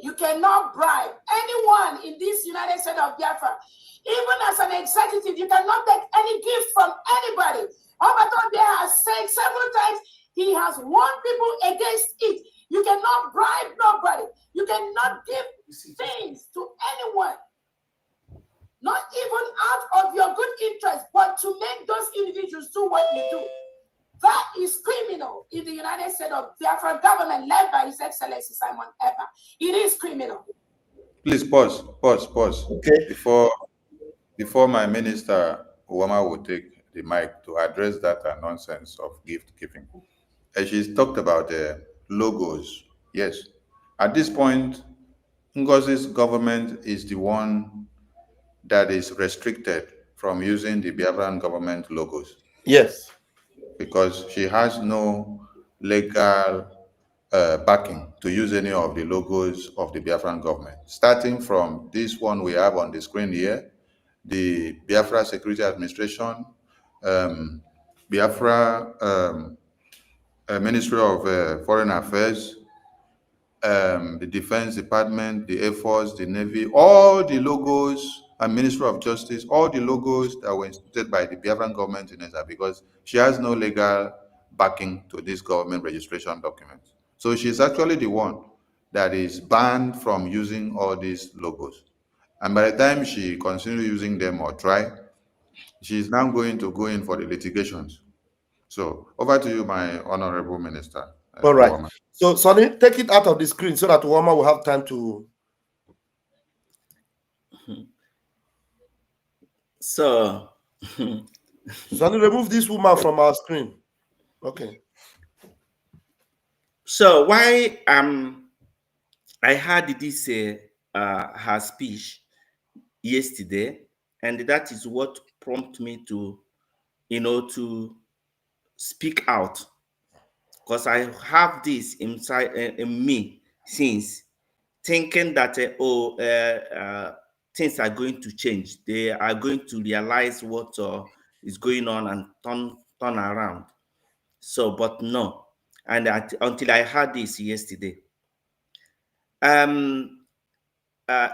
You cannot bribe anyone in this United States of Biafra. Even as an executive, you cannot take any gift from anybody. Obatobie has said several times he has warned people against it. You cannot bribe nobody. You cannot give things to anyone. Not even out of your good interest, but to make those individuals do what you do. That is criminal in the United States of Biafra government led by His Excellency Simon Ekpa. It is criminal. Please pause. Okay. Before my minister, Uwama, will take the mic to address that nonsense of gift giving. She's talked about logos. Yes. At this point, Ngozi's government is the one that is restricted from using the Biafran government logos. Yes. because she has no legal backing to use any of the logos of the Biafran government. Starting from this one we have on the screen here, the Biafra Security Administration, Biafra Ministry of Foreign Affairs, the Defense Department, the Air Force, the Navy, all the logos, and Ministry of Justice, all the logos that were instituted by the Biafran government in ESA, because she has no legal backing to this government registration document. So she's actually the one that is banned from using all these logos. And by the time she continues using them or try, she's now going to go in for the litigations. So over to you, my honorable minister. All right. Uwama. So, Sonny, take it out of the screen so that Uwama will have time to. So, Sonny, remove this woman from our screen. Okay. So why I heard this her speech yesterday, and that is what prompted me to, to speak out, because I have this inside in me since, thinking that things are going to change. They are going to realize what is going on and turn around. So, but no. And until I heard this yesterday.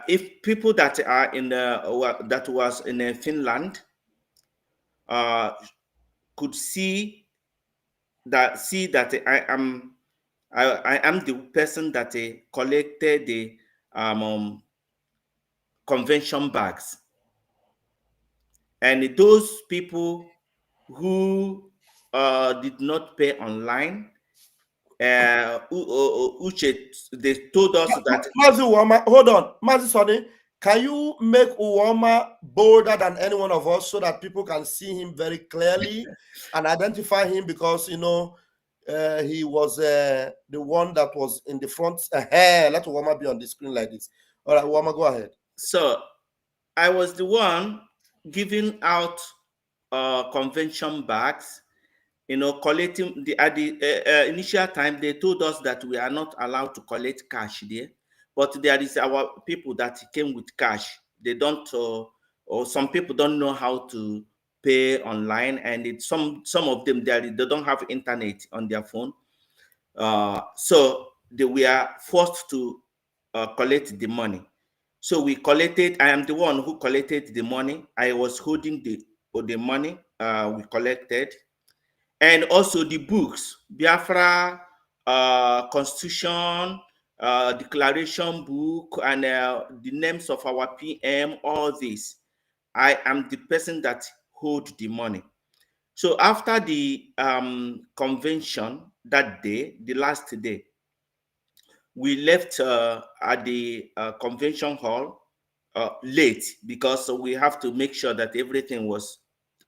If people that are in that was in Finland could see that I am the person that collected the convention bags, and those people who did not pay online, they told us that. Mazi Uwama, hold on, Mazi Sonny, can you make Uwama bolder than any one of us so that people can see him very clearly and identify him, because he was the one that was in the front. Let Uwama be on the screen like this. All right, Uwama, go ahead. So I was the one giving out convention bags, collecting at the initial time. They told us that we are not allowed to collect cash there, but there is our people that came with cash. They don't, or some people don't know how to pay online, and some of them they don't have internet on their phone, so they were forced to collect the money. So we collected. I am the one who collected the money. I was holding the money we collected. And also the books, Biafra Constitution, Declaration book, and the names of our PM, all this. I am the person that hold the money. So after the convention that day, the last day, we left at the convention hall late, because we have to make sure that everything was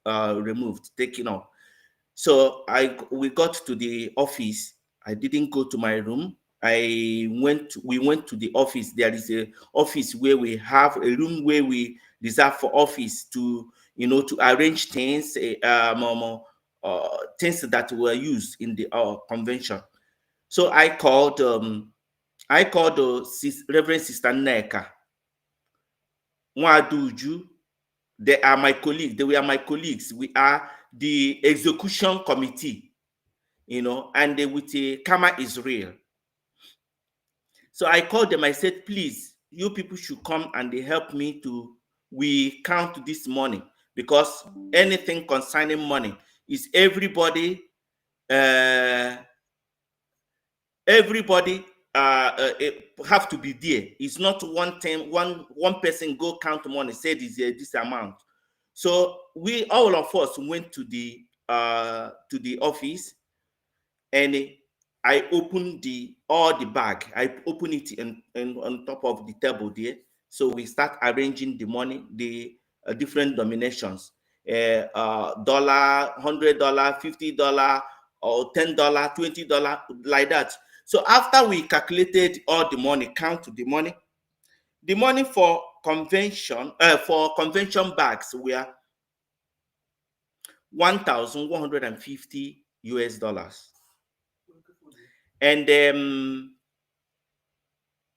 removed, taken off. So we got to the office. I didn't go to my room. We went to the office. There is a office where we have a room where we reserve for office to, to arrange things, things that were used in the convention. So I called Reverend Sister Neka Nwaduju. They are my colleagues. They were my colleagues. We are the execution committee, and with the Kama Israel. So I called them. I said, please, you people should come and they help me we count this money, because anything concerning money is everybody have to be there. It's not one time, one person go count money, say this amount. So all of us went to the office, and I opened all the bag. I opened it on top of the table there. So we start arranging the money, the different denominations, $100, $50, or $10, $20, like that. So after we calculated all the money, count the money for convention bags were $1,150. US dollars. And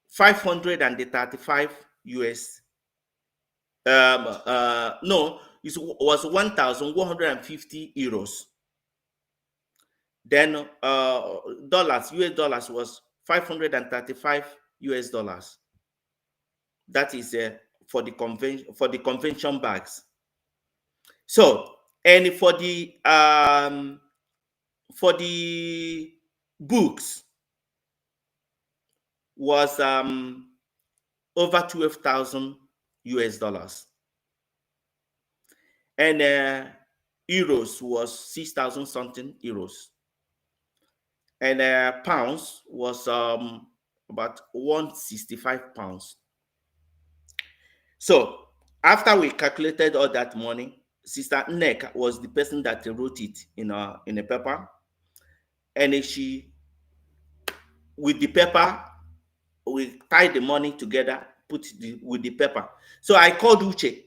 535 US. No, it was 1,150 euros. Then dollars, US dollars was 535 US dollars. That is for the convention bags. So, and for the books was over 12,000 US dollars. And euros was 6,000 something euros. And pounds was about 165 pounds. So after we calculated all that money, Sister Nek was the person that wrote it in a paper. And she, with the paper, we tied the money together, with the paper. So I called Uche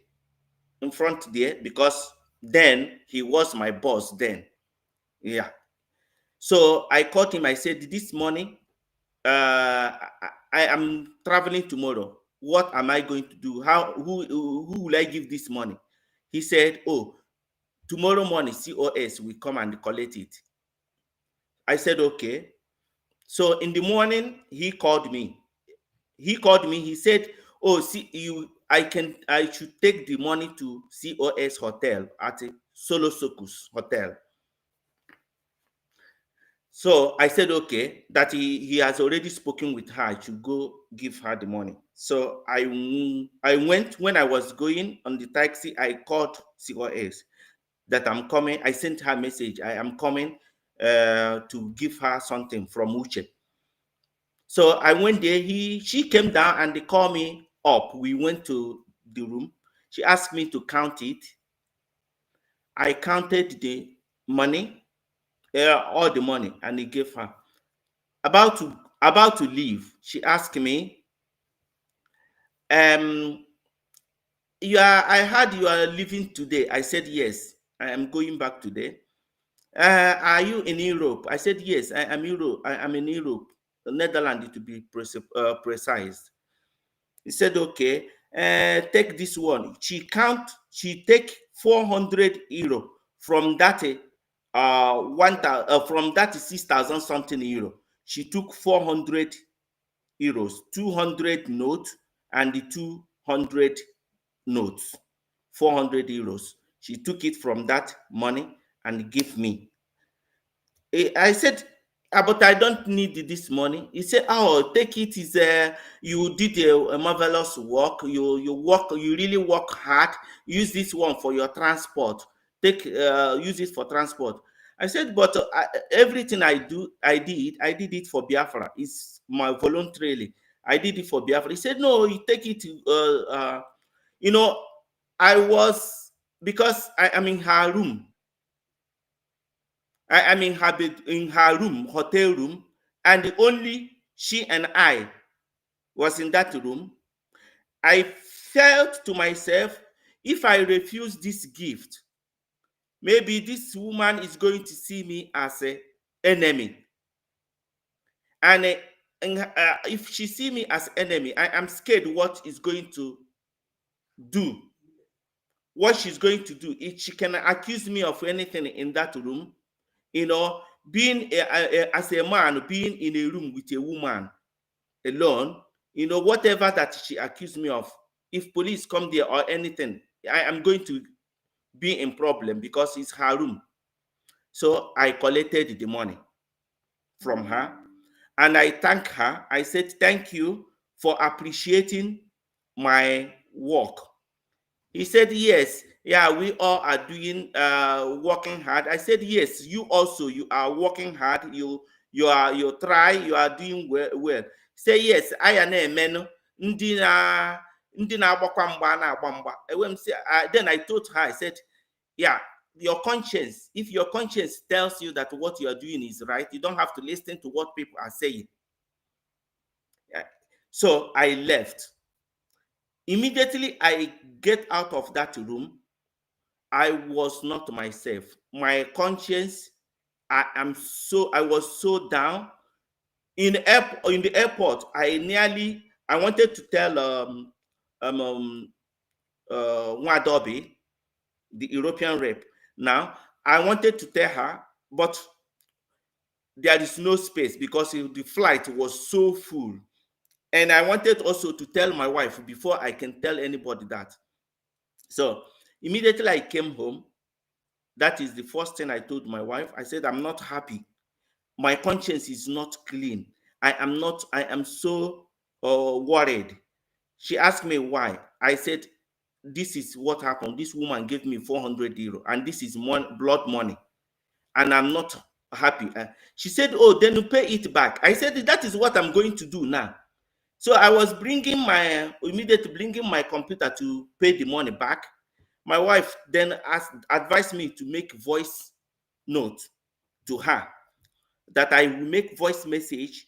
in front there because then he was my boss then. Yeah. So I called him. I said, this morning, I am traveling tomorrow. What am I going to do? Who will I give this money? He said, oh, tomorrow morning, COS will come and collect it. I said, okay. So in the morning, he called me. He said, oh, see, I should take the money to COS hotel at Solo Sokus hotel. So I said, okay, that he has already spoken with her. I should go give her the money. So I went. When I was going on the taxi, I called COS that I'm coming. I sent her a message. I am coming to give her something from Uche. So I went there. She came down and they called me up. We went to the room. She asked me to count it. I counted the money, all the money, and he gave her. About to leave, she asked me, I heard you are leaving today. I said, yes, I am going back today. Are you in Europe? I said, yes, I am Europe. I am in Europe, Netherlands to be precise. He said, okay, take this one. She take 400 euro from that from that 6,000 something euro. She took 400 euros, 200 notes and the 200 notes, 400 euros. She took it from that money and gave me. I said, but I don't need this money. He said, oh, take it. Is you did a marvelous work. You really work hard. Use this one for your transport. Use it for transport. I said, but everything I did it for Biafra. It's my voluntarily. I did it for Biafra. He said, no, you take it. Because I am in her room. I am in her room, hotel room, and only she and I was in that room. I felt to myself, if I refuse this gift, maybe this woman is going to see me as an enemy. And if she see me as enemy, I am scared what is going to do. What she's going to do. If she can accuse me of anything in that room, being as a man, being in a room with a woman alone, whatever that she accused me of, if police come there or anything, I am going to be in problem because it's her room. So I collected the money from her and I thank her. I said, thank you for appreciating my work. He said, yes, yeah, we all are doing working hard. I said, yes, you also, you are working hard. You try, you are doing well. Say, yes, I am a man. Then I told her, I said, yeah, your conscience, if your conscience tells you that what you are doing is right, you don't have to listen to what people are saying. Yeah. So I left. Immediately I get out of that room, I was not myself. My conscience I was so down. In the airport, I wanted to tell Nwadobi, the European rep. Now, I wanted to tell her, but there is no space because the flight was so full. And I wanted also to tell my wife before I can tell anybody that. So immediately I came home. That is the first thing I told my wife. I said, I'm not happy. My conscience is not clean. I am so worried. She asked me why. I said, this is what happened. This woman gave me 400 euro and this is blood money. And I'm not happy. She said, oh, then you pay it back. I said, that is what I'm going to do now. So I was immediately bringing my computer to pay the money back. My wife then advised me to make voice note to her, that I will make voice message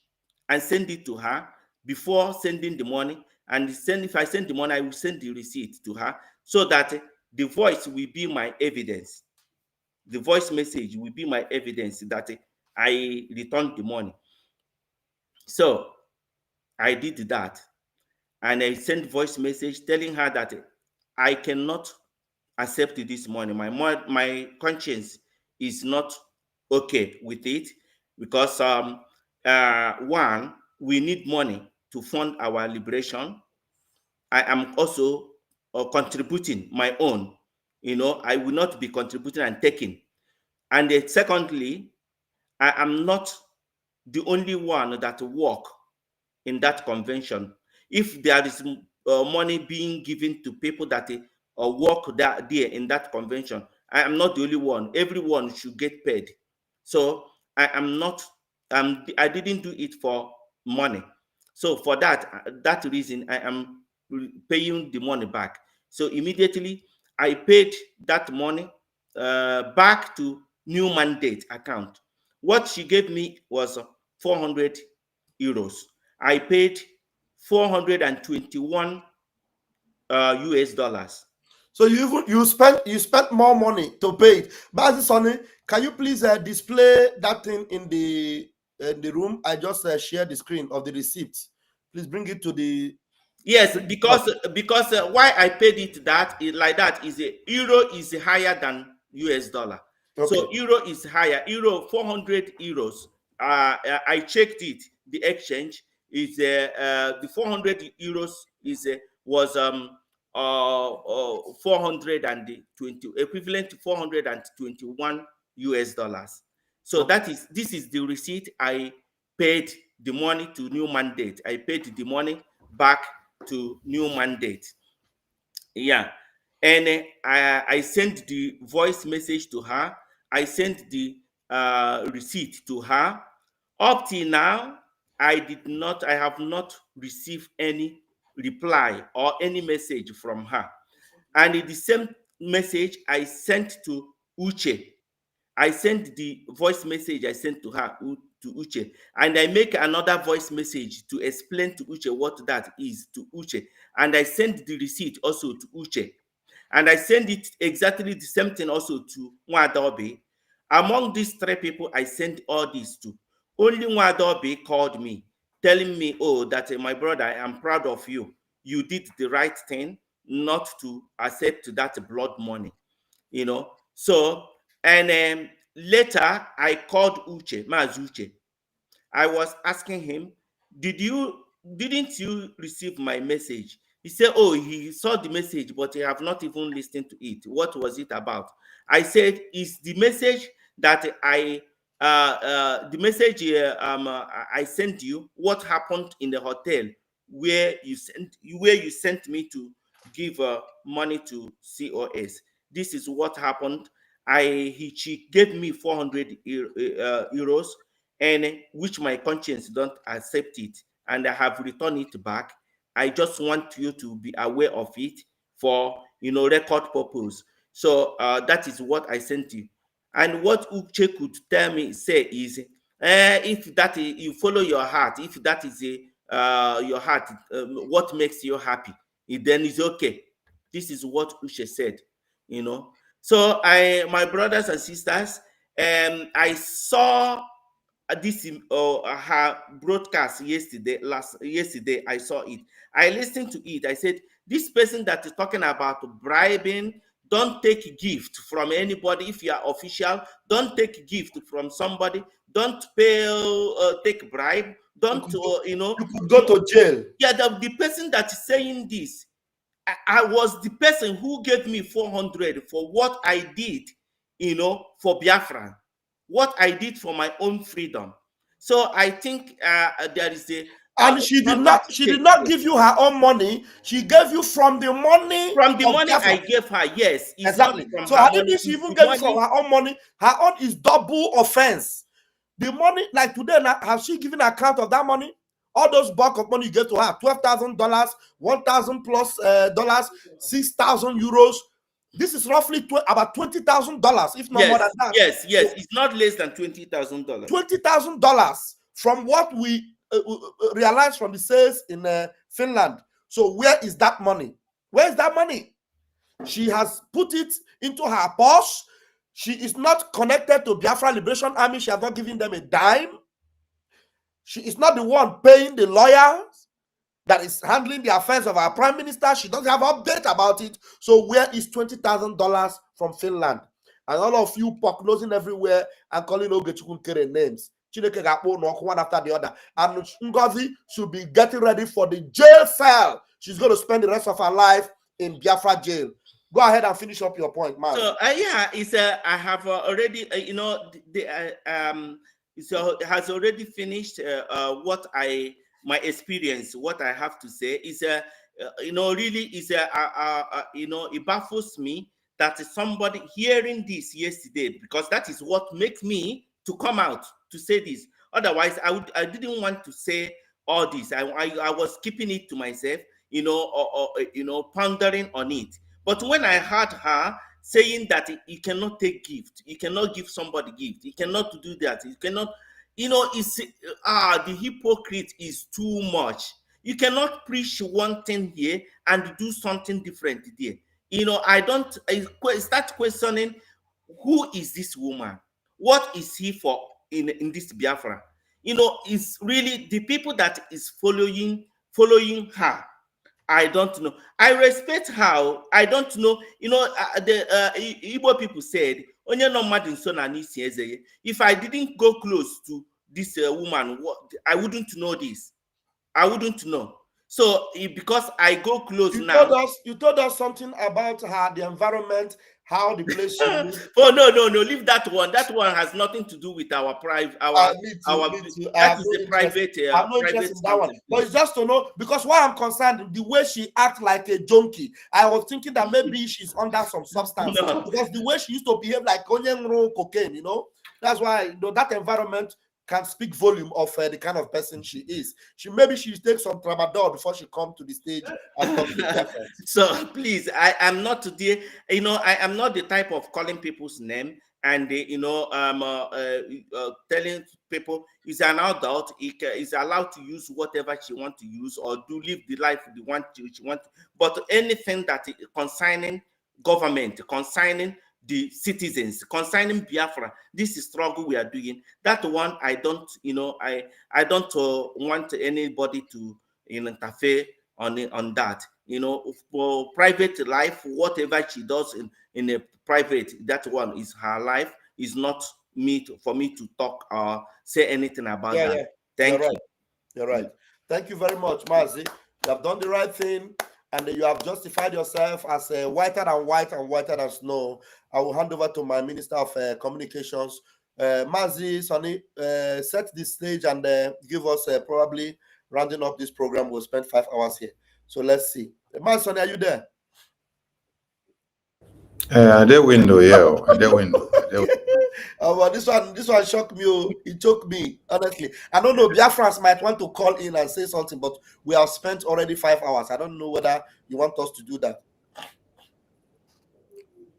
and send it to her before sending the money. And if I send the money, I will send the receipt to her so that the voice will be my evidence. The voice message will be my evidence that I returned the money. So I did that. And I sent voice message telling her that I cannot accept this money. My conscience is not okay with it because one, we need money to fund our liberation. I am also contributing my own. I will not be contributing and taking. And secondly, I am not the only one that work in that convention. If there is money being given to people that work there in that convention, I am not the only one. Everyone should get paid. So I am not. I didn't do it for money. So for that reason, I am paying the money back. So immediately I paid that money back to new mandate account. What she gave me was 400 euros. I paid 421 US dollars. So you spent more money to pay it. But Sonny, can you please display that thing in the room? I just shared the screen of the receipt. Please bring it to the. Yes, because why I paid it like that is euro is higher than US dollar. Okay. So euro is higher. 400 euros. I checked it. The exchange is the 400 euros was 420 equivalent to 421 US dollars. So this is the receipt. I paid the money to new mandate. I paid the money back to new mandate. Yeah. And I sent the voice message to her. I sent the receipt to her. Up till now, I have not received any reply or any message from her. And in the same message I sent to Uche, I sent the voice message I sent to her, to Uche, and I make another voice message to explain to Uche what that is to Uche. And I sent the receipt also to Uche. And I send it exactly the same thing also to Nwadobe. Among these three people I sent all this to, only Nwadobe called me, telling me, oh, that my brother, I am proud of you. You did the right thing not to accept that blood money, So, and later I called Uche, Maz Uche. I was asking him, didn't you receive my message? He said, oh, he saw the message, but he have not even listened to it. What was it about? I said, is the message that I sent you, what happened in the hotel where you sent me to give money to COS. This is what happened. She gave me 400 euros, and which my conscience don't accept it, and I have returned it back. I just want you to be aware of it for record purpose. So that is what I sent you. And what Uche could say is, if that is, you follow your heart, if that is your heart, what makes you happy, then it's okay. This is what Uche said, So my brothers and sisters, I saw this her broadcast yesterday. Yesterday, I saw it. I listened to it. I said, this person that is talking about bribing, don't take gift from anybody. If you are official, don't take gift from somebody. Don't pay, take bribe. Don't, you know. You could go to jail. Yeah, the person that is saying this, I was the person who gave me 400 for what I did, you know, for Biafra, what I did for my own freedom. So I think there is a and she did not give you her own money. She gave you from the money. From the money Biafra. I gave her, yes. It's Exactly. Not from So her how money, did she it's even the get it money. from her own money? Her own is double offense. The money, like today, now, has she given an account of that money? All those bulk of money you get to her, $12,000, $1,000 plus dollars, 6,000 euros. This is roughly about $20,000, if not more than that. Yes, it's not less than $20,000. $20,000 from what we realized from the sales in Finland. So where is that money? Where is that money? She has put it into her purse. She is not connected to Biafra Liberation Army. She has not given them a dime. She is not the one paying the lawyers that is handling the affairs of our prime minister. She doesn't have update about it. So where is $20,000 from Finland? And all of you prognosing everywhere and calling Ogechukwu Kere names. Chineke ga-akpọ ụnụ one after the other. And NGOZI should be getting ready for the jail cell. She's going to spend the rest of her life in Biafra jail. Go ahead and finish up your point, man. So yeah, it's I have already you know so has already finished what my experience. What I have to say is you know, really is you know, it baffles me that somebody hearing this yesterday, because that is what makes me to come out to say this. Otherwise, I didn't want to say all this. I was keeping it to myself, you know, or you know, pondering on it. But when I heard her saying that you cannot take gift, you cannot give somebody gift, you cannot do that, you cannot, you know, it's the hypocrite is too much. You cannot preach one thing here and do something different there. You know, I start questioning, who is this woman? What is he for in this Biafra? You know, it's really the people that is following her. I don't know. I respect how. I don't know. You know, the Igbo people said, if I didn't go close to this woman, I wouldn't know this. I wouldn't know. So because I go close now. You told us something about her, the environment, how the place should be. Oh no, leave that one. That one has nothing to do with our private. That is a private. I'm not interested in that one. But it's just to know, because why I'm concerned, the way she acts like a junkie. I was thinking that maybe she's under some substance. No. Because the way she used to behave like cocaine, you know, that's why, you know, that environment can speak volume of the kind of person she is. Maybe she takes some tramadol before she come to the stage and talk to the So please, I am not today. You know, I am not the type of calling people's name and you know, telling people is an adult. Is allowed to use whatever she want to use or do live the life she want. But anything that is concerning government, concerning the citizens, concerning Biafra, this is struggle we are doing. That one, I don't, you know, I don't want anybody to, you know, interfere on that. You know, for private life, whatever she does in a private, that one is her life. Is not for me to talk or say anything about that. Yeah. Thank you. You're right. Thank you very much, Mazi. You have done the right thing, and you have justified yourself as whiter than white and whiter than snow. I will hand over to my Minister of Communications, Mazi Sonny. Set the stage and give us probably rounding up this program. We'll spend 5 hours here. So let's see. Mazi Sonny, are you there? The window, yeah, the window. Well, this one shocked me. It choked me, honestly. I don't know. BIAFRANS might want to call in and say something, but we have spent already 5 hours. I don't know whether you want us to do that.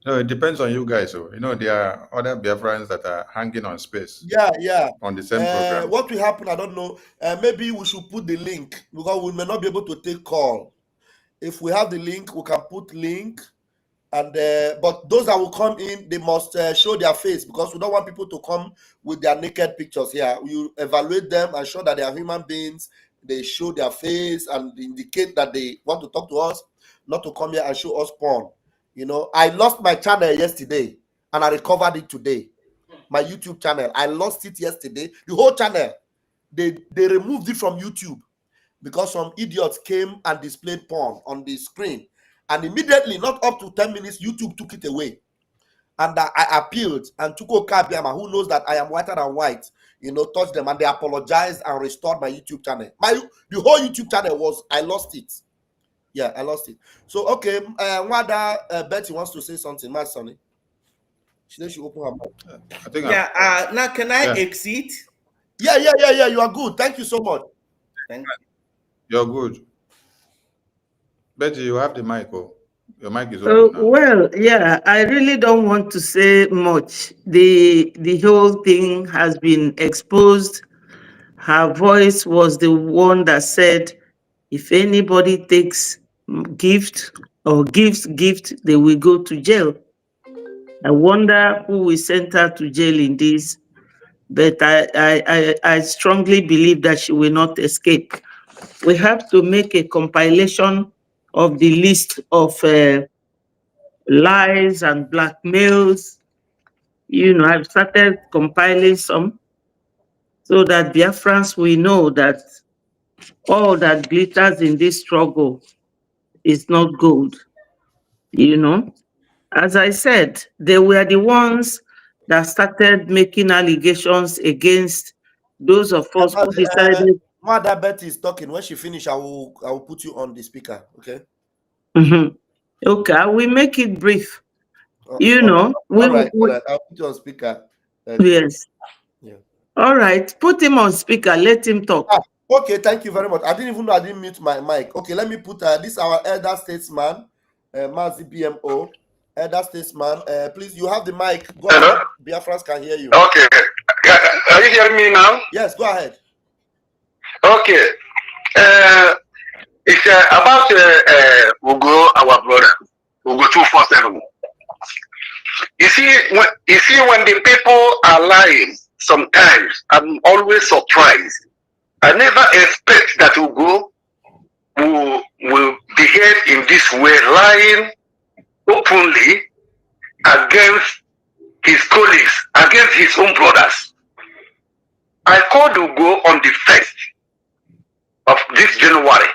No, it depends on you guys. So, you know, there are other BIAFRANS that are hanging on space. Yeah. On the same program. What will happen, I don't know. Maybe we should put the link, because we may not be able to take call. If we have the link, we can put link And but those that will come in, they must show their face, because we don't want people to come with their naked pictures here. We evaluate them and show that they are human beings. They show their face and indicate that they want to talk to us, not to come here and show us porn. You know, I lost my channel yesterday and I recovered it today. My YouTube channel, I lost it yesterday. The whole channel, they removed it from YouTube because some idiots came and displayed porn on the screen. And immediately, not up to 10 minutes, YouTube took it away. And I appealed, and Chuko Kabiama, who knows that I am whiter than white, you know, touched them, and they apologized and restored my YouTube channel. The whole YouTube channel was, I lost it. Yeah, I lost it. So, okay, Wada Betty wants to say something. My Sonny. She said she opened her mouth. I think Yeah, now can I exit? Yeah, you are good. Thank you so much. Thank you. You're good. Betty, you have the mic. Oh. Your mic is open now. Well, yeah, I really don't want to say much. The whole thing has been exposed. Her voice was the one that said, if anybody takes gift or gives gift, they will go to jail. I wonder who will send her to jail in this, but I strongly believe that she will not escape. We have to make a compilation of the list of lies and blackmails. You know, I've started compiling some so that Biafrans will know that all that glitters in this struggle is not gold. You know, as I said, they were the ones that started making allegations against those of us who decided. Mother Betty is talking. When she finish, I will put you on the speaker. Okay. Okay, we make it brief. You know, all right. I'll put you on speaker. Yes. Yeah. All right, put him on speaker. Let him talk. Okay, thank you very much. I didn't even know I didn't mute my mic. Okay, let me put this our elder statesman, Mazi BMO, elder statesman. Please, you have the mic. Go ahead. Biafrans can hear you. Okay. Are you hearing me now? Yes, go ahead. Okay. It's about Ugo, our brother, Ugo 247. You see, when the people are lying, sometimes I'm always surprised. I never expect that Ugo will behave in this way, lying openly against his colleagues, against his own brothers. I called Ugo on the 1st of this January,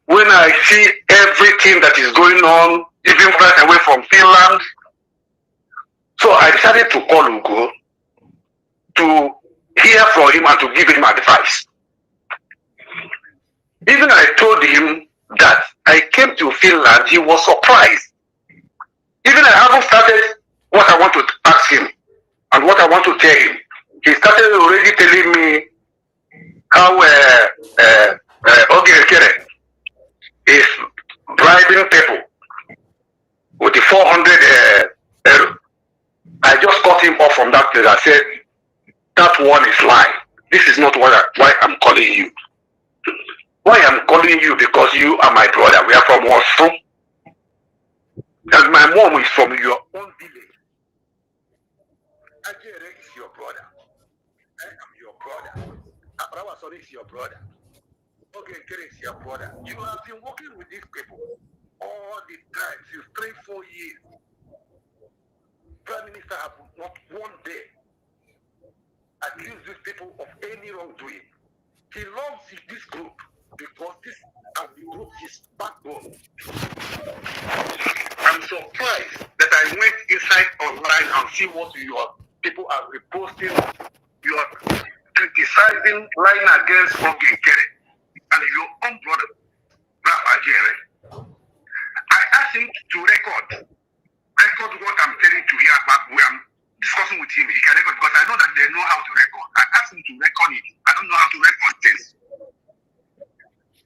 when I see everything that is going on, even right away from Finland. So I decided to call Ugo to hear from him and to give him advice. Even I told him that I came to Finland, he was surprised. Even I haven't started what I want to ask him and what I want to tell him. He started already telling me how Ogekere is bribing people with the 400 euro. I just cut him off from that place. I said, that one is lying. This is not why I'm calling you. Why I'm calling you? Because you are my brother. We are from Osu. And my mom is from your own village. Ajere is your brother. I am your brother. Abrawa is your brother. Ogekere is your brother. You have been working with these people all the time since 3-4 years. Prime Minister have not one day accused these people of any wrongdoing. He loves this group because this has the group his backbone. I'm surprised that I went inside online and see what your people are reposting. You are criticizing, lying against Ogekere and your own brother, Ajere. I asked him to record what I'm telling to hear about where I'm discussing with him. He can record because I know that they know how to record. I asked him to record it. I don't know how to record this.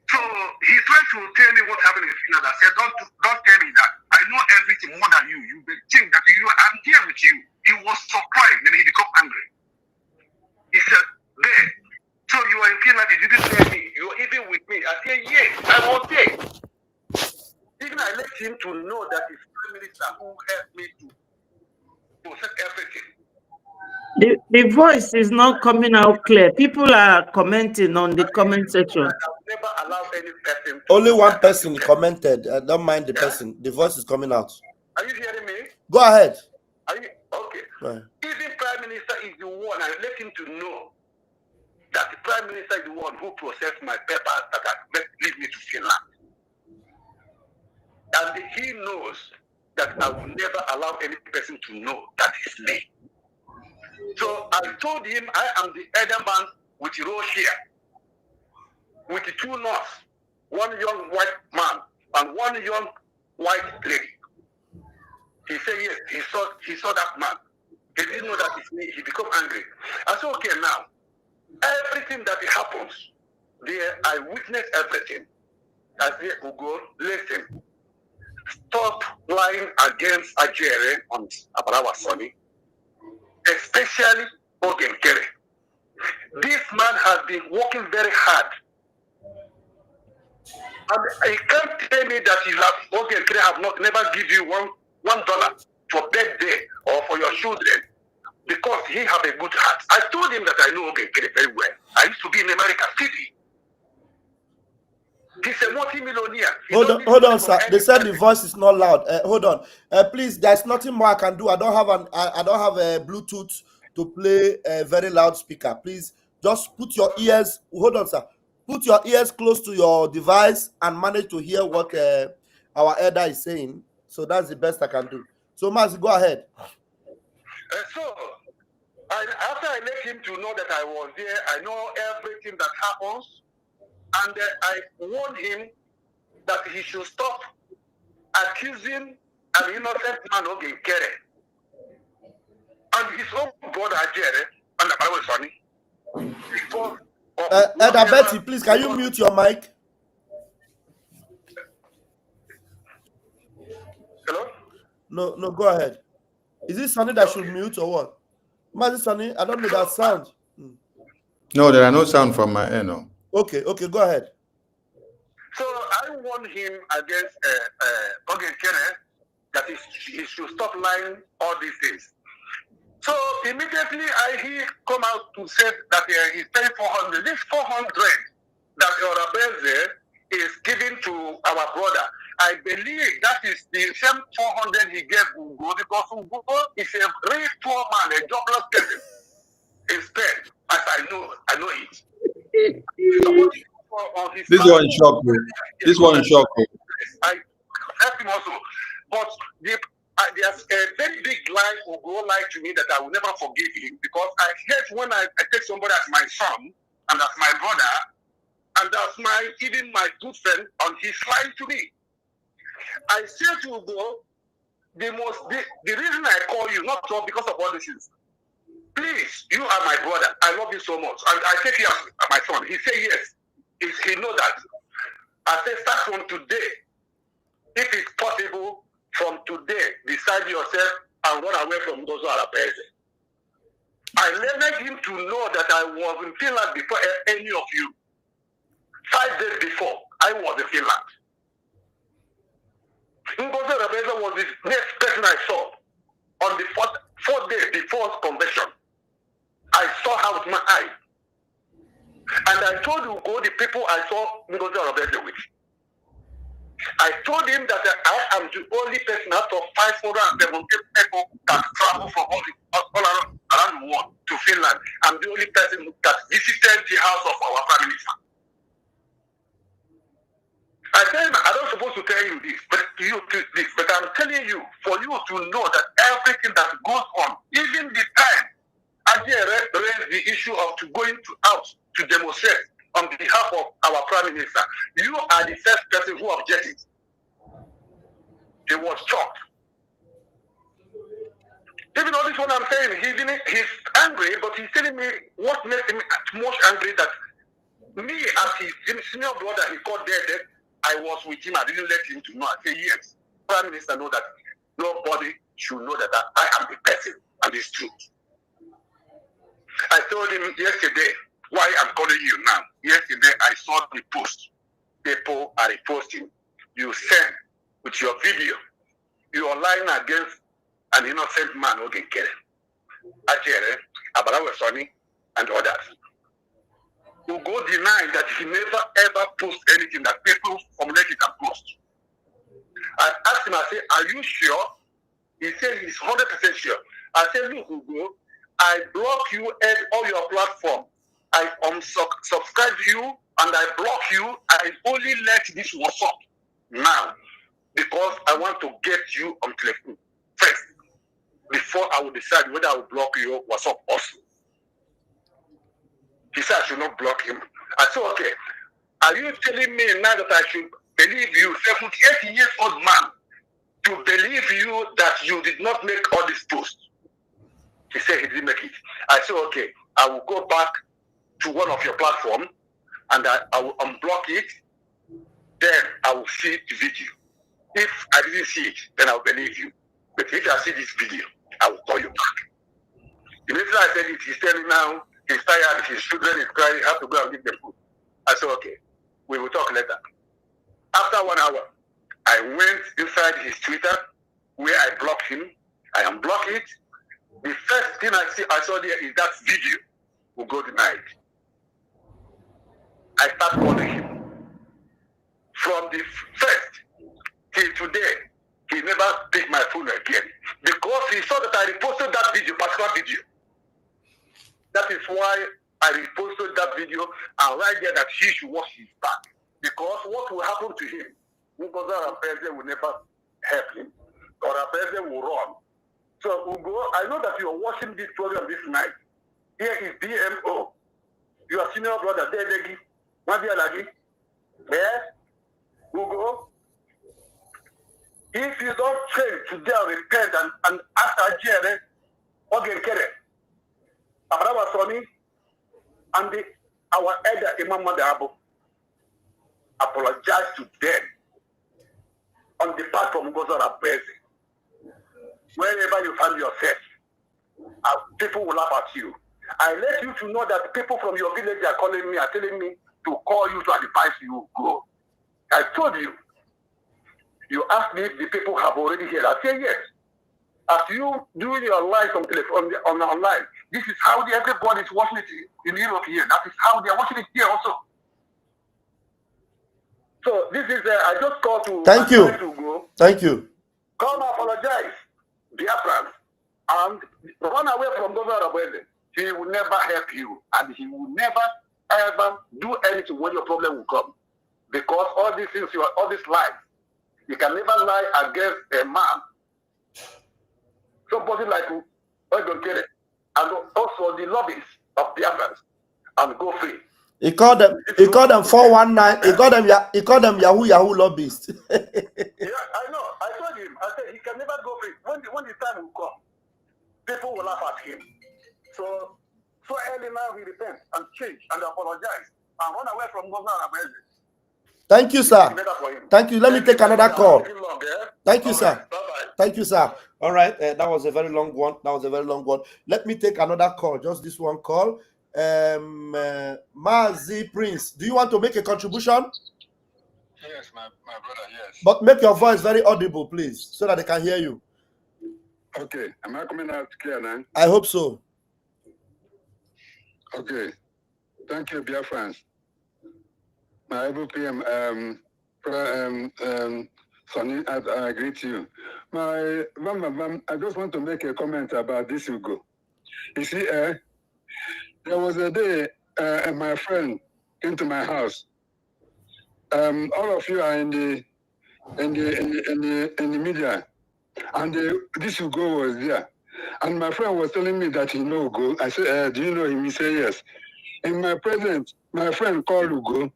So he tried to tell me what happened in Finland. I said, don't tell me that. I know everything more than you. You think that I'm here with you. He was surprised and he became angry. He said, there. So you are in Finland, you didn't tell me. You were even with me. I said, yes, I was there. Even I let him to know that he's Prime Minister who helped me to process everything. The voice is not coming out clear. People are commenting on the comment section. I've never allowed any person. Only one person commented. Don't mind the person. The voice is coming out. Are you hearing me? Go ahead. Are you okay? Right. Even Prime Minister is the one, I let him to know that the Prime Minister is the one who processed my papers that lead me to Finland. And he knows that I will never allow any person to know that it's me. So I told him I am the elder man with the rose here, with the two nuts, one young white man and one young white lady. He said yes, he saw that man. He didn't know that it's me. He became angry. I said, okay, now, everything that happens, there I witness everything. I said, Ugo, listen, stop lying against Ajere on Abarawa Sonny, especially Ogen Kere. This man has been working very hard. And he can't tell me that Ogen Kere have never give you $1 for birthday or for your children because he have a good heart. I told him that I know Ogen Kere very well. I used to be in America City. He's a multi-millionaire. Hold on, sir. They said the voice is not loud. Hold on, please. There's nothing more I can do. I don't have a Bluetooth to play a very loud speaker. Please, just put your ears. Hold on, sir. Put your ears close to your device and manage to hear what our elder is saying. So that's the best I can do. So, Mazi, go ahead. After I let him to know that I was there, I know everything that happens. And I warned him that he should stop accusing an innocent man of being Kere. And his own brother, Ajere, and the Sonny. Elder Betty, please, can you mute your mic? Hello? No, go ahead. Is it Sonny that should mute or what? Mazi Sonny, I don't know that sound. No, there are no sound from my end. No. Okay, go ahead. So I warned him against Ogen Kere that he should stop lying all these things. So immediately he come out to say that he's paying 400. This 400 that Orabeze is giving to our brother, I believe that is the same 400 he gave Ugo because Ugo is a very poor man, a jobless person. Instead, as I know it. This one is shock. This one is shock. I help him also. But there's a very big lie Ugo lied to me that I will never forgive him because I hate when I take somebody as my son and as my brother and as even my good friend and he's lying to me. I say to Ugo, the reason I call you, not because of all these things. Please, you are my brother. I love you so much. And I take you as my son. He said yes. He know that. I say start from today. If it's possible, from today, decide yourself and run away from those who are appeasing. I let him to know that I was in Finland before any of you. 5 days before, I was in Finland. NGOZI Rabeza was the next person I saw on the fourth day before convention. I saw her with my eye. And I told you all the people I saw NGOZI Rabeza with. I told him that I am the only person out of 570 people that travel from all around the world to Finland. I'm the only person that visited the house of our Prime Minister. I tell him, I don't supposed to tell you this, but I'm telling you, for you to know that everything that goes on, even the time Ajere raised the issue of going out to demonstrate on behalf of our Prime Minister, you are the first person who objected. He was shocked. Even though this one I'm saying, he's angry, but he's telling me what makes him most angry that me as his senior brother, he called dead. I was with him. I didn't let him to know. I say yes. Prime Minister know that nobody should know that I am the person and it's true. I told him yesterday why I'm calling you now. Yesterday I saw the post. People are reposting. You send with your video, you are lying against an innocent man who can kill him. Ajere, Abarawe Sonny, and others. Who go deny that he never ever post anything that people formulate it and post. I asked him, I said, are you sure? He said he's 100% sure. I said, look, Ugo, I block you at all your platform. I unsubscribe you and I block you. I only let this WhatsApp now because I want to get you on telephone first before I will decide whether I will block your WhatsApp also. He said I should not block him. I said, okay, are you telling me now that I should believe you, 78-year-old man, to believe you that you did not make all these posts? He said he didn't make it. I said, okay, I will go back to one of your platforms and I will unblock it. Then I will see the video. If I didn't see it, then I'll believe you. But if I see this video, I will call you back. Immediately I said it, he's telling now, he's tired, his children is crying, I have to go and give them food. I said, okay, we will talk later. After 1 hour, I went inside his Twitter where I blocked him. I unblocked it. The first thing I saw there is that video will go denied. I start calling him. From the first till today, he never picked my phone again because he saw that I reposted that video, particular video. That is why I reposted that video and right there that he should wash his back. Because what will happen to him? Because our president will never help him. Or our president will run. So Ugo, I know that you are watching this program this night. Here is DMO. Your senior brother, Dedegi, Mabialagi. Yes? Ugo, if you don't change today and repent and ask Ajere, Ogen Kere, Abraham Soni, and our elder Imam Madabo, apologize to them on the part from Gozara Press. Wherever you find yourself, people will laugh at you. I let you to know that people from your village are calling me, are telling me to call you to advise you go. I told you. You asked me if the people have already heard. I say yes. As you doing your live on telephone on online, this is how everybody is watching it in Europe here. That is how they are watching it here also. So this is I just called to thank you. To go. Thank you. Come apologize, BIAFRANS, and run away from Governor Abweze. He will never help you, and he will never ever do anything when your problem will come. Because all these things, all these lies, you can never lie against a man. Somebody like Ogon Kere, and also the lobbies of BIAFRANS, and go free. He called them 419. He called them Yahoo lobbyists. Yeah, I know. I told him. I said he can never go free. When the time will come, people will laugh at him. So early now he repents and change and apologize and run away from Governor Abweze. Thank you, sir. Thank you. Let me take another call. Thank you, sir. Thank you, sir. All right. That was a very long one. Let me take another call. Just this one call. Mazi Prince, do you want to make a contribution? Yes, my brother, yes. But make your voice very audible, please, so that they can hear you. Okay. Am I coming out clear now? I hope so. Okay. Thank you, BIAFRANS. My able PM, Sonny, I agree to you. I just want to make a comment about this, Ugo. You see, there was a day my friend came to my house. All of you are in the media, and this Ugo was there. And my friend was telling me that he know Ugo. I said, do you know him? He said yes. In my presence, my friend called Ugo.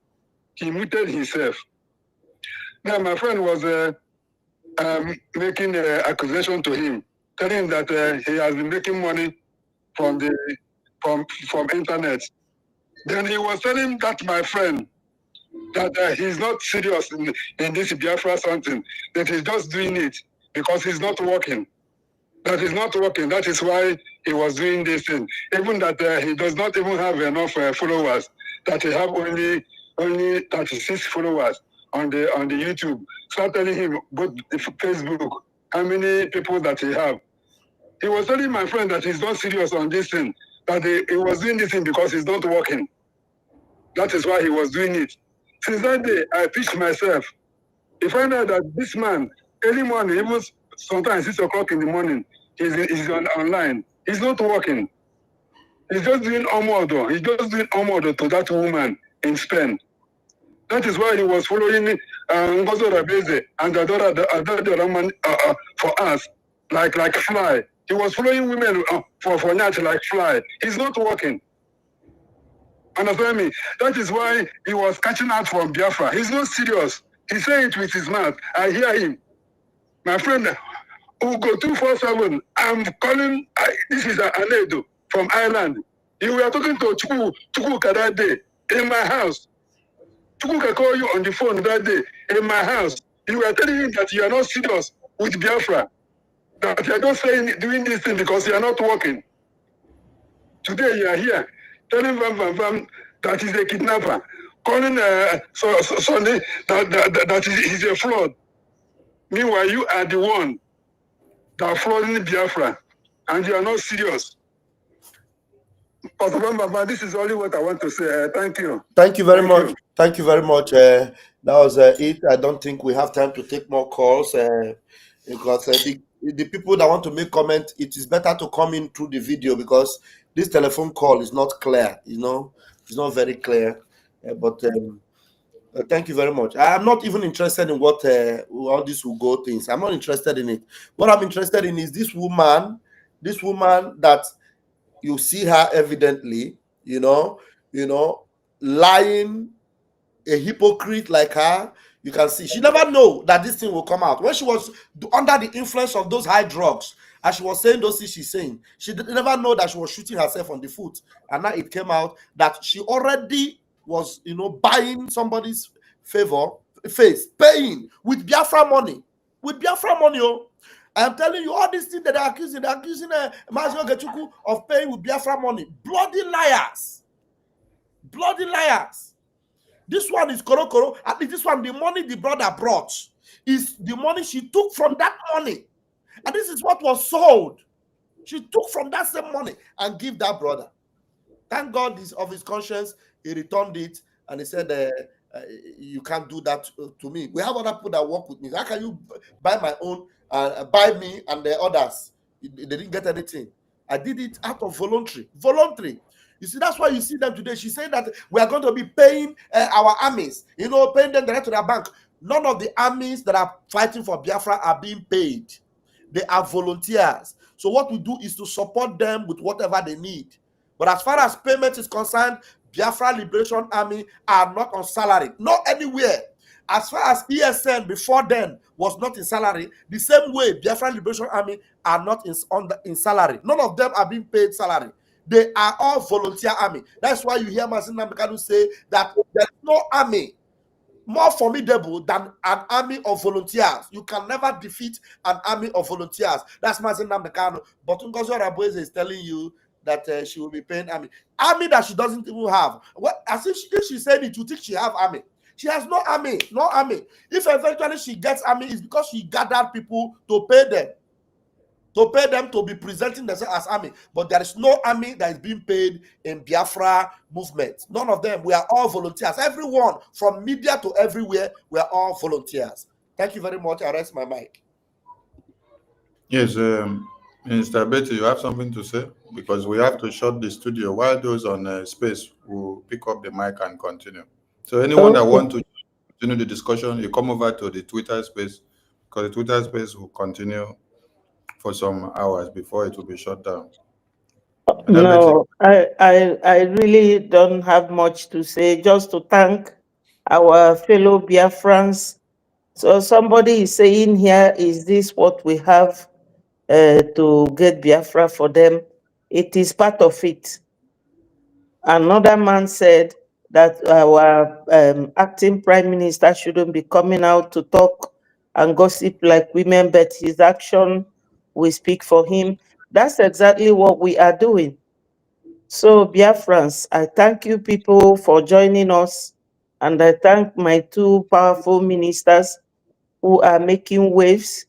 He muted himself. Now my friend was making an accusation to him, telling him that he has been making money from internet. Then he was telling that my friend that he's not serious in this Biafra something, that he's just doing it because he's not working. That is not working. That is why he was doing this thing. Even that he does not even have enough followers, that he have only 36 followers on the YouTube, start telling him, go to Facebook, how many people that he have. He was telling my friend that he's not serious on this thing, that he was doing this thing because he's not working. That is why he was doing it. Since that day, I pitched myself. He found out that this man, early morning, even sometimes 6 o'clock in the morning, he's online. He's not working. He's just doing omodo. He's just doing omodo to that woman in Spain. That is why he was following Ngozi Rabeze and the man for us, like fly. He was following women for Nyach like fly. He's not working. Understand me? That is why he was catching out from Biafra. He's not serious. He's saying it with his mouth. I hear him. My friend, Ugo 247, I'm calling, this is Anedo from Ireland. You were talking to Chukwuka that day in my house. Chukwuka called you on the phone that day in my house. You were telling him that you are not serious with Biafra. That you are just doing this thing because you are not working. Today you are here telling Vam that he's a kidnapper. Calling Sonny that he's a fraud. Meanwhile, you are the one that flooding Biafra, and you are not serious. This is only what I want to say. Thank you. Thank you very much. Thank you very much. That was it. I don't think we have time to take more calls because the people that want to make comment, it is better to come in through the video because this telephone call is not clear. You know, it's not very clear. Thank you very much. I am not even interested in what all these will go things. I'm not interested in it. What I'm interested in is this woman that you see her evidently, you know, lying, a hypocrite like her. You can see she never know that this thing will come out. When she was under the influence of those high drugs, as she was saying those things she's saying, she never know that she was shooting herself on the foot. And now it came out that she already was, buying somebody's face, paying with Biafra money. With Biafra money, oh. I am telling you, all these things that they're accusing Mazio Gechuku of paying with Biafra money. Bloody liars. Bloody liars. This one is Koro. At least this one, the money the brother brought is the money she took from that money. And this is what was sold. She took from that same money and give that brother. Thank God of his conscience, he returned it and he said, you can't do that to me. We have other people that work with me. How can you buy my own, buy me and the others? They didn't get anything. I did it out of voluntary. You see, that's why you see them today. She said that we are going to be paying our armies, paying them direct to their bank. None of the armies that are fighting for Biafra are being paid. They are volunteers. So what we do is to support them with whatever they need. But as far as payment is concerned, Biafra Liberation Army are not on salary. Not anywhere. As far as ESN before then was not in salary, the same way Biafra Liberation Army are not in salary. None of them are being paid salary. They are all volunteer army. That's why you hear Mazin Namdekanu say that there's no army more formidable than an army of volunteers. You can never defeat an army of volunteers. That's Mazin Namdekanu. But Ngozi Rabweze is telling you that she will be paying army that she doesn't even have. What as if she said it, you think she have army? She has no army. If eventually she gets army, it's because she gathered people to pay them to be presenting themselves as army. But there is no army that is being paid in Biafra movement. None of them. We are all volunteers. Everyone from media to everywhere, we are all volunteers. Thank you very much. I rest my mic. Yes, Minister Betty, you have something to say? Because we have to shut the studio. While those on space will pick up the mic and continue. So anyone that wants to continue the discussion, you come over to the Twitter space, because the Twitter space will continue for some hours before it will be shut down. No, I really don't have much to say, just to thank our fellow Biafrans. So somebody is saying here, is this what we have to get Biafra for them? It is part of it. Another man said that our acting prime minister shouldn't be coming out to talk and gossip like women, but his action will speak for him. That's exactly what we are doing. So, Biafrans, I thank you people for joining us. And I thank my two powerful ministers who are making waves.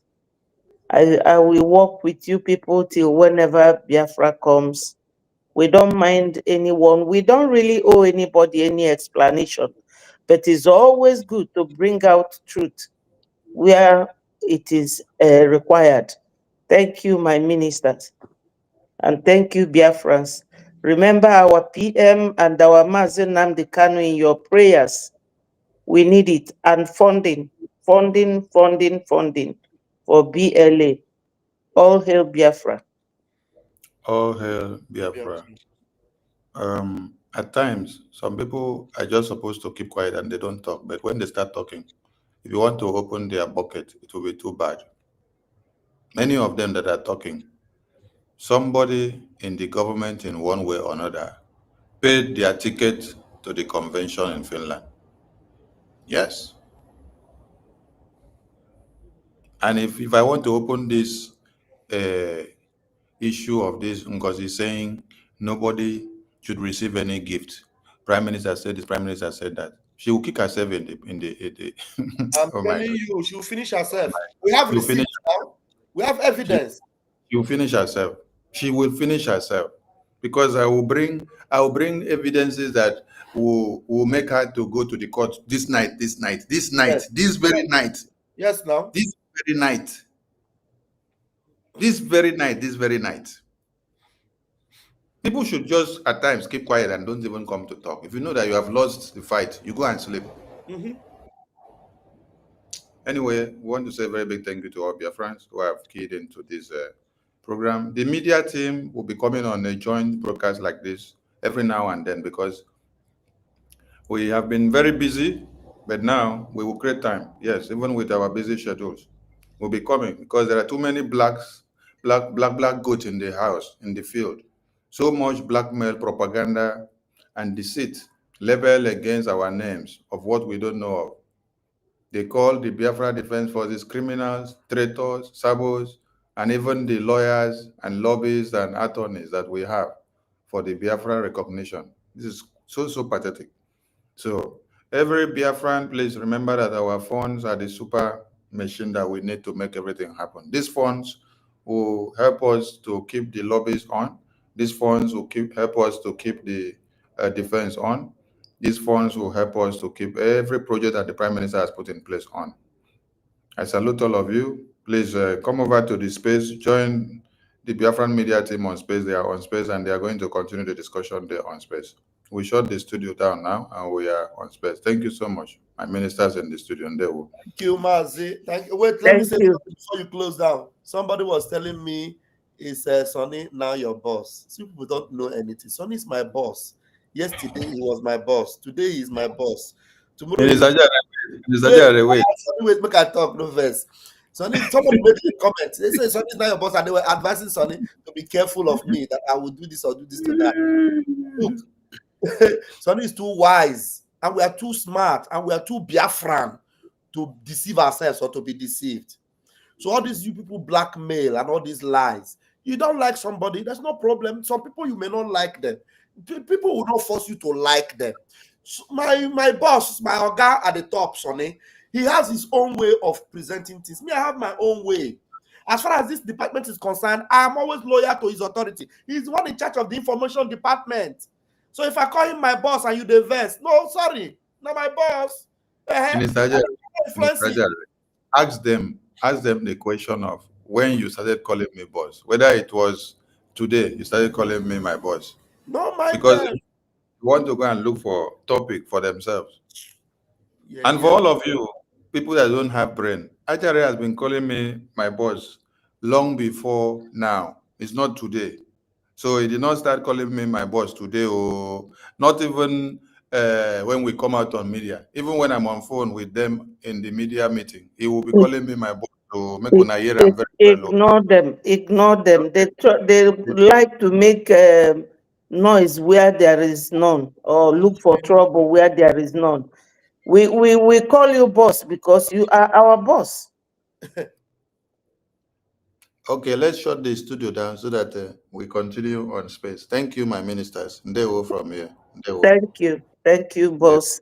I will work with you people till whenever Biafra comes. We don't mind anyone. We don't really owe anybody any explanation, but it's always good to bring out truth where it is required. Thank you, my ministers. And thank you, Biafrans. Remember our PM and our Mazen Nnamdi Kanu in your prayers. We need it. And funding for BLA. All hail Biafra. All hail Biafra. At times, some people are just supposed to keep quiet and they don't talk. But when they start talking, if you want to open their bucket, it will be too bad. Many of them that are talking, somebody in the government in one way or another paid their ticket to the convention in Finland. Yes. And if I want to open this issue of this NGOZI saying nobody should receive any gift, Prime Minister said this, Prime Minister said that, she will kick herself in the I'm oh my telling God. you, she'll finish herself. We have She'll finish, receipts now. We have evidence. she'll finish herself. She will finish herself because I will bring evidences that will make her to go to the court this night, Yes. this very night. Yes, now. This very night. This very night. People should just at times keep quiet and don't even come to talk. If you know that you have lost the fight, you go and sleep. Anyway, we want to say a very big thank you to all Biafrans who have keyed into this program. The media team will be coming on a joint broadcast like this every now and then because we have been very busy, but now we will create time. Yes, even with our busy schedules, we'll be coming because there are too many black goats in the house, in the field. So much blackmail, propaganda, and deceit leveled against our names of what we don't know of. They call the Biafra Defense Forces criminals, traitors, sabos, and even the lawyers and lobbyists and attorneys that we have for the Biafra recognition. This is so pathetic. So every Biafran, please remember that our funds are the super machine that we need to make everything happen. These funds will help us to keep the lobbies on. These funds will help us to keep the defense on. These funds will help us to keep every project that the Prime Minister has put in place on. I salute all of you. Please come over to the space, join the Biafran media team on space. They are on space and they are going to continue the discussion there on space. We shut the studio down now and we are on space. Thank you so much. My ministers in the studio. And they will. Thank you, Mazi. Thank you. Wait, let me say something before you close down. Somebody was telling me, is Sonny now your boss? Some people don't know anything. Sonny is my boss. Yesterday he was my boss. Today he is my boss. Tomorrow wait, wait, make I talk, no verse. Sonny, somebody made a comment. They say Sonny is not your boss, and they were advising Sonny to be careful of me, that I will do this or do this to that. Look, Sonny is too wise, and we are too smart, and we are too Biafran to deceive ourselves or to be deceived. So all these you people blackmail and all these lies. You don't like somebody, there's no problem. Some people you may not like them. People will not force you to like them. So my boss, my oga at the top, Sonny, he has his own way of presenting things. Me, I have my own way. As far as this department is concerned, I'm always loyal to his authority. He's the one in charge of the information department. So if I call him my boss and you diverse, no, sorry, not my boss. Mr. Ajay, ask them the question of when you started calling me boss, whether it was today you started calling me my boss. No, my because God. they want to go and look for topic for themselves. And for all of you, people that don't have brain, Ajay has been calling me my boss long before now. It's not today. So he did not start calling me my boss today, or not even when we come out on media. Even when I'm on phone with them in the media meeting, he will be calling me my boss to make una hear am very well. Ignore them. They like to make noise where there is none, or look for trouble where there is none. We call you boss because you are our boss. Okay, let's shut the studio down so that we continue on space. Thank you, my ministers. They will from here. Thank you, boss.